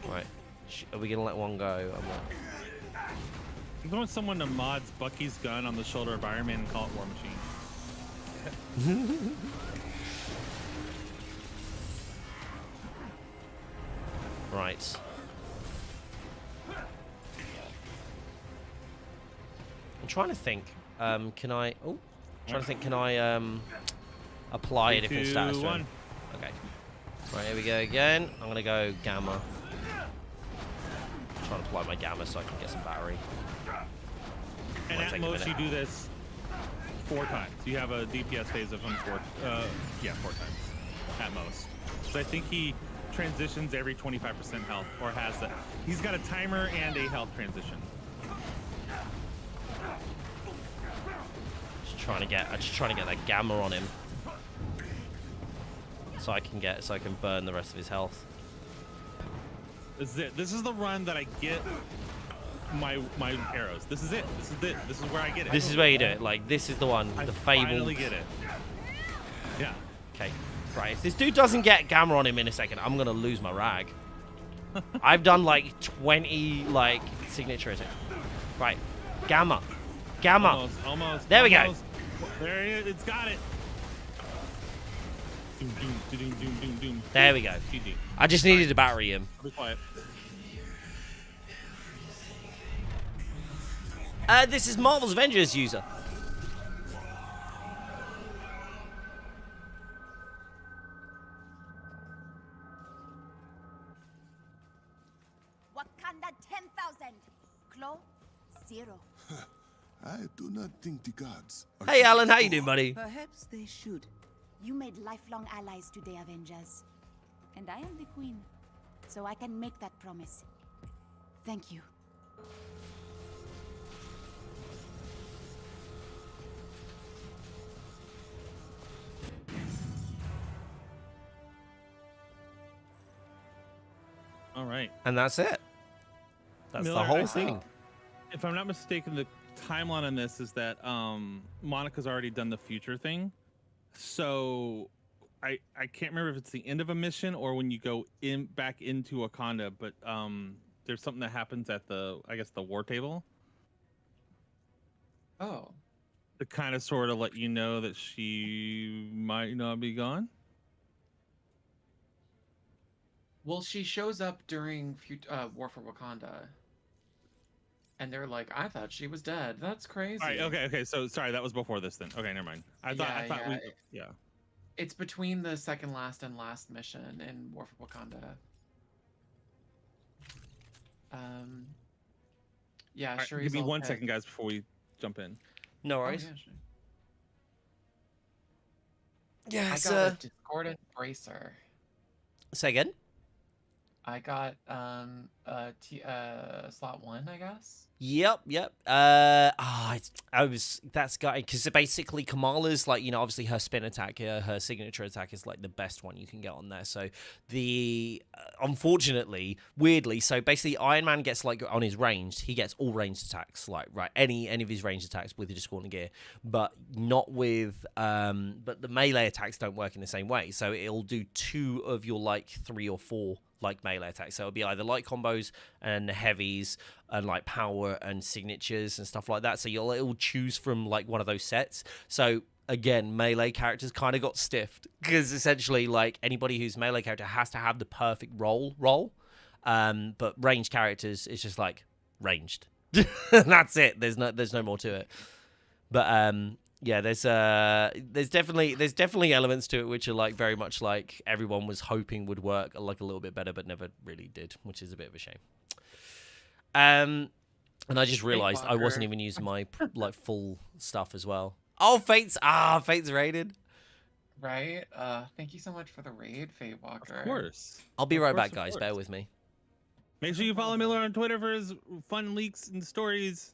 Right, are we gonna let one go? I'm not. I want someone to mod Bucky's gun on the shoulder of Iron Man and call it War Machine. Right. I'm trying to think. Can I? Oh, trying to think. Can I apply a different status to him? Okay. Right, here we go again. I'm gonna go gamma. Trying to apply my gamma so I can get some battery. And at most, you do this 4 times. You have a DPS phase of him 4 times at most. So I think he transitions every 25% health, or has that. He's got a timer and a health transition. Just trying to get that gamma on him, so I can burn the rest of his health. This is it. This is the run that I get my arrows. This is it. This is it. This is where I get it. This is where you do it. Like this is the one. I The fabled. finally get it. Yeah. Okay. Right. If this dude doesn't get gamma on him in a second, I'm gonna lose my rag. I've done like 20 like signatures. Right. Gamma. Gamma. Almost. There we go. There it is. It's got it. Doom, doom, doom, doom, doom, doom. There we go. GG. I just needed to battery him. I'll be quiet. This is Marvel's Avengers user. Wakanda 10,000. Klaw 0. I do not think the gods are... Hey, Alan, how you doing, buddy? Perhaps they should. You made lifelong allies today, Avengers. And I am the queen, so I can make that promise. Thank you. All right. And that's it. That's Miller, the whole I think, thing. if I'm not mistaken, the timeline on this is that Monica's already done the future thing. So I can't remember if it's the end of a mission or when you go back into Wakanda, but there's something that happens at the war table. Oh. To kind of sort of let you know that she might not be gone. Well, she shows up during War for Wakanda. And they're like, I thought she was dead. That's crazy. All right, okay. So sorry, that was before this then. Okay, never mind. I thought yeah. It's between the second last and last mission in War for Wakanda. Yeah, right, sure. give me 1 second, guys, before we jump in. No worries. Oh, yeah, sure. Yeah, I got a discordant bracer. Say again. I got slot 1, I guess. Yep. That's got because basically Kamala's like, obviously her spin attack, her signature attack is like the best one you can get on there. So unfortunately, weirdly, so basically Iron Man gets like on his ranged, he gets all ranged attacks, like right any of his ranged attacks with the discordant gear, but not with but the melee attacks don't work in the same way. So it'll do 2 of your like 3 or 4 like melee attacks. So it'll be either light combos and heavies and like power and signatures and stuff like that. So it'll choose from like one of those sets. So again, melee characters kind of got stiffed because essentially like anybody who's melee character has to have the perfect roll. But ranged characters, it's just like ranged. That's it. There's no more to it. But yeah, there's definitely elements to it which are like very much like everyone was hoping would work like a little bit better, but never really did, which is a bit of a shame. And I just realized I wasn't even using my like full stuff as well. Oh, Fate's raided. Right? Thank you so much for the raid, Fate Walker. Of course. I'll be right back, guys. Bear with me. Make sure you follow Miller on Twitter for his fun leaks and stories.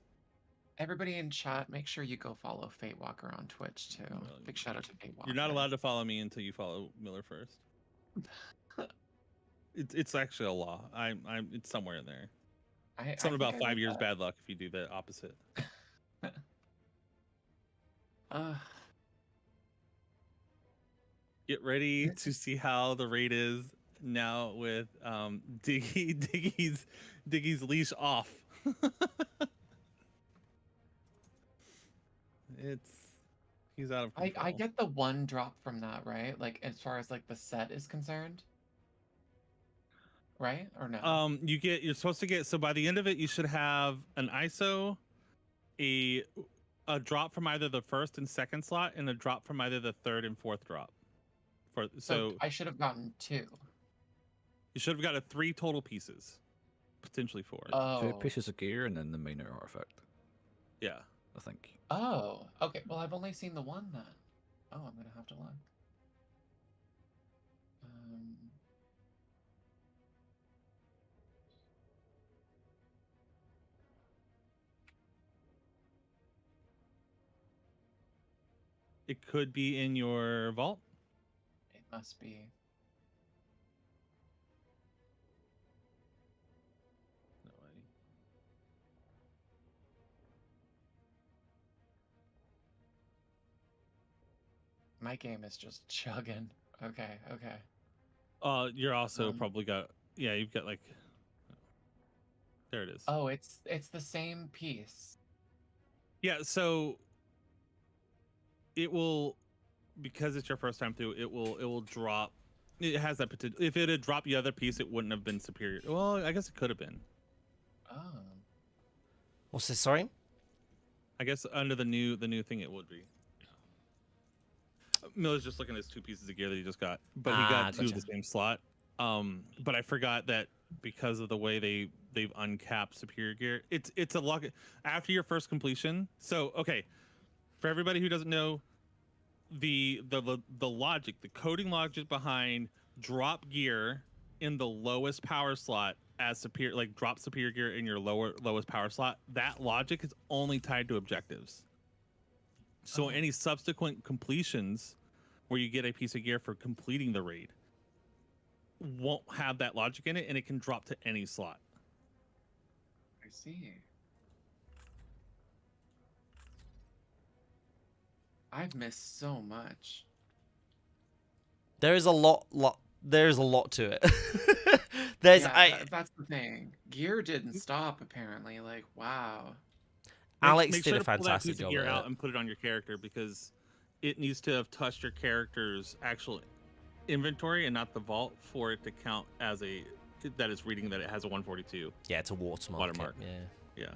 Everybody in chat, make sure you go follow Fate Walker on Twitch too. Big shout out to Fate Walker. You're not allowed to follow me until you follow Miller first. It's actually a law. It's somewhere in there. Something about 5 years bad luck if you do the opposite. Get ready to see how the raid is now with Diggy's leash off. He's out of control. I get the 1 drop from that, right? Like as far as like the set is concerned. Right? Or no? You're supposed to get, so by the end of it you should have an ISO, a drop from either the first and second slot, and a drop from either the third and fourth drop. So I should have gotten 2. You should have gotten 3 total pieces. Potentially 4. 2 pieces of gear and then the minor artifact. Yeah. I think. Oh, okay. Well, I've only seen the 1 then. Oh, I'm gonna have to look. It could be in your vault. It must be. No way. My game is just chugging. Okay. You're also probably got, yeah, you've got like, there it is. Oh, it's the same piece. Yeah, so it will, because it's your first time through, it will drop. It has that potential. If it had dropped the other piece, it wouldn't have been superior. Well, I guess it could have been. Oh. What's this? Sorry. I guess under the new thing, it would be. Miller's just looking at his 2 pieces of gear that he just got, but he got 2 of the same slot. But I forgot that because of the way they've uncapped superior gear, it's a lock after your first completion. So okay, for everybody who doesn't know, the logic, the coding logic behind drop gear in the lowest power slot as superior, like drop superior gear in your lowest power slot, that logic is only tied to objectives. So any subsequent completions where you get a piece of gear for completing the raid won't have that logic in it, and it can drop to any slot. I see. I've missed so much. There is a lot to it. That's the thing. Gear didn't stop apparently. Like, wow. Alex Make did sure a to pull that fantastic piece of job gear of out it. and put it on your character, because it needs to have touched your character's actual inventory and not the vault for it to count as that is reading that it has a 142. Yeah, it's a watermark. Yeah.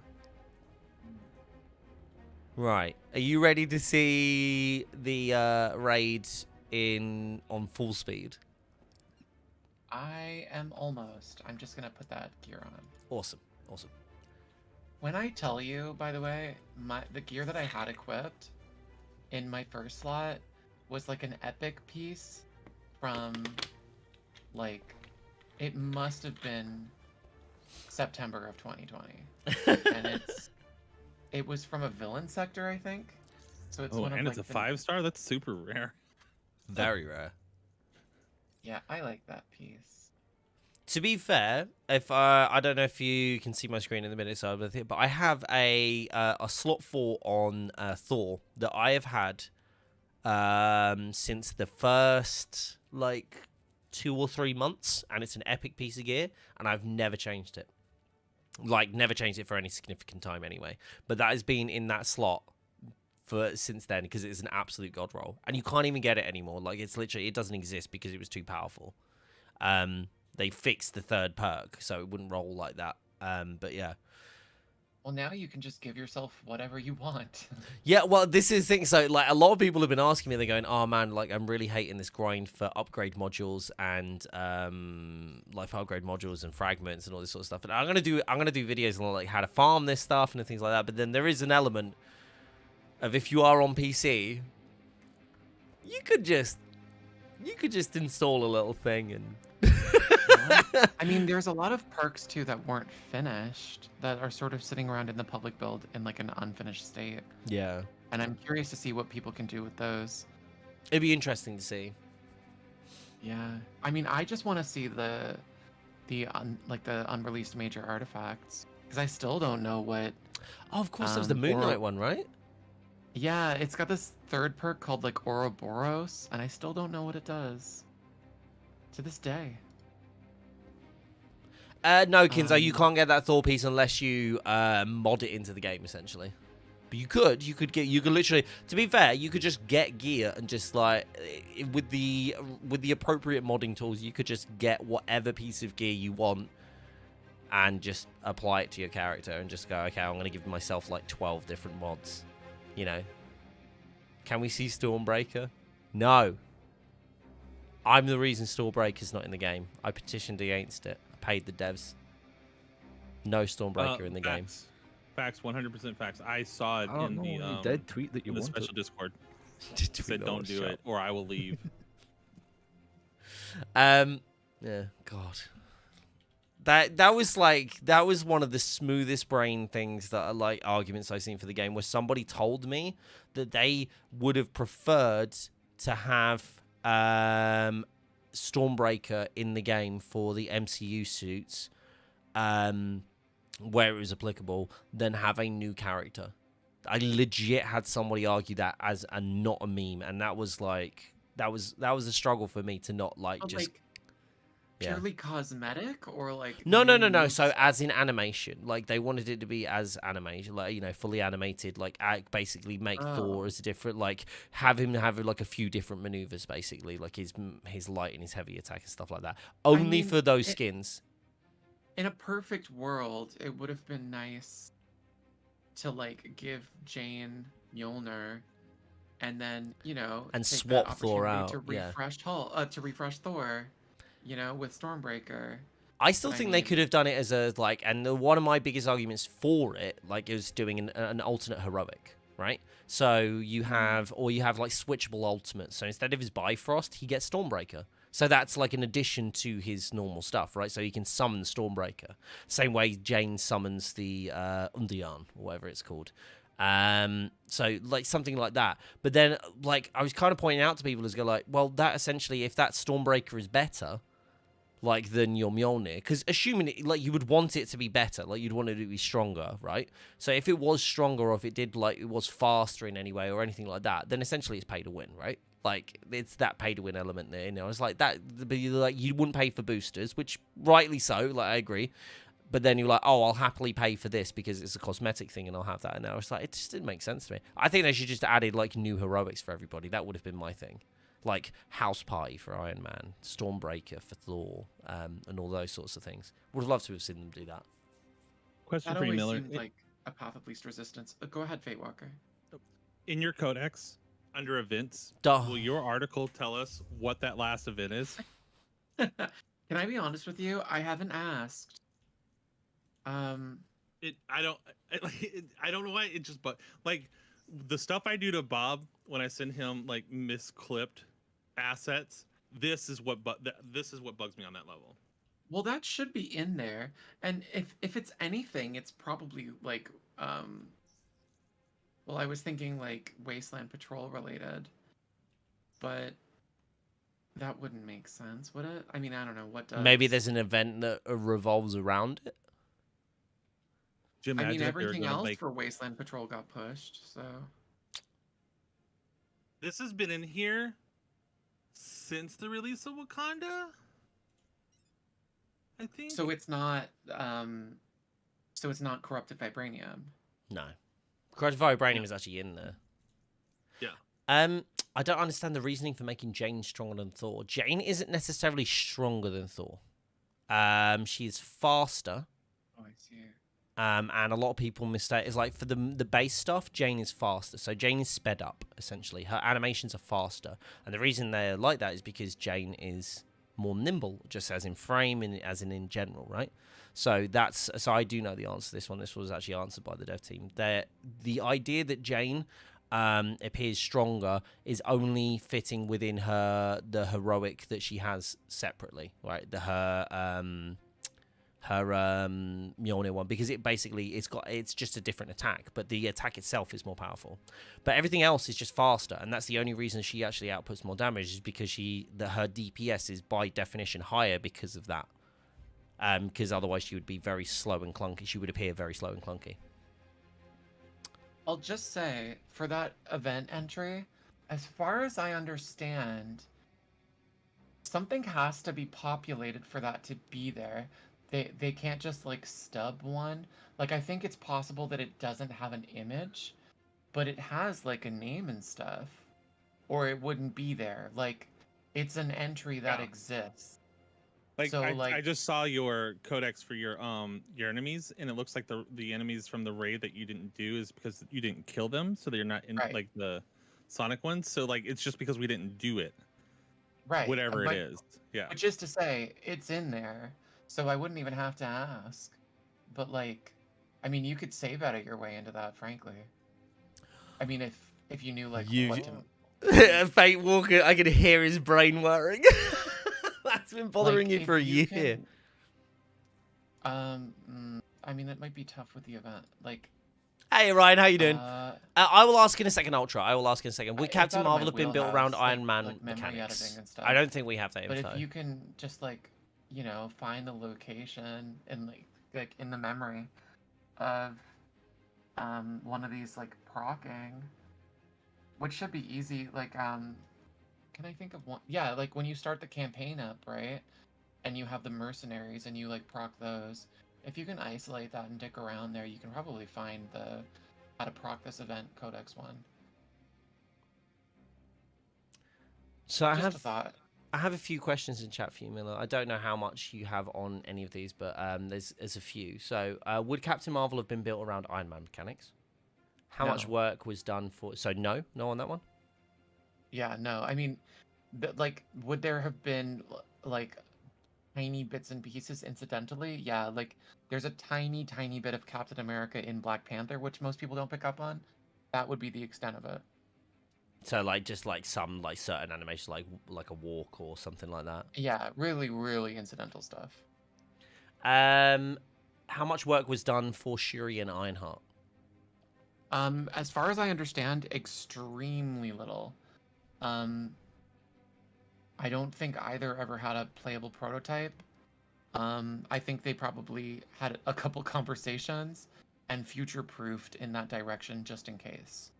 Right. Are you ready to see the raid on full speed? I am almost. I'm just gonna put that gear on. Awesome. When I tell you, by the way, the gear that I had equipped in my first slot was like an epic piece from like it must have been September of 2020, and it was from a villain sector, I think. So it's one of and like it's a the 5-star. That's super rare. Very rare. yeah, I like that piece. To be fair, if I don't know if you can see my screen in a minute, so but I have a slot 4 on Thor that I have had since the first like 2 or 3 months, and it's an epic piece of gear, and I've never changed it. Like never changed it for any significant time anyway. But that has been in that slot for since then because it's an absolute god roll, and you can't even get it anymore. Like it's literally it doesn't exist because it was too powerful. They fixed the 3rd perk so it wouldn't roll like that. But yeah. Well, now you can just give yourself whatever you want. Yeah, well, this is the thing. So, like, a lot of people have been asking me. They're going, "Oh man, like, I'm really hating this grind for upgrade modules and life upgrade modules and fragments and all this sort of stuff." And I'm gonna do videos on like how to farm this stuff and things like that. But then there is an element of if you are on PC, you could just install a little thing and. I mean, there's a lot of perks too that weren't finished that are sort of sitting around in the public build in like an unfinished state. Yeah. And I'm curious to see what people can do with those. It'd be interesting to see. Yeah. I mean, I just want to see the unreleased major artifacts because I still don't know what. Oh, of course, there's the Moonlight one, right? Yeah, it's got this 3rd perk called like Ouroboros, and I still don't know what it does. To this day. No, Kinzo, you can't get that Thor piece unless you mod it into the game, essentially. But you could literally, to be fair, you could just get gear and just like with the appropriate modding tools, you could just get whatever piece of gear you want and just apply it to your character and just go, okay, I'm gonna give myself like 12 different mods. You know? Can we see Stormbreaker? No. I'm the reason Stormbreaker's not in the game. I petitioned against it. I paid the devs. No Stormbreaker in the game. Facts, 100% facts. I saw it in the dead tweet that you in the wanted. special Discord. Said don't do it or I will leave. Yeah, God. That was one of the smoothest brain things that are like arguments I've seen for the game, where somebody told me that they would have preferred to have Stormbreaker in the game for the MCU suits, where it was applicable, than have a new character. I legit had somebody argue that as a not a meme, and that was like that was a struggle for me to not like But, just. like, purely cosmetic or like No. So as in animation, like they wanted it to be as animation, like, you know, fully animated, like basically make Thor as a different, like have him have like a few different maneuvers, basically, like his light and his heavy attack and stuff like that. Only for those skins. In a perfect world, it would have been nice to like give Jane Mjolnir and then, you know, and take swap that Thor opportunity out. to refresh to refresh Thor. You know, with Stormbreaker. I still think they could have done it as a, like, and one of my biggest arguments for it, like, is doing an alternate heroic, right? So you have like switchable ultimates. So instead of his Bifrost, he gets Stormbreaker. So that's like an addition to his normal stuff, right? So he can summon Stormbreaker. Same way Jane summons the Undian, or whatever it's called. So like something like that. But then, like, I was kind of pointing out to people as go like, well, that essentially, if that Stormbreaker is better, like, than your Mjolnir, because assuming it, like, you would want it to be better, like you'd want it to be stronger, right? So if it was stronger, or if it did, like, it was faster in any way or anything like that, then essentially it's pay to win, right? Like, it's that pay to win element there, you know. It's like that, like, you wouldn't pay for boosters, which rightly so, like, I agree. But then you're like, oh, I'll happily pay for this because it's a cosmetic thing and I'll have that. And now it's like, it just didn't make sense to me. I think they should just added like new heroics for everybody. That would have been my thing. Like House Party for Iron Man, Stormbreaker for Thor, and all those sorts of things. Would have loved to have seen them do that. Question That for you, always Miller. seemed like a path of least resistance. Go ahead, Fate Walker. In your codex, under events, Duh. will your article tell us what that last event is? Can I be honest with you? I haven't asked. I don't know why it just, but like the stuff I do to Bob when I send him like misclipped assets, this is what bugs me on that level. Well, that should be in there, and if it's anything, it's probably like well, I was thinking like Wasteland Patrol related, but that wouldn't make sense, would it? I mean, I don't know what does. Maybe there's an event that revolves around it. I mean, everything else for Wasteland Patrol got pushed, so. This has been in here since the release of Wakanda, I think. So it's not corrupted vibranium. No. Corrupted vibranium is actually in there. Yeah. I don't understand the reasoning for making Jane stronger than Thor. Jane isn't necessarily stronger than Thor. She's faster. Oh, I see. And a lot of people mistake is like for the base stuff, Jane is faster. So Jane is sped up essentially. Her animations are faster, and the reason they're like that is because Jane is more nimble, just as in frame and as in general, right? So I do know the answer to this one. This was actually answered by the dev team. The idea that Jane appears stronger is only fitting within the heroic that she has separately, right? Her Mjolnir one, because it's just a different attack, but the attack itself is more powerful. But everything else is just faster, and that's the only reason she actually outputs more damage, is because her DPS is by definition higher because of that. Because otherwise she would be very slow and clunky. She would appear very slow and clunky. I'll just say, for that event entry, as far as I understand, something has to be populated for that to be there. They can't just like stub one. Like, I think it's possible that it doesn't have an image, but it has like a name and stuff, or it wouldn't be there. Like, it's an entry that exists. Like, so, I just saw your codex for your enemies, and it looks like the enemies from the raid that you didn't do is because you didn't kill them, so they're not in like the Sonic ones. So like, it's just because we didn't do it. Right. Whatever it is. Yeah. Which is to say, it's in there, so I wouldn't even have to ask. But like, I mean, you could save out of your way into that, frankly. I mean, if you knew like what to... Fate Walker, I can hear his brain whirring. That's been bothering you for a year. I mean, it might be tough with the event. Like, hey Ryan, how you doing? I will ask in a second, Ultra. I will ask in a second. Would Captain Marvel have been built around Iron Man mechanics? I don't think we have that info. But if you can just like, you know, find the location and like in the memory of one of these like procking, which should be easy. Like can I think of one? Yeah, like when you start the campaign up, right? And you have the mercenaries and you like proc those. If you can isolate that and dick around there, you can probably find the how to proc this event Codex one. So I have a few questions in chat for you, Miller. I don't know how much you have on any of these, but there's a few. So would Captain Marvel have been built around Iron Man mechanics? How much work was done for? So no on that one. Yeah, no. I mean, like, would there have been like tiny bits and pieces incidentally? Yeah, like there's a tiny bit of Captain America in Black Panther, which most people don't pick up on. That would be the extent of it. So like just like some like certain animation, like a walk or something like that. Yeah, really incidental stuff. How much work was done for Shuri and Ironheart? As far as I understand, extremely little. I don't think either ever had a playable prototype. I think they probably had a couple conversations and future-proofed in that direction just in case.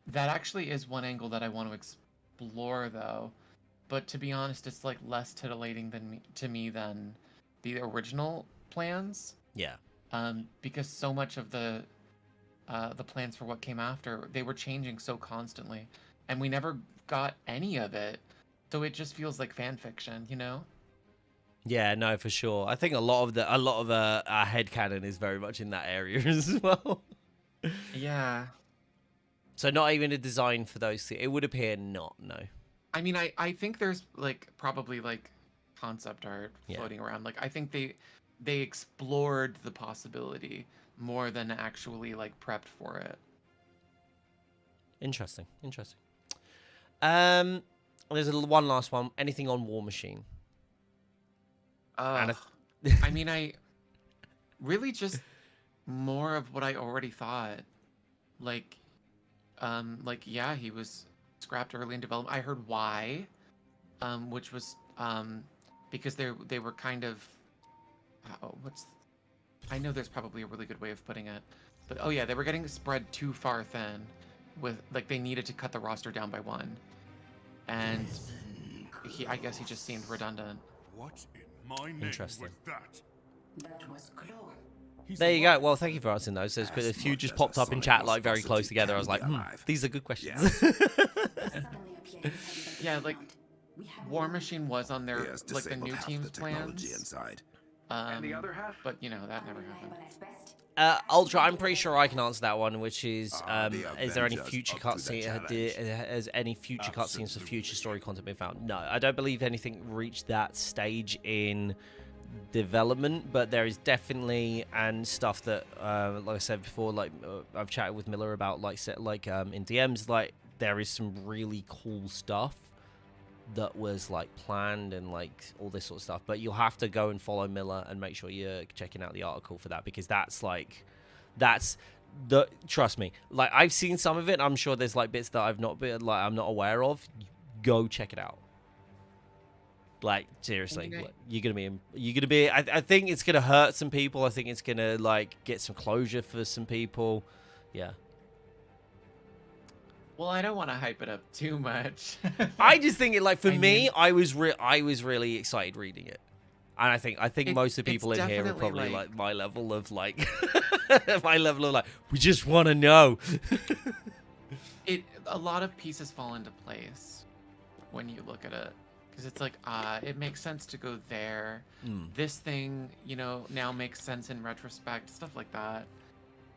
That actually is one angle that I want to explore, though. But to be honest, it's like less titillating to me than the original plans. Yeah. Because so much of the plans for what came after, they were changing so constantly, and we never got any of it. So it just feels like fan fiction, you know? Yeah, no, for sure. I think a lot of our headcanon is very much in that area as well. Yeah. So not even a design for those two. It would appear not, no. I mean, I think there's like probably like concept art floating around. Like I think they explored the possibility more than actually like prepped for it. Interesting. There's one last one. Anything on War Machine? I mean, I really just more of what I already thought. Like yeah, he was scrapped early in development. I heard why, which was because they were kind of I know there's probably a really good way of putting it, but oh yeah, they were getting spread too far thin. With like they needed to cut the roster down by one, and I guess he just seemed redundant. What in my name Interesting. was that? That was Klaw. There you go. Well, thank you for answering those. There's a few just popped up in chat like very close together. I was like, these are good questions. Yeah, like War Machine was on their like the new team's plans. And the other half? But you know that never happened. Ultra, I'm pretty sure I can answer that one, which is there any future cutscene? Has any future cutscenes for future story content been found? No, I don't believe anything reached that stage in development, but there is definitely and stuff that, like I said before, like I've chatted with Miller about, in DMs, like there is some really cool stuff that was like planned and like all this sort of stuff, but you'll have to go and follow Miller and make sure you're checking out the article for that, because trust me, like I've seen some of it. I'm sure there's like bits that I'm not aware of. Go check it out. Like seriously, Okay. like, you're gonna be. I think it's gonna hurt some people. I think it's gonna like get some closure for some people. Yeah. Well, I don't want to hype it up too much. I just think it, like, for me, I was really excited reading it, and I think most of the people in here are probably like my level of like we just want to know. A lot of pieces fall into place when you look at it, because it's like it makes sense to go there. This thing, you know, now makes sense in retrospect, stuff like that.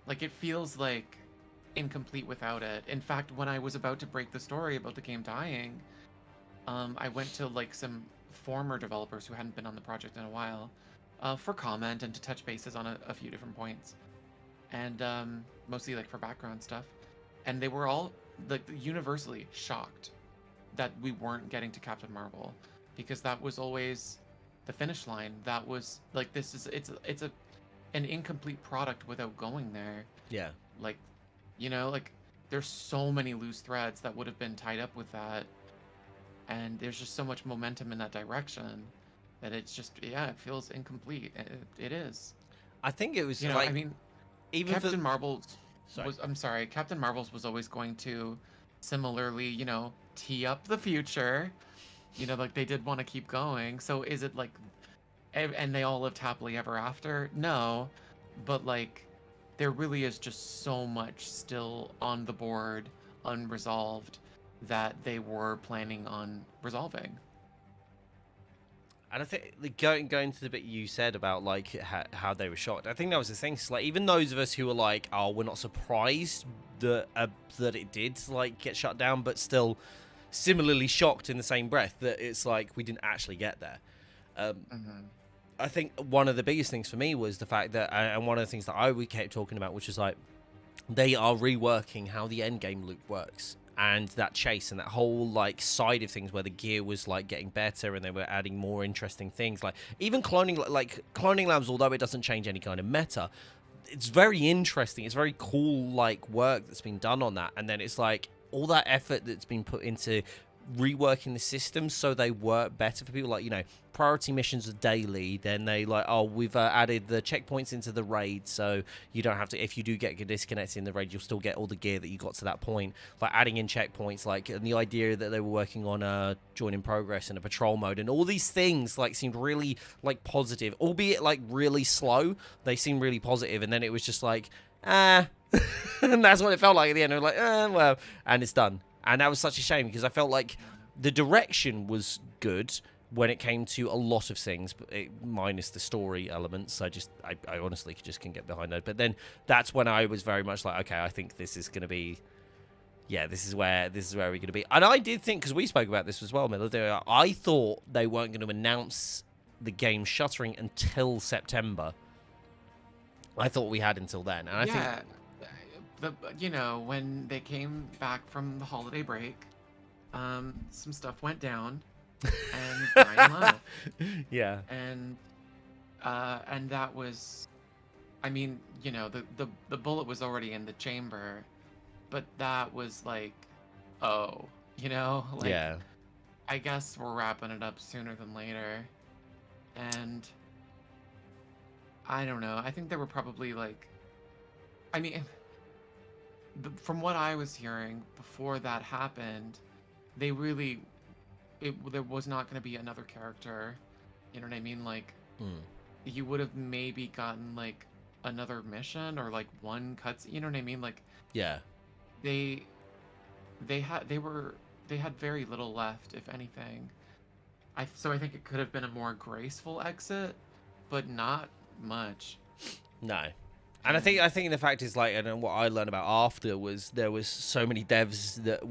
Like it feels like incomplete without it. In fact, when I was about to break the story about the game dying, I went to like some former developers who hadn't been on the project in a while for comment and to touch bases on a few different points, and mostly like for background stuff, and they were all like universally shocked that we weren't getting to Captain Marvel, because that was always the finish line. That was like, it's an incomplete product without going there. Yeah. Like, you know, like there's so many loose threads that would have been tied up with that, and there's just so much momentum in that direction that it's just, yeah, it feels incomplete. It is. I think it was, you know, like, I mean, even Captain Marvel's Captain Marvel's was always going to similarly, you know, tee up the future. You know, like they did want to keep going. So is it like, and they all lived happily ever after? No, but like, there really is just so much still on the board, unresolved, that they were planning on resolving. And I think going to the bit you said about like how they were shocked, I think that was the thing. It's like, even those of us who were like, oh, we're not surprised that it did like get shut down, but still similarly shocked in the same breath that it's like we didn't actually get there. I think one of the biggest things for me was the fact that, and one of the things that we kept talking about, which is like, they are reworking how the end game loop works, and that chase and that whole like side of things where the gear was like getting better and they were adding more interesting things, like even cloning labs, although it doesn't change any kind of meta, it's very interesting. It's very cool like work that's been done on that, and then it's like all that effort that's been put into reworking the system so they work better for people. Like, you know, priority missions are daily, then they like, oh, we've added the checkpoints into the raid, so you don't have to, if you do get disconnected in the raid, you'll still get all the gear that you got to that point. Like adding in checkpoints, like, and the idea that they were working on a join in progress and a patrol mode, and all these things like seemed really like positive, albeit like really slow. They seemed really positive, and then it was just like, and that's what it felt like at the end. It was like, well, and it's done. And that was such a shame, because I felt like the direction was good when it came to a lot of things, but minus the story elements. I honestly just couldn't get behind that. But then that's when I was very much like, okay, I think this is going to be, yeah, this is where we're going to be. And I did think, because we spoke about this as well, Miller, I thought they weren't going to announce the game shuttering until September. I thought we had until then, and I think when they came back from the holiday break, some stuff went down, and Brian left. Yeah. And that was, I mean, the bullet was already in the chamber, but that was like, yeah. I guess we're wrapping it up sooner than later, and I don't know. I think there were probably from what I was hearing before that happened, there was not going to be another character. You know what I mean? You would have maybe gotten another mission or one cutscene. You know what I mean? Yeah. They had very little left, if anything. So I think it could have been a more graceful exit, but not much. No. And I think the fact is and what I learned about after was there was so many devs that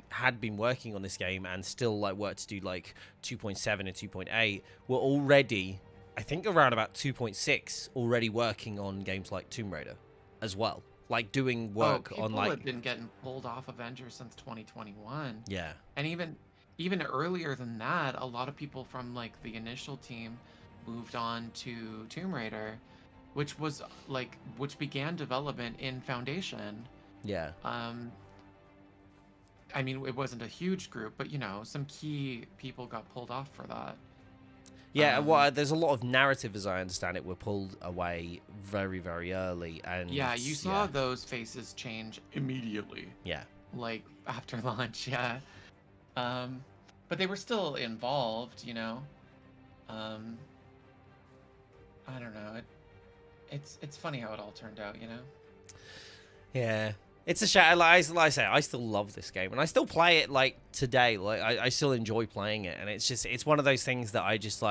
had been working on this game and still worked to do 2.7 and 2.8 were already, I think around about 2.6 already working on games like Tomb Raider as well. Doing work on People have been getting pulled off Avengers since 2021. Yeah. And even earlier than that, a lot of people from the initial team moved on to Tomb Raider, which began development in Foundation. Yeah. I mean, it wasn't a huge group, but some key people got pulled off for that. Yeah, there's a lot of narrative, as I understand it, were pulled away very, very early, and yeah, you saw those faces change immediately. Yeah, after launch, yeah. But they were still involved, I don't know. It's funny how it all turned out, Yeah. It's a shame. Like I say, I still love this game, and I still play it today. I still enjoy playing it, and it's one of those things that I just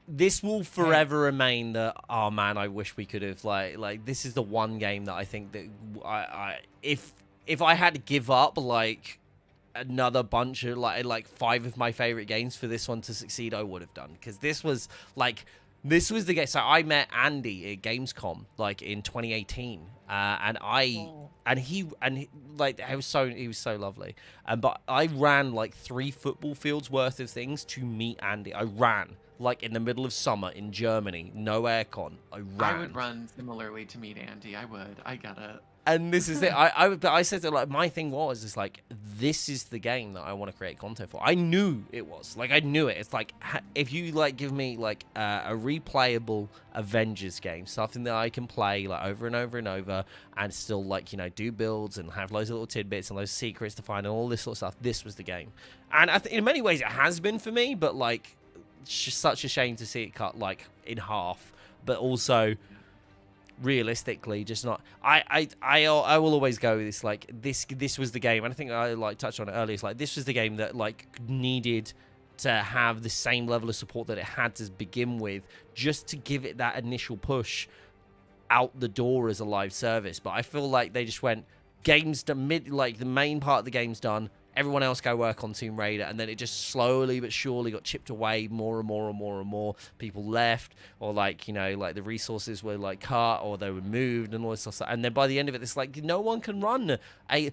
this will forever remain the I wish we could have this is the one game that I think that if I had to give up another bunch of 5 of my favorite games for this one to succeed, I would have done, because this was the game. So I met Andy at Gamescom in 2018, and he was so lovely. But I ran 3 football fields worth of things to meet Andy. I ran in the middle of summer in Germany, no aircon. I would run similarly to meet Andy. I would. I got it. And this is it. I said that my thing was this is the game that I want to create content for. I knew it was I knew it. It's if you give me a replayable Avengers game, something that I can play over and over and over, and still do builds and have loads of little tidbits and those secrets to find and all this sort of stuff. This was the game, and in many ways it has been for me. But it's just such a shame to see it cut in half. But also, realistically, just not. I will always go with this. This was the game, and I think I touched on it earlier. It's this was the game that needed to have the same level of support that it had to begin with, just to give it that initial push out the door as a live service. But I feel they just went, games done, the main part of the game's done. Everyone else go work on Tomb Raider, and then it just slowly but surely got chipped away more and more and more and more. People left, or the resources were cut, or they were moved, and all this stuff. And then by the end of it, it's no one can run. I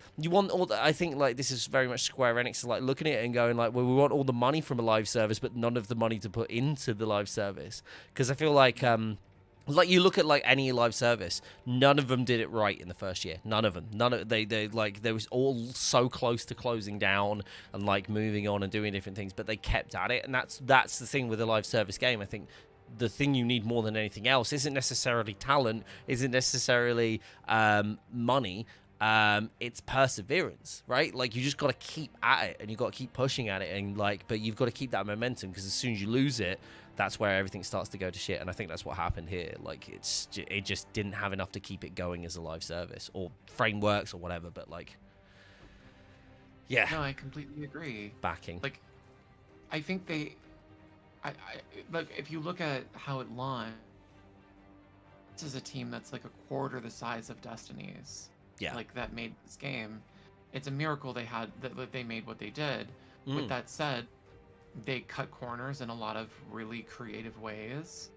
think this is very much Square Enix looking at it and going well, we want all the money from a live service, but none of the money to put into the live service. Because I feel you look at any live service, none of them did it right in the first year. None of them. They was all so close to closing down and moving on and doing different things, but they kept at it. And that's the thing with a live service game. I think the thing you need more than anything else isn't necessarily talent, isn't necessarily money. It's perseverance, right? You just got to keep at it, and you got to keep pushing at it, and but you've got to keep that momentum, because as soon as you lose it, that's where everything starts to go to shit. And I think that's what happened here. It just didn't have enough to keep it going as a live service or frameworks or whatever. But yeah. No, I completely agree. Backing. I think if you look at how it launched, this is a team that's a quarter the size of Destiny's. Yeah. That made this game. It's a miracle that they made what they did. With that said, they cut corners in a lot of really creative ways,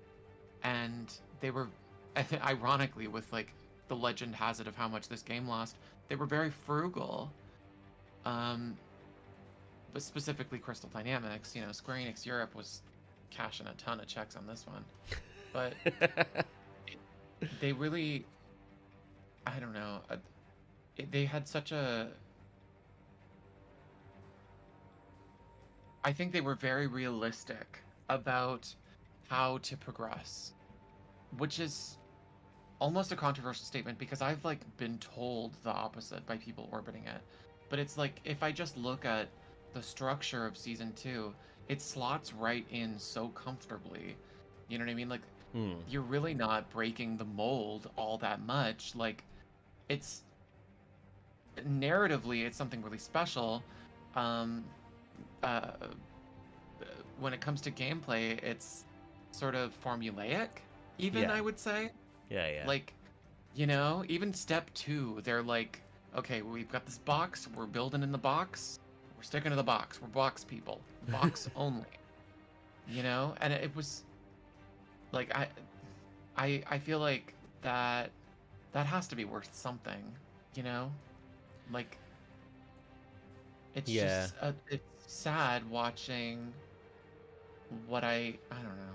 and they were, ironically, with like the legend has it of how much this game lost, they were very frugal. But specifically Crystal Dynamics, you know, Square Enix Europe was cashing a ton of checks on this one, but they really, I don't know, they had such a, I think they were very realistic about how to progress, which is almost a controversial statement because I've like been told the opposite by people orbiting it. But it's like, if I just look at the structure of season 2, it slots right in so comfortably. You know what I mean? Like, you're really not breaking the mold all that much. Like, it's narratively, it's something really special. When it comes to gameplay, it's sort of formulaic, even, Yeah. I would say. Yeah. Like, you know, even step 2, they're like, okay, we've got this box, we're building in the box, we're sticking to the box, we're box people, box only, you know. And it was like, I feel like that has to be worth something, you know. Like, it's just it's sad watching what I don't know.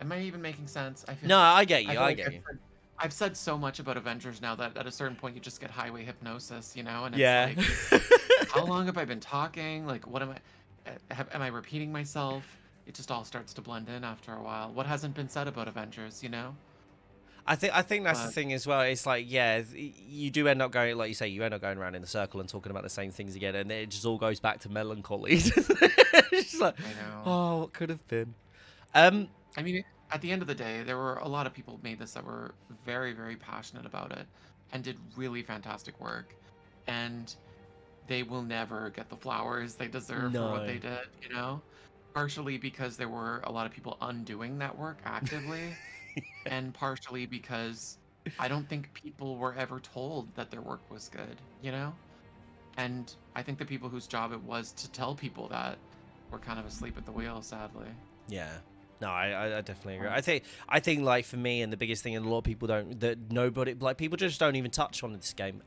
Am I even making sense? I feel, No, I get you. feel I like get you. I've said so much about Avengers now that at a certain point you just get highway hypnosis, you know, and it's Yeah. like, how long have I been talking? Like, what am I repeating myself? It just all starts to blend in after a while. What hasn't been said about Avengers, you know? I think that's the thing as well. It's like, yeah, you do end up going, like you say, you end up going around in a circle and talking about the same things again, and it just all goes back to melancholy. It's just like, I know. oh, what could have been. I mean, at the end of the day, there were a lot of people who made this that were very, very passionate about it and did really fantastic work. And they will never get the flowers they deserve for what they did, you know? Partially because there were a lot of people undoing that work actively, and partially because I don't think people were ever told that their work was good, you know? And I think the people whose job it was to tell people that were kind of asleep at the wheel, sadly. Yeah. No, I definitely agree. I think like for me, and the biggest thing, and a lot of people don't, that nobody, like, people just don't even touch on this game.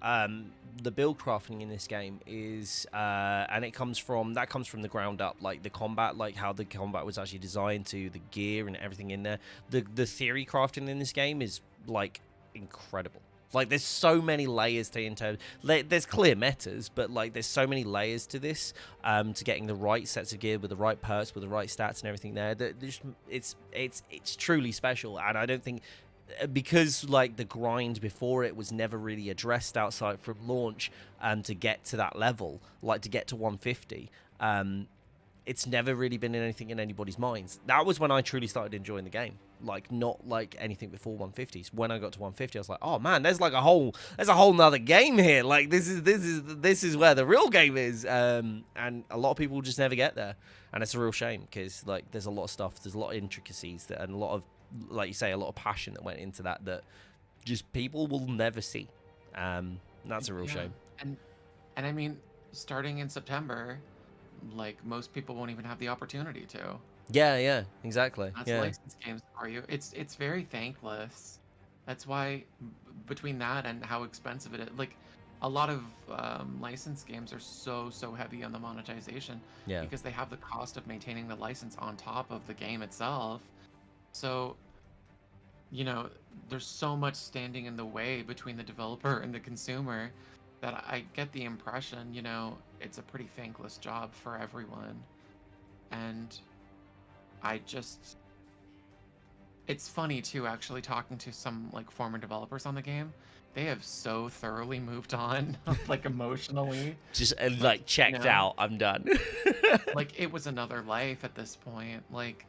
The build crafting in this game is, and that comes from the ground up. Like the combat, like how the combat was actually designed, to the gear and everything in there. The theory crafting in this game is like incredible. Like, there's so many layers to there's clear metas, but like there's so many layers to this, to getting the right sets of gear with the right perks, with the right stats and everything there. That it's truly special, and I don't think, because like the grind before it was never really addressed outside from launch, to get to that level, like to get to 150. It's never really been anything in anybody's minds. That was when I truly started enjoying the game. Like, not like anything before 150s. When I got to 150, I was like, oh man, there's a whole nother game here. Like, this is where the real game is. And a lot of people just never get there, and it's a real shame, because like there's a lot of stuff, there's a lot of intricacies and a lot of, like you say, a lot of passion that went into that just people will never see. That's a real shame. And I mean, starting in September, like, most people won't even have the opportunity to. Yeah, exactly. That's licensed games for you. It's very thankless. That's why, between that and how expensive it is, like, a lot of licensed games are so heavy on the monetization. Yeah. Because they have the cost of maintaining the license on top of the game itself. So, you know, there's so much standing in the way between the developer and the consumer that I get the impression, you know, it's a pretty thankless job for everyone. And it's funny too, actually, talking to some like former developers on the game. They have so thoroughly moved on, like, emotionally. Just like checked, you know, out. I'm done. Like, it was another life at this point. Like,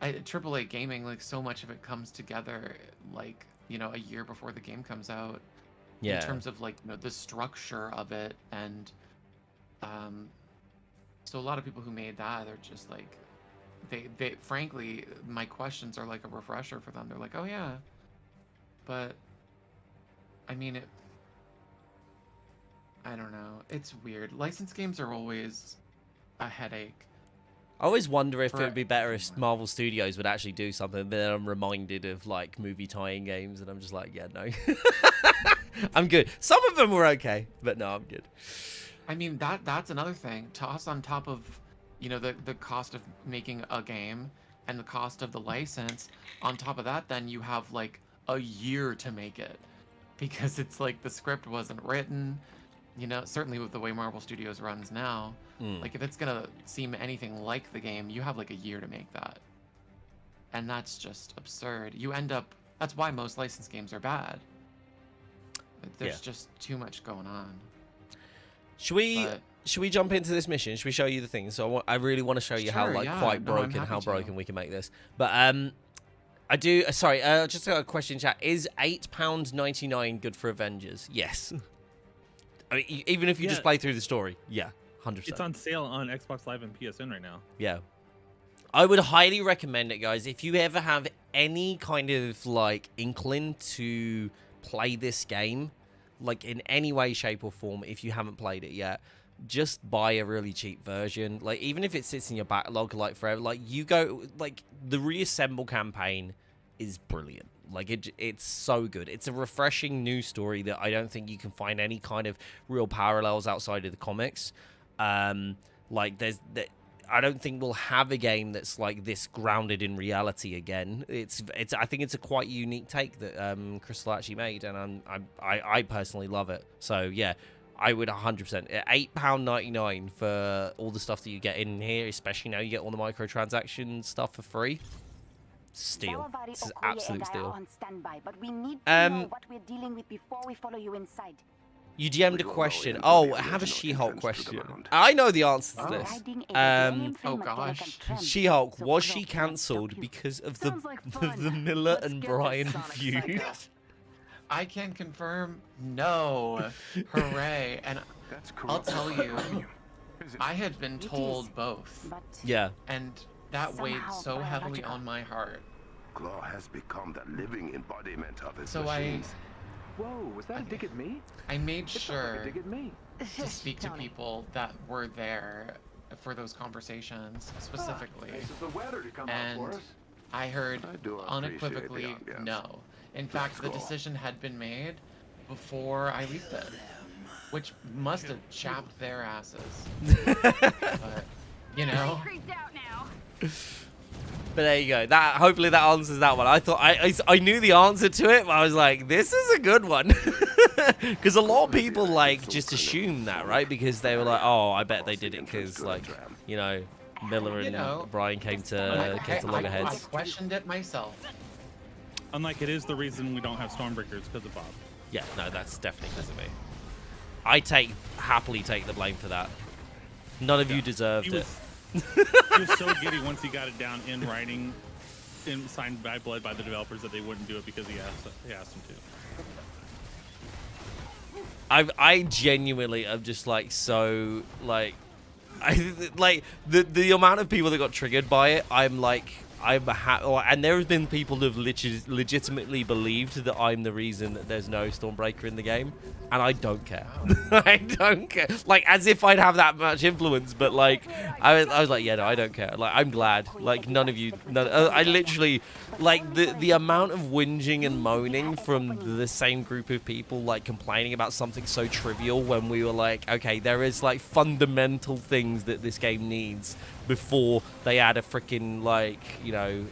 AAA gaming, like, so much of it comes together, like, you know, a year before the game comes out. Yeah. In terms of, like, you know, the structure of it, and so a lot of people who made that are just like, they frankly, my questions are like a refresher for them. They're like, oh yeah, but I mean, I don't know, it's weird. Licensed games are always a headache, I always wonder if it would be better if Marvel Studios would actually do something. Then I'm reminded of like movie tie-in games, and I'm just like, yeah, no, I'm good. Some of them were okay, but no, I'm good. I mean, that's another thing. Toss on top of, you know, the cost of making a game and the cost of the license. On top of that, then you have like a year to make it, because it's like the script wasn't written. You know, certainly with the way Marvel Studios runs now, like if it's gonna seem anything like the game, you have like a year to make that. And that's just absurd. You end up, that's why most licensed games are bad. There's just too much going on. Should we jump into this mission? Should we show you the things? So I really want to show you how quite broken, how broken we can make this. But I do. Sorry, just got a question in chat. Is £8.99 good for Avengers? Yes. I mean, even if you just play through the story, yeah, 100%. It's on sale on Xbox Live and PSN right now. Yeah. I would highly recommend it, guys. If you ever have any kind of like inkling to play this game, like in any way, shape, or form, if you haven't played it yet, just buy a really cheap version. Like even if it sits in your backlog like forever, like you go, like the Reassemble campaign is brilliant. Like it's so good. It's a refreshing new story that I don't think you can find any kind of real parallels outside of the comics. Like I don't think we'll have a game that's like this grounded in reality again. I think it's a quite unique take that Crystal actually made, and I personally love it. So yeah, I would 100%. £8.99 for all the stuff that you get in here, especially now you get all the microtransaction stuff for free. Steal. This is absolute steal. On standby, but we need to know what we're dealing with before we follow you inside. You DM'd a question. Oh, I have a She-Hulk question. I know the answer to this. Oh gosh. She-Hulk, was she cancelled because of the Miller and Brian feud? I can confirm no. Hooray. And I'll tell you, I had been told both. Yeah. And that weighed so heavily on my heart. Klaw has become the living embodiment of his So machines. Whoa, was that a dig at me? I made sure Like a dig at me. to speak to people that were there for those conversations specifically. And I heard unequivocally no. In fact, the decision had been made before I leaked it, which must have chapped their asses. But, you know. But there you go. Hopefully that answers that one. I thought I knew the answer to it, but I was like, this is a good one. Because a lot of people like just assume that, right? Because they were like, oh, I bet they did it because like, you know, Miller and Brian came to loggerheads. I questioned it myself. Unlike it is the reason we don't have Stormbreakers because of Bob. Yeah, no, that's definitely because of me. I happily take the blame for that. None of you deserved it. He was so giddy once he got it down in writing, signed by blood by the developers, that they wouldn't do it because he asked them to. I genuinely am just like so like, the amount of people that got triggered by it. And there have been people who have legitimately believed that I'm the reason that there's no Stormbreaker in the game, and I don't care. I don't care. Like, as if I'd have that much influence, but like, I was like, yeah, no, I don't care. Like, I'm glad. Like, none of you. I literally, like, the amount of whinging and moaning from the same group of people, like, complaining about something so trivial when we were like, okay, there is like fundamental things that this game needs before they add a freaking, like, you know,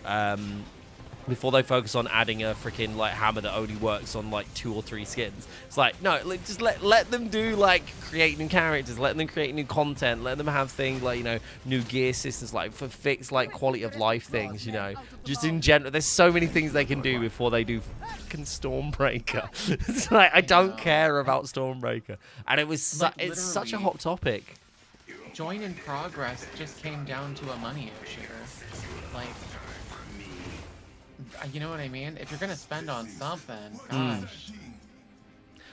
before they focus on adding a freaking like hammer that only works on like 2 or 3 skins. It's like, no, like, just let them do like create new characters, let them create new content, let them have things like, you know, new gear systems, like for fixed like quality of life things, you know, just in general. There's so many things they can do before they do fucking Stormbreaker. It's like, I don't care about Stormbreaker, and it was it's such a hot topic. Join in progress just came down to a money issue. Like, you know what I mean? If you're gonna spend on something, gosh.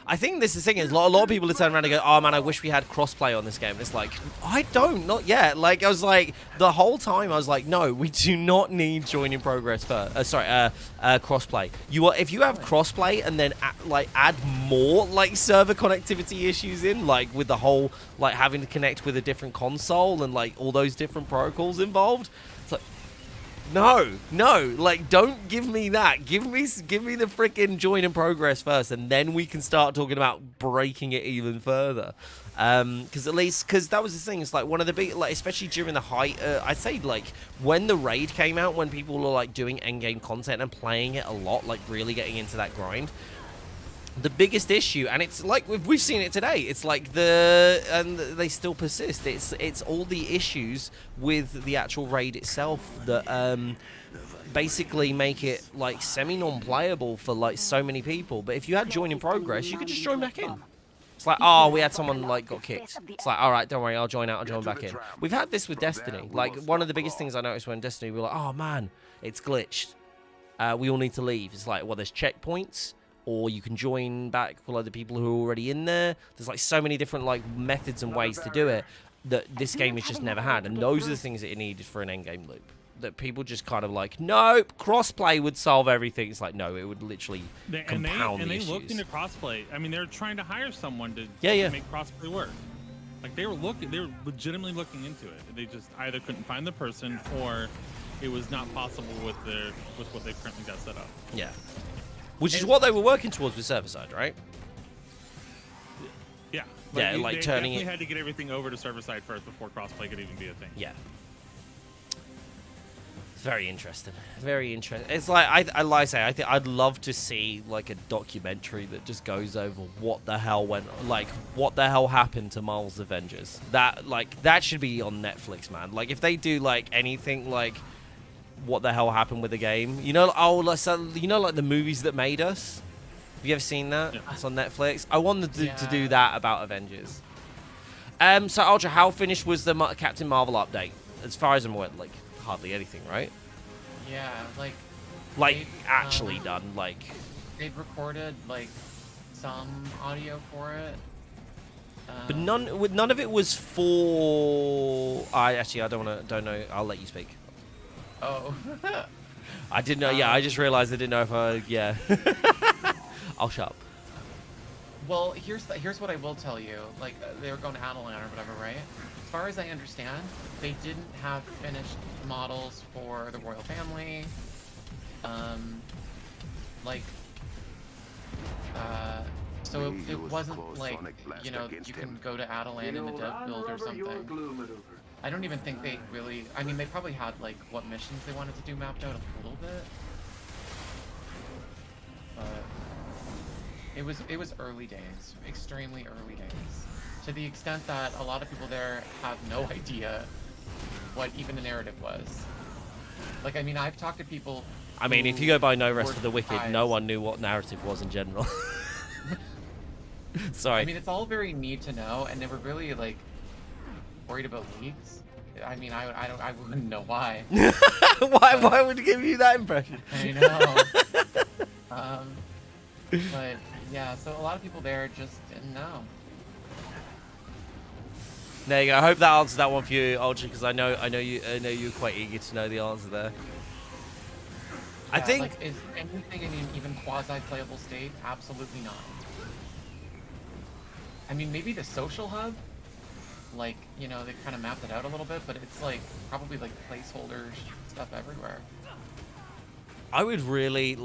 I think this is the thing is a lot of people are turning around and go, oh man, I wish we had crossplay on this game. And it's like, I don't, not yet. Like, I was like, the whole time I was like, no, we do not need join in progress for, crossplay. If you have crossplay and then add more like server connectivity issues in, like with the whole like having to connect with a different console and like all those different protocols involved, it's like, no, like don't give me that. Give me the freaking join in progress first, and then we can start talking about breaking it even further. Because that was the thing. It's like one of the big, like especially during the height. I'd say like when the raid came out, when people were like doing endgame content and playing it a lot, like really getting into that grind. The biggest issue, and it's like we've seen it today, it's like and they still persist. It's all the issues with the actual raid itself that basically make it like semi non-playable for like so many people. But if you had join in progress, you could just join back in. It's like, oh, we had someone like got kicked. It's like, all right, don't worry, I'll join out, I'll join back in. We've had this with Destiny. Like one of the biggest things I noticed when Destiny, we were like, oh man, it's glitched. We all need to leave. It's like, well, there's checkpoints. Or you can join back with like the people who are already in there. There's like so many different like methods and ways to do it that this game has just never had. And those are the things that it needed for an endgame loop. That people just kind of like, nope, crossplay would solve everything. It's like, no, it would literally compound the issues. They looked into crossplay. I mean, they're trying to hire someone to make crossplay work. Like they were legitimately looking into it. They just either couldn't find the person or it was not possible with what they've currently got set up. Yeah. Which is what they were working towards with server-side, right? Yeah. Yeah, like turning it. They had to get everything over to server-side first before crossplay could even be a thing. Yeah. It's very interesting. Very interesting. It's like I'd love to see like a documentary that just goes over what the hell happened to Marvel's Avengers. That should be on Netflix, man. Like if they do like anything like what the hell happened with the game, like the movies that made us. Have you ever seen that? Yeah. It's on Netflix. I wanted to do that about Avengers. So Ultra, how finished was the Captain Marvel update? As far as I'm aware, like hardly anything, right? Yeah, like actually done. Like they've recorded like some audio for it. But none of it was for. I don't know. I'll let you speak. Oh. I didn't know. Yeah, I just realized I didn't know if I. Yeah. I'll shut up. Well, here's what I will tell you. Like they were going to Adelan or whatever, right? As far as I understand, they didn't have finished models for the royal family. So it wasn't like you can go to Adelan in the dev build or something. I don't even think they really. I mean, they probably had like what missions they wanted to do mapped out a little bit, but it was early days, extremely early days, to the extent that a lot of people there have no idea what even the narrative was. Like, I mean, I've talked to people. I mean, if you go by No Rest for the Wicked, no one knew what narrative was in general. Sorry. I mean, it's all very need to know, and they were really like worried about leaks. I mean, I wouldn't know why. Why would it give you that impression? I know. But yeah, so a lot of people there just didn't know. There you go. I hope that answers that one for you, Ultra, because I know you're quite eager to know the answer there. Yeah, I think. Like, is anything in an even quasi-playable state? Absolutely not. I mean, maybe the social hub. Like, they kind of mapped it out a little bit, but it's like probably like placeholders stuff everywhere. I'd really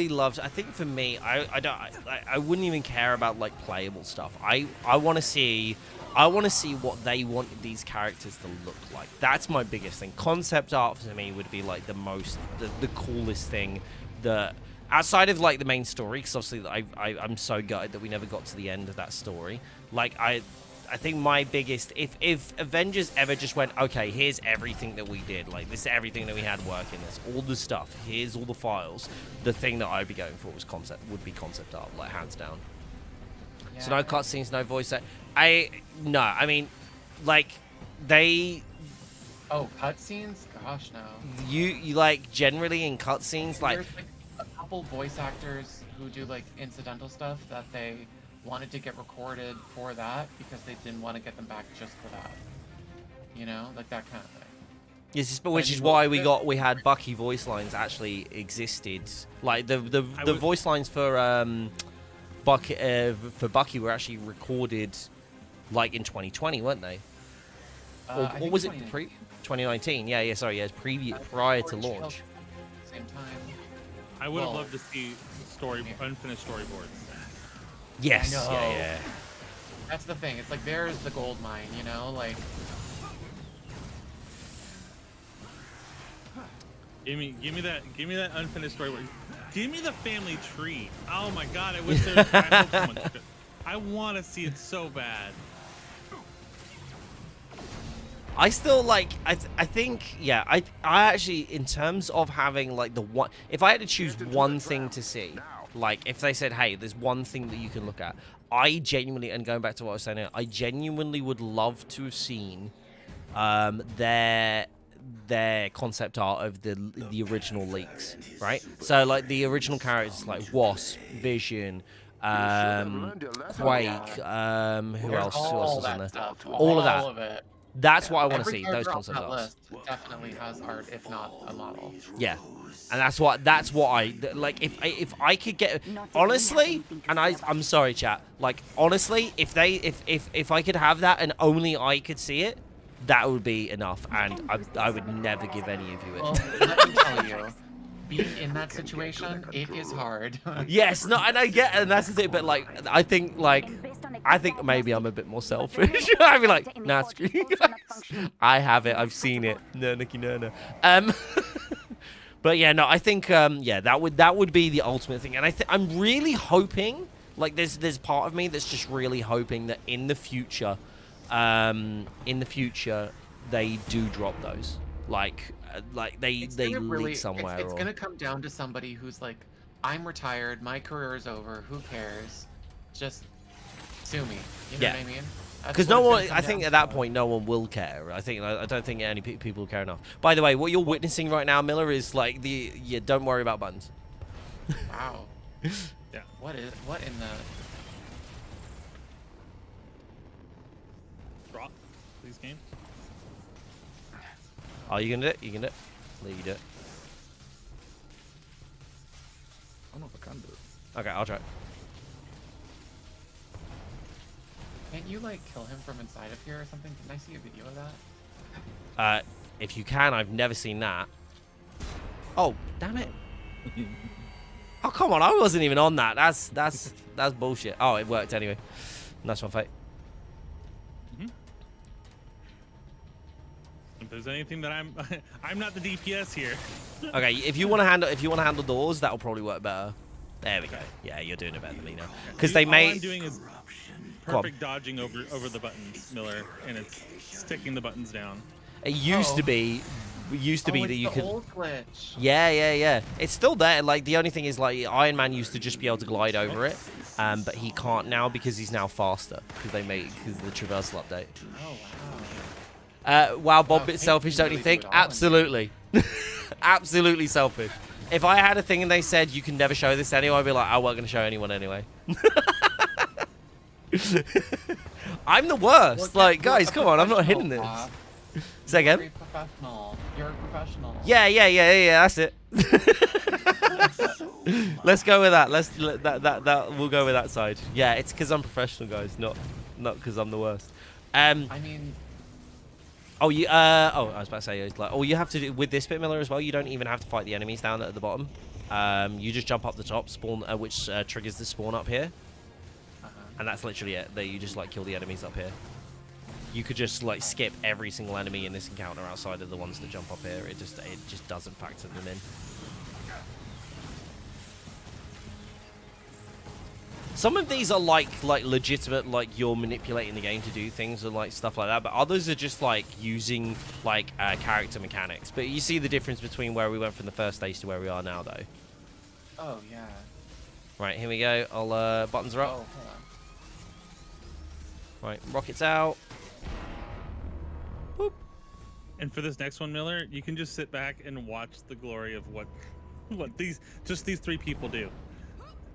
love to. I think for me, I wouldn't even care about like playable stuff. I want to see what they want these characters to look like. That's my biggest thing. Concept art for me would be like the coolest thing that outside of like the main story, because obviously I'm so gutted that we never got to the end of that story. Like I think my biggest, if Avengers ever just went, okay, here's everything that we did, like this is everything that we had working, there's all the stuff, here's all the files, the thing that I'd be going for would be concept art, like hands down. Yeah. So no cutscenes, no voice act. I mean, like they. Oh, cutscenes? Gosh, no. You like generally in cutscenes, like. There's like a couple voice actors who do like incidental stuff that they wanted to get recorded for that because they didn't want to get them back just for that. You know, like that kind of thing. Yes, but which is why we had Bucky voice lines actually existed. Like the voice lines for Bucky were actually recorded like in 2020, weren't they? Or was it 2019? Yeah, sorry, yeah, it's prior to launch. Same time. I would have loved to see unfinished storyboards. Yes, I know. yeah. That's the thing. It's like there's the gold mine, you know, like. Give me that unfinished storyboard. Give me the family tree. Oh my god, I wish there. I hope someone took it. I want to see it so bad. I still like. I think. Yeah. I actually, in terms of having like the one, if I had to choose one thing to see, like if they said, "Hey, there's one thing that you can look at," I genuinely, and going back to what I was saying, I genuinely would love to have seen their concept art of the original leaks, right? So like the original characters like Wasp, Vision, Quake, who else was on there? All of that. That's what I want to see. Those concept arts. Definitely has art, if not a model. Yeah, and that's what I like. If I could get, honestly, and I'm sorry, chat. Like honestly, if I could have that and only I could see it, that would be enough, and I would never give any of you it. Well, let me tell you, being in that situation, it is hard. Yes, no, and I get, and that's the thing, but like, I think maybe I'm a bit more selfish. I'd be like, nah, screw you guys. I have it, I've seen it. No, Nicky, no. But yeah, no, I think, yeah, that would be the ultimate thing, and I'm really hoping, like, there's part of me that's just really hoping that in the future, they do drop those, like they leak somewhere. It's gonna come down to somebody who's like, I'm retired, my career is over, who cares? Just sue me. You know what I mean? Because no one, I think at that point, no one will care. I don't think any people care enough. By the way, what you're witnessing right now, Miller, is like don't worry about buttons. Wow. Yeah. What in the? Drop, please, game. Oh, you can do it. You can do it. Let you do it. I don't know if I can do it. Okay, I'll try it. Can't you like kill him from inside of here or something? Can I see a video of that? If you can, I've never seen that. Oh, damn it. Oh, come on, I wasn't even on that. That's bullshit. Oh, it worked anyway. Nice one, Fate. If there's anything that I'm not the DPS here. Okay, if you want to handle doors, that'll probably work better. There we go. Yeah, you're doing it better than me now. Because they may. All I'm doing is perfect dodging over the buttons, Miller, and it's sticking the buttons down. It used to be. That you could. Old glitch. Yeah. It's still there. Like the only thing is, like Iron Man used to just be able to glide over it, but he can't now because he's now faster because of the traversal update. Oh wow. Wow, Bob, bit selfish, don't you think? Absolutely. Absolutely selfish. If I had a thing and they said you can never show this to anyone, I'd be like, I wasn't going to show anyone anyway. I'm the worst. Like, guys, come on, I'm not hitting this. Say again? You're a professional. Yeah, that's it. Let's go with that. We'll go with that side. Yeah, it's because I'm professional, guys, not because I'm the worst. I mean... Oh, I was about to say, like, all you have to do with this bit, Miller, as well, you don't even have to fight the enemies down at the bottom. You just jump up the top, spawn, which triggers the spawn up here. And that's literally it. There, you just, like, kill the enemies up here. You could just, like, skip every single enemy in this encounter outside of the ones that jump up here. It just doesn't factor them in. Some of these are like legitimate, like you're manipulating the game to do things and like stuff like that, but others are just like using like character mechanics. But you see the difference between where we went from the first stage to where we are now, though. Oh yeah. Right, here we go. Buttons are up. Oh, hold on. Right, rockets out. Boop. And for this next one, Miller, you can just sit back and watch the glory of what these three people do.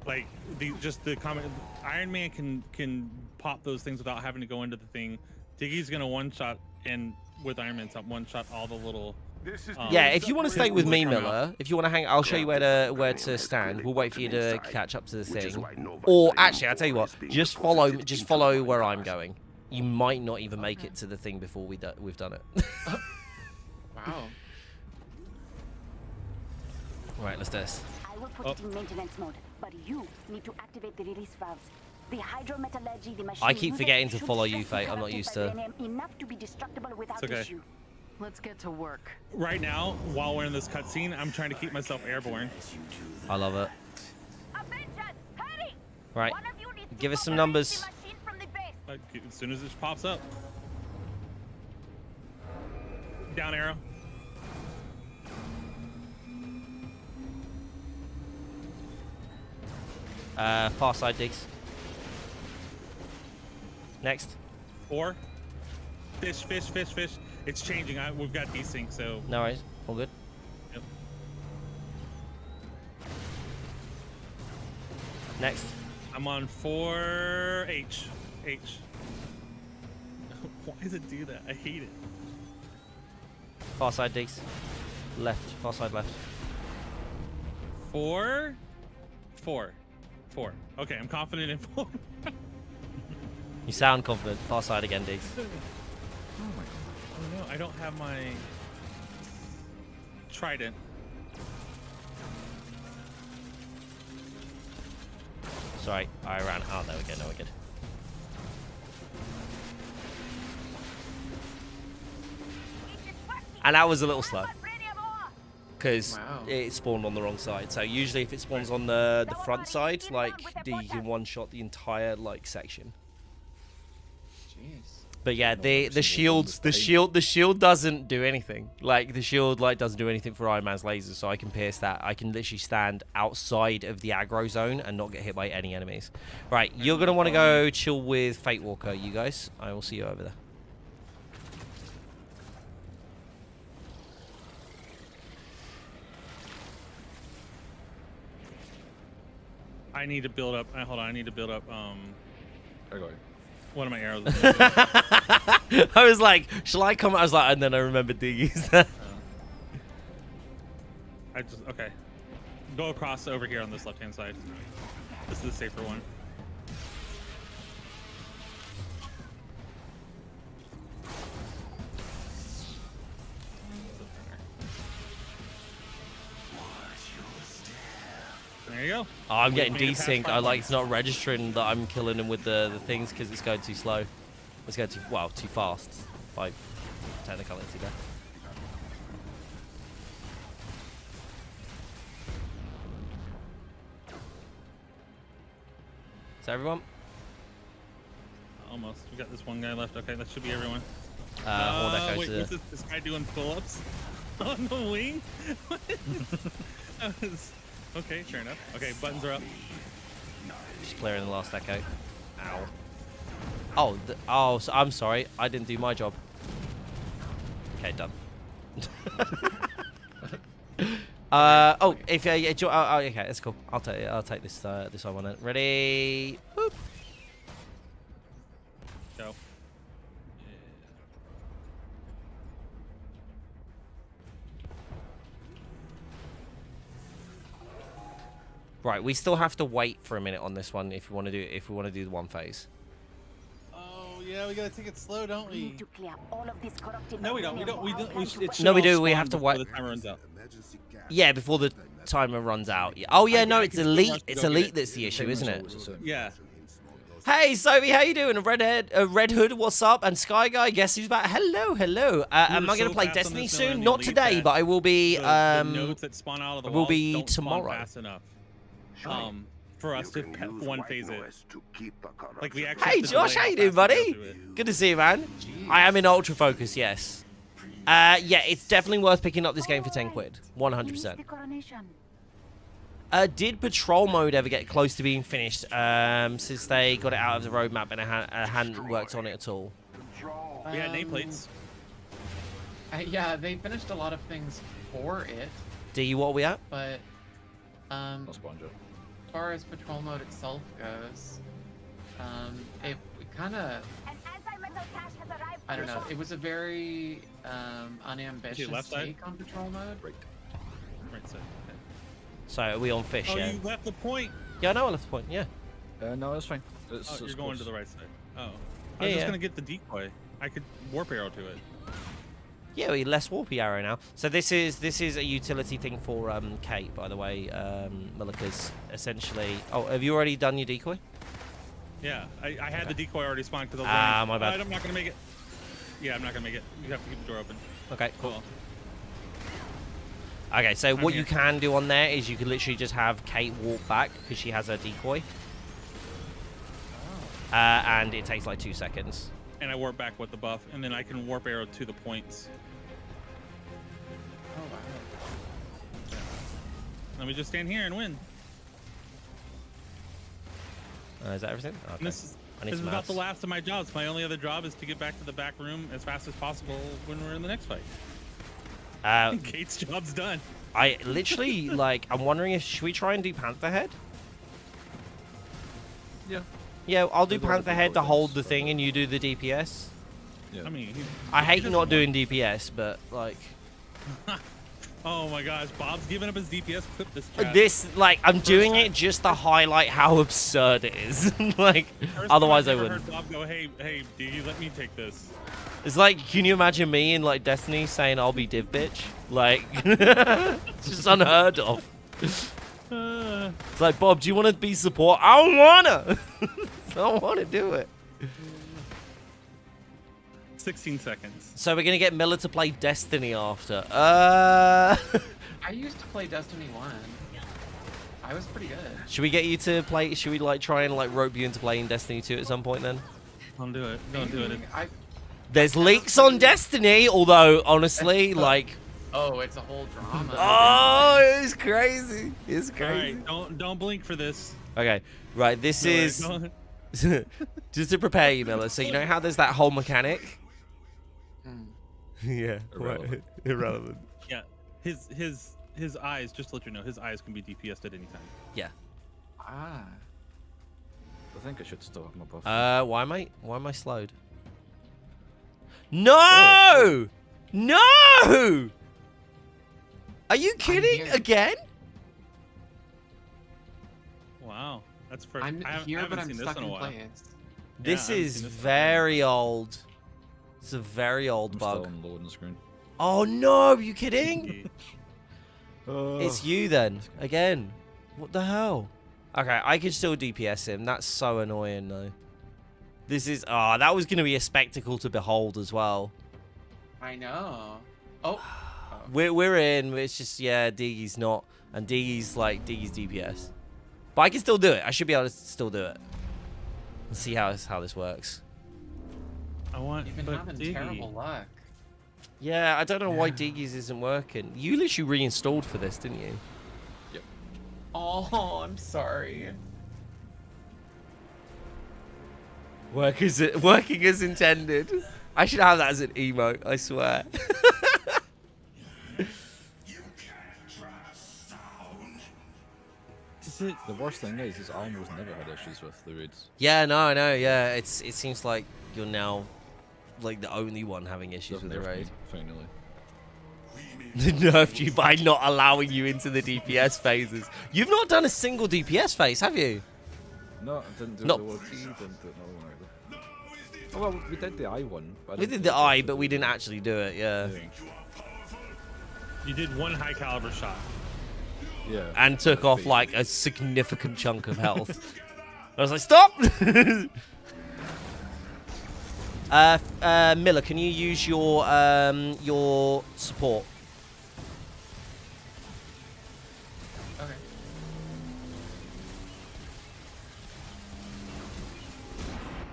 Like the comment, Iron Man can pop those things without having to go into the thing. Diggy's gonna one shot, and with Iron Man's up, one shot all the little. Yeah, if you want to stay with me, Miller, if you want to hang, I'll show you where to stand. We'll wait for you to catch up to the thing. Or actually, I'll tell you what, just follow where I'm going. You might not even make it to the thing before we've done it. Wow. Right, let's do this. I will put it in maintenance mode, but you need to activate the release valves. The hydrometallurgy the machine I keep forgetting to follow you, Fate. I'm not used to. Enough to be destructible without It's okay. issue. Let's get to work. Right now, while we're in this cutscene, I'm trying to keep myself airborne. I love it. Avengers, hurry! Right, One of you needs to give us some separate numbers. the machine from the base. As soon as it pops up. Down arrow. Far side digs. Next. 4. Fish. It's changing. We've got desync, so. No worries. All good. Yep. Next. I'm on 4H. H. Why does it do that? I hate it. Far side digs. Left. Far side left. 4. Okay, I'm confident in 4. You sound confident. Far side again, digs. Oh no, I don't have my trident. Sorry, I ran. Oh, there we go. No, we're good. And that was a little slow. Because it spawned on the wrong side. So usually if it spawns on the front side, like, you can one-shot the entire, like, section. Jeez. But yeah, the shield doesn't do anything. Like, the shield, like, doesn't do anything for Iron Man's lasers, so I can pierce that. I can literally stand outside of the aggro zone and not get hit by any enemies. Right, you're going to want to go chill with Fate Walker, you guys. I will see you over there. I need to build up. Hold on, I need to build up. I got you. One of my arrows. I was like, shall I come? I was like, and then I remembered to use that. Okay. Go across over here on this left-hand side. This is the safer one. There you go. Oh, I'm getting desynced. I like it's not registering that I'm killing him with the things because it's going too slow. It's going too fast by technicality there. Is that everyone? Almost. We got this one guy left. Okay, that should be everyone. Wait, what's this guy doing pull-ups on the wing? Okay, fair enough. Okay, buttons are up. Just clearing the last echo. Ow. Oh, so I'm sorry. I didn't do my job. Okay, done. Okay, that's cool. I'll take this this one then. Ready? Boop. Go. Right, we still have to wait for a minute on this one if we want to do the one phase. Oh yeah, we gotta take it slow, don't we? Need to clear all of this corrupted No, we don't. We don't. No, we do. We have to wait. The timer runs out. Yeah, before the timer runs out. Yeah. Oh yeah, no, it's elite. It's elite that's the issue, isn't it? Yeah. Hey, Sophie, how you doing? Red Hood, what's up? And Sky Guy, guess who's back? Hello. Am I going to play Destiny soon? Not today, but I will be. The nodes that spawn out of the will be don't tomorrow. Spawn fast enough. For us to one phase it. Like we actually. Hey, Josh, how you doing, buddy? Good to see you, man. I am in ultra focus, yes. Yeah, it's definitely worth picking up this game for 10 quid. 100%. Did Patrol mode ever get close to being finished since they got it out of the roadmap and it hadn't worked on it at all? We had nameplates. Yeah, they finished a lot of things for it. D, what are we at? But, I'll spawn you. far as patrol mode itself goes, it kind of, I don't know, it was a very unambitious take on patrol mode. Right side. Okay. So are we on fish? Oh, Yeah. you left the point. Yeah, I know I left the point. Yeah. No, that's fine. Oh, It's you're going to the right side. Oh, I Yeah, was just yeah. gonna get the decoy. I could warp arrow to it. Yeah, we less warpy arrow now. So this is a utility thing for Kate, by the way. Malika's essentially. Oh, have you already done your decoy? Yeah, I had the decoy already spawned because I was Ah, my bad. I'm not gonna make it. Yeah, I'm not gonna make it. You have to keep the door open. Okay, cool. Oh. Okay, so what here. you can do on there is you can literally just have Kate walk back because she has her decoy. And it takes like 2 seconds. And I warp back with the buff, and then I can warp arrow to the points. Oh wow. Let me just stand here and win. Is that everything? Okay. And this I need is some about maths. the last of my jobs. My only other job is to get back to the back room as fast as possible when we're in the next fight. Kate's job's done. I literally, like, I'm wondering if, should we try and do Panther Head? Yeah. Yeah, I'll do We'll Panther Head to things, hold the but- thing and you do the DPS. Yeah. I mean, I hate doesn't not want- doing DPS, but, like... Oh my gosh, Bob's giving up his DPS. Clip this chat. This, like, I'm doing it just to highlight how absurd it is. Like, First otherwise time I I've ever wouldn't. heard Bob go, hey, Diggy, let me take this. It's like, can you imagine me in, like, Destiny saying I'll be div bitch? Like, it's just unheard of. It's like, Bob, do you want to be support? I don't wanna. I don't want to do it. 16 seconds. So we're gonna get Miller to play Destiny after. I used to play Destiny 1. I was pretty good. Should we get you to play? Should we like try and like rope you into playing Destiny 2 at some point then? Don't do it. Don't do it. There's leaks on Destiny, although honestly, like, Oh, it's a whole drama. oh, it's crazy. It's crazy. All right, don't blink for this. Okay, right. This Miller, is don't- just to prepare you, Miller. So you know how there's that whole mechanic. Yeah, Irrelevant. Irrelevant. Yeah, his eyes. Just to let you know, his eyes can be DPS'd at any time. Yeah. Ah. I think I should still have my buff. Why am I slowed? No! No! Are you kidding again? Wow, that's first. I'm I haven't, here, I haven't but I'm seen this stuck in a in while. place. This Yeah, I haven't is seen this in a very old. It's a very old I'm bug. still on loading screen. Oh no, are you kidding? Oh. It's you then, again. What the hell? Okay, I could still DPS him. That's so annoying though. This is, that was going to be a spectacle to behold as well. I know. Oh. We're in, it's just, yeah, Diggy's not. And Diggy's DPS. But I can still do it. I should be able to still do it. Let's see how this works. I want. You've been but having Diggy. terrible luck. Yeah, I don't know why Diggy's isn't working. You literally reinstalled for this, didn't you? Yep. Oh, I'm sorry. Working as intended. I should have that as an emote, I swear. The worst thing is I almost never had issues with the raids. Yeah, no, I know, yeah. It seems like you're now like the only one having issues with the raid. Finally. Nerfed you by not allowing you into the DPS phases. You've not done a single DPS phase, have you? No, I didn't do No. the OLT, didn't do another one either. Oh, well, we did the eye one. But I We didn't did do the eye, but we didn't actually do it, yeah. You did one high caliber shot. Yeah. And took off like a significant chunk of health. I was like, stop! Miller, can you use your support? Okay.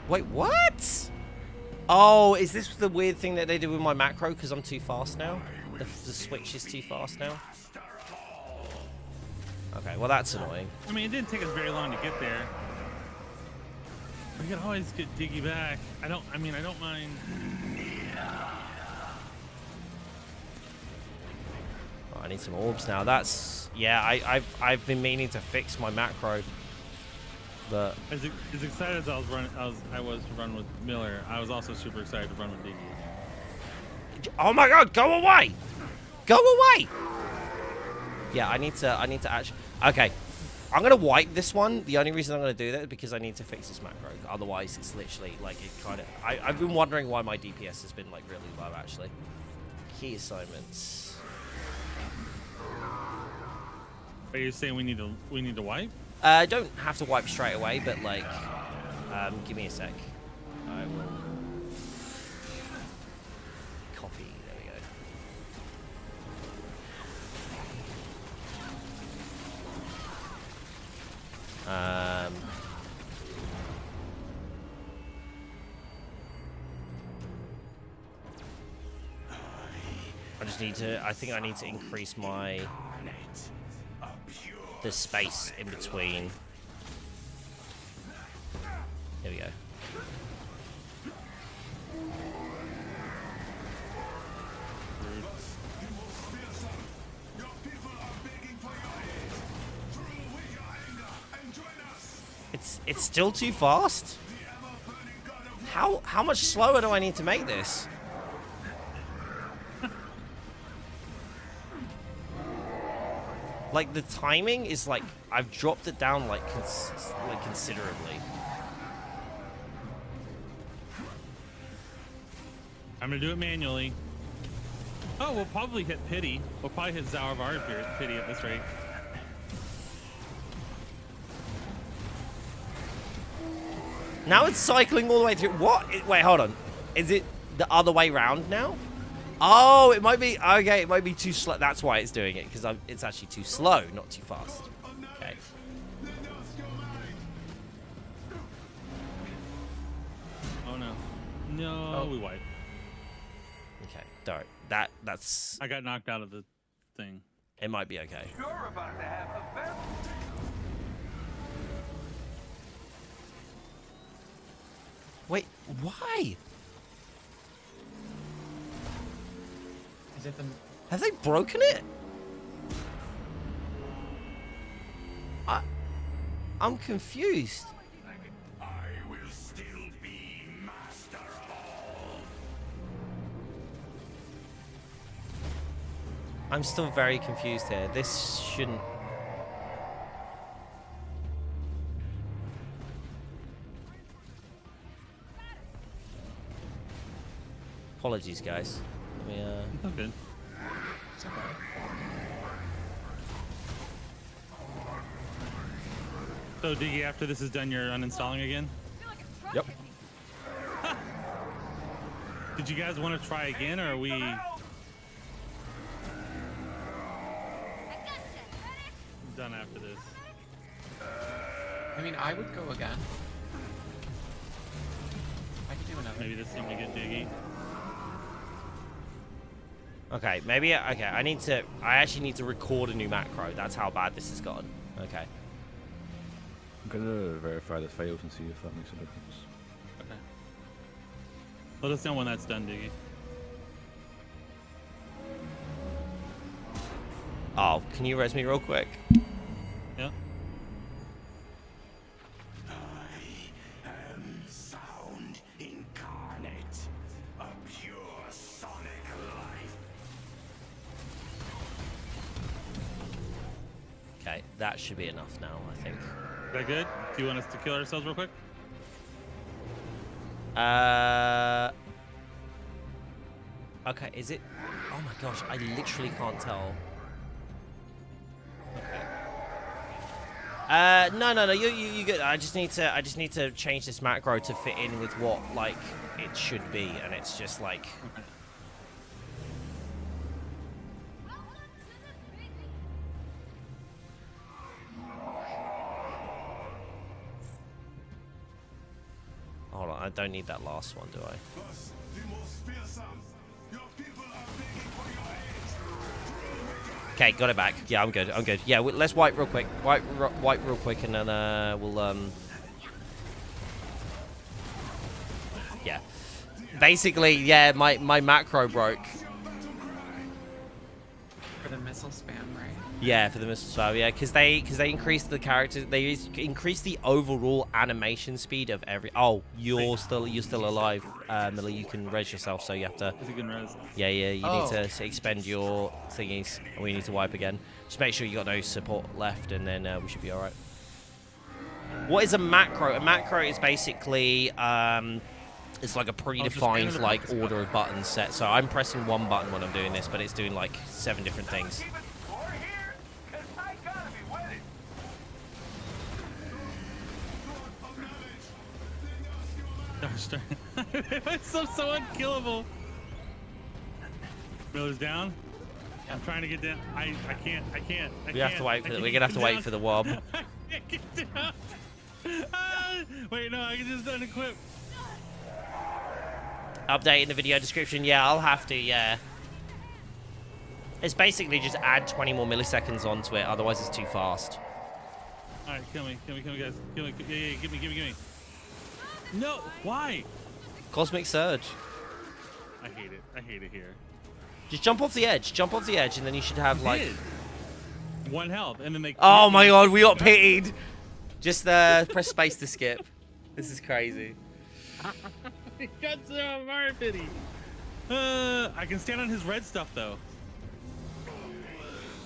Wait, what? Oh, is this the weird thing that they did with my macro because I'm too fast now? The switch is too fast now? Okay, well that's annoying. I mean, it didn't take us very long to get there. We can always get Diggy back. I don't mind. Oh, I need some orbs now. That's yeah. I've been meaning to fix my macro, but as excited as I was to run with Miller, I was also super excited to run with Diggy. Oh my God! Go away! Go away! Yeah, I need to actually. Okay, I'm gonna wipe this one. The only reason I'm gonna do that is because I need to fix this macro. Otherwise, it's literally like it kind of. I've been wondering why my DPS has been like really low actually. Key assignments. Are you saying we need to wipe? Don't have to wipe straight away, but like, give me a sec. I will copy. There we go. I just need to. I think I need to increase the space in between. Here we go. It's still too fast. How much slower do I need to make this? Like the timing is like I've dropped it down like considerably. I'm gonna do it manually. Oh, we'll probably hit pity. We'll probably hit Zauervar pity at this rate. Now it's cycling all the way through. What? Wait, hold on. Is it the other way round now? Oh, it might be. Okay, it might be too slow. That's why it's doing it, because it's actually too slow, not too fast. Okay. Oh no. No, we wipe. Okay, darn. That's. I got knocked out of the thing. It might be okay. You're about to have the best. Wait, why? Is it the... Have they broken it? I'm confused. I will still be master of all. I'm still very confused here. This shouldn't... Apologies, guys. Let me, I'm good. So, Diggy, after this is done, you're uninstalling again? Yep. Did you guys want to try again, or are we... done after this? I mean, I would go again. I could do another. Maybe this time we get Diggy. Okay, maybe... Okay, I actually need to record a new macro. That's how bad this has gotten. Okay. I'm gonna verify the files and see if that makes a difference. Okay. Let us know when that's done, Diggy. Oh, can you res me real quick? Yeah. I am sound incarnate, a pure sonic life. Okay, that should be enough now, I think. Is that good? Do you want us to kill ourselves real quick? Okay, is it? Oh my gosh, I literally can't tell. Okay. No, you good. I just need to change this macro to fit in with what like it should be, and it's just like. Okay. Hold on, I don't need that last one, do I? Okay, got it back. Yeah, I'm good. I'm good. Yeah, let's wipe real quick. Wipe real quick, and then we'll Yeah. Basically, yeah, my macro broke. For the missile spam, right? Yeah, for the missile spam. Yeah, because they increased the character. They increased the overall animation speed of every. Oh, you're still alive, Millie. You can res yourself, so you have to. You can res. Yeah. You need to expend your thingies, and we need to wipe again. Just make sure you got no support left, and then we should be all right. What is a macro? A macro is basically it's like a predefined like order of buttons set. So I'm pressing one button when I'm doing this, but it's doing like 7 different things. It's so unkillable. Miller's down. I'm trying to get down. I can't. We have to wait for we're gonna have to wait for the wob. I can't get down. Wait, no, I can just unequip. Update in the video description. Yeah, I'll have to. Yeah. It's basically just add 20 more milliseconds onto it. Otherwise, it's too fast. All right, kill me, guys. Kill me. Yeah, give me. No, why? Cosmic Surge. I hate it here. Just jump off the edge. Jump off the edge, and then you should have like 1 health, and then they. Oh my god, we got pitied. Just press space to skip. This is crazy. Got so far pity. I can stand on his red stuff though.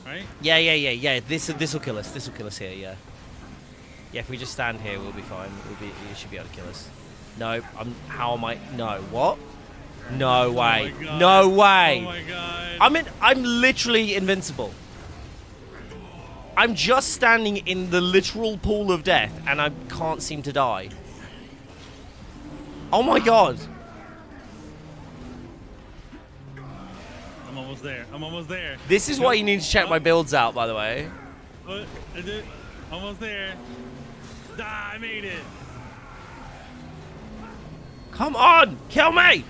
Right? Yeah. This will kill us. This will kill us here. Yeah. Yeah. If we just stand here, we'll be fine. You should be able to kill us. No. How am I? No. What? No way. Oh no way. Oh my god. I'm literally invincible. I'm just standing in the literal pool of death, and I can't seem to die. Oh my god. I'm almost there. This is why you need to check my builds out, by the way. I did. Almost there. Ah, I made it. Come on, kill me.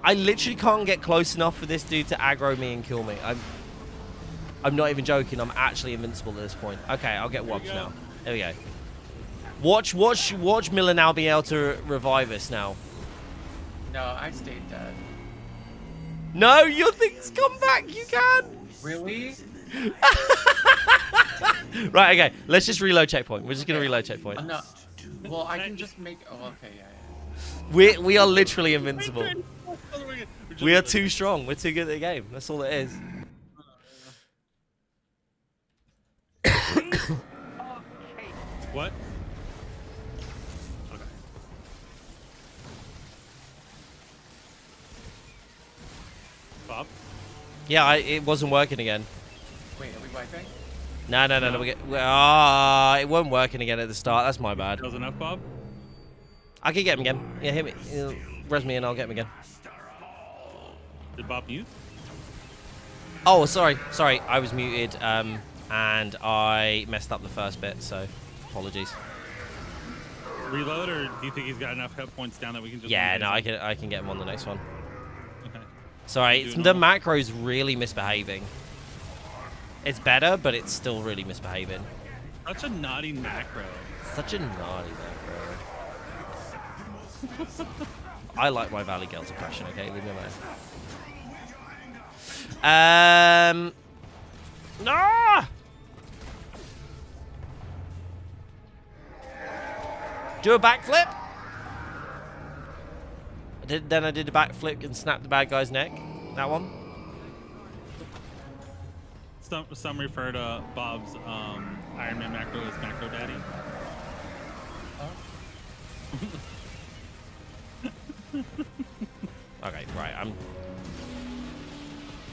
I literally can't get close enough for this dude to aggro me and kill me. I'm not even joking. I'm actually invincible at this point. Okay, I'll get wobs now. There we go. Watch Miller now be able to revive us now. No, I stayed dead. No, your things come back. You can. Really? Right. Okay. Let's just reload checkpoint. We're just gonna reload checkpoint. No. Well, I can just make. Oh, okay. Yeah. We are literally invincible. We are too strong. We're too good at the game. That's all it is. What? Okay. Bob? Yeah, it wasn't working again. Wait, are we wiping? No. It wasn't working again at the start. That's my bad. That was enough, Bob? I can get him again. Yeah, hit me. Res me and I'll get him again. Did Bob mute? Oh, sorry. I was muted, and I messed up the first bit, so apologies. Reload, or do you think he's got enough hit points down that we can just... Yeah, no, I can get him on the next one. Okay. Sorry, the macro's really misbehaving. It's better, but it's still really misbehaving. Such a naughty macro. Such a naughty macro. I like my Valley Girls impression, okay? Leave me alone. No! Do a backflip. Then I did a backflip and snapped the bad guy's neck. That one. Some refer to Bob's Iron Man macro as Macro Daddy. Okay, right.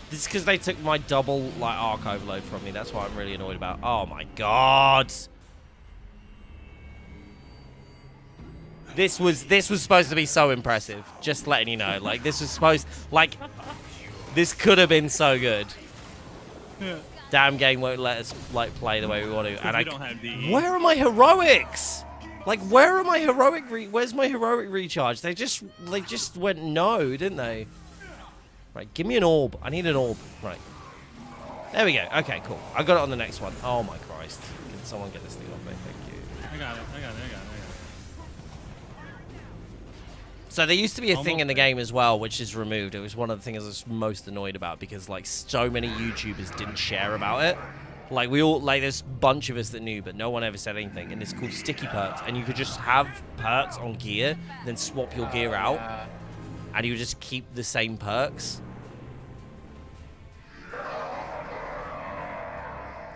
This is because they took my double arc overload from me. That's what I'm really annoyed about. Oh my god. This was supposed to be so impressive. Just letting you know. This was supposed this could have been so good. Yeah. Damn game won't let us play the way we want to. And we don't have DE. Where are my heroics? Where are my heroic where's my heroic recharge? They just went no, didn't they? Right, give me an orb. I need an orb. Right. There we go. Okay, cool. I got it on the next one. Oh my Christ. Can someone get this thing off me? Thank you. I got it. So there used to be a thing in the game as well, which is removed. It was one of the things I was most annoyed about because like so many YouTubers didn't share about it. Like we all, like there's a bunch of us that knew, but no one ever said anything. And it's called sticky perks, and you could just have perks on gear, then swap your gear out, and you would just keep the same perks.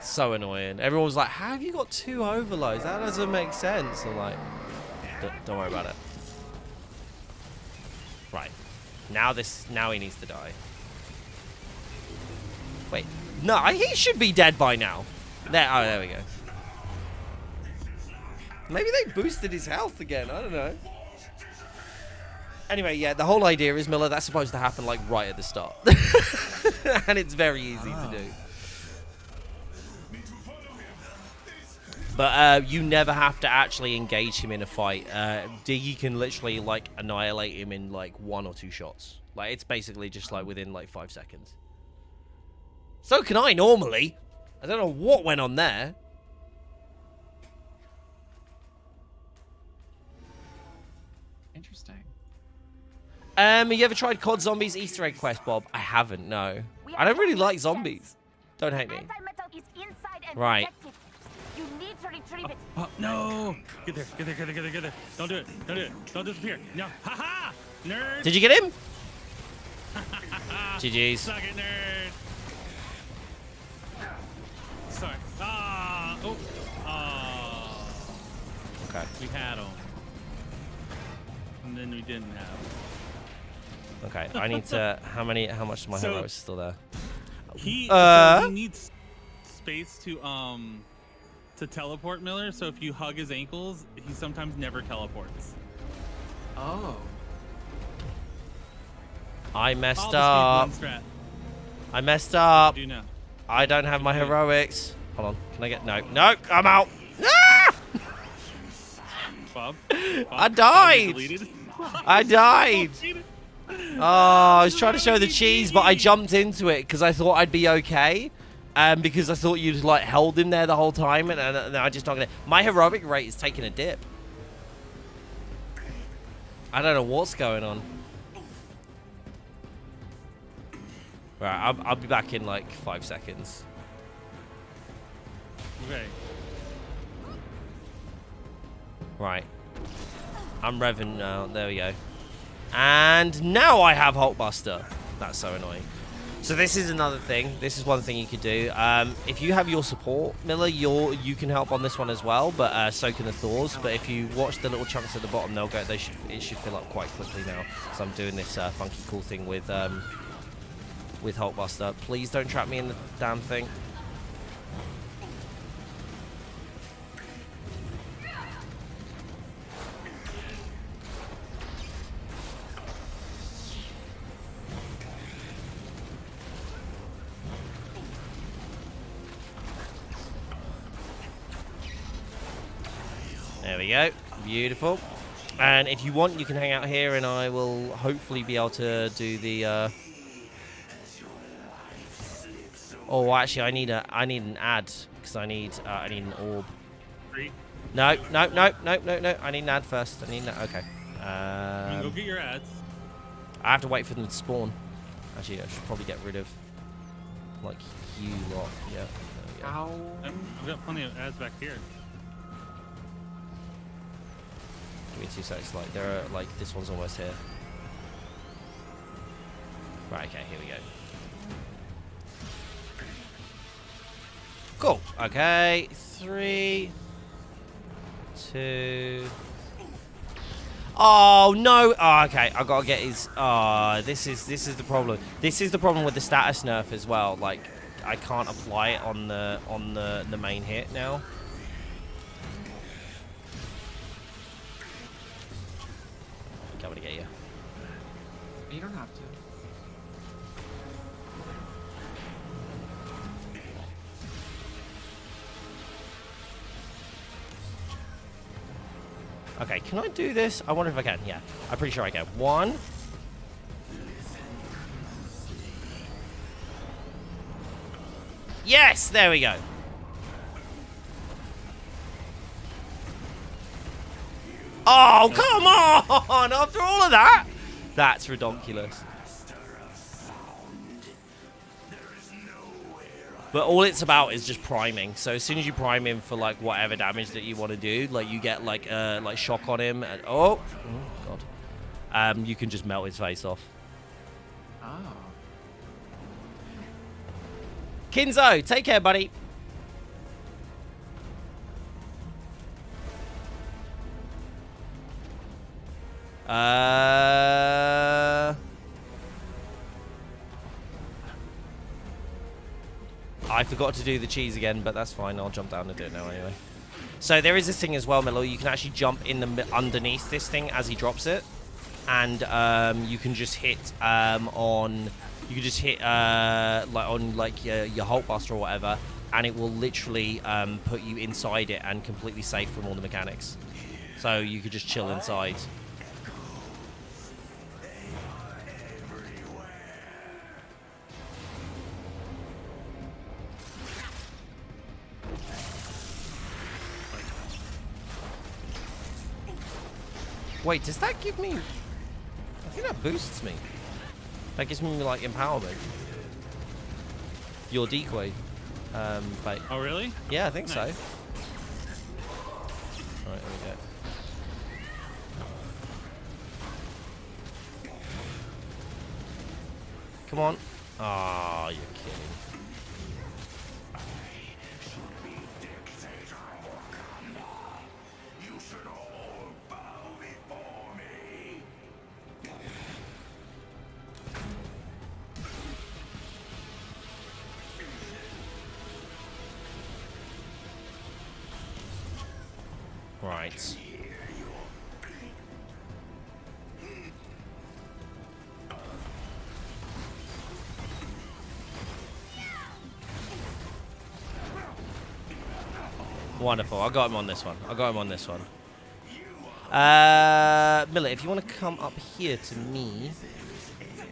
So annoying. Everyone was like, "How have you got 2 overloads? That doesn't make sense." I'm like, "Don't worry about it." Right. Now he needs to die. Wait. No, he should be dead by now. There we go. Maybe they boosted his health again. I don't know. Anyway, yeah, the whole idea is, Miller, that's supposed to happen like right at the start. And it's very easy to do. But you never have to actually engage him in a fight. You can literally like annihilate him in like 1 or 2 shots. Like it's basically just like within like 5 seconds. So can I normally. I don't know what went on there. Interesting. You ever tried COD Zombies Easter egg quest, Bob? I haven't, no. I don't really like zombies. Don't hate me. Right. You need to retrieve it. Oh, no! Get there, get there, get there, get there, get there. Don't do it, don't do it. Don't disappear. No. Ha-ha! Nerd! Did you get him? GG's. Suck it, nerd! Sorry. Ah! Oh! Oh. Okay. We had him. And then we didn't have him. Okay, I need to... How much of my hero is still there? He needs space to teleport, Miller, so if you hug his ankles, he sometimes never teleports. Oh. I messed up. I messed up. Do now. I don't have my heroics. Hold on. Can I get... No. No, I'm out. Ah! Bob? I died. I died. Oh, I was trying to show the cheese, but I jumped into it because I thought I'd be okay. Because I thought you'd like held him there the whole time, and I just not gonna. My heroic rate is taking a dip. I don't know what's going on. Right, I'll be back in like 5 seconds. Okay. Right. I'm revving now. There we go. And now I have Hulkbuster. That's so annoying. So this is another thing. This is one thing you could do. If you have your support, Miller, you can help on this one as well. But so can the Thors. But if you watch the little chunks at the bottom, it should fill up quite quickly now. So I'm doing this funky cool thing with Hulkbuster. Please don't trap me in the damn thing. There we go. Beautiful. And if you want, you can hang out here, and I will hopefully be able to do the. Oh, actually, I need an ad because I need an orb. No. I need an ad first. I need an. Okay. Go get your ads. I have to wait for them to spawn. Actually, I should probably get rid of like you lot. Yeah. There we go. Ow. I've got plenty of ads back here. Give me 2 seconds. Like there are like this one's almost here. Right. Okay. Here we go. Cool. Okay. 3, 2. Oh no. Oh, okay. I gotta get his. Oh, this is the problem. This is the problem with the status nerf as well. Like, I can't apply it on the main hit now. I'm gonna get you. You don't have to. Okay, can I do this? I wonder if I can. Yeah, I'm pretty sure I can. 1. Yes, there we go. Oh, come on! After all of that? That's ridiculous. But all it's about is just priming. So as soon as you prime him for like whatever damage that you want to do, like you get like shock on him, and oh god, you can just melt his face off. Oh. Kinzo, take care, buddy. I forgot to do the cheese again, but that's fine. I'll jump down and do it now anyway. So there is this thing as well, Milo. You can actually jump in the underneath this thing as he drops it, and you can just hit like on your Hulk Buster or whatever, and it will literally put you inside it and completely safe from all the mechanics. So you could just chill inside. Wait, does that give me... I think that boosts me. That gives me, like, empowerment. Your decoy. But... Oh, really? Yeah, I think so. Nice. Alright, there we go. Come on. Oh, you're kidding. Right. Wonderful. I got him on this one. Miller, if you want to come up here to me.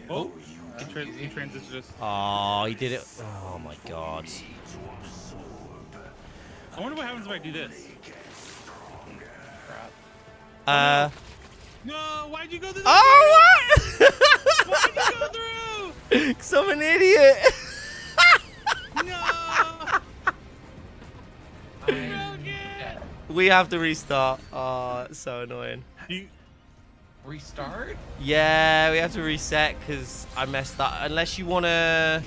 Oh, he transitioned us. Oh, he did it. Oh my god. I wonder what happens if I do this. No, why'd you go through? Oh, what? Why'd you go through? Because I'm an idiot. No. We have to restart. Oh, it's so annoying. Restart? Yeah, we have to reset because I messed up. Unless you wanna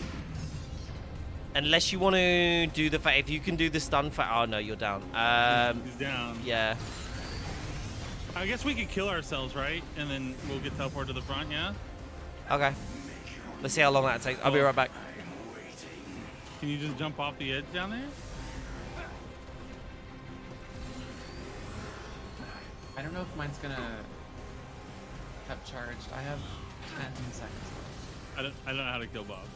do the fight. If you can do the stun fight. Oh no, you're down. He's down. Yeah. I guess we could kill ourselves, right? And then we'll get teleported to the front, yeah? Okay. Let's see how long that takes. I'll be right back. Can you just jump off the edge down there? I don't know if mine's gonna have charged. I have 10 seconds. I don't know how to kill Bob.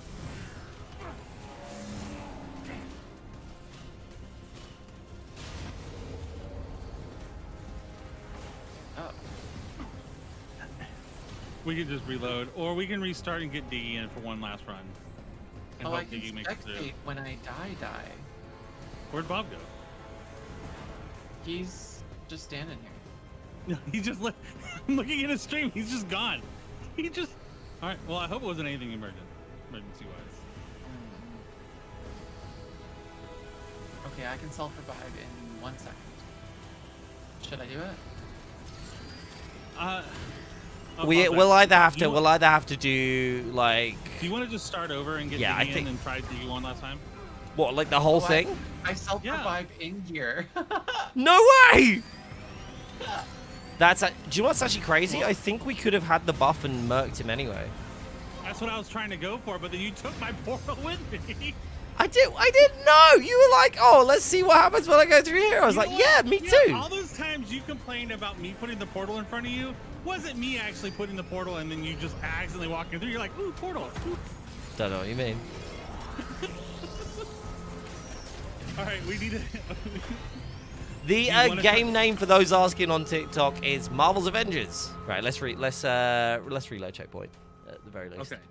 Oh. We can just reload, or we can restart and get Diggy in for one last run. And Oh, hope I can Diggy makes it through. spectate when I die. Where'd Bob go? He's just standing here. No, he just I'm looking at his stream. He's just gone. He just. All right. Well, I hope it wasn't anything emergency-wise. Okay, I can self-revive in 1 second. Should I do it? We'll either have to do like. Do you want to just start over and get Diggy in and try Diggy one last time? What, like the whole thing? I self-revive in here. No way! Do you know what's actually crazy? I think we could have had the buff and murked him anyway. That's what I was trying to go for, but then you took my portal with me. I didn't know. You were like, oh, let's see what happens when I go through here. I was like, yeah, me too. All those times you complained about me putting the portal in front of you, wasn't me actually putting the portal and then you just accidentally walking through. You're like, ooh, portal. Ooh. Don't know what you mean. All right, we need to. The game name for those asking on TikTok is Marvel's Avengers. Right, let's reload checkpoint at the very least. Okay.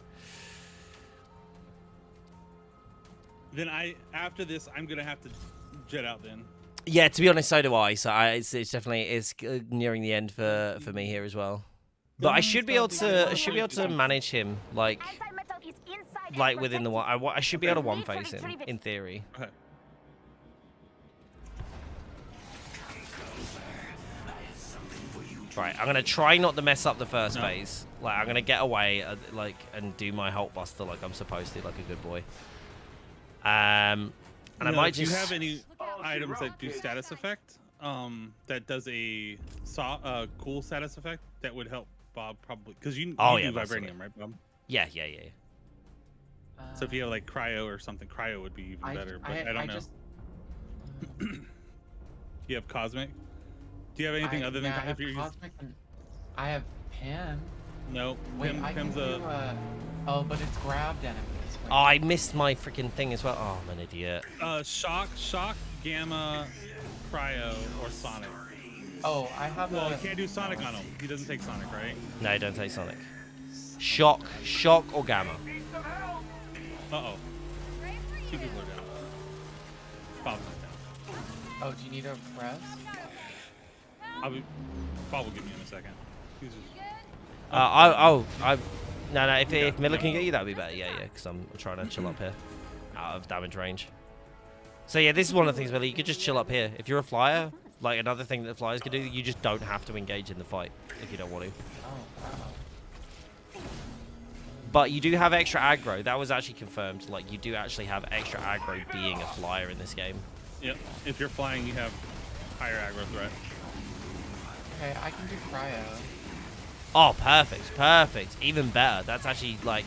Then after this, I'm gonna have to jet out then. Yeah, to be honest, so do I. So it's definitely nearing the end for me here as well. But I should be able to manage him like within the one. I should be able to one face him in theory. Okay. Right, I'm gonna try not to mess up the first phase. Like I'm gonna get away and do my Hulk Buster like I'm supposed to, like a good boy. And I might just. Do you have any items that do status effect? That does a cool status effect that would help Bob probably because you do vibranium, right, Bob? Yeah. So if you have like cryo or something, cryo would be even better. But I don't know. You have cosmic. Do you have anything other than if you're cosmic? I have Pim. No, Wait, Pim's oh, but it's grabbed enemies. Wait. Oh, I missed my freaking thing as well. Oh, I'm an idiot. Shock, gamma, cryo, or sonic. Oh, I have. Well, you can't do sonic on him. He doesn't take sonic, right? No, he don't take sonic. Shock, or gamma. Uh-oh. 2 people are down. Bob's not down. Oh, do you need a rest? Bob will give me in a second. He's just... No, if Miller can get you, that'd be better. Yeah, because I'm trying to chill up here, out of damage range. So yeah, this is one of the things, Miller. You could just chill up here. If you're a flyer, like another thing that flyers can do, you just don't have to engage in the fight if you don't want to. But you do have extra aggro. That was actually confirmed. Like you do actually have extra aggro being a flyer in this game. Yep. If you're flying, you have higher aggro threat. Okay, I can do cryo. Oh, perfect. Even better. That's actually like...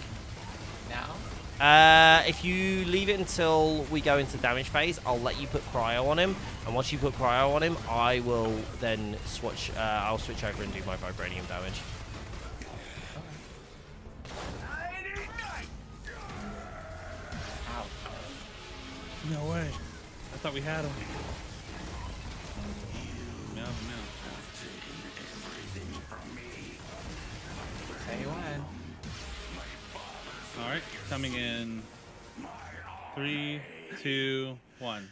Now? If you leave it until we go into damage phase, I'll let you put cryo on him. And once you put cryo on him, I will then switch... I'll switch over and do my vibranium damage. No way. I thought we had him. No. Say when. All right, coming in 3, 2, 1.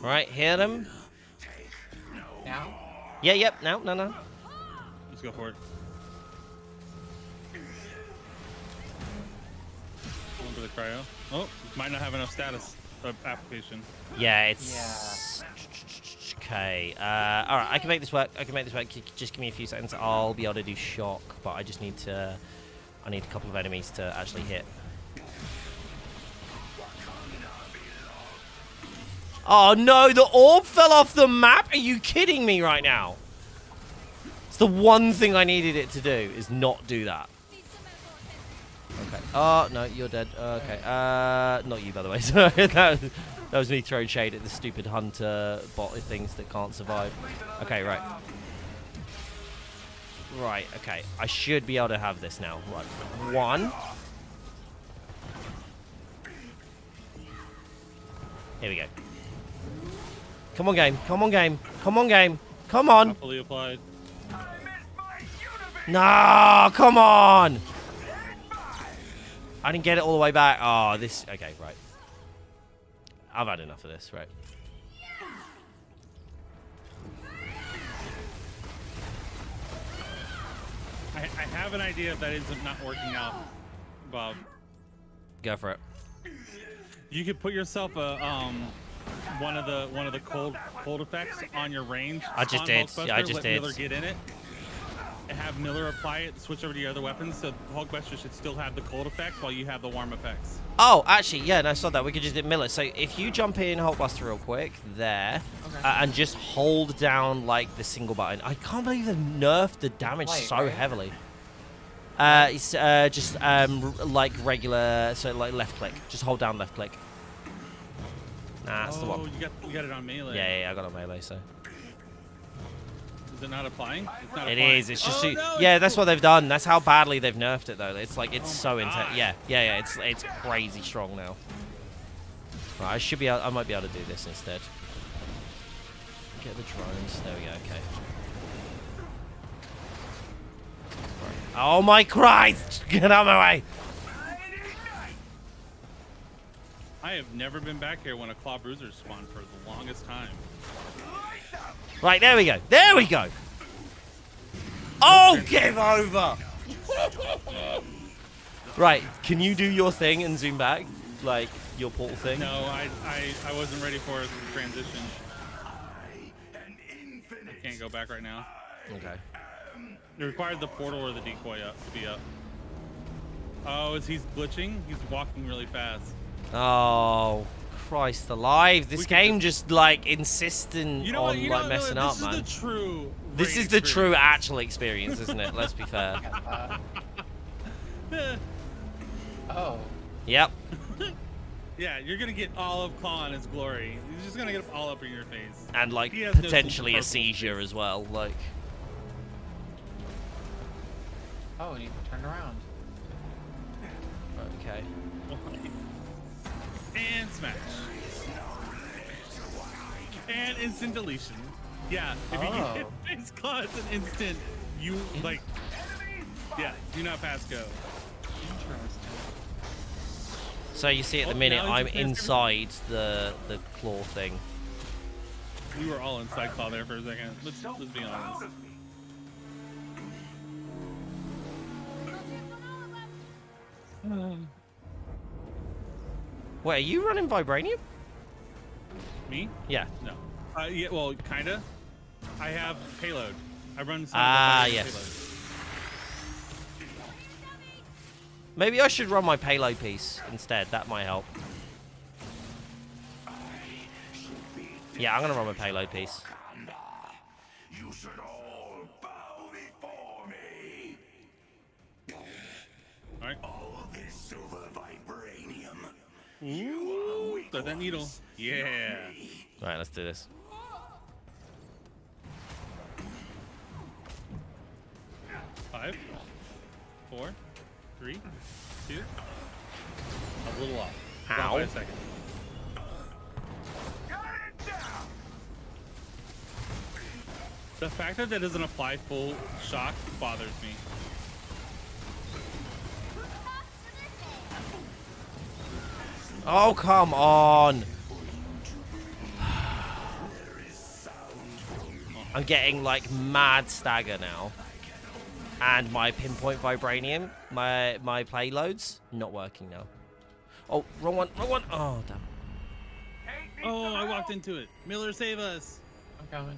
Right, hit him. Now? Yeah, yep, no. Let's go for it. Going for the cryo. Oh, might not have enough status application. Yeah, it's... Okay, alright, I can make this work. Just give me a few seconds. I'll be able to do shock, but I just need to... I need a couple of enemies to actually hit. Oh no, the orb fell off the map? Are you kidding me right now? It's the one thing I needed it to do, is not do that. Okay. Oh, no, you're dead. Okay. Not you, by the way. Sorry, that was me throwing shade at the stupid hunter bot things that can't survive. Okay, right. Right, okay. I should be able to have this now. Right. 1. Here we go. Come on, game. Come on, game. Come on, game. Come on. Fully applied. No, come on. I didn't get it all the way back. Oh, this... Okay, right. I've had enough of this, right. I have an idea if that ends up not working out, Bob. Go for it. You could put yourself a one of the cold effects on your range. I just did. Yeah, I just did. Let Miller get in it. And have Miller apply it. Switch over to your other weapons. So Hulkbuster should still have the cold effects while you have the warm effects. Oh, actually, yeah, no, I saw that. We could just hit Miller. So if you jump in Hulkbuster real quick there, and just hold down like the single button. I can't believe they've nerfed the damage so heavily. It's just like regular, so like left click. Just hold down left click. Nah, that's the one. You got it on melee. Yeah, I got it on melee. So. Is it not applying? It's not it applying. is. It's just no, yeah. That's what they've done. That's how badly they've nerfed it, though. It's like it's so intense. Yeah. It's crazy strong now. Right, I should be. I might be able to do this instead. Get the drones. There we go. Okay. Right. Oh my Christ! Get out of my way! I have never been back here when a Claw Bruiser spawned for the longest time. Right, there we go. There we go. Oh, give over. Right, can you do your thing and zoom back? Like, your portal thing? No, I wasn't ready for the transition. I can't go back right now. Okay. It requires the portal or the decoy up to be up. Oh, he's glitching? He's walking really fast. Oh, Christ alive. This game just, like, insistent on, like, messing up, man. This is the true actual experience, isn't it? Let's be fair. Oh. Yep. Yeah, you're gonna get all of Klaw in his glory. He's just gonna get all up in your face. And, like, He has no potentially a purple. seizure as well, like. Oh, and you turn around. Okay. And smash. And instant deletion. Yeah, if you get hit by his claw, it's an instant. You, like, yeah, do not pass go. So you see at the minute, I'm inside the claw thing. We were all inside Klaw there for a second. Let's be honest. Wait, are you running Vibranium? Me? Yeah. No. Yeah, well, kinda. I have payload. I run some yes. payload. Maybe I should run my payload piece instead. That might help. Yeah, I'm gonna run my payload piece. You should all bow before me. Alright. All this silver vibranium. Ooh, throw that needle. Yeah. Alright, let's do this. Five, 4, 3, 2. A little off. Off by a second. The fact that doesn't apply full shock bothers me. Oh, come on. I'm getting, like, mad stagger now. And my pinpoint vibranium, my payloads, not working now. Oh, wrong one, wrong one. Oh, damn. Oh, I walked into it. Miller, save us. I'm coming.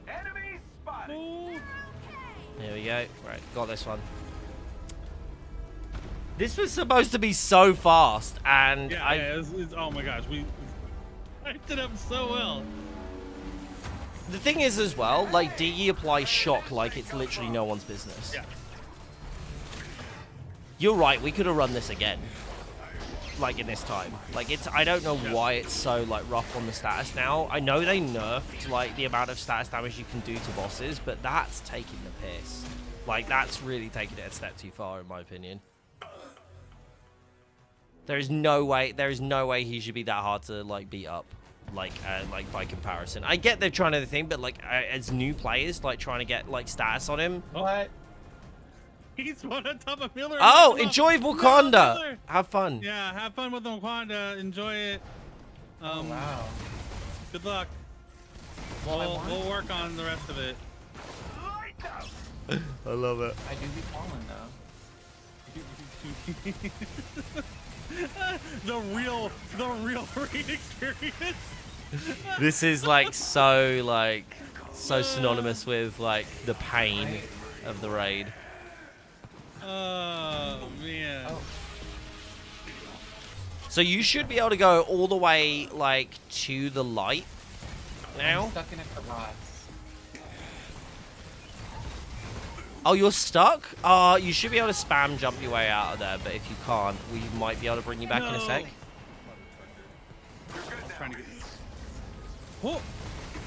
Enemy spotted. There we go. Right, got this one. This was supposed to be so fast, and Yeah, it's, oh my gosh, we hyped it up so well. The thing is as well, like, DE applies shock like it's literally no one's business. Yeah. You're right, we could have run this again. Like, in this time. Like, it's, I don't know why it's so, like, rough on the status now. I know they nerfed, like, the amount of status damage you can do to bosses, but that's taking the piss. Like, that's really taking it a step too far, in my opinion. There is no way he should be that hard to, like, beat up. Like by comparison. I get they're trying to think, but, like, as new players, like, trying to get, like, status on him. What? He's one on top of Miller. Oh, enjoy Wakanda. No, Have fun. Yeah, have fun with Wakanda. Enjoy it. Oh, wow. Good luck. We'll work on the rest of it. I love it. I do be falling, though. the real raid experience. This is, like, so synonymous with, like, the pain of the raid. Oh man. Oh. So you should be able to go all the way, like, to the light now. I'm stuck in a crevasse. Oh, you're stuck? You should be able to spam jump your way out of there, but if you can't, we might be able to bring you back in a sec. Trying to get this. Oh,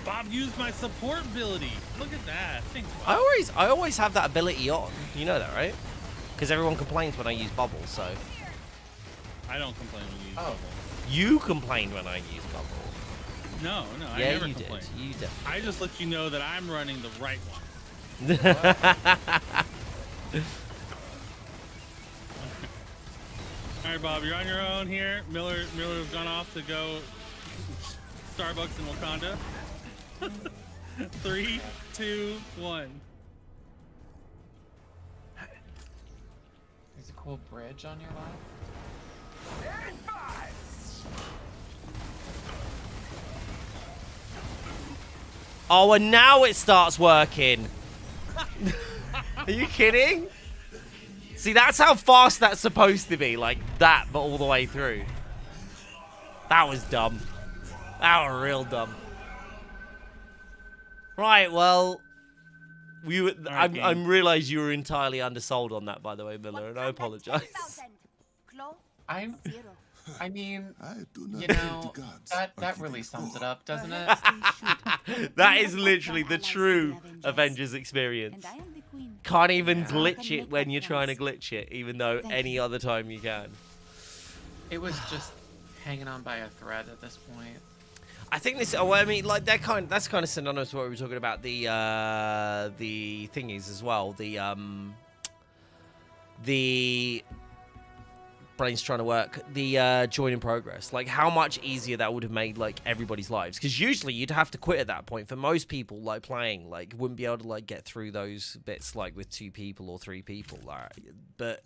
Bob used my support ability. Look at that. Thanks, Bob. I always have that ability on. You know that, right? Because everyone complains when I use bubble, so. I don't complain when you use bubble. You complained when I use bubble. No, I Yeah, never you complain. did. You did. I just let you know that I'm running the right one. All right, Bob, you're on your own here. Miller's gone off to go Starbucks in Wakanda. 3, 2, 1. There's a cool bridge on your left. And 5. Oh, and now it starts working. Are you kidding? See, that's how fast that's supposed to be. Like that, but all the way through. That was dumb. That was real dumb. Right, well, I'm realized you were entirely undersold on that, by the way, Miller, and I apologize. I mean, you know, that really sums it up, doesn't it? That is literally the true Avengers experience. Can't even glitch it when you're trying to glitch it, even though any other time you can. It was just hanging on by a thread at this point. I think this. Oh, I mean, like that's kind of synonymous with what we were talking about the thingies as well. The brain's trying to work. The join in progress. Like how much easier that would have made like everybody's lives. Because usually you'd have to quit at that point. For most people, like playing, like wouldn't be able to like get through those bits like with 2 people or 3 people. But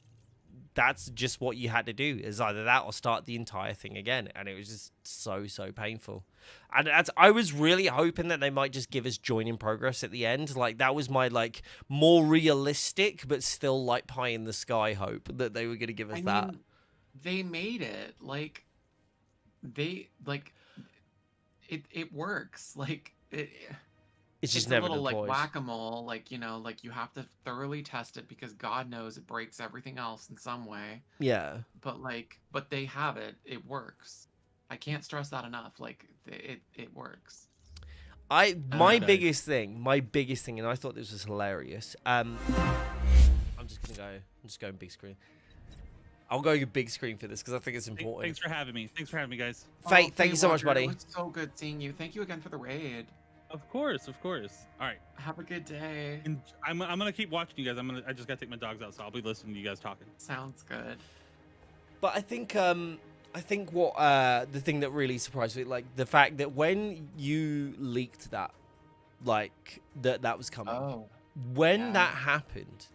that's just what you had to do. Is either that or start the entire thing again. And it was just so painful. And I was really hoping that they might just give us join in progress at the end. Like that was my like more realistic but still like pie in the sky hope that they were going to give us that. Mean, they made it like it works. Like it's just it's never a little like deploys. whack-a-mole. Like, you know, like you have to thoroughly test it because God knows it breaks everything else in some way. Yeah. But they have it. It works. I can't stress that enough. Like it works. My biggest thing, and I thought this was hilarious. I'm just going big screen. I'll go big screen for this because I think it's important. Thanks for having me. Thanks for having me, guys. Fate, thank you so much, buddy. It was so good seeing you. Thank you again for the raid. Of course, of course. All right. Have a good day. And I'm gonna keep watching you guys. I just gotta take my dogs out, so I'll be listening to you guys talking. Sounds good. But I think what the thing that really surprised me, like the fact that when you leaked that, like that was coming. When that happened,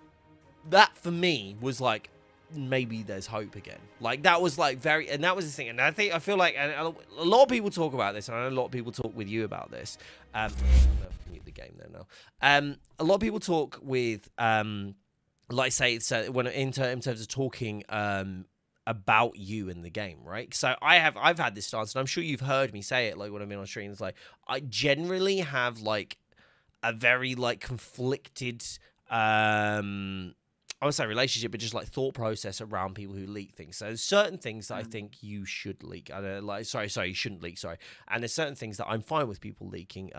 that for me was like maybe there's hope again. Like that was like and that was the thing. And I feel like and a lot of people talk about this, and I know a lot of people talk with you about this. I'm gonna mute the game there now. A lot of people talk with like say when in terms of talking about you in the game, right? So I've had this stance, and I'm sure you've heard me say it like when I'm in on streams. Like I generally have like a very like conflicted I would say relationship, but just like thought process around people who leak things. So there's certain things that I think you should leak. You shouldn't leak. Sorry. And there's certain things that I'm fine with people leaking,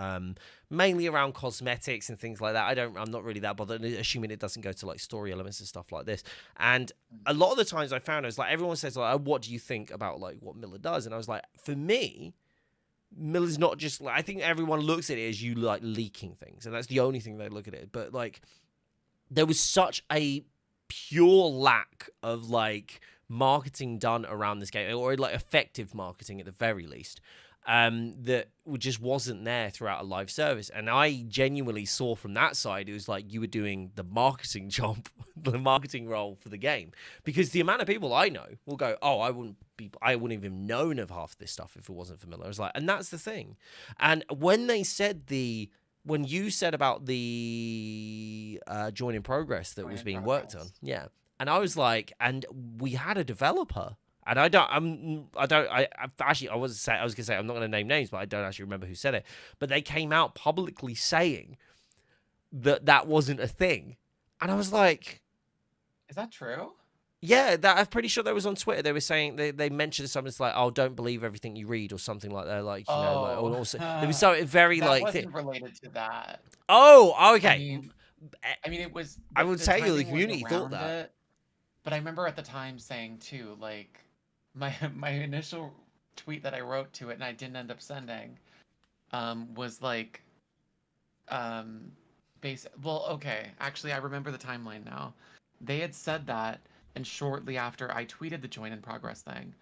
mainly around cosmetics and things like that. I'm not really that bothered, assuming it doesn't go to like story elements and stuff like this. And a lot of the times I found is like everyone says like, oh, what do you think about like what Miller does? And I was like, for me, Miller's not just like, I think everyone looks at it as you like leaking things, and that's the only thing they look at it. But like, there was such a pure lack of like marketing done around this game, or like effective marketing at the very least, that just wasn't there throughout a live service. And I genuinely saw from that side, it was like you were doing the marketing job, the marketing role for the game, because the amount of people I know will go, oh, I wouldn't even known of half this stuff if it wasn't for Miller. I was like, and that's the thing. And when you said about the join in progress that was being worked on, yeah, and I was like, and we had a developer, and I was gonna say I'm not gonna name names, but I don't actually remember who said it, but they came out publicly saying that wasn't a thing, and I was like, is that true? Yeah, I'm pretty sure that was on Twitter. They were saying they mentioned something like, "Oh, don't believe everything you read" or something like that. Like, you know, like, or also it was so very that like wasn't related to that. Oh, okay. I mean, it was. I would say the community thought around that, it, but I remember at the time saying too, like my initial tweet that I wrote to it and I didn't end up sending, was like, well, okay, actually, I remember the timeline now. They had said that. And shortly after, I tweeted the join in progress thing,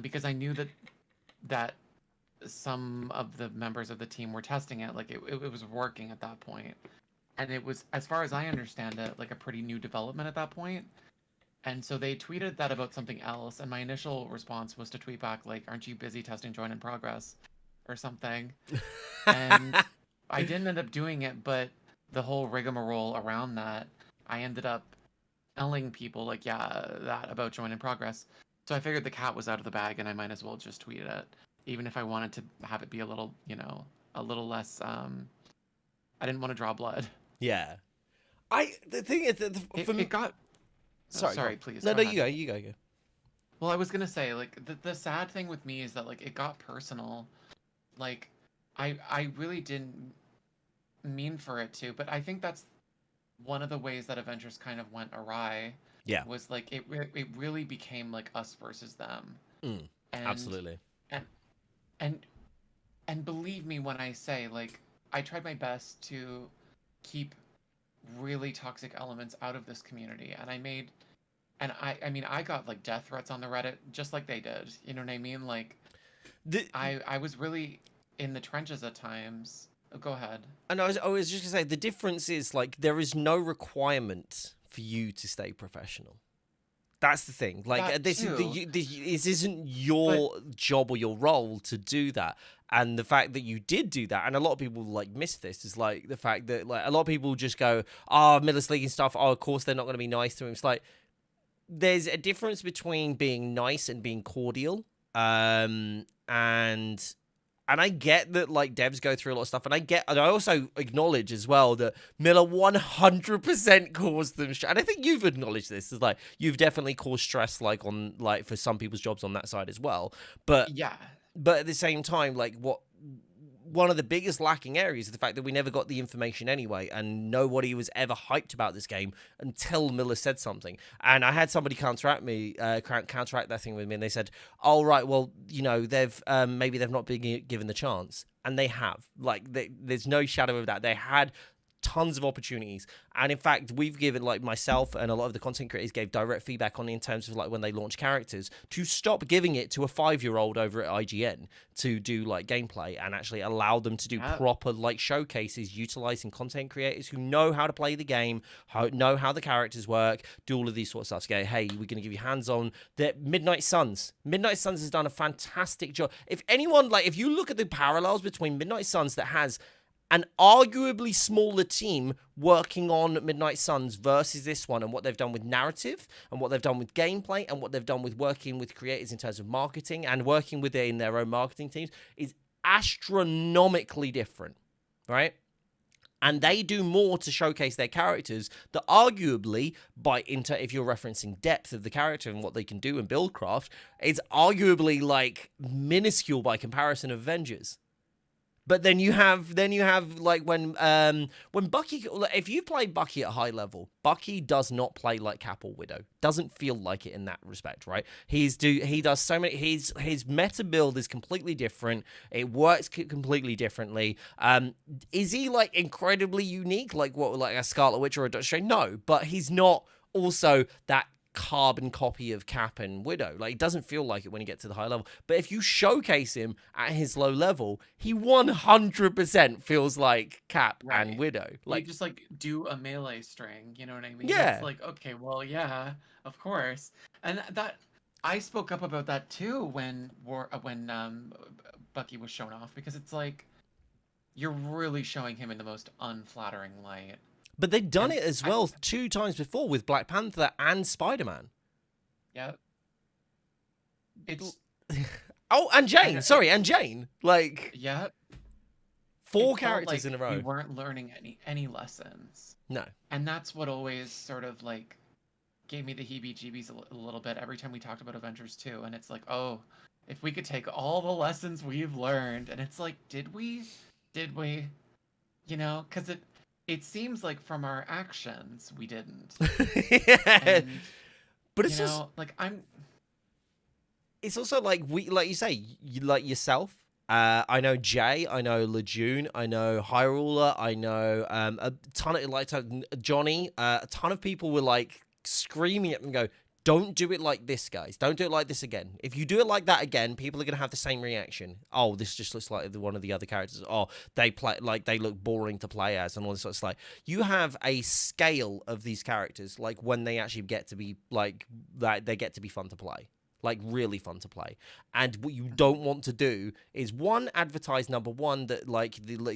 because I knew that some of the members of the team were testing it. Like it was working at that point. And it was, as far as I understand it, like a pretty new development at that point. And so they tweeted that about something else, and my initial response was to tweet back like, "Aren't you busy testing join in progress or something?" And I didn't end up doing it, but the whole rigmarole around that, I ended up telling people like, yeah, that about join in progress. So I figured the cat was out of the bag, and I might as well just tweet it, even if I wanted to have it be a little, a little less. I didn't want to draw blood. Yeah, the thing is that it got. Sorry, please. No, you go. Well, I was gonna say, like, the sad thing with me is that, like, it got personal. Like, I really didn't mean for it to, but I think that's one of the ways that Avengers kind of went awry. Yeah. Was like it really became like us versus them. And, absolutely. And believe me when I say, like, I tried my best to keep really toxic elements out of this community, and I mean I got like death threats on the Reddit just like they did. You know what I mean? Like, I was really in the trenches at times. Oh, go ahead. And I was just gonna say, the difference is, like, there is no requirement for you to stay professional. That's the thing. Like, this isn't your job or your role to do that. And the fact that you did do that, and a lot of people like miss this, is like the fact that, like, a lot of people just go, "Oh, Miller's League and stuff. Oh, of course they're not going to be nice to him." It's like, there's a difference between being nice and being cordial. And I get that, like, devs go through a lot of stuff, and I also acknowledge as well that Miller 100% caused them stress. And I think you've acknowledged this, is like, you've definitely caused stress, like, on, like, for some people's jobs on that side as well. But yeah. But at the same time, like, one of the biggest lacking areas is the fact that we never got the information anyway, and nobody was ever hyped about this game until Miller said something. And I had somebody counteract that thing with me, and they said, "Oh, right, well, they've maybe they've not been given the chance," and they have. Like, there's no shadow of that. They had tons of opportunities, and in fact, we've given, like, myself and a lot of the content creators gave direct feedback on, in terms of, like, when they launch characters, to stop giving it to a 5-year-old over at IGN to do, like, gameplay, and actually allow them to do proper, like, showcases utilizing content creators who know how to play the game, know how the characters work, do all of these sorts of stuff. So, hey, we're going to give you hands-on. Midnight Suns has done a fantastic job. If you look at the parallels between Midnight Suns, that has an arguably smaller team working on Midnight Suns, versus this one, and what they've done with narrative, and what they've done with gameplay, and what they've done with working with creators in terms of marketing, and working in their own marketing teams, is astronomically different, right? And they do more to showcase their characters that arguably, if you're referencing depth of the character and what they can do in Buildcraft, it's arguably, like, minuscule by comparison of Avengers. But then you have like when Bucky, if you play Bucky at a high level, Bucky does not play like Cap or Widow. Doesn't feel like it in that respect, right? He does so many. His meta build is completely different. It works completely differently. Is he, like, incredibly unique, like a Scarlet Witch or a Doctor Strange? No, but he's not also that carbon copy of Cap and Widow. Like, it doesn't feel like it when you get to the high level. But if you showcase him at his low level, he 100% feels like Cap and Widow. Like, you just, like, do a melee string, you know what I mean? Yeah. It's like, okay, well, yeah, of course. And that I spoke up about that too when Bucky was shown off, because it's like, you're really showing him in the most unflattering light. But they've done it as well 2 times before with Black Panther and Spider-Man. Yeah. It's... and Jane. Sorry, and Jane. Like... Yeah. 4 characters in a row. You weren't learning any lessons. No. And that's what always sort of, like, gave me the heebie-jeebies a little bit every time we talked about Avengers 2. And it's like, oh, if we could take all the lessons we've learned. And it's like, did we? Did we? You know, because it seems like from our actions we didn't. Yeah. But it's just just like it's also like you say, like yourself. I know Jay, I know Lejeune, I know Hyrule, I know a ton of Johnny. A ton of people were like screaming at them, go, Don't do it like this, guys. Don't do it like this again. If you do it like that again, people are going to have the same reaction. Oh, this just looks like one of the other characters. Oh, they look boring to play as, and all this sort of stuff. You have a scale of these characters, like when they actually get to be like that, they get to be fun to play. Like really fun to play. And what you don't want to do is advertise number one that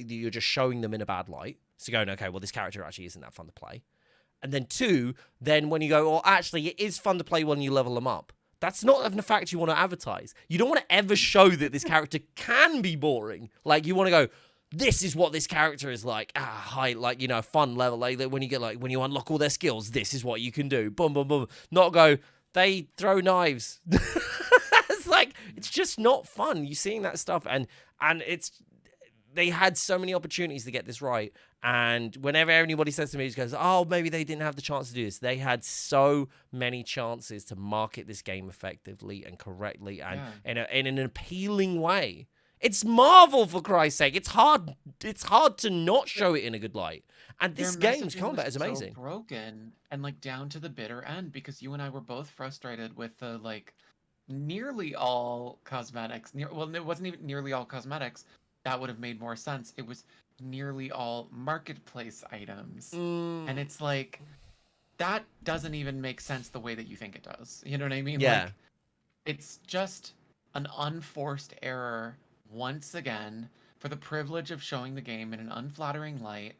you're just showing them in a bad light. So going, okay, well, this character actually isn't that fun to play. And then two, then when you go, well, actually, it is fun to play when you level them up. That's not the fact you want to advertise. You don't want to ever show that this character can be boring. Like, you want to go, this is what this character is like. High, fun level. Like, when you unlock all their skills, this is what you can do. Boom, boom, boom. Not go, they throw knives. It's just not fun. You're seeing that stuff. And they had so many opportunities to get this right. And whenever anybody says to me, it goes, oh, maybe they didn't have the chance to do this. They had so many chances to market this game effectively and correctly and in an appealing way. It's Marvel, for Christ's sake. It's hard to not show it in a good light. And this game's combat is amazing. So broken and down to the bitter end, because you and I were both frustrated with the nearly all cosmetics. Well, it wasn't even nearly all cosmetics. That would have made more sense. It was nearly all marketplace items. And it's that doesn't even make sense the way that you think it does. You know what I mean? Yeah. It's just an unforced error once again for the privilege of showing the game in an unflattering light.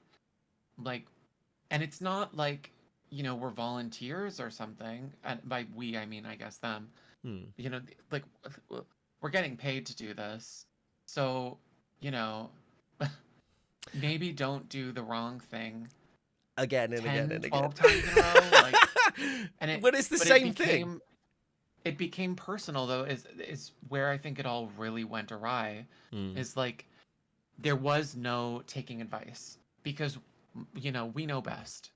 And it's not we're volunteers or something. And by we, I mean, I guess them. We're getting paid to do this. So, maybe don't do the wrong thing again and again and 12 again. times in a row. But it's the same thing. It became personal, though, is where I think it all really went awry. Is there was no taking advice because, we know best.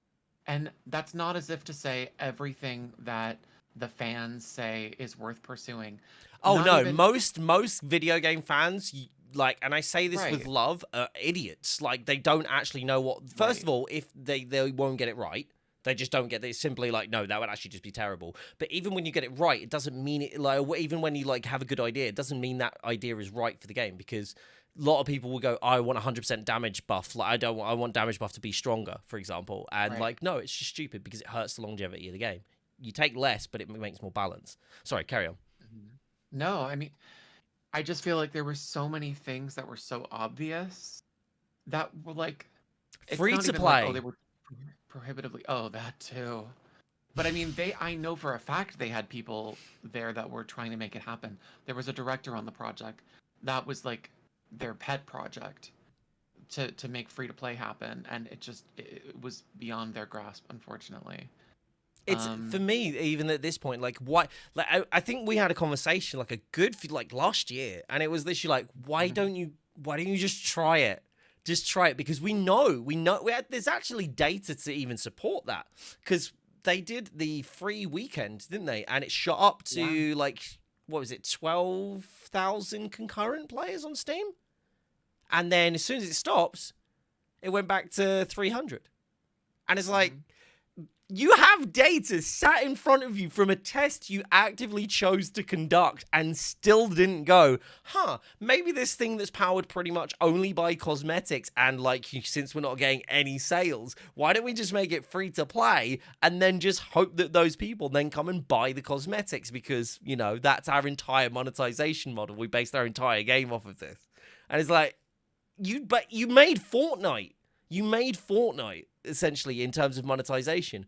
And that's not as if to say everything that the fans say is worth pursuing. Oh, no. Most video game fans... and I say this with love, idiots. They don't actually know what... First of all, if they won't get it right, they just don't get it. It's simply no, that would actually just be terrible. But even when you get it right, it doesn't mean it... even when you, have a good idea, it doesn't mean that idea is right for the game, because a lot of people will go, I want 100% damage buff. I want damage buff to be stronger, for example. And, no, it's just stupid because it hurts the longevity of the game. You take less, but it makes more balance. Sorry, carry on. No, I mean... I just feel like there were so many things that were so obvious that were free to play. They were prohibitively. Oh, that too. But I mean, I know for a fact they had people there that were trying to make it happen. There was a director on the project that was their pet project to make free to play happen, and it was beyond their grasp, unfortunately. It's for me, even at this point, why? I think we had a conversation a good last year, and it was literally why don't you just try it? Just try it, because we know there's actually data to even support that, because they did the free weekend, didn't they? And it shot up to what was it, 12,000 concurrent players on Steam, and then as soon as it stops, it went back to 300, and it's you have data sat in front of you from a test you actively chose to conduct and still didn't go, maybe this thing that's powered pretty much only by cosmetics and since we're not getting any sales, why don't we just make it free to play and then just hope that those people then come and buy the cosmetics, because, that's our entire monetization model. We based our entire game off of this. And it's you made Fortnite. You made Fortnite, essentially, in terms of monetization.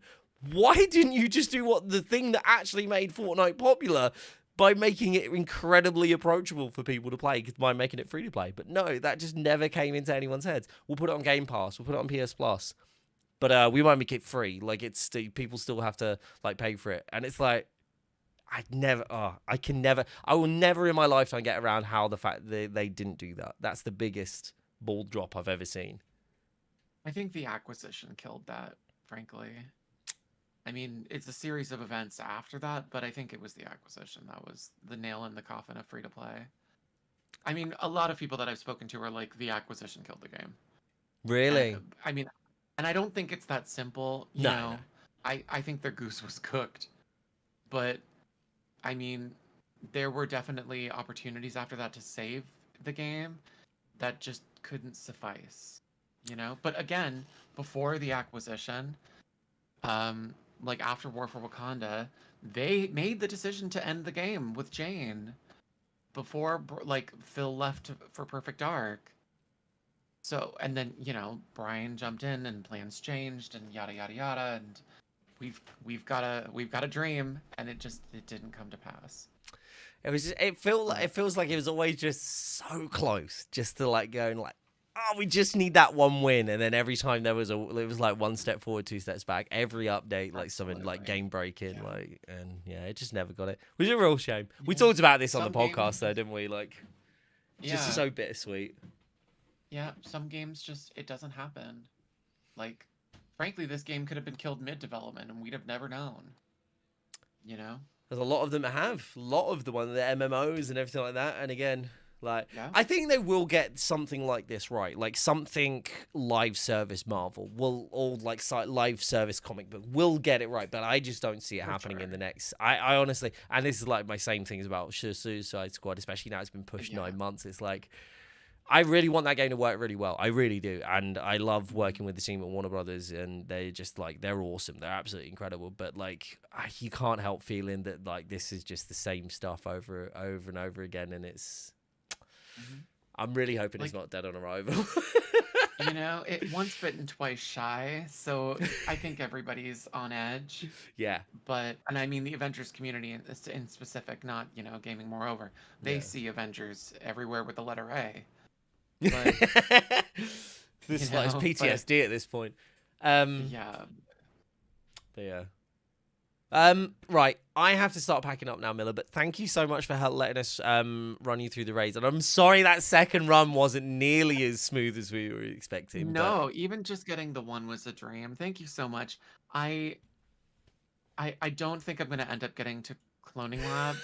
Why didn't you just do the thing that actually made Fortnite popular by making it incredibly approachable for people to play, by making it free to play? But no, that just never came into anyone's heads. We'll put it on Game Pass. We'll put it on PS Plus. But we won't make it free. People still have to pay for it. And it's I will never in my lifetime get around how the fact that they didn't do that. That's the biggest ball drop I've ever seen. I think the acquisition killed that, frankly. I mean, it's a series of events after that, but I think it was the acquisition that was the nail in the coffin of free-to-play. I mean, a lot of people that I've spoken to are the acquisition killed the game. Really? And I don't think it's that simple. You know, I think their goose was cooked. But I mean, there were definitely opportunities after that to save the game that just couldn't suffice, you know? But again, before the acquisition, like after War for Wakanda, they made the decision to end the game with Jane before like Phil left for Perfect Dark. So, and then, you know, Brian jumped in and plans changed and yada yada yada, and we've got a dream, and it didn't come to pass. It feels like it was always just so close, just to like going like, oh, we just need that one win, and then every time it was like one step forward, two steps back. Every update, like something like game breaking, like, and yeah, it just never got it. Which is a real shame. Yeah. We talked about this on the podcast, though, didn't we? Like, just so bittersweet. Yeah, some games just it doesn't happen. Like, frankly, this game could have been killed mid-development, and we'd have never known. You know. There's a lot of them that have. A lot of the MMOs and everything like that. And again, like, I think they will get something like this right. Like something live service Marvel will, or like live service comic book will get it right. But I just don't see it happening in the next. I honestly, and this is like my same things about Suicide Squad, especially now it's been pushed 9 months. It's like, I really want that game to work really well. I really do. And I love working with the team at Warner Brothers, and they just like, they're awesome. They're absolutely incredible. But like, you can't help feeling that like this is just the same stuff over and over again. And it's, I'm really hoping it's not dead on arrival. You know, it once bitten, twice shy. So I think everybody's on edge. Yeah. But, and I mean the Avengers community in specific, not, you know, gaming moreover. They see Avengers everywhere with the letter A. But, this is like PTSD at this point. Yeah. But yeah. Right, I have to start packing up now, Miller, but thank you so much for letting us run you through the raids. And I'm sorry that second run wasn't nearly as smooth as we were expecting. No, even just getting the one was a dream. Thank you so much. I don't think I'm going to end up getting to Cloning Lab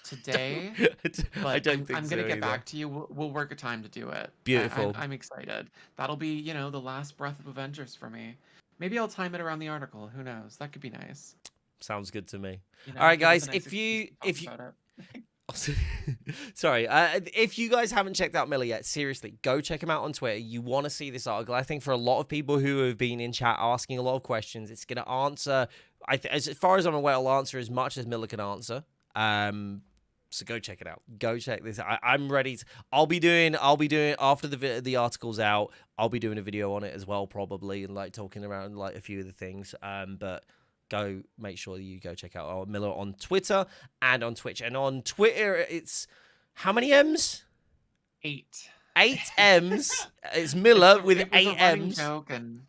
today, but I don't think I'm so going to get either. back to you. We'll work a time to do it. Beautiful. I'm excited. That'll be, you know, the last breath of Avengers for me. Maybe I'll time it around the article. Who knows? That could be nice. Sounds good to me. You know, all right, give us guys, a nice if you about sorry, if you guys haven't checked out Miller yet, seriously, go check him out on Twitter. You want to see this article. I think for a lot of people who have been in chat asking a lot of questions, it's going to answer, as far as I'm aware, it'll answer as much as Miller can answer. So go check it out. Go check this out. I'm ready. I'll be doing after the article's out. I'll be doing a video on it as well, probably, and like talking around like a few of the things. But go make sure you go check out Miller on Twitter and on Twitch. And on Twitter, it's how many M's? 8. 8 M's. It's Miller with 8 M's. Joke, and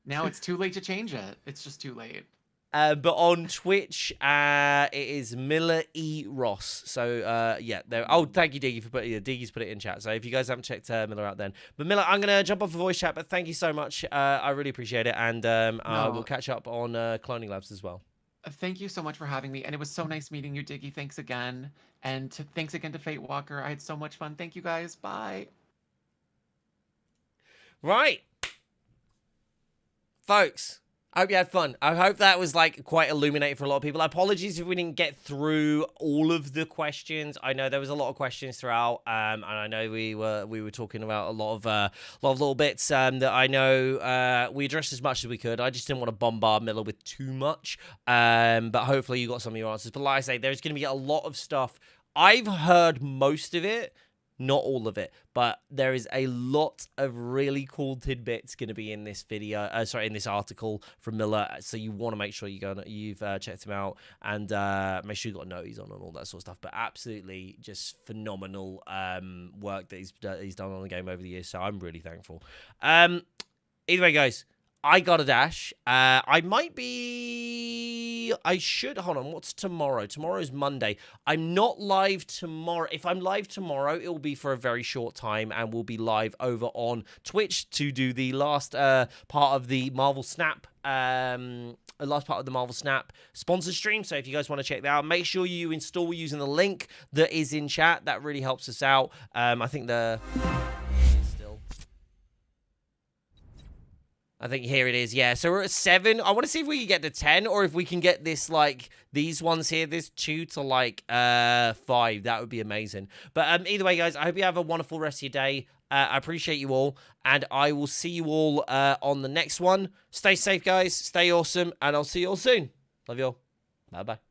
now it's too late to change it. It's just too late. But on Twitch, it is Miller E. Ross. So, yeah. There. Oh, thank you, Diggy, for putting it. Diggy's put it in chat. So if you guys haven't checked Miller out then. But Miller, I'm going to jump off a voice chat, but thank you so much. I really appreciate it. And we'll catch up on Cloning Labs as well. Thank you so much for having me. And it was so nice meeting you, Diggy. Thanks again. And thanks again to Fate Walker. I had so much fun. Thank you, guys. Bye. Right. Folks. I hope you had fun. I hope that was like quite illuminating for a lot of people. Apologies if we didn't get through all of the questions. I know there was a lot of questions throughout, and I know we were talking about a lot of little bits that I know we addressed as much as we could. I just didn't want to bombard Miller with too much, but hopefully you got some of your answers. But like I say, there's going to be a lot of stuff. I've heard most of it. Not all of it, but there is a lot of really cool tidbits going to be in this video. In this article from Miller. So you want to make sure you've checked him out and make sure you got noties on and all that sort of stuff. But absolutely just phenomenal work that he's done on the game over the years. So I'm really thankful. Either way, guys. I got a dash. Hold on, what's tomorrow? Tomorrow's Monday. I'm not live tomorrow. If I'm live tomorrow, it will be for a very short time, and we'll be live over on Twitch to do the last part of the Marvel Snap. Sponsor stream. So if you guys want to check that out, make sure you install using the link that is in chat. That really helps us out. I think I think here it is. Yeah, so we're at 7. I want to see if we can get to 10 or if we can get this, like, these ones here, this 2 to, like, 5. That would be amazing. But either way, guys, I hope you have a wonderful rest of your day. I appreciate you all, and I will see you all on the next one. Stay safe, guys. Stay awesome, and I'll see you all soon. Love you all. Bye-bye.